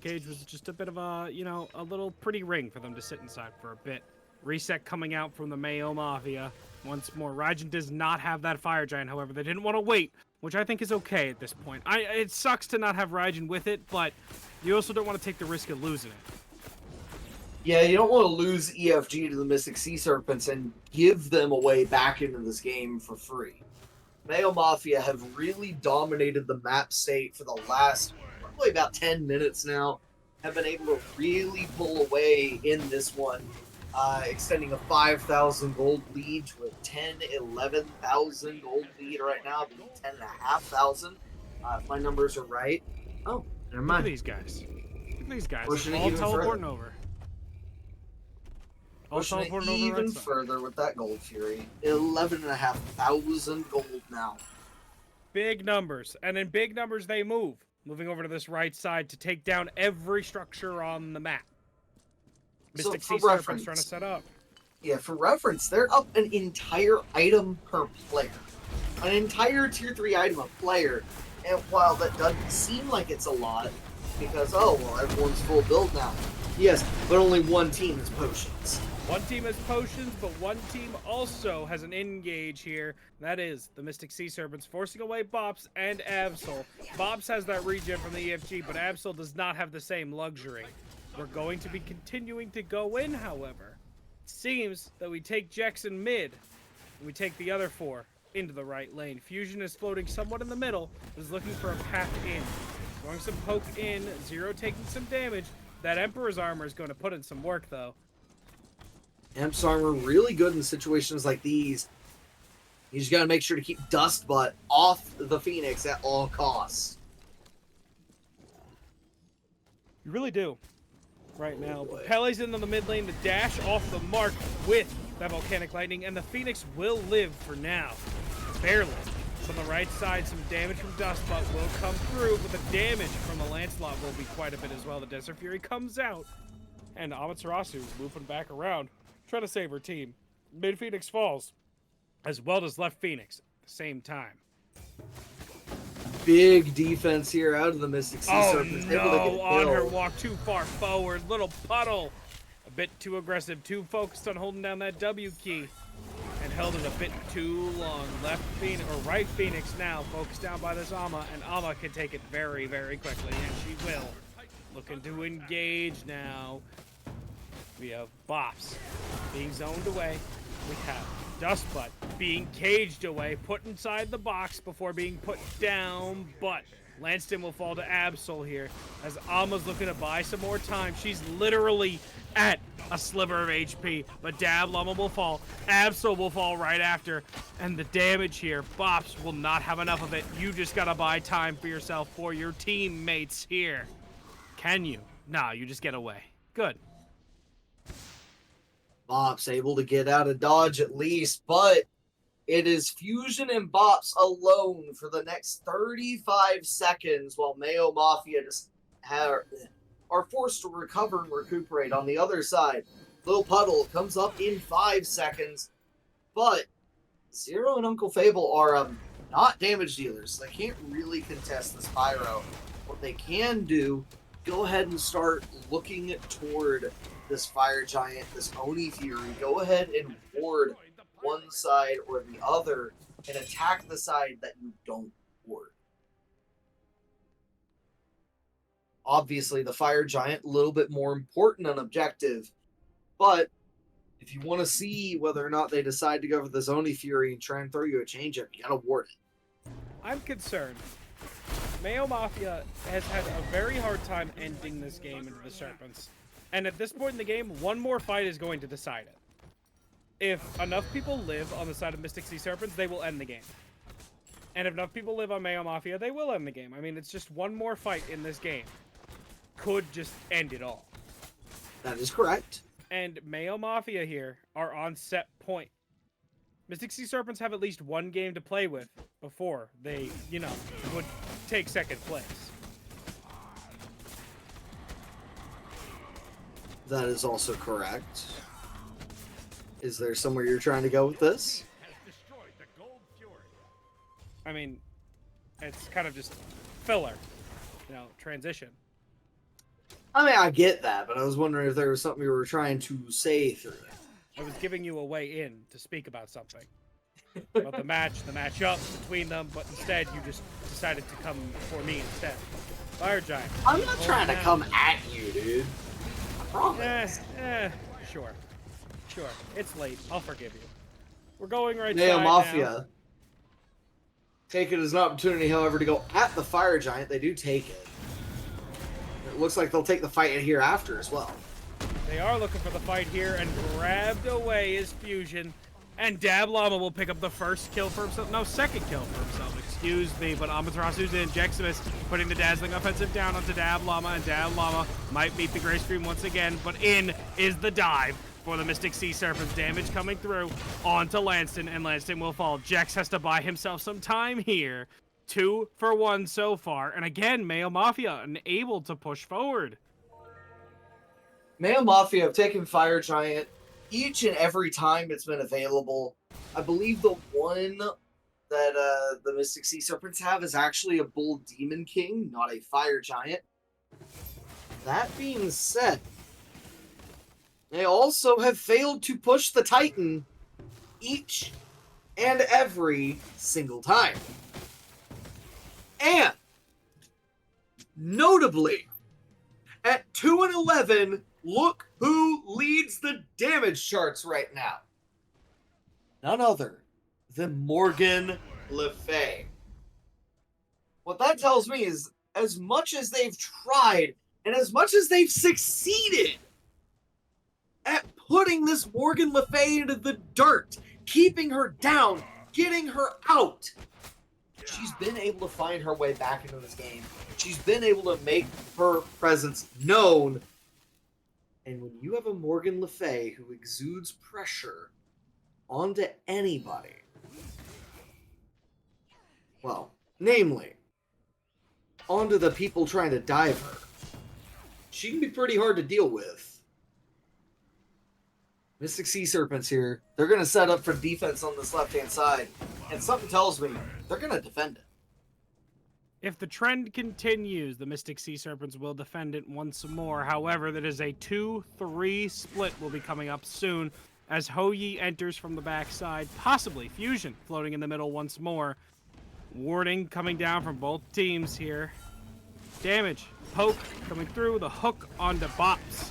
Cage was just a bit of a, you know, a little pretty ring for them to sit inside for a bit. Reset coming out from the Mayo Mafia. Once more, Raijin does not have that Fire Giant, however. They didn't want to wait, which I think is okay at this point. It sucks to not have Raijin with it, but you also don't want to take the risk of losing it. Yeah, you don't want to lose EFG to the Mystic Sea Serpents and give them away back into this game for free. Mayo Mafia have really dominated the map state for the last probably about 10 minutes now. Have been able to really pull away in this one, extending a 5,000 gold lead to a 11,000 gold lead right now, being 10,500. If my numbers are right. Oh, never mind. Look at these guys. Look at these guys. Pushing it All even teleporting further. over. All Pushing it teleporting over even right side. further with that Gold Fury. 11,500 gold now. Big numbers. And in big numbers, they move. Moving over to this right side to take down every structure on the map. Mystic Sea Serpents trying to set up. Yeah, for reference, they're up an entire item per player. An entire tier 3 item a player. And while that doesn't seem like it's a lot, because, oh, well, everyone's full build now. Yes, but only one team has potions. One team has potions, but one team also has an engage here. That is the Mystic Sea Serpents, forcing away Bops and Absol. Bops has that regen from the EFG, but Absol does not have the same luxury. We're going to be continuing to go in, however. It seems that we take Jackson mid, and we take the other 4 into the right lane. Fusion is floating somewhat in the middle, but is looking for a path in. Throwing some poke in, 0 taking some damage. That Emperor's armor is going to put in some work, though. Emp's armor really good in situations like these. You just gotta make sure to keep Dustbutt off the Phoenix at all costs. You really do. Right now. But Pele's in on the mid lane to dash off the mark with that Volcanic Lightning, and the Phoenix will live for now. Barely. On the right side, some damage from Dustbutt will come through, but the damage from the Lancelot will be quite a bit as well. The Desert Fury comes out, and Amaterasu looping back around, trying to save her team. Mid Phoenix falls, as well as left Phoenix at the same time. Big defense here out of the Mystic Sea Serpents. No, on her walk too far forward. Little puddle. A bit too aggressive, too focused on holding down that W key. And held it a bit too long. Left Phoenix, or right Phoenix now, focused down by this Ama, and Ama can take it very, very quickly, and she will. Looking to engage now. We have Bops being zoned away. We have Dustbutt being caged away, put inside the box before being put down, but Lanston will fall to Absol here as Alma's looking to buy some more time. She's literally at a sliver of HP, but Dab Llama will fall. Absol will fall right after, and the damage here, Bops will not have enough of it. You just gotta buy time for yourself for your teammates here. Can you? Nah, you just get away. Good. Bops able to get out of dodge at least, but it is Fusion and Bops alone for the next 35 seconds while Mayo Mafia just are forced to recover and recuperate on the other side. Little Puddle comes up in 5 seconds, but Zero and Uncle Fable are not damage dealers. They can't really contest this Pyro. What they can do, go ahead and start looking toward this Fire Giant, this Oni Fury. Go ahead and ward one side or the other and attack the side that you don't ward. Obviously, the Fire Giant, a little bit more important on objective, but if you want to see whether or not they decide to go for the Oni Fury and try and throw you a changeup, you gotta ward it. I'm concerned. Mayo Mafia has had a very hard time ending this game into the Serpents. And at this point in the game, one more fight is going to decide it. If enough people live on the side of Mystic Sea Serpents, they will end the game. And if enough people live on Mayo Mafia, they will end the game. I mean, it's just one more fight in this game. Could just end it all. That is correct. And Mayo Mafia here are on set point. Mystic Sea Serpents have at least one game to play with before they, would take second place. That is also correct. Is there somewhere you're trying to go with this? I mean, it's kind of just filler, transition. I mean, I get that, but I was wondering if there was something you were trying to say through it. I was giving you a way in to speak about something. About the matchup between them, but instead you just decided to come for me instead. Fire Giant. I'm not trying to come at you, dude. I promise. Sure. It's late. I'll forgive you. We're going right Mayo side Mafia. now. Take it as an opportunity, however, to go at the Fire Giant. They do take it. It looks like they'll take the fight here after as well. They are looking for the fight here, and grabbed away is Fusion. And Dab Llama will pick up the first kill for himself. No, second kill for himself. Excuse me, but Amaterasu's in. Jeximus putting the dazzling offensive down onto Dab Llama, and Dab Llama might meet the Gray Scream once again, but in is the dive for the Mystic Sea Serpents. Damage coming through onto Lanston, and Lanston will fall. Jex has to buy himself some time here. 2 for 1 so far, and again, Mayo Mafia unable to push forward. Mayo Mafia have taken Fire Giant each and every time it's been available. I believe the one that the Mystic Sea Serpents have is actually a Bull Demon King, not a Fire Giant. That being said, they also have failed to push the Titan each and every single time. And, notably, at 2-11, look who leads the damage charts right now. None other than Morgan Le Fay. What that tells me is, as much as they've tried, and as much as they've succeeded at putting this Morgan Le Fay into the dirt, keeping her down, getting her out, she's been able to find her way back into this game. She's been able to make her presence known. And when you have a Morgan Le Fay who exudes pressure onto anybody, well, namely, onto the people trying to dive her, she can be pretty hard to deal with. Mystic Sea Serpents here, they're going to set up for defense on this left-hand side, and something tells me they're going to defend it. If the trend continues, the Mystic Sea Serpents will defend it once more. However, that is a 2-3 split will be coming up soon as Ho-Yi enters from the backside. Possibly Fusion floating in the middle once more. Warding coming down from both teams here. Damage. Poke coming through. The hook onto Bops.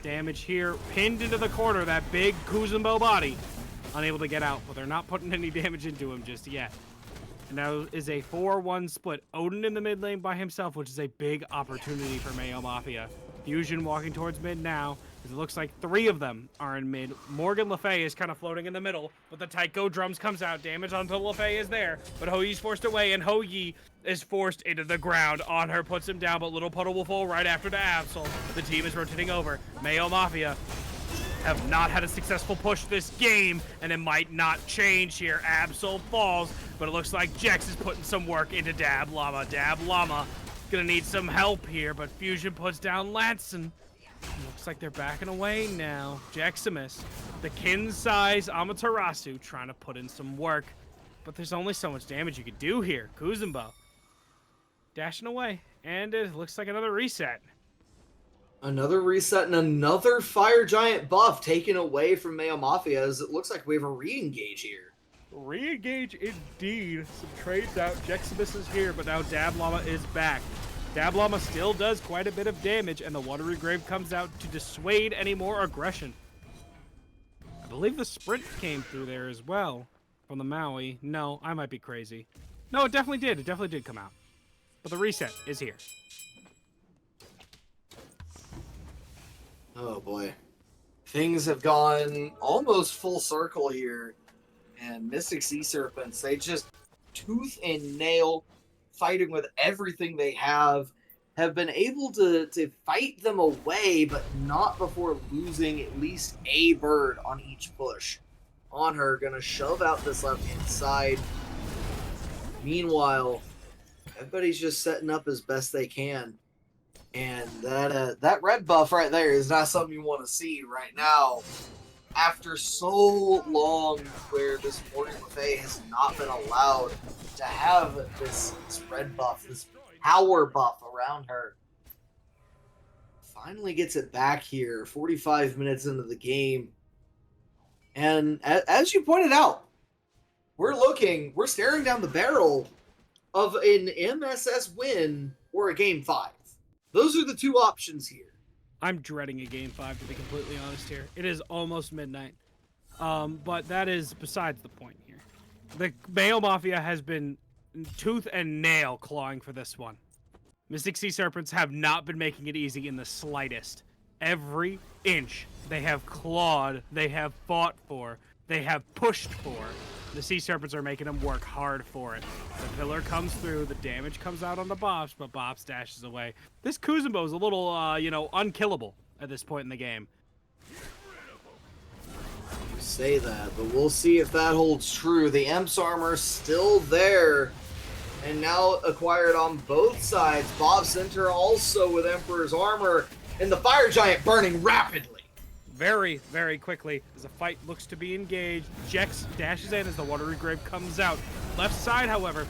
Damage here. Pinned into the corner. That big Kuzumbo body. Unable to get out, but they're not putting any damage into him just yet. And now is a 4-1 split. Odin in the mid lane by himself, which is a big opportunity for Mayo Mafia. Fusion walking towards mid now. It looks like 3 of them are in mid. Morgan Le Fay is kind of floating in the middle, but the Taiko drums comes out. Damage onto Le Fay is there, but Ho-Yi's forced away, and Ho-Yi is forced into the ground. On her puts him down, but Little Puddle will fall right after to Absol. The team is rotating over. Mayo Mafia have not had a successful push this game, and it might not change here. Absol falls, but it looks like Jex is putting some work into Dab Llama. Dab Llama gonna need some help here, but Fusion puts down Latson. Looks like they're backing away now. Jeximus, the kin-size Amaterasu, trying to put in some work, but there's only so much damage you can do here. Kuzumbo dashing away, and it looks like another reset. Another reset and another Fire Giant buff taken away from Mayo Mafia, as it looks like we have a re-engage here. Re-engage indeed. Some trades out. Jeximus is here, but now Dab Llama is back. Dab Llama still does quite a bit of damage, and the Watery Grave comes out to dissuade any more aggression. I believe the sprint came through there as well from the Maui. No, I might be crazy. No, it definitely did. It definitely did come out. But the reset is here. Oh boy. Things have gone almost full circle here. And Mystic Sea Serpents, they just tooth and nail, fighting with everything they have been able to fight them away, but not before losing at least a bird on each push. On her, gonna shove out this left-hand side. Meanwhile, everybody's just setting up as best they can. And that red buff right there is not something you want to see right now. After so long where this Morgan Le Fay has not been allowed to have this red buff, this power buff around her. Finally gets it back here, 45 minutes into the game. And as you pointed out, we're staring down the barrel of an MSS win or a Game 5. Those are the two options here. I'm dreading a Game 5, to be completely honest here. It is almost midnight. But that is besides the point here. The Mayo Mafia has been tooth and nail clawing for this one. Mystic Sea Serpents have not been making it easy in the slightest. Every inch they have clawed, they have fought for, they have pushed for. The Sea Serpents are making them work hard for it. The pillar comes through, the damage comes out on the Bops, but Bops dashes away. This Kuzumbo is a little, unkillable at this point in the game. You say that, but we'll see if that holds true. The Emp's armor still there, and now acquired on both sides. Bob Center also with Emperor's armor, and the Fire Giant burning rapidly. Very, very quickly as the fight looks to be engaged. Jex dashes in as the Watery Grave comes out. Left side, however,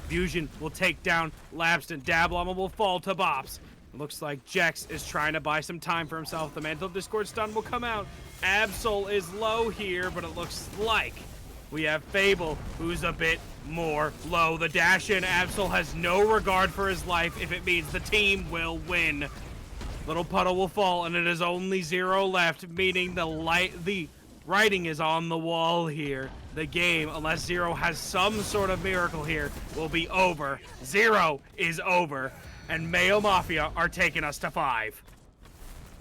Fusion will take down Labston. Dab Llama will fall to Bops. It looks like Jex is trying to buy some time for himself. The Mantle of Discord stun will come out. Absol is low here, but it looks like we have Fable, who's a bit more low. The dash in. Absol has no regard for his life if it means the team will win. Little Puddle will fall, and it is only 0 left, meaning the writing is on the wall here. The game, unless 0 has some sort of miracle here, will be over. 0 is over, and Mayo Mafia are taking us to 5.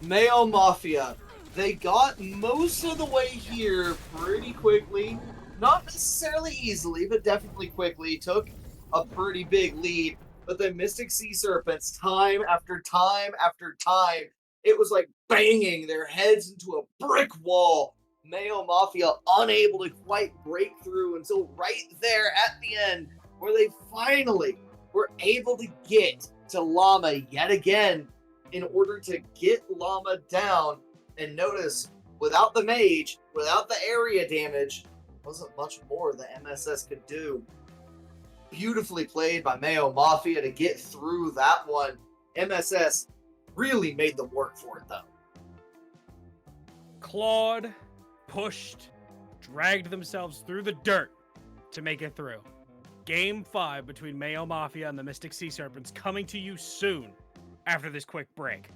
Mayo Mafia, they got most of the way here pretty quickly. Not necessarily easily, but definitely quickly. Took a pretty big lead. But the Mystic Sea Serpents, time after time after time, it was like banging their heads into a brick wall. Mayo Mafia unable to quite break through until right there at the end, where they finally were able to get to Llama yet again in order to get Llama down. And notice, without the mage, without the area damage, wasn't much more the MSS could do. Beautifully played by Mayo Mafia to get through that one. MSS really made them work for it, though. Clawed, pushed, dragged themselves through the dirt to make it through. Game 5 between Mayo Mafia and the Mystic Sea Serpents coming to you soon after this quick break.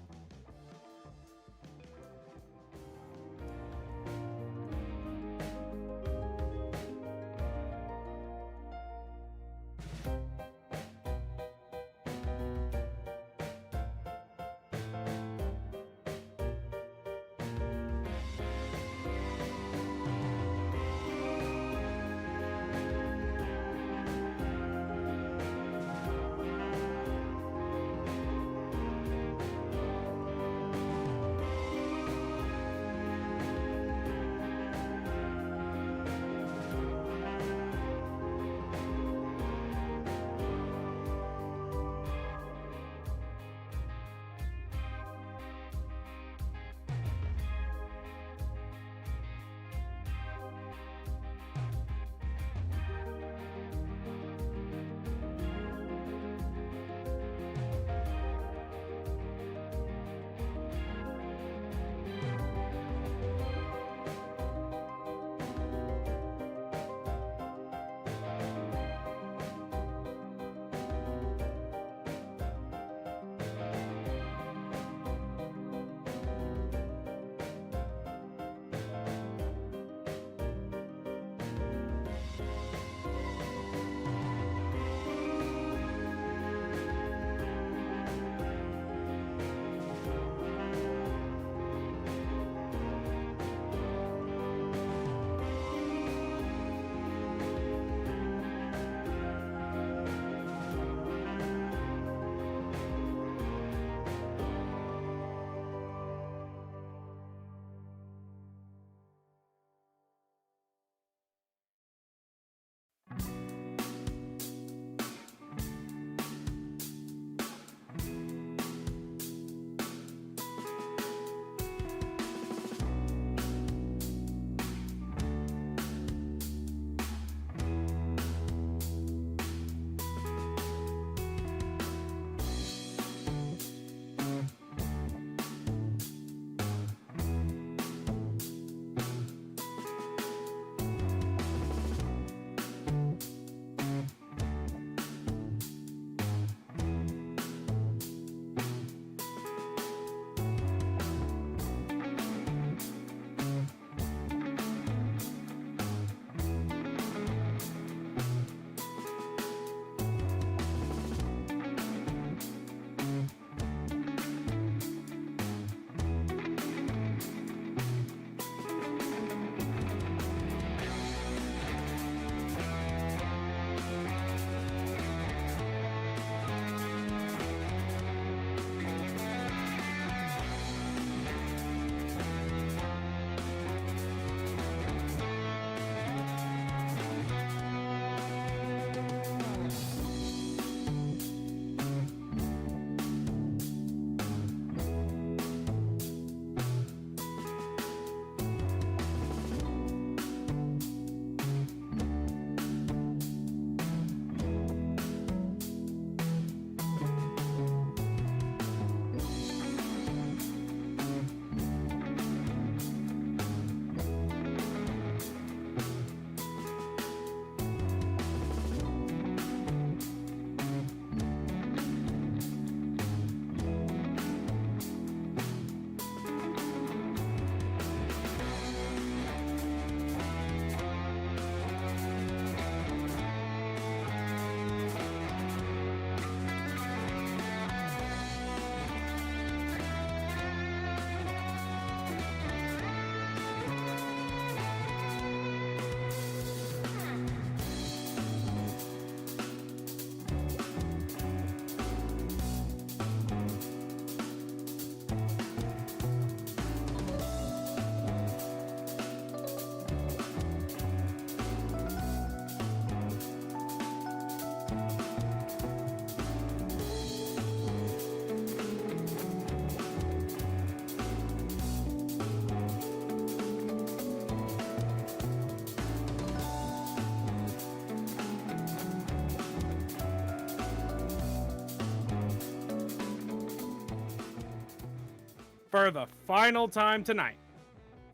for the final time tonight.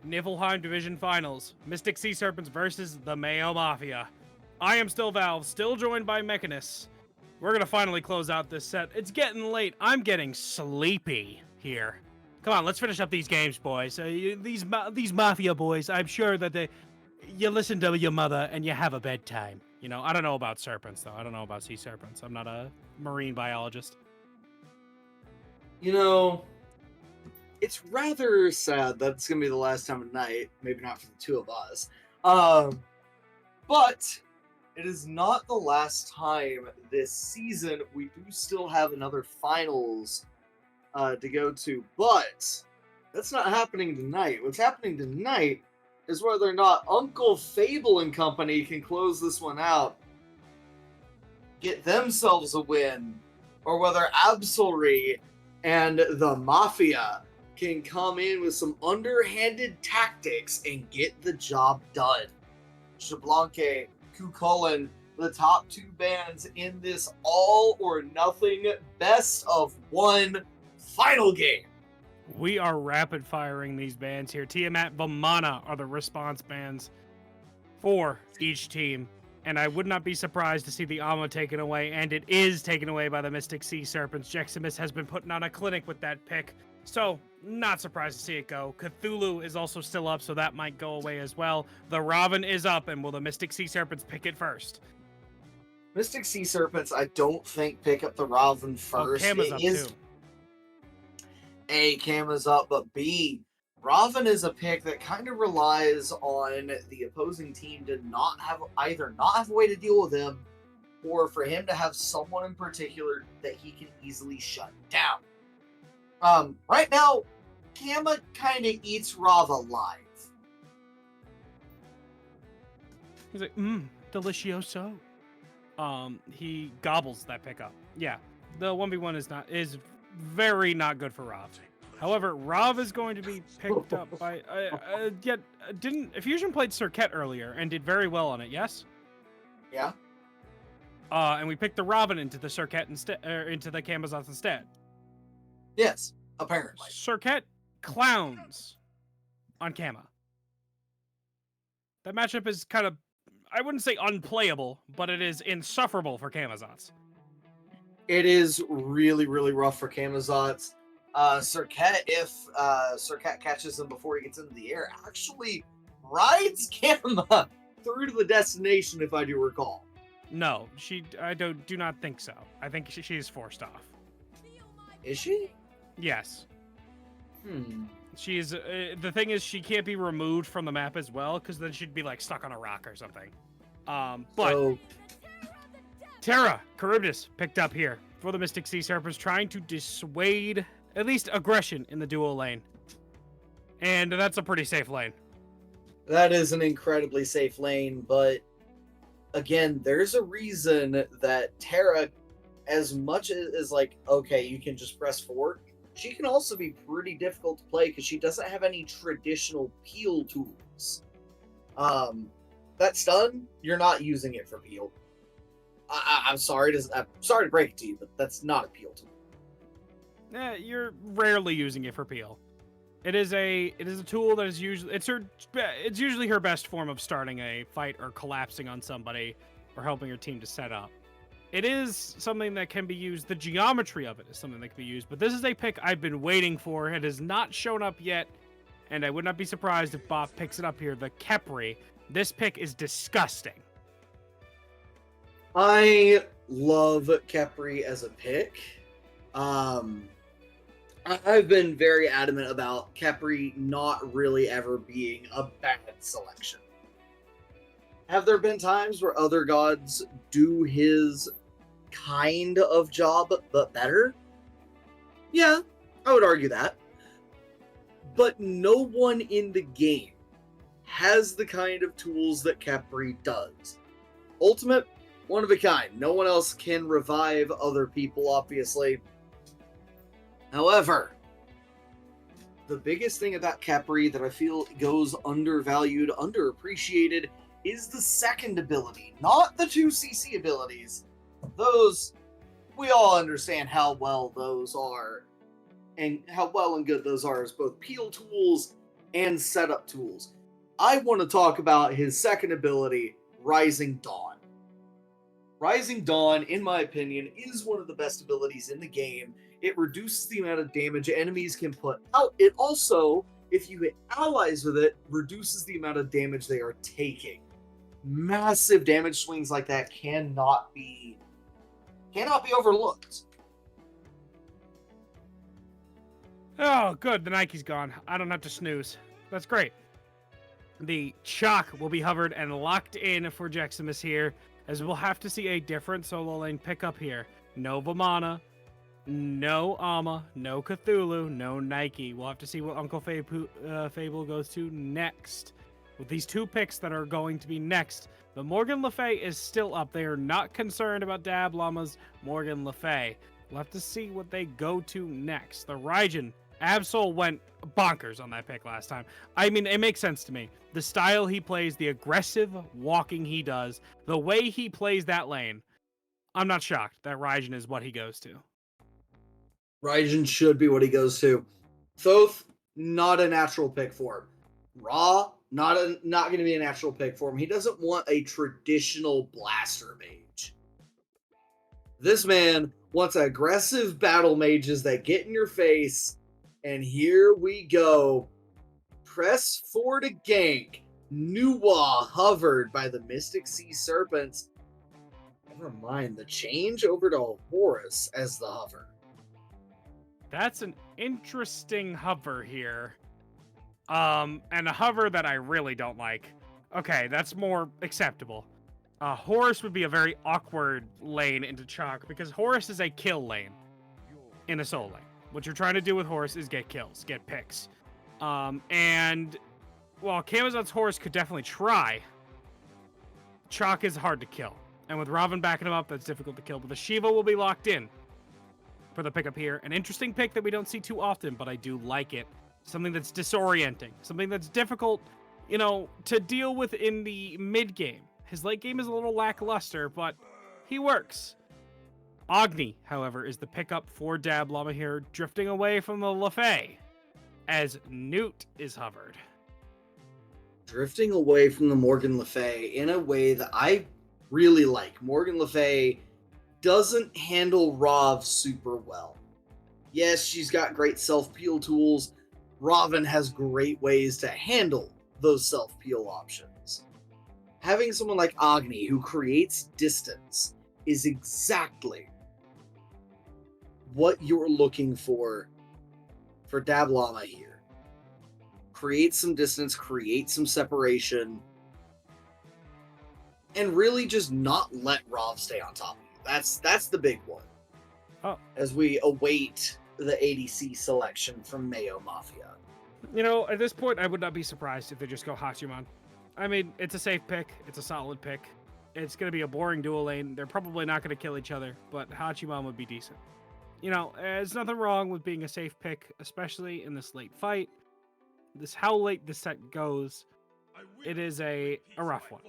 Niflheim Division Finals. Mystic Sea Serpents versus the Mayo Mafia. I am still Valve, still joined by Mechanus. We're gonna finally close out this set. It's getting late. I'm getting sleepy here. Come on, let's finish up these games, boys. These Mafia boys, I'm sure that you listen to your mother and you have a bedtime. You know, I don't know about serpents, though. I don't know about sea serpents. I'm not a marine biologist. You know, it's rather sad that it's going to be the last time of night. Maybe not for the two of us. But it is not the last time this season. We do still have another finals to go to. But that's not happening tonight. What's happening tonight is whether or not Uncle Fable and company can close this one out, get themselves a win, or whether Absolry and the Mafia can come in with some underhanded tactics and get the job done. Shablanque, Kukulin, the top two bands in this all or nothing best of one final game. We are rapid firing these bands here. Tiamat, Vamana are the response bands for each team. And I would not be surprised to see the Amma taken away, and it is taken away by the Mystic Sea Serpents. Jeximus has been putting on a clinic with that pick, so not surprised to see it go. Cthulhu is also still up, so that might go away as well. The Raven is up, and will the Mystic Sea Serpents pick it first? Mystic Sea Serpents, I don't think pick up the Raven first. Kama's up too. A, Kama's up, but B, Raven is a pick that kind of relies on the opposing team to either not have a way to deal with him, or for him to have someone in particular that he can easily shut down. Right now, Kama kind of eats Rava alive. He's like, delicioso. He gobbles that pickup. Yeah, the 1v1 is very not good for Rav. However, Rav is going to be picked up by Fusion played Circuit earlier and did very well on it. Yes. Yeah. And we picked the Robin into the Circuit instead, into the Camazons instead. Yes, apparently. Circuit clowns on Kama. That matchup is kind of, I wouldn't say unplayable, but it is insufferable for Camazons. It is really, really rough for Camazons. Circuit, if Circuit catches him before he gets into the air, actually rides Kama through to the destination, if I do recall. No, I do not think so. I think she is forced off. Is she? Yes. She is. The thing is, she can't be removed from the map as well, because then she'd be like stuck on a rock or something. But Terra Charybdis picked up here for the Mystic Sea Serpents, trying to dissuade at least aggression in the duo lane. And that's a pretty safe lane. That is an incredibly safe lane, but again, there's a reason that Terra, as much as like, okay, you can just press forward, she can also be pretty difficult to play because she doesn't have any traditional peel tools. That stun, you're not using it for peel. I'm sorry to break it to you, but that's not a peel tool. You're rarely using it for peel. It is a tool that is usually it's usually her best form of starting a fight or collapsing on somebody or helping her team to set up. It is something that can be used. The geometry of it is something that can be used, but this is a pick I've been waiting for. It has not shown up yet, and I would not be surprised if Bob picks it up here. The Kepri. This pick is disgusting. I love Kepri as a pick. I've been very adamant about Kepri not really ever being a bad selection. Have there been times where other gods do his kind of job, but better? Yeah, I would argue that. But no one in the game has the kind of tools that Kepri does. Ultimate, one of a kind. No one else can revive other people, obviously. However, the biggest thing about Kepri that I feel goes undervalued, underappreciated, is the second ability, not the 2 CC abilities. Those, we all understand how well those are. and how well and good those are as both peel tools and setup tools. I want to talk about his second ability, Rising Dawn. Rising Dawn, in my opinion, is one of the best abilities in the game. It reduces the amount of damage enemies can put out. It also, if you hit allies with it, reduces the amount of damage they are taking. Massive damage swings like that cannot be overlooked. Oh, good. The Nike's gone. I don't have to snooze. That's great. The chalk will be hovered and locked in for Jeximus here, as we'll have to see a different solo lane pickup here. No Vamana, no Amma, no Cthulhu, no Nike. We'll have to see what Uncle Fable goes to next. With these two picks that are going to be next, the Morgan Le Fay is still up. They are not concerned about Dab Llama's Morgan Le Fay. We'll have to see what they go to next. The Raijin, Absol went bonkers on that pick last time. I mean, it makes sense to me. The style he plays, the aggressive walking he does, the way he plays that lane, I'm not shocked that Raijin is what he goes to. Raijin should be what he goes to. Thoth, not a natural pick for him. Ra, not going to be a natural pick for him. He doesn't want a traditional blaster mage. This man wants aggressive battle mages that get in your face. And here we go. Press for to gank. Nuwa hovered by the Mystic Sea Serpents. Never mind the change over to Horus as the hover. That's an interesting hover here. And a hover that I really don't like. Okay, that's more acceptable. Horus would be a very awkward lane into chalk because Horus is a kill lane in a solo lane. What you're trying to do with Horus is get kills, get picks. And while Camazot's Horus could definitely try, chalk is hard to kill. And with Raven backing him up, that's difficult to kill. But the Shiva will be locked in for the pickup here. An interesting pick that we don't see too often, but I do like it. Something that's disorienting. Something that's difficult, to deal with in the mid game. His late game is a little lackluster, but he works. Agni, however, is the pickup for Dab Llama here, drifting away from the Le Fay, as Newt is hovered. Drifting away from the Morgan Le Fay in a way that I really like. Morgan Le Fay doesn't handle Rav super well. Yes, she's got great self-peel tools. Raven has great ways to handle those self-peel options. Having someone like Agni who creates distance is exactly what you're looking for Dab Llama here. Create some distance, create some separation, and really just not let Rav stay on top of you. That's the big one. Oh. As we await the ADC selection from Mayo Mafia. At this point, I would not be surprised if they just go Hachiman. I mean, it's a safe pick. It's a solid pick. It's going to be a boring dual lane. They're probably not going to kill each other, but Hachiman would be decent. There's nothing wrong with being a safe pick, especially in this late fight. How late this set goes, it is a rough one.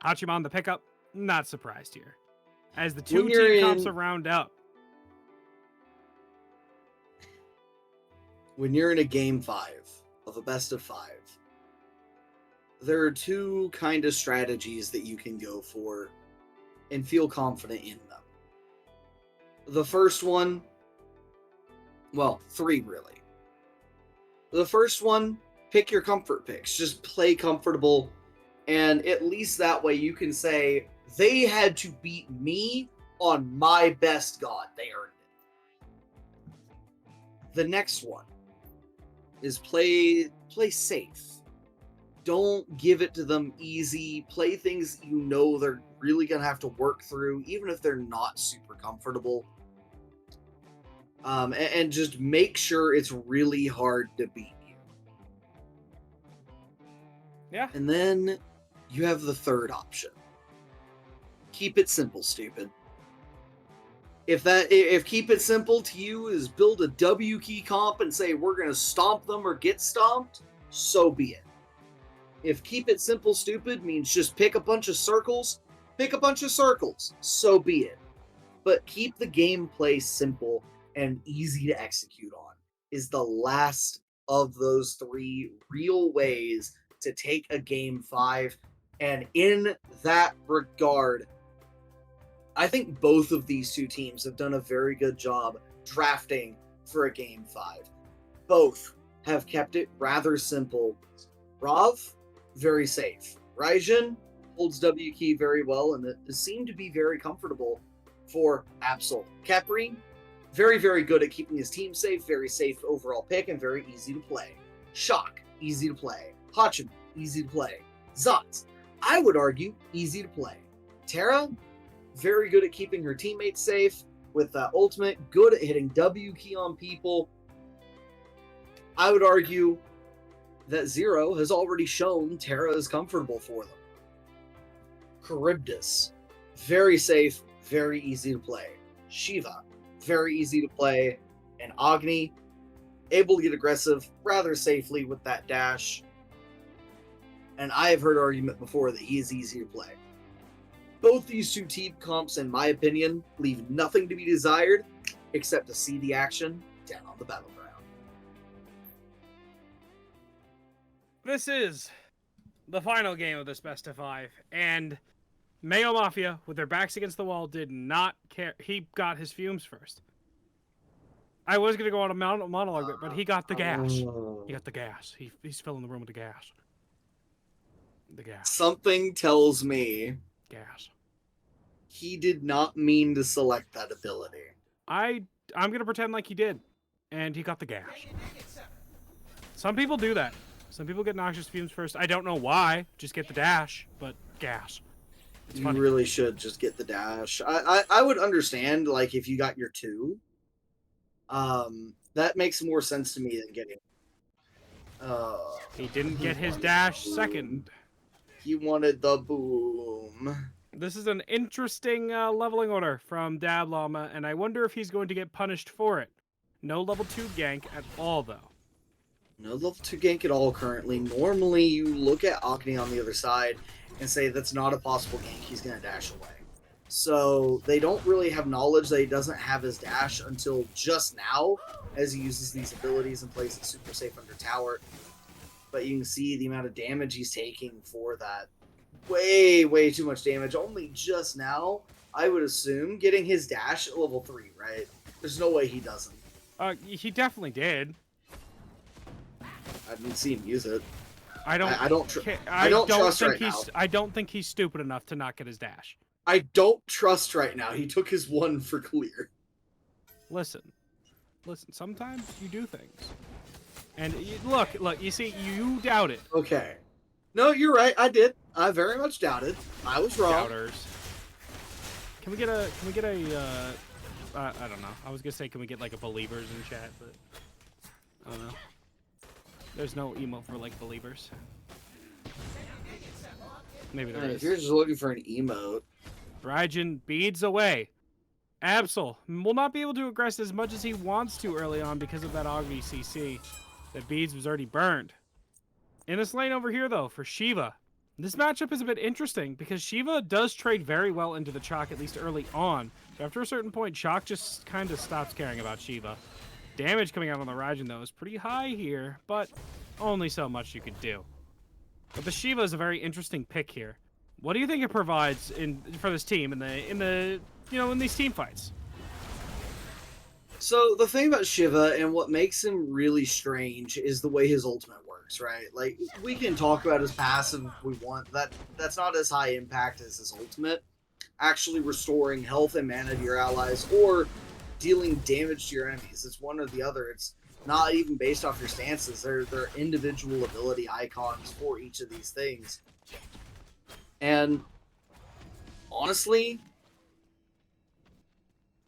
Hachiman, the pickup, not surprised here. As the two team comps are round up. When you're in a game 5 of a best of 5, there are two kind of strategies that you can go for and feel confident in them. The first one, well, 3 really. The first one, pick your comfort picks. Just play comfortable, and at least that way you can say, they had to beat me on my best god. They earned it. The next one is play safe. Don't give it to them easy. Play things you know they're really going to have to work through, even if they're not super comfortable. And just make sure it's really hard to beat you. Yeah. And then you have the third option. Keep it simple, stupid. If keep it simple to you is build a W key comp and say we're going to stomp them or get stomped, so be it. If keep it simple, stupid means just pick a bunch of circles, so be it. But keep the gameplay simple and easy to execute on, is the last of those three real ways to take a game 5. And in that regard, I think both of these two teams have done a very good job drafting for a game 5. Both have kept it rather simple. Rav, very safe. Raijin holds W key very well, and it seemed to be very comfortable for Absol. Capri, very, very good at keeping his team safe, very safe overall pick, and very easy to play. Shock, easy to play. Hachim, easy to play. Zot, I would argue, easy to play. Terra, very good at keeping her teammates safe with ultimate, good at hitting W key on people. I would argue that Zero has already shown Terra is comfortable for them. Charybdis, very safe, very easy to play. Shiva, very easy to play. And Agni, able to get aggressive rather safely with that dash. And I have heard argument before that he is easy to play. Both these two team comps, in my opinion, leave nothing to be desired except to see the action down on the battleground. This is the final game of this best of 5, and Mayo Mafia, with their backs against the wall, did not care. He got his fumes first. I was going to go on a monologue, but he got the gas. He got the gas. He's filling the room with the gas. The gas. Something tells me Gas. he did not mean to select that ability. I'm going to pretend like he did, and he got the gas. Some people do that. Some people get noxious fumes first. I don't know why. Just get the dash, but gas. It's You funny. really should just get the dash. I would understand, like, if you got your 2. That makes more sense to me than getting... He didn't get his dash second. He wanted the boom. This is an interesting leveling order from Dab Llama, and I wonder if he's going to get punished for it. No level 2 gank at all, though. No level 2 gank at all currently. Normally, you look at Agni on the other side and say that's not a possible gank. He's going to dash away. So they don't really have knowledge that he doesn't have his dash until just now, as he uses these abilities and plays it super safe under tower. But you can see the amount of damage he's taking for that. Way, way too much damage. Only just now, I would assume, getting his dash at level 3, right? There's no way he doesn't. He definitely did. I didn't see him use it. I don't trust think right now. I don't think he's stupid enough to not get his dash. I don't trust right now. He took his 1 for clear. Listen. Sometimes you do things, and look. You see, you doubt it. Okay. No, you're right. I did. I very much doubted. I was wrong. Doubters. Can we get a? I don't know. I was gonna say, can we get like a believers in chat, but I don't know. There's no emote for like believers. Maybe there is. If you're just looking for an emote. Raijin beads away. Absol will not be able to aggress as much as he wants to early on because of that Agni CC. That beads was already burned. In this lane over here, though, for Shiva, this matchup is a bit interesting because Shiva does trade very well into the Chalk, at least early on. But after a certain point, Chalk just kind of stops caring about Shiva. Damage coming out on the Raijin, though, is pretty high here, but only so much you could do. But the Shiva is a very interesting pick here. What do you think it provides for this team in these team fights? So the thing about Shiva and what makes him really strange is the way his ultimate works, right? Like, we can talk about his passive if we want. That's not as high impact as his ultimate. Actually restoring health and mana to your allies or dealing damage to your enemies. It's one or the other. It's not even based off your stances. They're individual ability icons for each of these things. And honestly,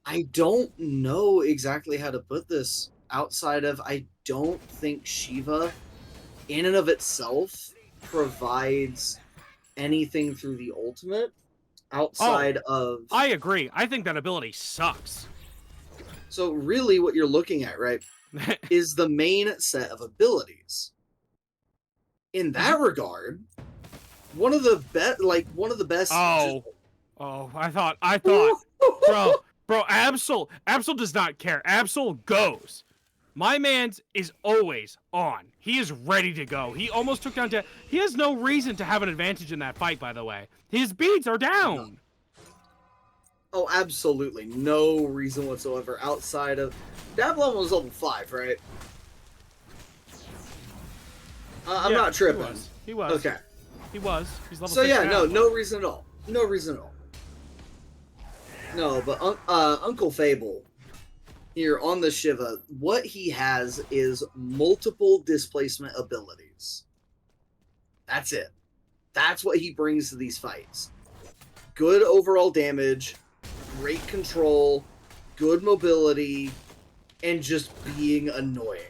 I don't know exactly how to put this outside of I don't think Shiva in and of itself provides anything through the ultimate outside of... I agree. I think that ability sucks. So really what you're looking at, right, is the main set of abilities. In that regard, one of the best Oh, I thought, bro, Bro, Absol does not care. Absol goes. My man's is always on. He is ready to go. He almost took down He has no reason to have an advantage in that fight, by the way. His beads are down. Oh, absolutely. No reason whatsoever outside of... Dablon was level 5, right? I'm Yeah, not tripping. He was. Okay. He was. He's level So 6 yeah, now. no reason at all. No reason at all. No, but Uncle Fable here on the Shiva, what he has is multiple displacement abilities. That's it. That's what he brings to these fights. Good overall damage, great control, good mobility, and just being annoying.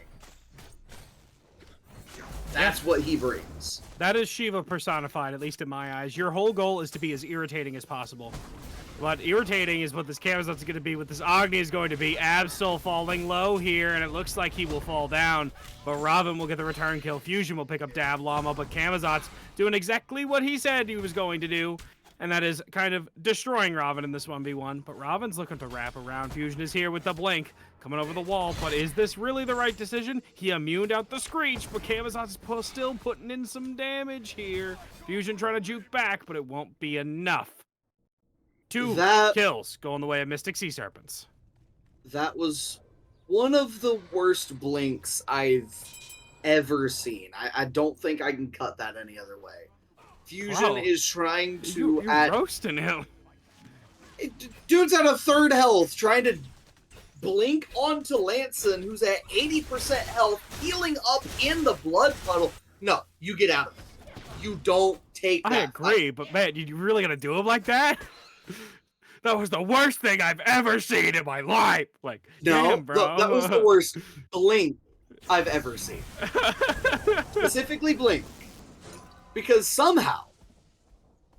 That's what he brings. That is Shiva personified, at least in my eyes. Your whole goal is to be as irritating as possible. But irritating is what this Camazot's going to be, what this Agni is going to be. Absol falling low here, and it looks like he will fall down. But Robin will get the return kill. Fusion will pick up Dab Llama, but Camazot's doing exactly what he said he was going to do. And that is kind of destroying Robin in this 1v1. But Robin's looking to wrap around. Fusion is here with the blink, coming over the wall. But is this really the right decision? He immuned out the Screech, but Camazot's still putting in some damage here. Fusion trying to juke back, but it won't be enough. Two kills going the way of Mystic Sea Serpents. That was one of the worst blinks I've ever seen. I don't think I can cut that any other way. Fusion is trying to... You're roasting him. Dude's at a third health, trying to blink onto Lanson, who's at 80% health, healing up in the blood puddle. No, you get out of it. You don't take that. I agree, but man, you really gonna do him like that? That was the worst thing I've ever seen in my life. Like, no, damn, bro. That was the worst blink I've ever seen. Specifically blink. Because somehow,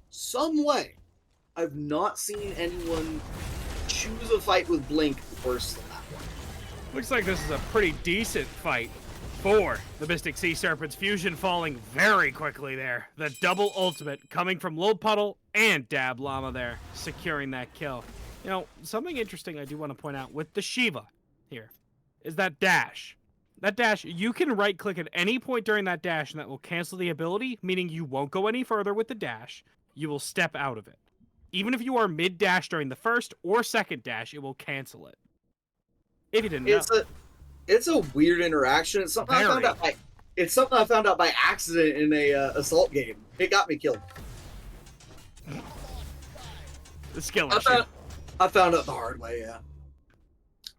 some way, I've not seen anyone choose a fight with blink worse than that one. Looks like this is a pretty decent fight for the Mystic Sea Serpents. Fusion falling very quickly there. The double ultimate coming from Lil Puddle and Dab Llama there, securing that kill. You know, something interesting I do want to point out with the Shiva here is that dash. That dash, you can right-click at any point during that dash, and that will cancel the ability, meaning you won't go any further with the dash. You will step out of it. Even if you are mid-dash during the first or second dash, it will cancel it. If you didn't know. It's a weird interaction. It's something I found out by accident in a assault game. It got me killed. The skill issue. I found out the hard way, yeah.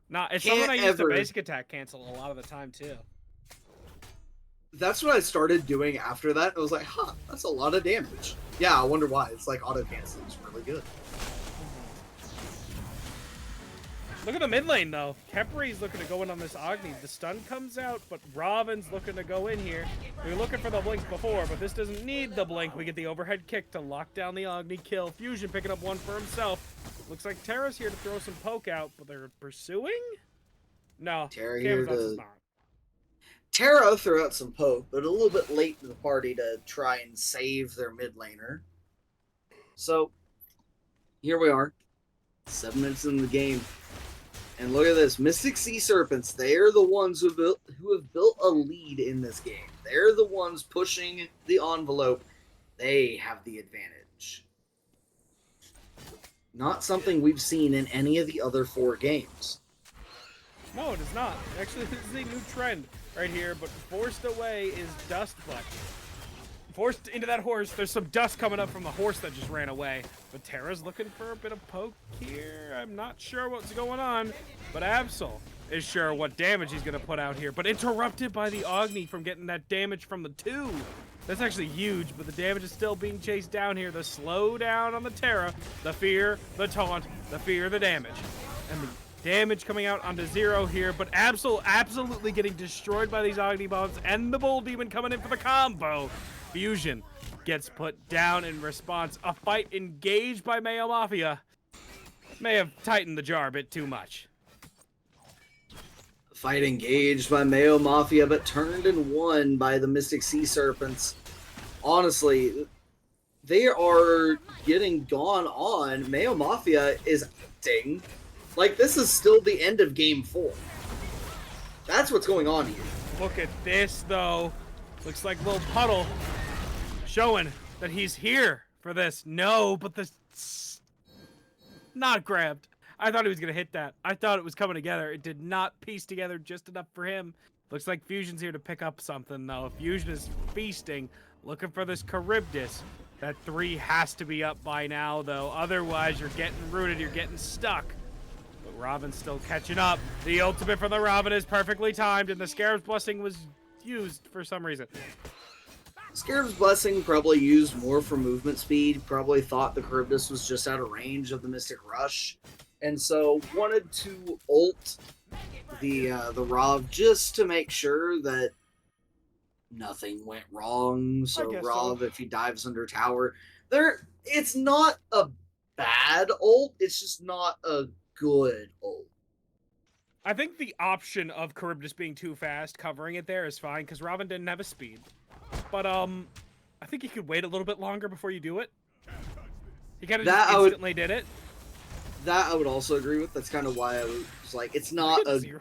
Nah, it's something I use to basic attack cancel a lot of the time, too. That's what I started doing after that. I was like, huh, that's a lot of damage. Yeah, I wonder why. It's like auto-cancel. It's really good. Look at the mid lane, though. Khepri's looking to go in on this Agni. The stun comes out, but Robin's looking to go in here. We were looking for the blink before, but this doesn't need the blink. We get the overhead kick to lock down the Agni kill. Fusion picking up one for himself. Looks like Terra's here to throw some poke out, but they're pursuing? No, Terra here to... not. Terra threw out some poke, but a little bit late to the party to try and save their mid laner. So, here we are. 7 minutes in the game. And look at this, Mystic Sea Serpents, they're the ones who have built a lead in this game. They're the ones pushing the envelope. They have the advantage. Not something we've seen in any of the other 4 games. No, it is not. Actually, this is a new trend right here, but forced away is Dust Fleck. Forced into that horse, there's some dust coming up from the horse that just ran away. But Terra's looking for a bit of poke here. I'm not sure what's going on, but Absol is sure what damage he's going to put out here. But interrupted by the Agni from getting that damage from the 2. That's actually huge, but the damage is still being chased down here. The slowdown on the Terra, the fear, the taunt, the fear, the damage. And the damage coming out onto 0 here, but Absol absolutely getting destroyed by these Agni bombs, and the Bull Demon coming in for the combo. Fusion gets put down in response. A fight engaged by Mayo Mafia may have tightened the jar a bit too much. Fight engaged by Mayo Mafia, but turned and won by the Mystic Sea Serpents. Honestly, they are getting gone on. Mayo Mafia is acting Like, this is still the end of game 4. That's what's going on here. Look at this, though. Looks like little Puddle showing that he's here for this. No, but the... Not grabbed. I thought he was going to hit that. I thought it was coming together. It did not piece together just enough for him. Looks like Fusion's here to pick up something, though. Fusion is feasting, looking for this Charybdis. That 3 has to be up by now, though. Otherwise, you're getting rooted. You're getting stuck. But Robin's still catching up. The ultimate for the Robin is perfectly timed, and the Scarab's Blessing was used for some reason. Scarab's Blessing probably used more for movement speed. Probably thought the Charybdis was just out of range of the Mystic Rush. And so wanted to ult the Rav just to make sure that nothing went wrong. So Rav, if he dives under tower, it's not a bad ult. It's just not a good ult. I think the option of Charybdis being too fast, covering it there is fine, because Robin didn't have a speed. But I think you could wait a little bit longer before you do it. He kind of just instantly did it. That I would also agree with. That's kind of why I was like, it's not a... Zero.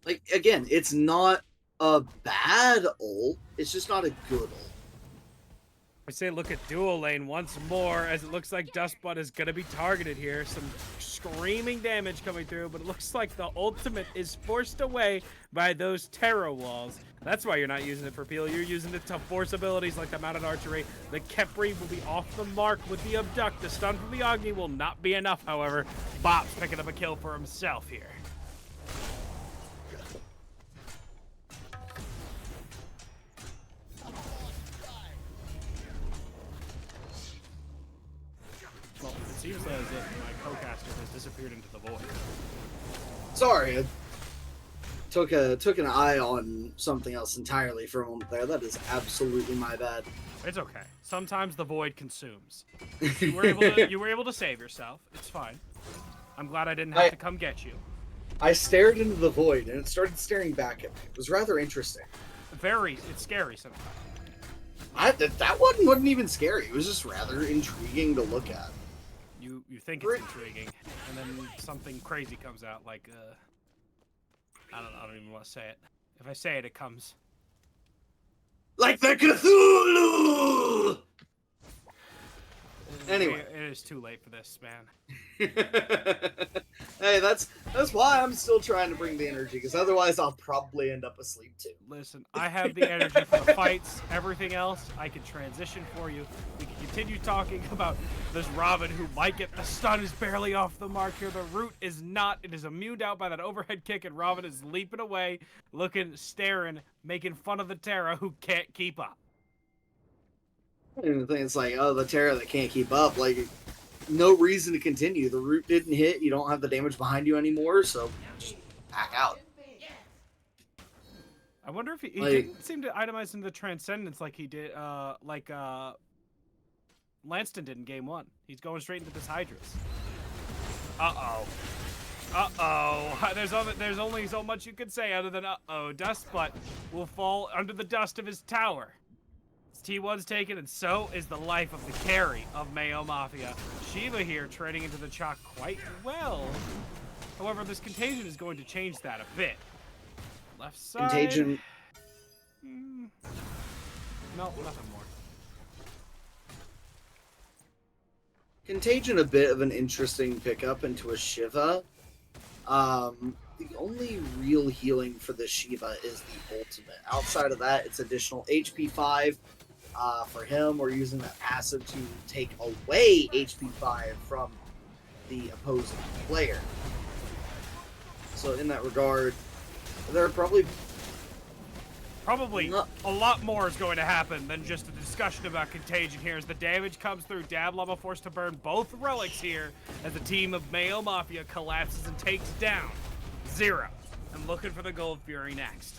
Like, again, it's not a bad ult. It's just not a good ult. I say look at dual lane once more, as it looks like Dustbutt is going to be targeted here. Some screaming damage coming through, but it looks like the ultimate is forced away by those Terra walls. That's why you're not using it for peel. You're using it to force abilities like the mounted archery. The Kepri will be off the mark with the abduct. The stun from the Agni will not be enough, however. Bop's picking up a kill for himself here. Well, it seems as if my co-caster has disappeared into the void. Sorry, I took an eye on something else entirely for a moment there. That is absolutely my bad. It's okay. Sometimes the void consumes. You were able to save yourself. It's fine. I'm glad I didn't have to come get you. I stared into the void and it started staring back at me. It was rather interesting. It's scary sometimes. That one wasn't even scary. It was just rather intriguing to look at. You think it's intriguing, and then something crazy comes out, like I don't even want to say it. If I say it, it comes. Like the Cthulhu! Anyway. It is too late for this, man. Hey, that's why I'm still trying to bring the energy, because otherwise I'll probably end up asleep too. Listen, I have the energy for the fights. Everything else, I can transition for you. We can continue talking about this Robin who might get the stun is barely off the mark here. The root is not. It is immuned out by that overhead kick, and Robin is leaping away, looking, staring, making fun of the Terra who can't keep up. And the thing is like, oh, the Terra that can't keep up, like, no reason to continue. The root didn't hit, you don't have the damage behind you anymore, so just back out. I wonder if he didn't seem to itemize into the Transcendence like he did, Lanston did in game 1. He's going straight into this Hydrus. Uh-oh. Uh-oh. There's only so much you could say other than uh-oh. Dustbutt will fall under the dust of his tower. T1's taken, and so is the life of the carry of Mayo Mafia. Shiva here trading into the chalk quite well. However, this contagion is going to change that a bit. Left side. Contagion. No, nothing more. Contagion, a bit of an interesting pickup into a Shiva. The only real healing for the Shiva is the ultimate. Outside of that, it's additional HP 5. For him, we're using that passive to take away HP 5 from the opposing player. So in that regard, there are probably a lot more is going to happen than just a discussion about Contagion here as the damage comes through. Dab Llama forced to burn both relics here as the team of Mayo Mafia collapses and takes down 0. And looking for the Gold Fury next.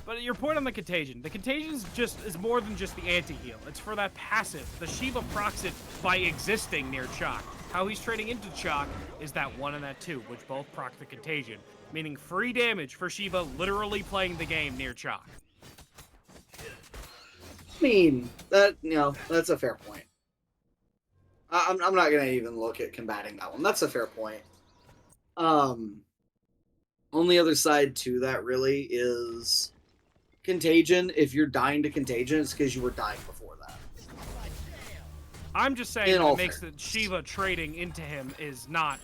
But your point on the Contagion is more than just the anti-heal. It's for that passive. The Shiva procs it by existing near Chalk. How he's trading into Chalk is that 1 and that 2, which both proc the Contagion, meaning free damage for Shiva literally playing the game near Chalk. I mean, that's a fair point. I'm not gonna even look at combating that one. That's a fair point. Um, Only other side to that really is contagion. If you're dying to contagion, it's because you were dying before that. I'm just saying In that all it makes fairness. the Shiva trading into him is not.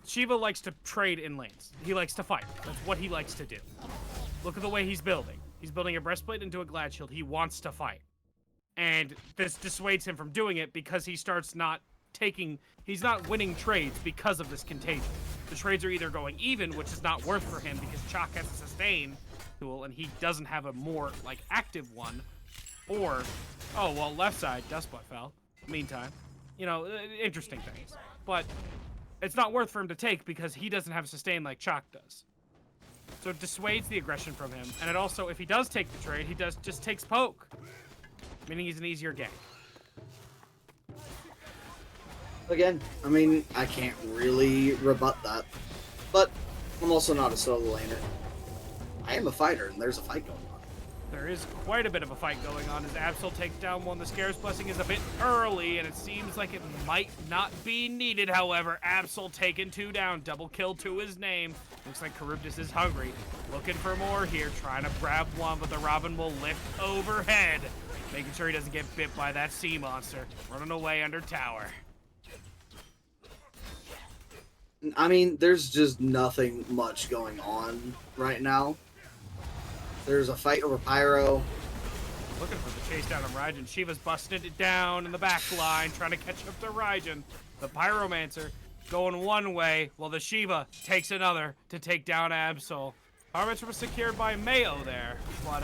Shiva likes to trade in lanes. He likes to fight. That's what he likes to do. Look at the way he's building. He's building a breastplate into a glad shield. He wants to fight. And this dissuades him from doing it because he starts not he's not winning trades because of this contagion. The trades are either going even, which is not worth for him because Chalk has a sustain tool and he doesn't have a more, like, active one. Or, oh, well, left side, Dustbutt fell. Meantime, you know, interesting things. But it's not worth for him to take because he doesn't have sustain like Chalk does. So it dissuades the aggression from him. And it also, if he does take the trade, he just takes poke. Meaning he's an easier game. Again, I mean, I can't really rebut that. But I'm also not a solo laner. I am a fighter, and there's a fight going on. There is quite a bit of a fight going on as Absol takes down one. The Scare's Blessing is a bit early, and it seems like it might not be needed. However, Absol taking 2 down. Double kill to his name. Looks like Charybdis is hungry. Looking for more here. Trying to grab one, but the Robin will lift overhead. Making sure he doesn't get bit by that sea monster. Running away under tower. I mean, there's just nothing much going on right now. There's a fight over Pyro. Looking for the chase down on Raijin. Shiva's busting it down in the back line, trying to catch up to Raijin. The Pyromancer going one way, while the Shiva takes another to take down Absol. Pyromancer was secured by Mayo there, but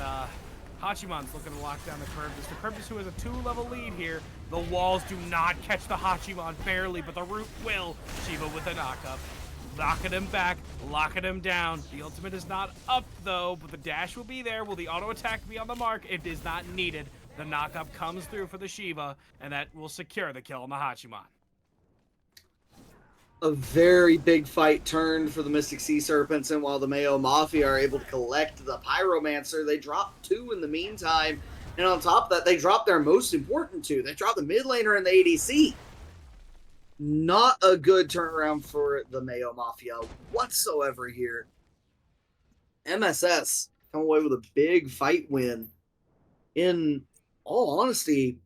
Hachiman's looking to lock down the Charybdis. The Charybdis, who has a 2-level lead here. The walls do not catch the Hachiman, barely, but the root will. Shiva with a knock-up. Knocking him back, locking him down. The ultimate is not up, though, but the dash will be there. Will the auto attack be on the mark? It is not needed. The knock-up comes through for the Shiva, and that will secure the kill on the Hachiman. A very big fight turned for the Mystic Sea Serpents, and while the Mayo Mafia are able to collect the Pyromancer, they drop 2 in the meantime. And on top of that, they drop their most important 2. They drop the mid laner and the ADC. Not a good turnaround for the Mayo Mafia whatsoever here. MSS come away with a big fight win. In all honesty,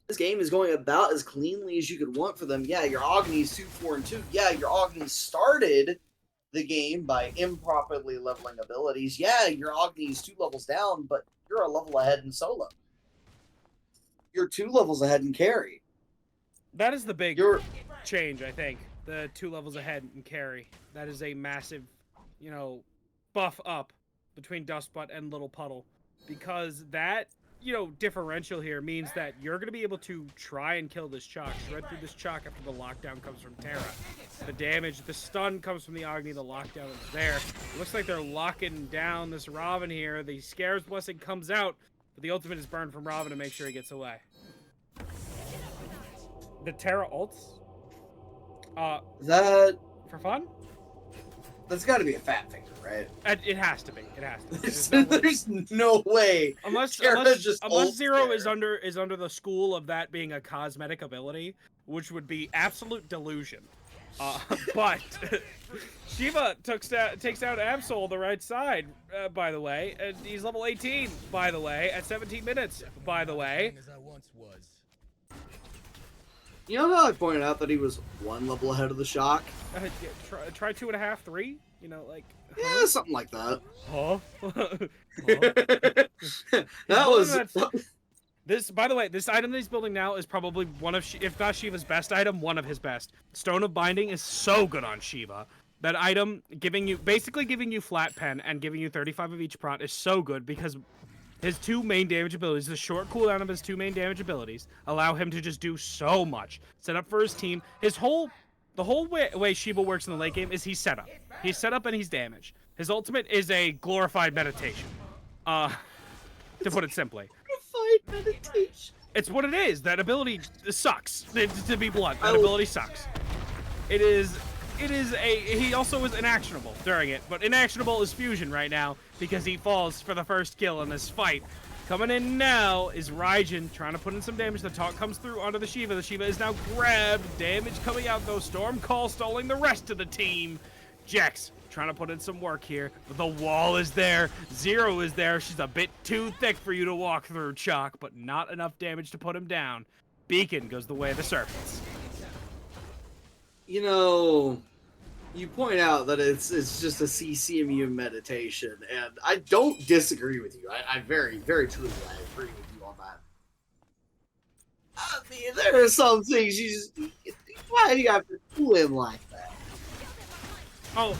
this game is going about as cleanly as you could want for them. Yeah, your Agni's 2-4-2. Yeah, your Agni started the game by improperly leveling abilities. Yeah, your Agni's 2 levels down, but you're a level ahead in solo. You're 2 levels ahead in carry. That is the big change, I think. The 2 levels ahead in carry. That is a massive, you know, buff up between Dustbutt and Little Puddle. Because that, you know, differential here means that you're going to be able to try and kill this Chalk, shred through this Chalk after the lockdown comes from Terra. The damage, the stun comes from the Agni, the lockdown is there. It looks like they're locking down this Robin here. The Scare's Blessing comes out, but the ultimate is burned from Robin to make sure he gets away. The Terra ults? That For fun? That's got to be a fat finger, right? It has to be. It has to be. There's no way. Unless Zero is under the school of that being a cosmetic ability, which would be absolute delusion. But Shiva takes out Absol the right side, by the way, and he's level 18, by the way, at 17 minutes, by the way. You know how I pointed out that he was 1 level ahead of the Shock? Try 2.5, 3. You know, like. Yeah, something like that. Huh? That was. This, by the way, this item that he's building now is probably one of, if not Shiva's best item, one of his best. Stone of Binding is so good on Shiva. That item, basically giving you flat pen and giving you 35 of each prot is so good because his 2 main damage abilities, the short cooldown of his 2 main damage abilities, allow him to just do so much. Set up for his team. The whole way Shiva works in the late game is he's set up. He's set up and he's damaged. His ultimate is a glorified meditation. To put it simply. Meditation. It's what it is. That ability sucks. To be blunt, that ability sucks. He also is inactionable during it, but inactionable is fusion right now because he falls for the first kill in this fight. Coming in now is Raijin, trying to put in some damage. The taunt comes through onto the Shiva. The Shiva is now grabbed. Damage coming out, though. Storm Call stalling the rest of the team. Jex trying to put in some work here. The wall is there. Zero is there. She's a bit too thick for you to walk through, Chalk, but not enough damage to put him down. Beacon goes the way of the serpents. You know, you point out that it's just a CCMU meditation, and I don't disagree with you. I very, very truly I agree with you on that. I mean, there are some things why do you have to do him like that? Oh,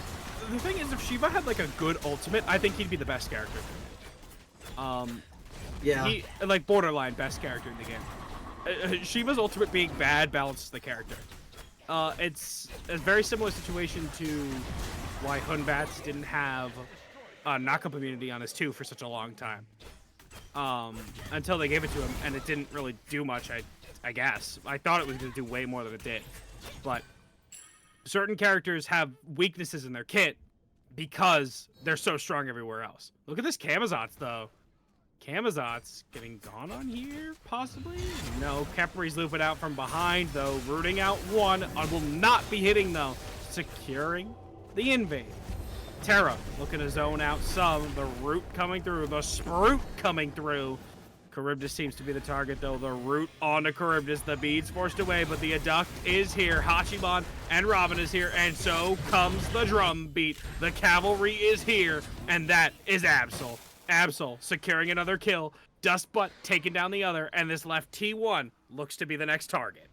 the thing is, if Shiva had like a good ultimate, I think he'd be the best character. Yeah. He, like, borderline best character in the game. Shiva's ultimate being bad balances the character. It's a very similar situation to why Hunbats didn't have knockup immunity on his 2 for such a long time. Until they gave it to him, and it didn't really do much, I guess. I thought it was going to do way more than it did. But certain characters have weaknesses in their kit because they're so strong everywhere else. Look at this Camazotz, though. Camazotz getting gone on here, possibly? No, Kepri's looping out from behind, though. Rooting out one. Will not be hitting, though. Securing the invade. Terra looking to zone out some. The root coming through. The Sprout coming through. Charybdis seems to be the target, though. The root onto Charybdis. The bead's forced away, but the Adduct is here. Hachiman and Robin is here, and so comes the drum beat. The cavalry is here, and that is Absol. Absol securing another kill. Dustbutt taking down the other, and this left T1 looks to be the next target.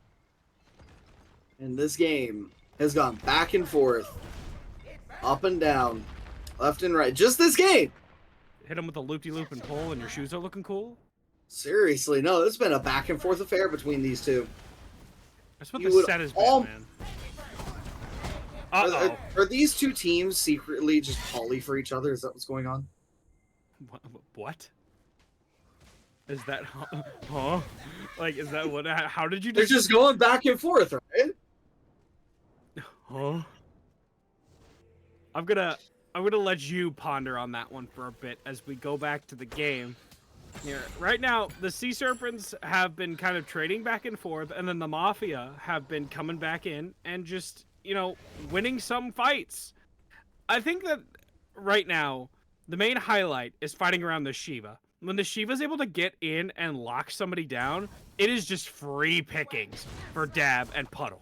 And this game has gone back and forth, up and down, left and right. Just this game. Hit him with a loop-de-loop and pull, and your shoes are looking cool. Seriously, no, it's been a back and forth affair between these two. That's what the set has been, man. Are these two teams secretly just poly for each other? Is that what's going on? What? Is that, huh? Like, is that what, how did you They're just going back and forth, right? Huh? I'm gonna let you ponder on that one for a bit as we go back to the game. Here, right now, the Sea Serpents have been kind of trading back and forth, and then the Mafia have been coming back in and just, you know, winning some fights. I think that right now, the main highlight is fighting around the Shiva. When the Shiva's able to get in and lock somebody down, it is just free pickings for Dab and Puddle.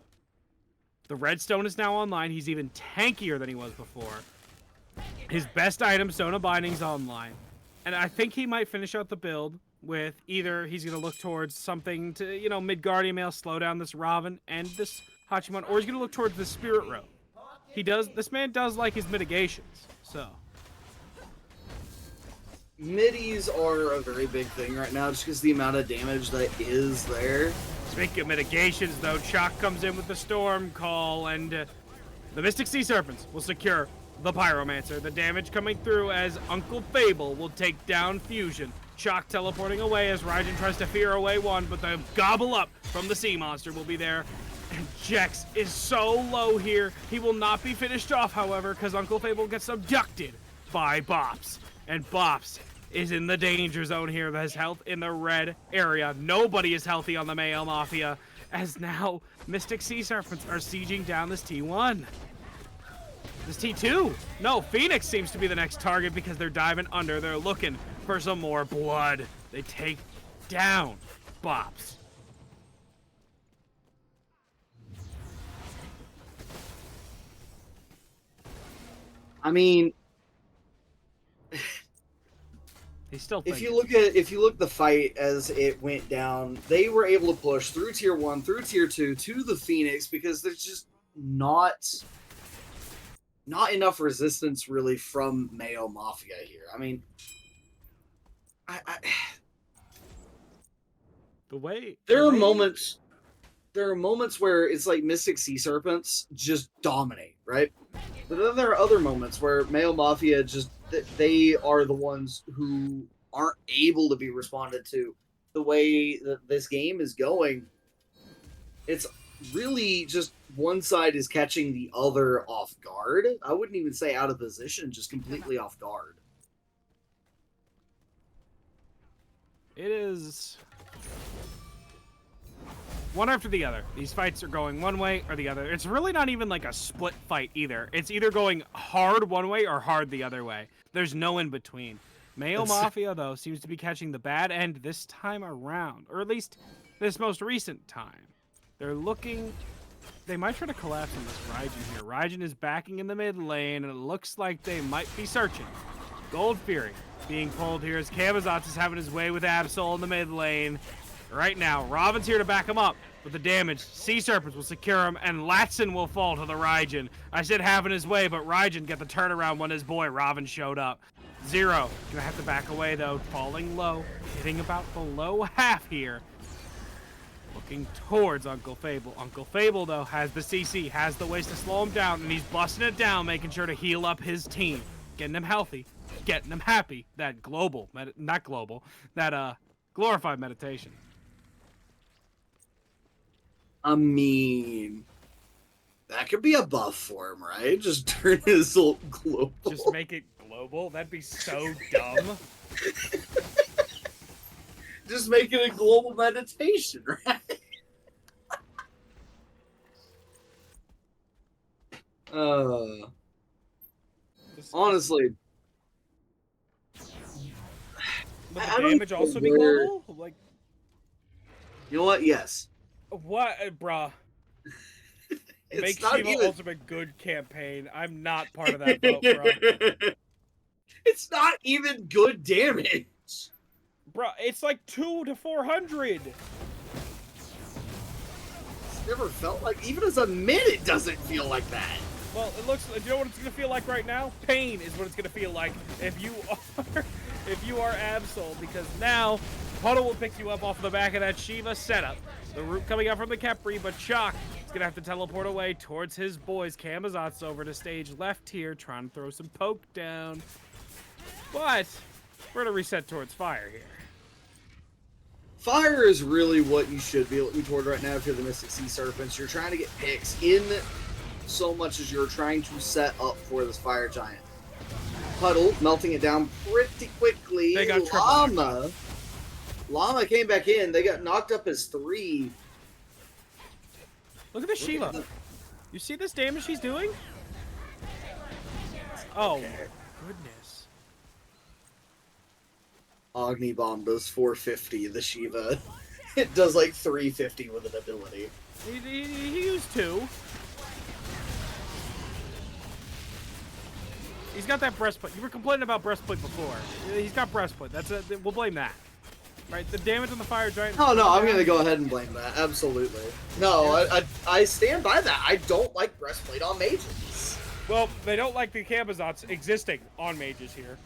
The Redstone is now online. He's even tankier than he was before. His best item, Stone of Binding's online. And I think he might finish out the build with either he's going to look towards something to, you know, mid-Guardian Mail, slow down this Raven and this Hachiman, or he's going to look towards the Spirit Road. This man does like his mitigations, so. Middies are a very big thing right now, just because the amount of damage that is there. Speaking of mitigations, though, Chalk comes in with the Storm Call, and the Mystic Sea Serpents will secure the Pyromancer. The damage coming through as Uncle Fable will take down Fusion. Chalk teleporting away as Raijin tries to fear away one, but the gobble up from the Sea Monster will be there. And Jex is so low here. He will not be finished off, however, because Uncle Fable gets abducted by Bops. And Bops is in the danger zone here. His health in the red area. Nobody is healthy on the Mayo Mafia, as now Mystic Sea Serpents are sieging down this T1. This T2. No, Phoenix seems to be the next target because they're diving under. They're looking for some more blood. They take down Bops. I mean, He's still if you look at the fight as it went down, they were able to push through tier 1, through tier 2 to the Phoenix because there's just not enough resistance really from Mayo Mafia here. I mean, there are moments where it's like Mystic Sea Serpents just dominate, right? But then there are other moments where Mayo Mafia just, they are the ones who aren't able to be responded to. The way that this game is going, it's really just one side is catching the other off guard. I wouldn't even say out of position, just completely off guard. It is one after the other. These fights are going one way or the other. It's really not even like a split fight either. It's either going hard one way or hard the other way. There's no in between. Mayo Mafia, though, seems to be catching the bad end this time around, or at least this most recent time. They're looking... They might try to collapse on this Raijin here. Raijin is backing in the mid lane, and it looks like they might be searching. Gold Fury being pulled here as Camazotz is having his way with Absol in the mid lane. Right now, Robin's here to back him up with the damage. Sea Serpents will secure him, and Latson will fall to the Raijin. I said having his way, but Raijin got the turnaround when his boy Robin showed up. Zero gonna have to back away though, falling low, hitting about the low half here. Looking towards Uncle Fable. Uncle Fable, though, has the CC, has the ways to slow him down, and he's busting it down, making sure to heal up his team. Getting them healthy, getting them happy. That glorified meditation. I mean, that could be a buff for him, right? Just turn his ult global. Just make it global? That'd be so dumb. Just make it a global meditation, right? Honestly. Would the damage also be global? Like, you know what? Yes. What, bruh? Make Shiva Ultimate good campaign. I'm not part of that vote, bro. It's not even good damage. Bro, it's like 200 to 400. It's never felt like, even as a mid, it doesn't feel like that. Well, it looks. You know what it's gonna feel like right now? Pain is what it's gonna feel like if you are Absol, because now Puddle will pick you up off the back of that Shiva setup. The root coming out from the Khepri, but Chalk is gonna have to teleport away towards his boys. Camazotz over to stage left here, trying to throw some poke down. But we're gonna reset towards fire here. Fire is really what you should be looking toward right now if you're the Mystic Sea Serpents. You're trying to get picks in so much as you're trying to set up for this Fire Giant. Puddle, melting it down pretty quickly. They got Llama came back in. They got knocked up as 3. Look at the Shiva. You see this damage she's doing? Oh, goodness. Agni Bomb does 450. The Shiva, it does like 350 with an ability. He used 2. He's got that breastplate. You were complaining about breastplate before. He's got breastplate. We'll blame that. Right? The damage on the Fire Giant. Oh no, I'm gonna go ahead and blame that. Absolutely. No, I stand by that. I don't like breastplate on mages. Well, they don't like the Camazotz existing on mages here.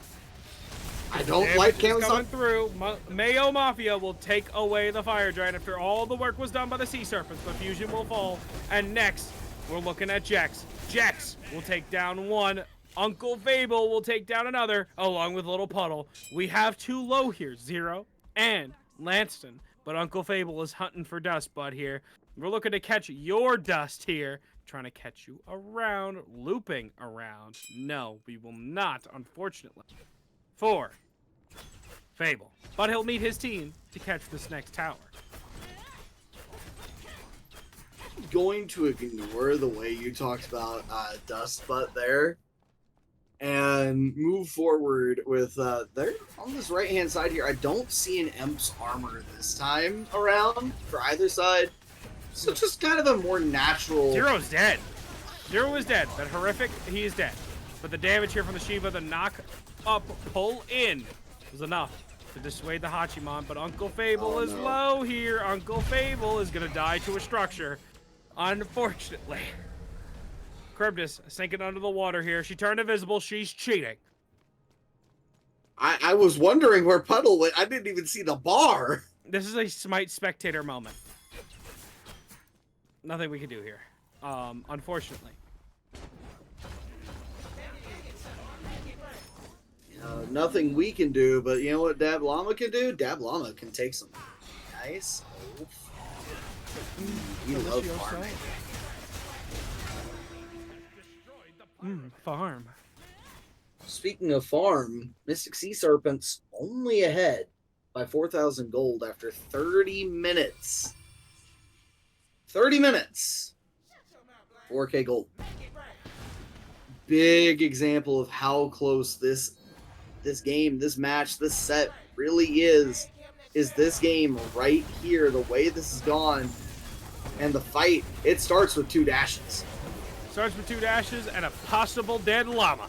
I don't like Camazotz coming through. Mayo Mafia will take away the Fire Giant after all the work was done by the Sea Serpents. The fusion will fall. And next, we're looking at Jex. Jex will take down one. Uncle Fable will take down another, along with Little Puddle. We have 2 low here, Zero and Lanston. But Uncle Fable is hunting for Dust Bud here. We're looking to catch your Dust here. Trying to catch you around, looping around. No, we will not, unfortunately. For Fable. But he'll meet his team to catch this next tower. Going to ignore the way you talked about Dust Butt there and move forward with there on this right hand side here. I don't see an Imp's armor this time around for either side, so just kind of a more natural. Zero's dead. Zero is dead. That horrific, he is dead. But the damage here from the Shiva, the knock up, pull in was enough to dissuade the Hachiman. But Uncle Fable is low here. Uncle Fable is gonna die to a structure, unfortunately. Charybdis sinking under the water here. She turned invisible. She's cheating. I was wondering where Puddle went. I didn't even see the bar. This is a Smite spectator moment. Nothing we can do here, unfortunately. Nothing we can do, but you know what Dab Llama can do? Dab Llama can take some nice. You love farming. Farm. Speaking of farm, Mystic Sea Serpents only ahead by 4,000 gold after 30 minutes. 30 minutes. 4K gold. Big example of how close this game, this match, this set really is this game right here. The way this has gone and the fight, it starts with 2 dashes. Starts with 2 dashes and a possible dead llama.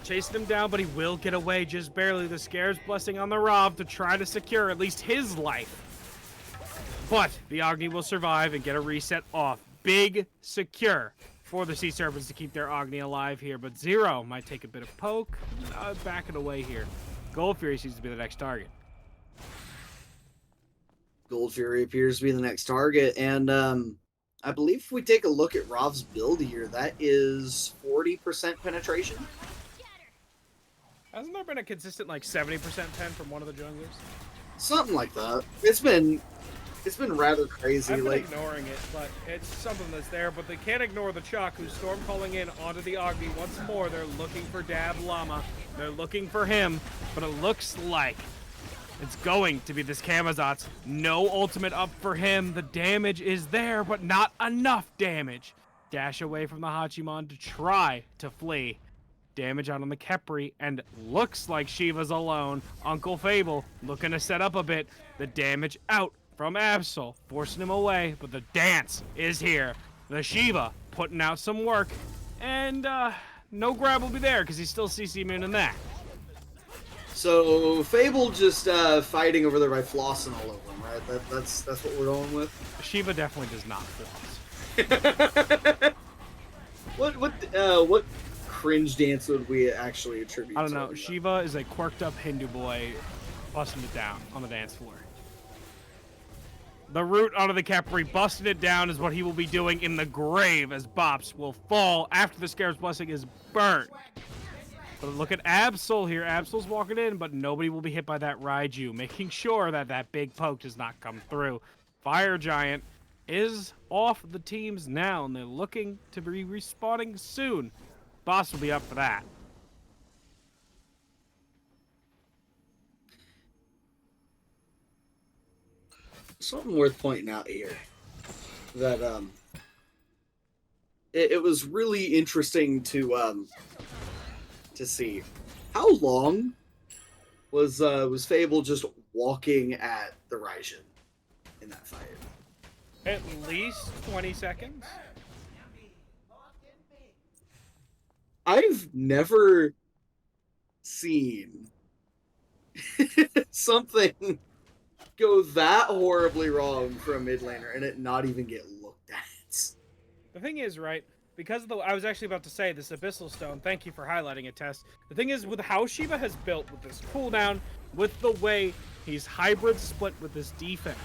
Chasing him down, but he will get away just barely. The Scare's blessing on the Rav to try to secure at least his life. But the Agni will survive and get a reset off. Big secure for the Sea Serpents to keep their Agni alive here. But Zero might take a bit of poke. Back it away here. Gold Fury seems to be the next target. Gold Fury appears to be the next target. And I believe if we take a look at Rav's build here, that is 40% penetration. Hasn't there been a consistent like 70% pen from one of the junglers? Something like that. It's been rather crazy. I've been like ignoring it, but it's something that's there. But they can't ignore the Chuck, who's storm calling in onto the Agni once more. They're looking for Dab Llama. They're looking for him, but it looks like it's going to be this Camazotz. No ultimate up for him. The damage is there, but not enough damage. Dash away from the Hachimon to try to flee. Damage out on the Khepri, and looks like Shiva's alone. Uncle Fable looking to set up a bit. The damage out from Absol, forcing him away, but the dance is here. The Shiva putting out some work, and no grab will be there because he's still CC immune in that. So Fable just fighting over there by flossing all over him, right? That's what we're going with. Shiva definitely does not floss. What cringe dance would we actually attribute? I don't know. Shiva is a quirked up Hindu boy busting it down on the dance floor. The root onto the Khepri, busting it down is what he will be doing in the grave as Bops will fall after the Scare's blessing is burnt. But look at Absol here. Absol's walking in, but nobody will be hit by that Raiju, making sure that that big poke does not come through. Fire Giant is off the teams now, and they're looking to be respawning soon. Boss will be up for that. Something worth pointing out here that it was really interesting to see how long was Fable just walking at the Raijin in that fight. At least 20 seconds. I've never seen something go that horribly wrong for a mid laner and it not even get looked at. The thing is, right, because of the, I was actually about to say this Abyssal Stone, thank you for highlighting it, Tess. The thing is, with how Shiva has built with this cooldown, with the way he's hybrid split with this defense,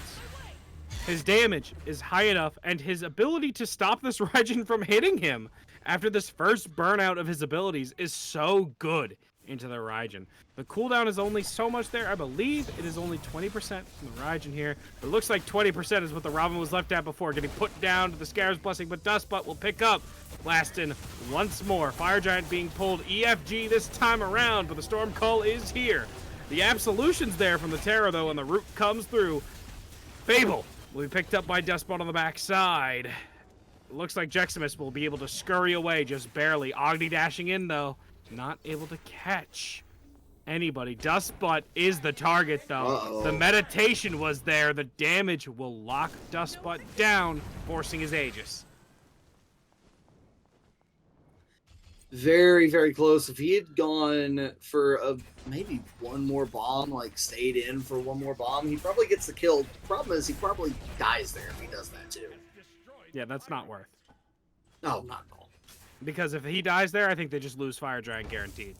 his damage is high enough, and his ability to stop this Raijin from hitting him after this first burnout of his abilities is so good into the Raijin. The cooldown is only so much there. I believe it is only 20% from the Raijin here. It looks like 20% is what the Raven was left at before, getting put down to the Scare's blessing, but Dustbutt will pick up. Blasting once more. Fire Giant being pulled EFG this time around, but the Storm Call is here. The Absolution's there from the Terror, though, and the root comes through. Fable will be picked up by Dustbutt on the backside. Looks like Jeximus will be able to scurry away just barely. Agni dashing in, though. Not able to catch anybody. Dustbutt is the target, though. Uh-oh. The meditation was there. The damage will lock Dustbutt down, forcing his Aegis. Very, very close. If he had gone for maybe one more bomb, like stayed in for one more bomb, he probably gets the kill. The problem is he probably dies there if he does that too. Yeah, that's not worth. No, not at all. Because if he dies there, I think they just lose Fire Giant guaranteed.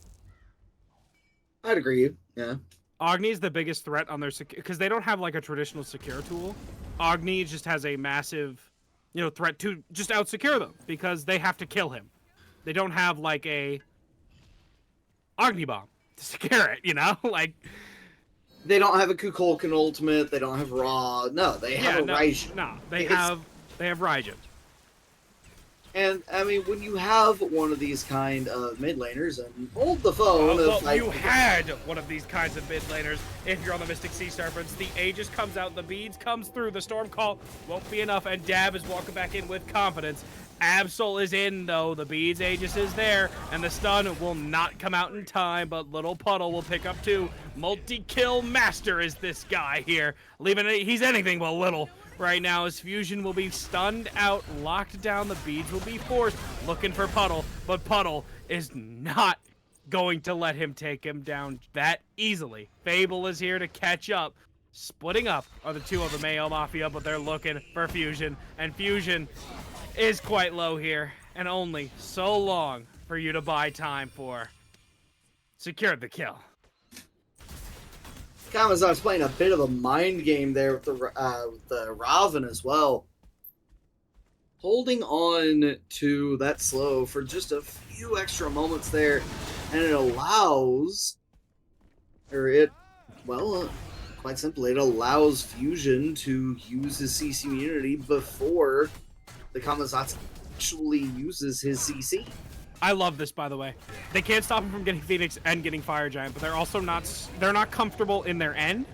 I'd agree. Yeah. Agni is the biggest threat on their because they don't have like a traditional secure tool. Agni just has a massive, threat to just out secure them because they have to kill him. They don't have like a Agni bomb to secure it, like. They don't have a Kukulkan ultimate. They don't have Raw. No, they have a Raijin. No, they have Raijin. And I mean, when you have one of these kind of mid laners and hold the phone of Well, you had one of these kinds of mid laners. If you're on the Mystic Sea Serpents, the Aegis comes out, the beads comes through, the Storm Call won't be enough, and Dab is walking back in with confidence. Absol is in, though. The beads Aegis is there, and the stun will not come out in time, but Little Puddle will pick up two. Multi-kill master is this guy here. He's anything but little. Right now, his fusion will be stunned out, locked down, the beads will be forced, looking for Puddle, but Puddle is not going to let him take him down that easily. Fable is here to catch up. Splitting up are the two of the Mayo Mafia, but they're looking for Fusion, and Fusion is quite low here, and only so long for you to buy time for. Secured the kill. Kamazan's playing a bit of a mind game there with the Raven as well. Holding on to that slow for just a few extra moments there, and it allows, quite simply, it allows Fusion to use his CC immunity before the Kamazatsu actually uses his CC. I love this, by the way. They can't stop him from getting Phoenix and getting Fire Giant, but they're also not comfortable in their end.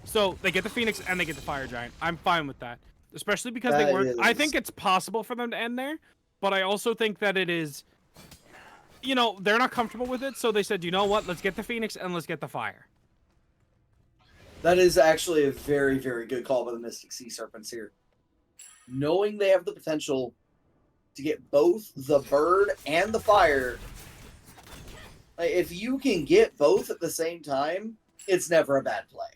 So they get the Phoenix and they get the Fire Giant. I'm fine with that, especially because they weren't. I think it's possible for them to end there, but I also think that it is. You know, they're not comfortable with it, so they said, you know what? Let's get the Phoenix and let's get the Fire. That is actually a very, very good call by the Mystic Sea Serpents here. Knowing they have the potential to get both the bird and the fire, if you can get both at the same time, it's never a bad play.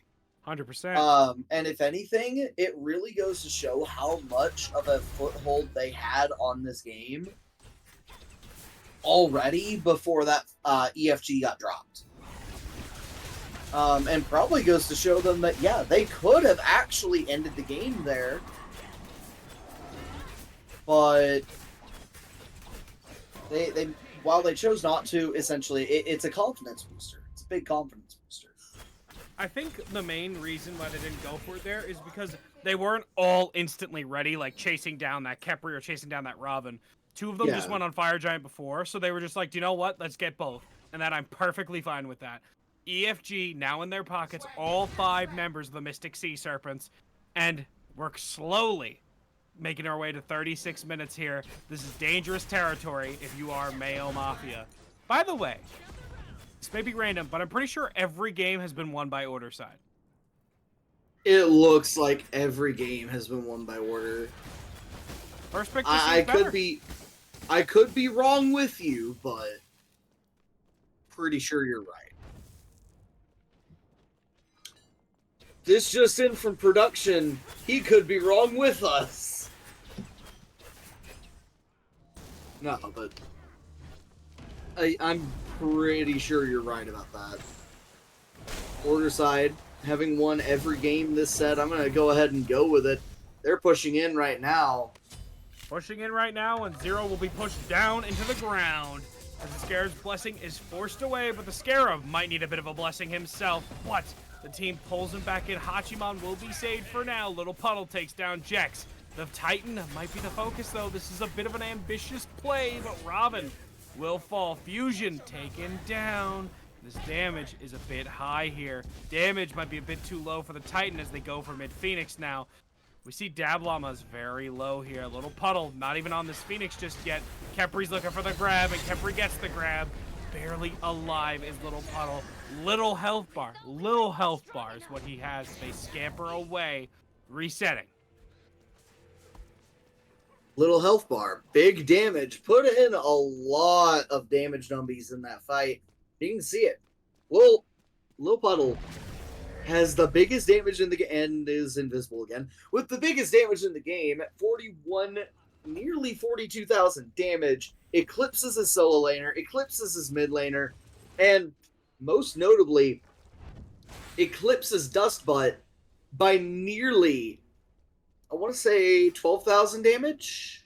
100%. And if anything, it really goes to show how much of a foothold they had on this game already before that EFG got dropped. And probably goes to show them that, yeah, they could have actually ended the game there. But they while they chose not to, essentially, it's a confidence booster. It's a big confidence booster. I think the main reason why they didn't go for it there is because they weren't all instantly ready, like chasing down that Khepri or chasing down that Raven. Two of them just went on Fire Giant before, so they were just like, do you know what? Let's get both. And that I'm perfectly fine with that. EFG now in their pockets, all 5 members of the Mystic Sea Serpents, and we're slowly making our way to 36 minutes here. This is dangerous territory if you are Mayo Mafia. By the way, this may be random, but I'm pretty sure every game has been won by Order side. It looks like every game has been won by Order. First pick I could be wrong with you, but pretty sure you're right. This just in from production. He could be wrong with us. No, but I'm pretty sure you're right about that. Order side, having won every game this set, I'm going to go ahead and go with it. They're pushing in right now. Pushing in right now, and Zero will be pushed down into the ground. As the Scarab's blessing is forced away, but the Scarab might need a bit of a blessing himself. What? The team pulls him back in. Hachiman will be saved for now. Little Puddle takes down Jex. The Titan might be the focus, though. This is a bit of an ambitious play, but Robin will fall. Fusion taken down. This damage is a bit high here. Damage might be a bit too low for the Titan as they go for mid-Phoenix now. We see Dablama's very low here. Little Puddle, not even on this Phoenix just yet. Khepri's looking for the grab, and Khepri gets the grab. Barely alive is Little Puddle. Little health bar is what he has. They scamper away, resetting. Little health bar, big damage. Put in a lot of damage numbies in that fight. You can see it. Little Puddle has the biggest damage in the game and is invisible again. With the biggest damage in the game at 41, nearly 42,000 damage. Eclipses his solo laner, eclipses his mid laner, and most notably, eclipses Dustbutt by nearly, I want to say 12,000 damage?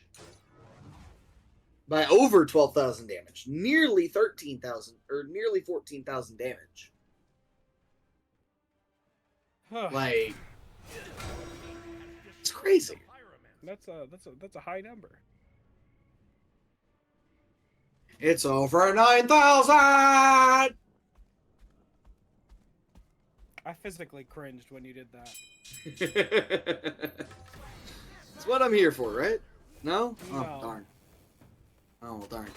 By over 12,000 damage. Nearly 13,000, or nearly 14,000 damage. Like, it's crazy. That's a high number. It's over 9,000! I physically cringed when you did that. That's what I'm here for, right? No? No. Oh, darn. Oh, well, darn.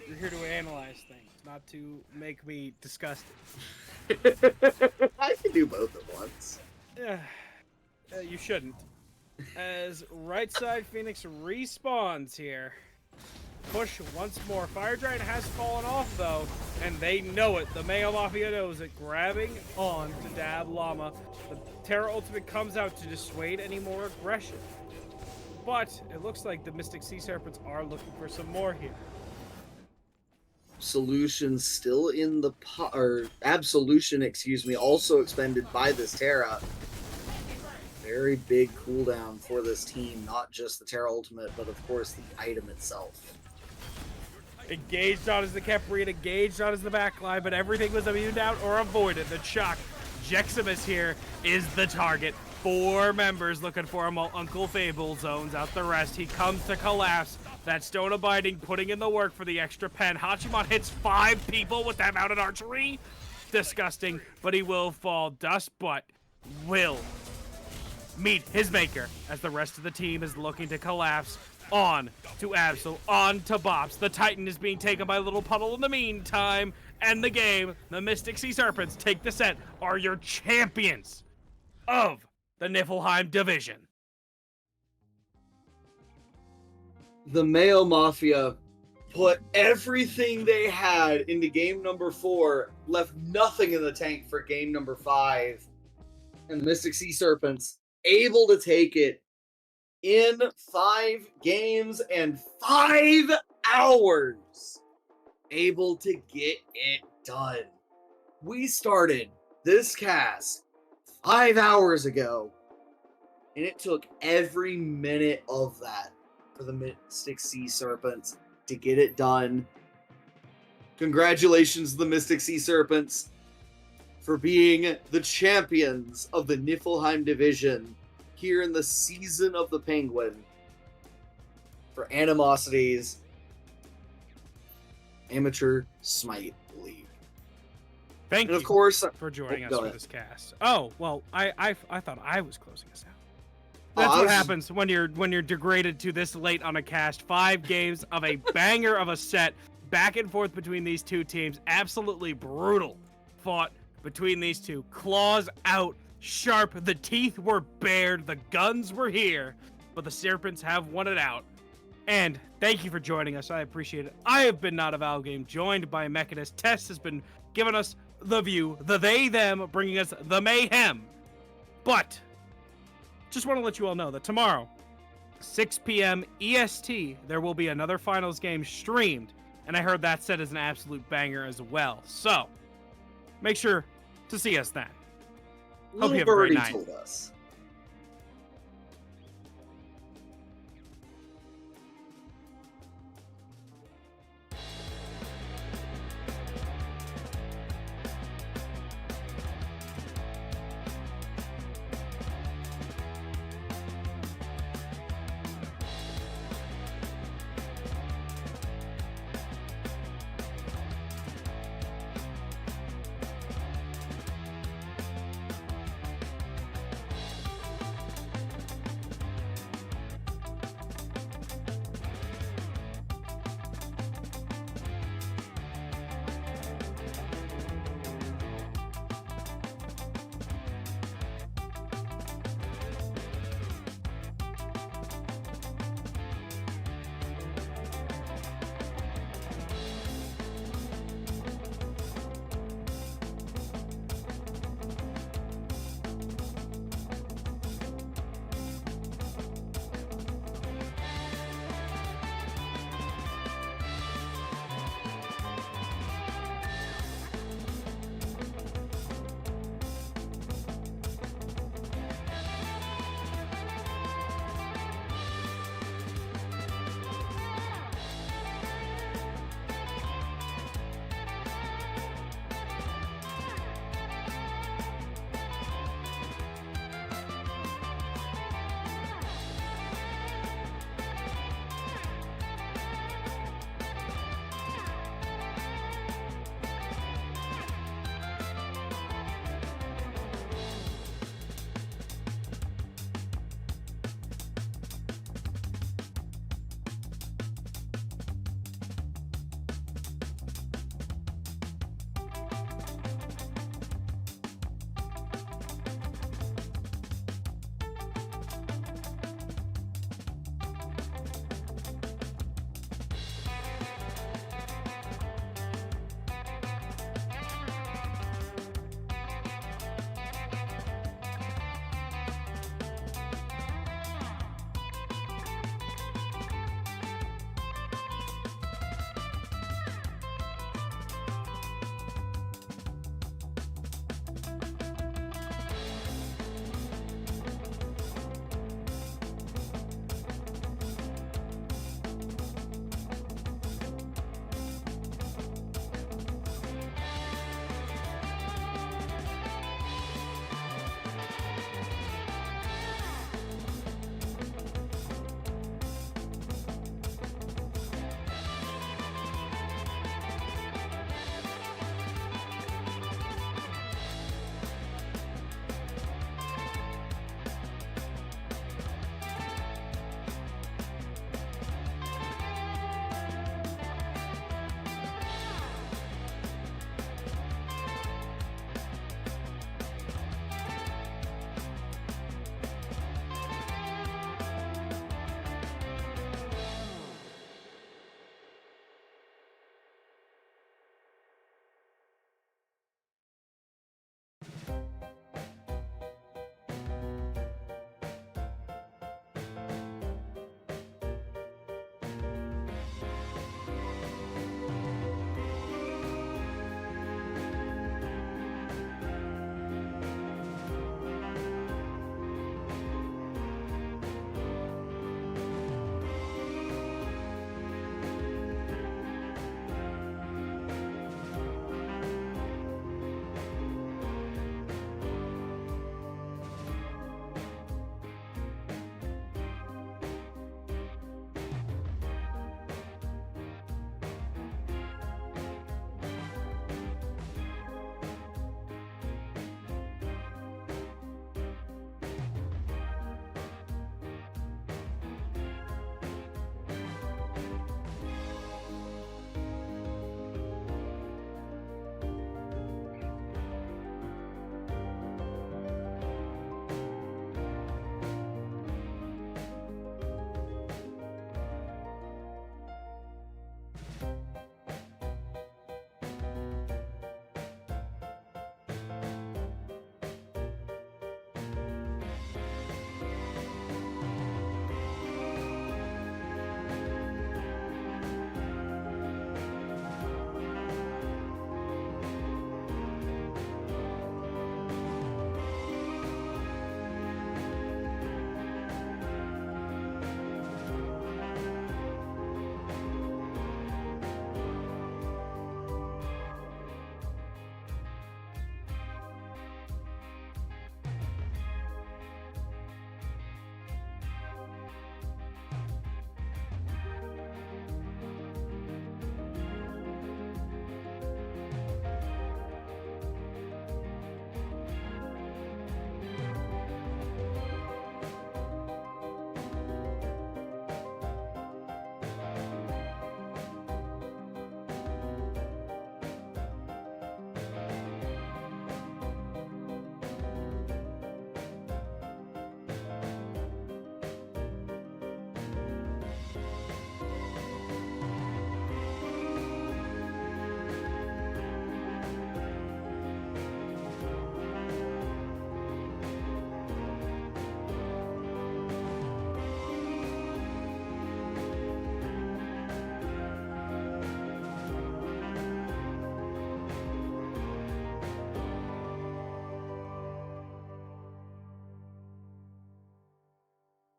You're here to analyze things, not to make me disgusted. I can do both at once. Yeah, you shouldn't. As right side Phoenix respawns here. Push once more. Fire Giant has fallen off though, and they know it. The Mayo Mafia knows it. Grabbing on to Dab Llama. The Terra Ultimate comes out to dissuade any more aggression. But it looks like the Mystic Sea Serpents are looking for some more here. Solution still in the or Absolution, excuse me, also expended by this Terra. Very big cooldown for this team, not just the Terra Ultimate, but of course the item itself. Engaged on as the Keprian, engaged on as the backline, but everything was immune out or avoided. The Chuck, Jeximus here is the target. 4 members looking for him while Uncle Fable zones out the rest. He comes to collapse. That Stone Abiding putting in the work for the extra pen. Hachimon hits 5 people with that mounted archery. Disgusting, but he will fall. Dust Butt will meet his maker as the rest of the team is looking to collapse. On to Absol, on to Bops. The Titan is being taken by Little Puddle in the meantime. And the game, the Mystic Sea Serpents take the set, are your champions of the Niflheim division. The Mayo Mafia put everything they had into game number 4, left nothing in the tank for game number 5. And the Mystic Sea Serpents able to take it in 5 games and 5 hours. Able to get it done. We started this cast 5 hours ago, and it took every minute of that for the Mystic Sea Serpents to get it done. Congratulations to the Mystic Sea Serpents for being the champions of the Niflheim division here in the season of the Penguin for Animosity's Amateur Smite League. Thank and you of course, for joining us go for ahead. this cast. Oh, well, I thought I was closing us out. That's what happens when you're degraded to this late on a cast. 5 games of a banger of a set, back and forth between these two teams. Absolutely brutal fought between these two. Claws out, sharp. The teeth were bared. The guns were here, but the Serpents have won it out. And thank you for joining us. I appreciate it. I have been Not a Valve Game, joined by Mechanist. Tess has been giving us the view, the they, them, bringing us the mayhem. But just want to let you all know that tomorrow, 6 p.m. EST, there will be another finals game streamed. And I heard that set is an absolute banger as well. So make sure to see us then. Hope you have a great night. Told us.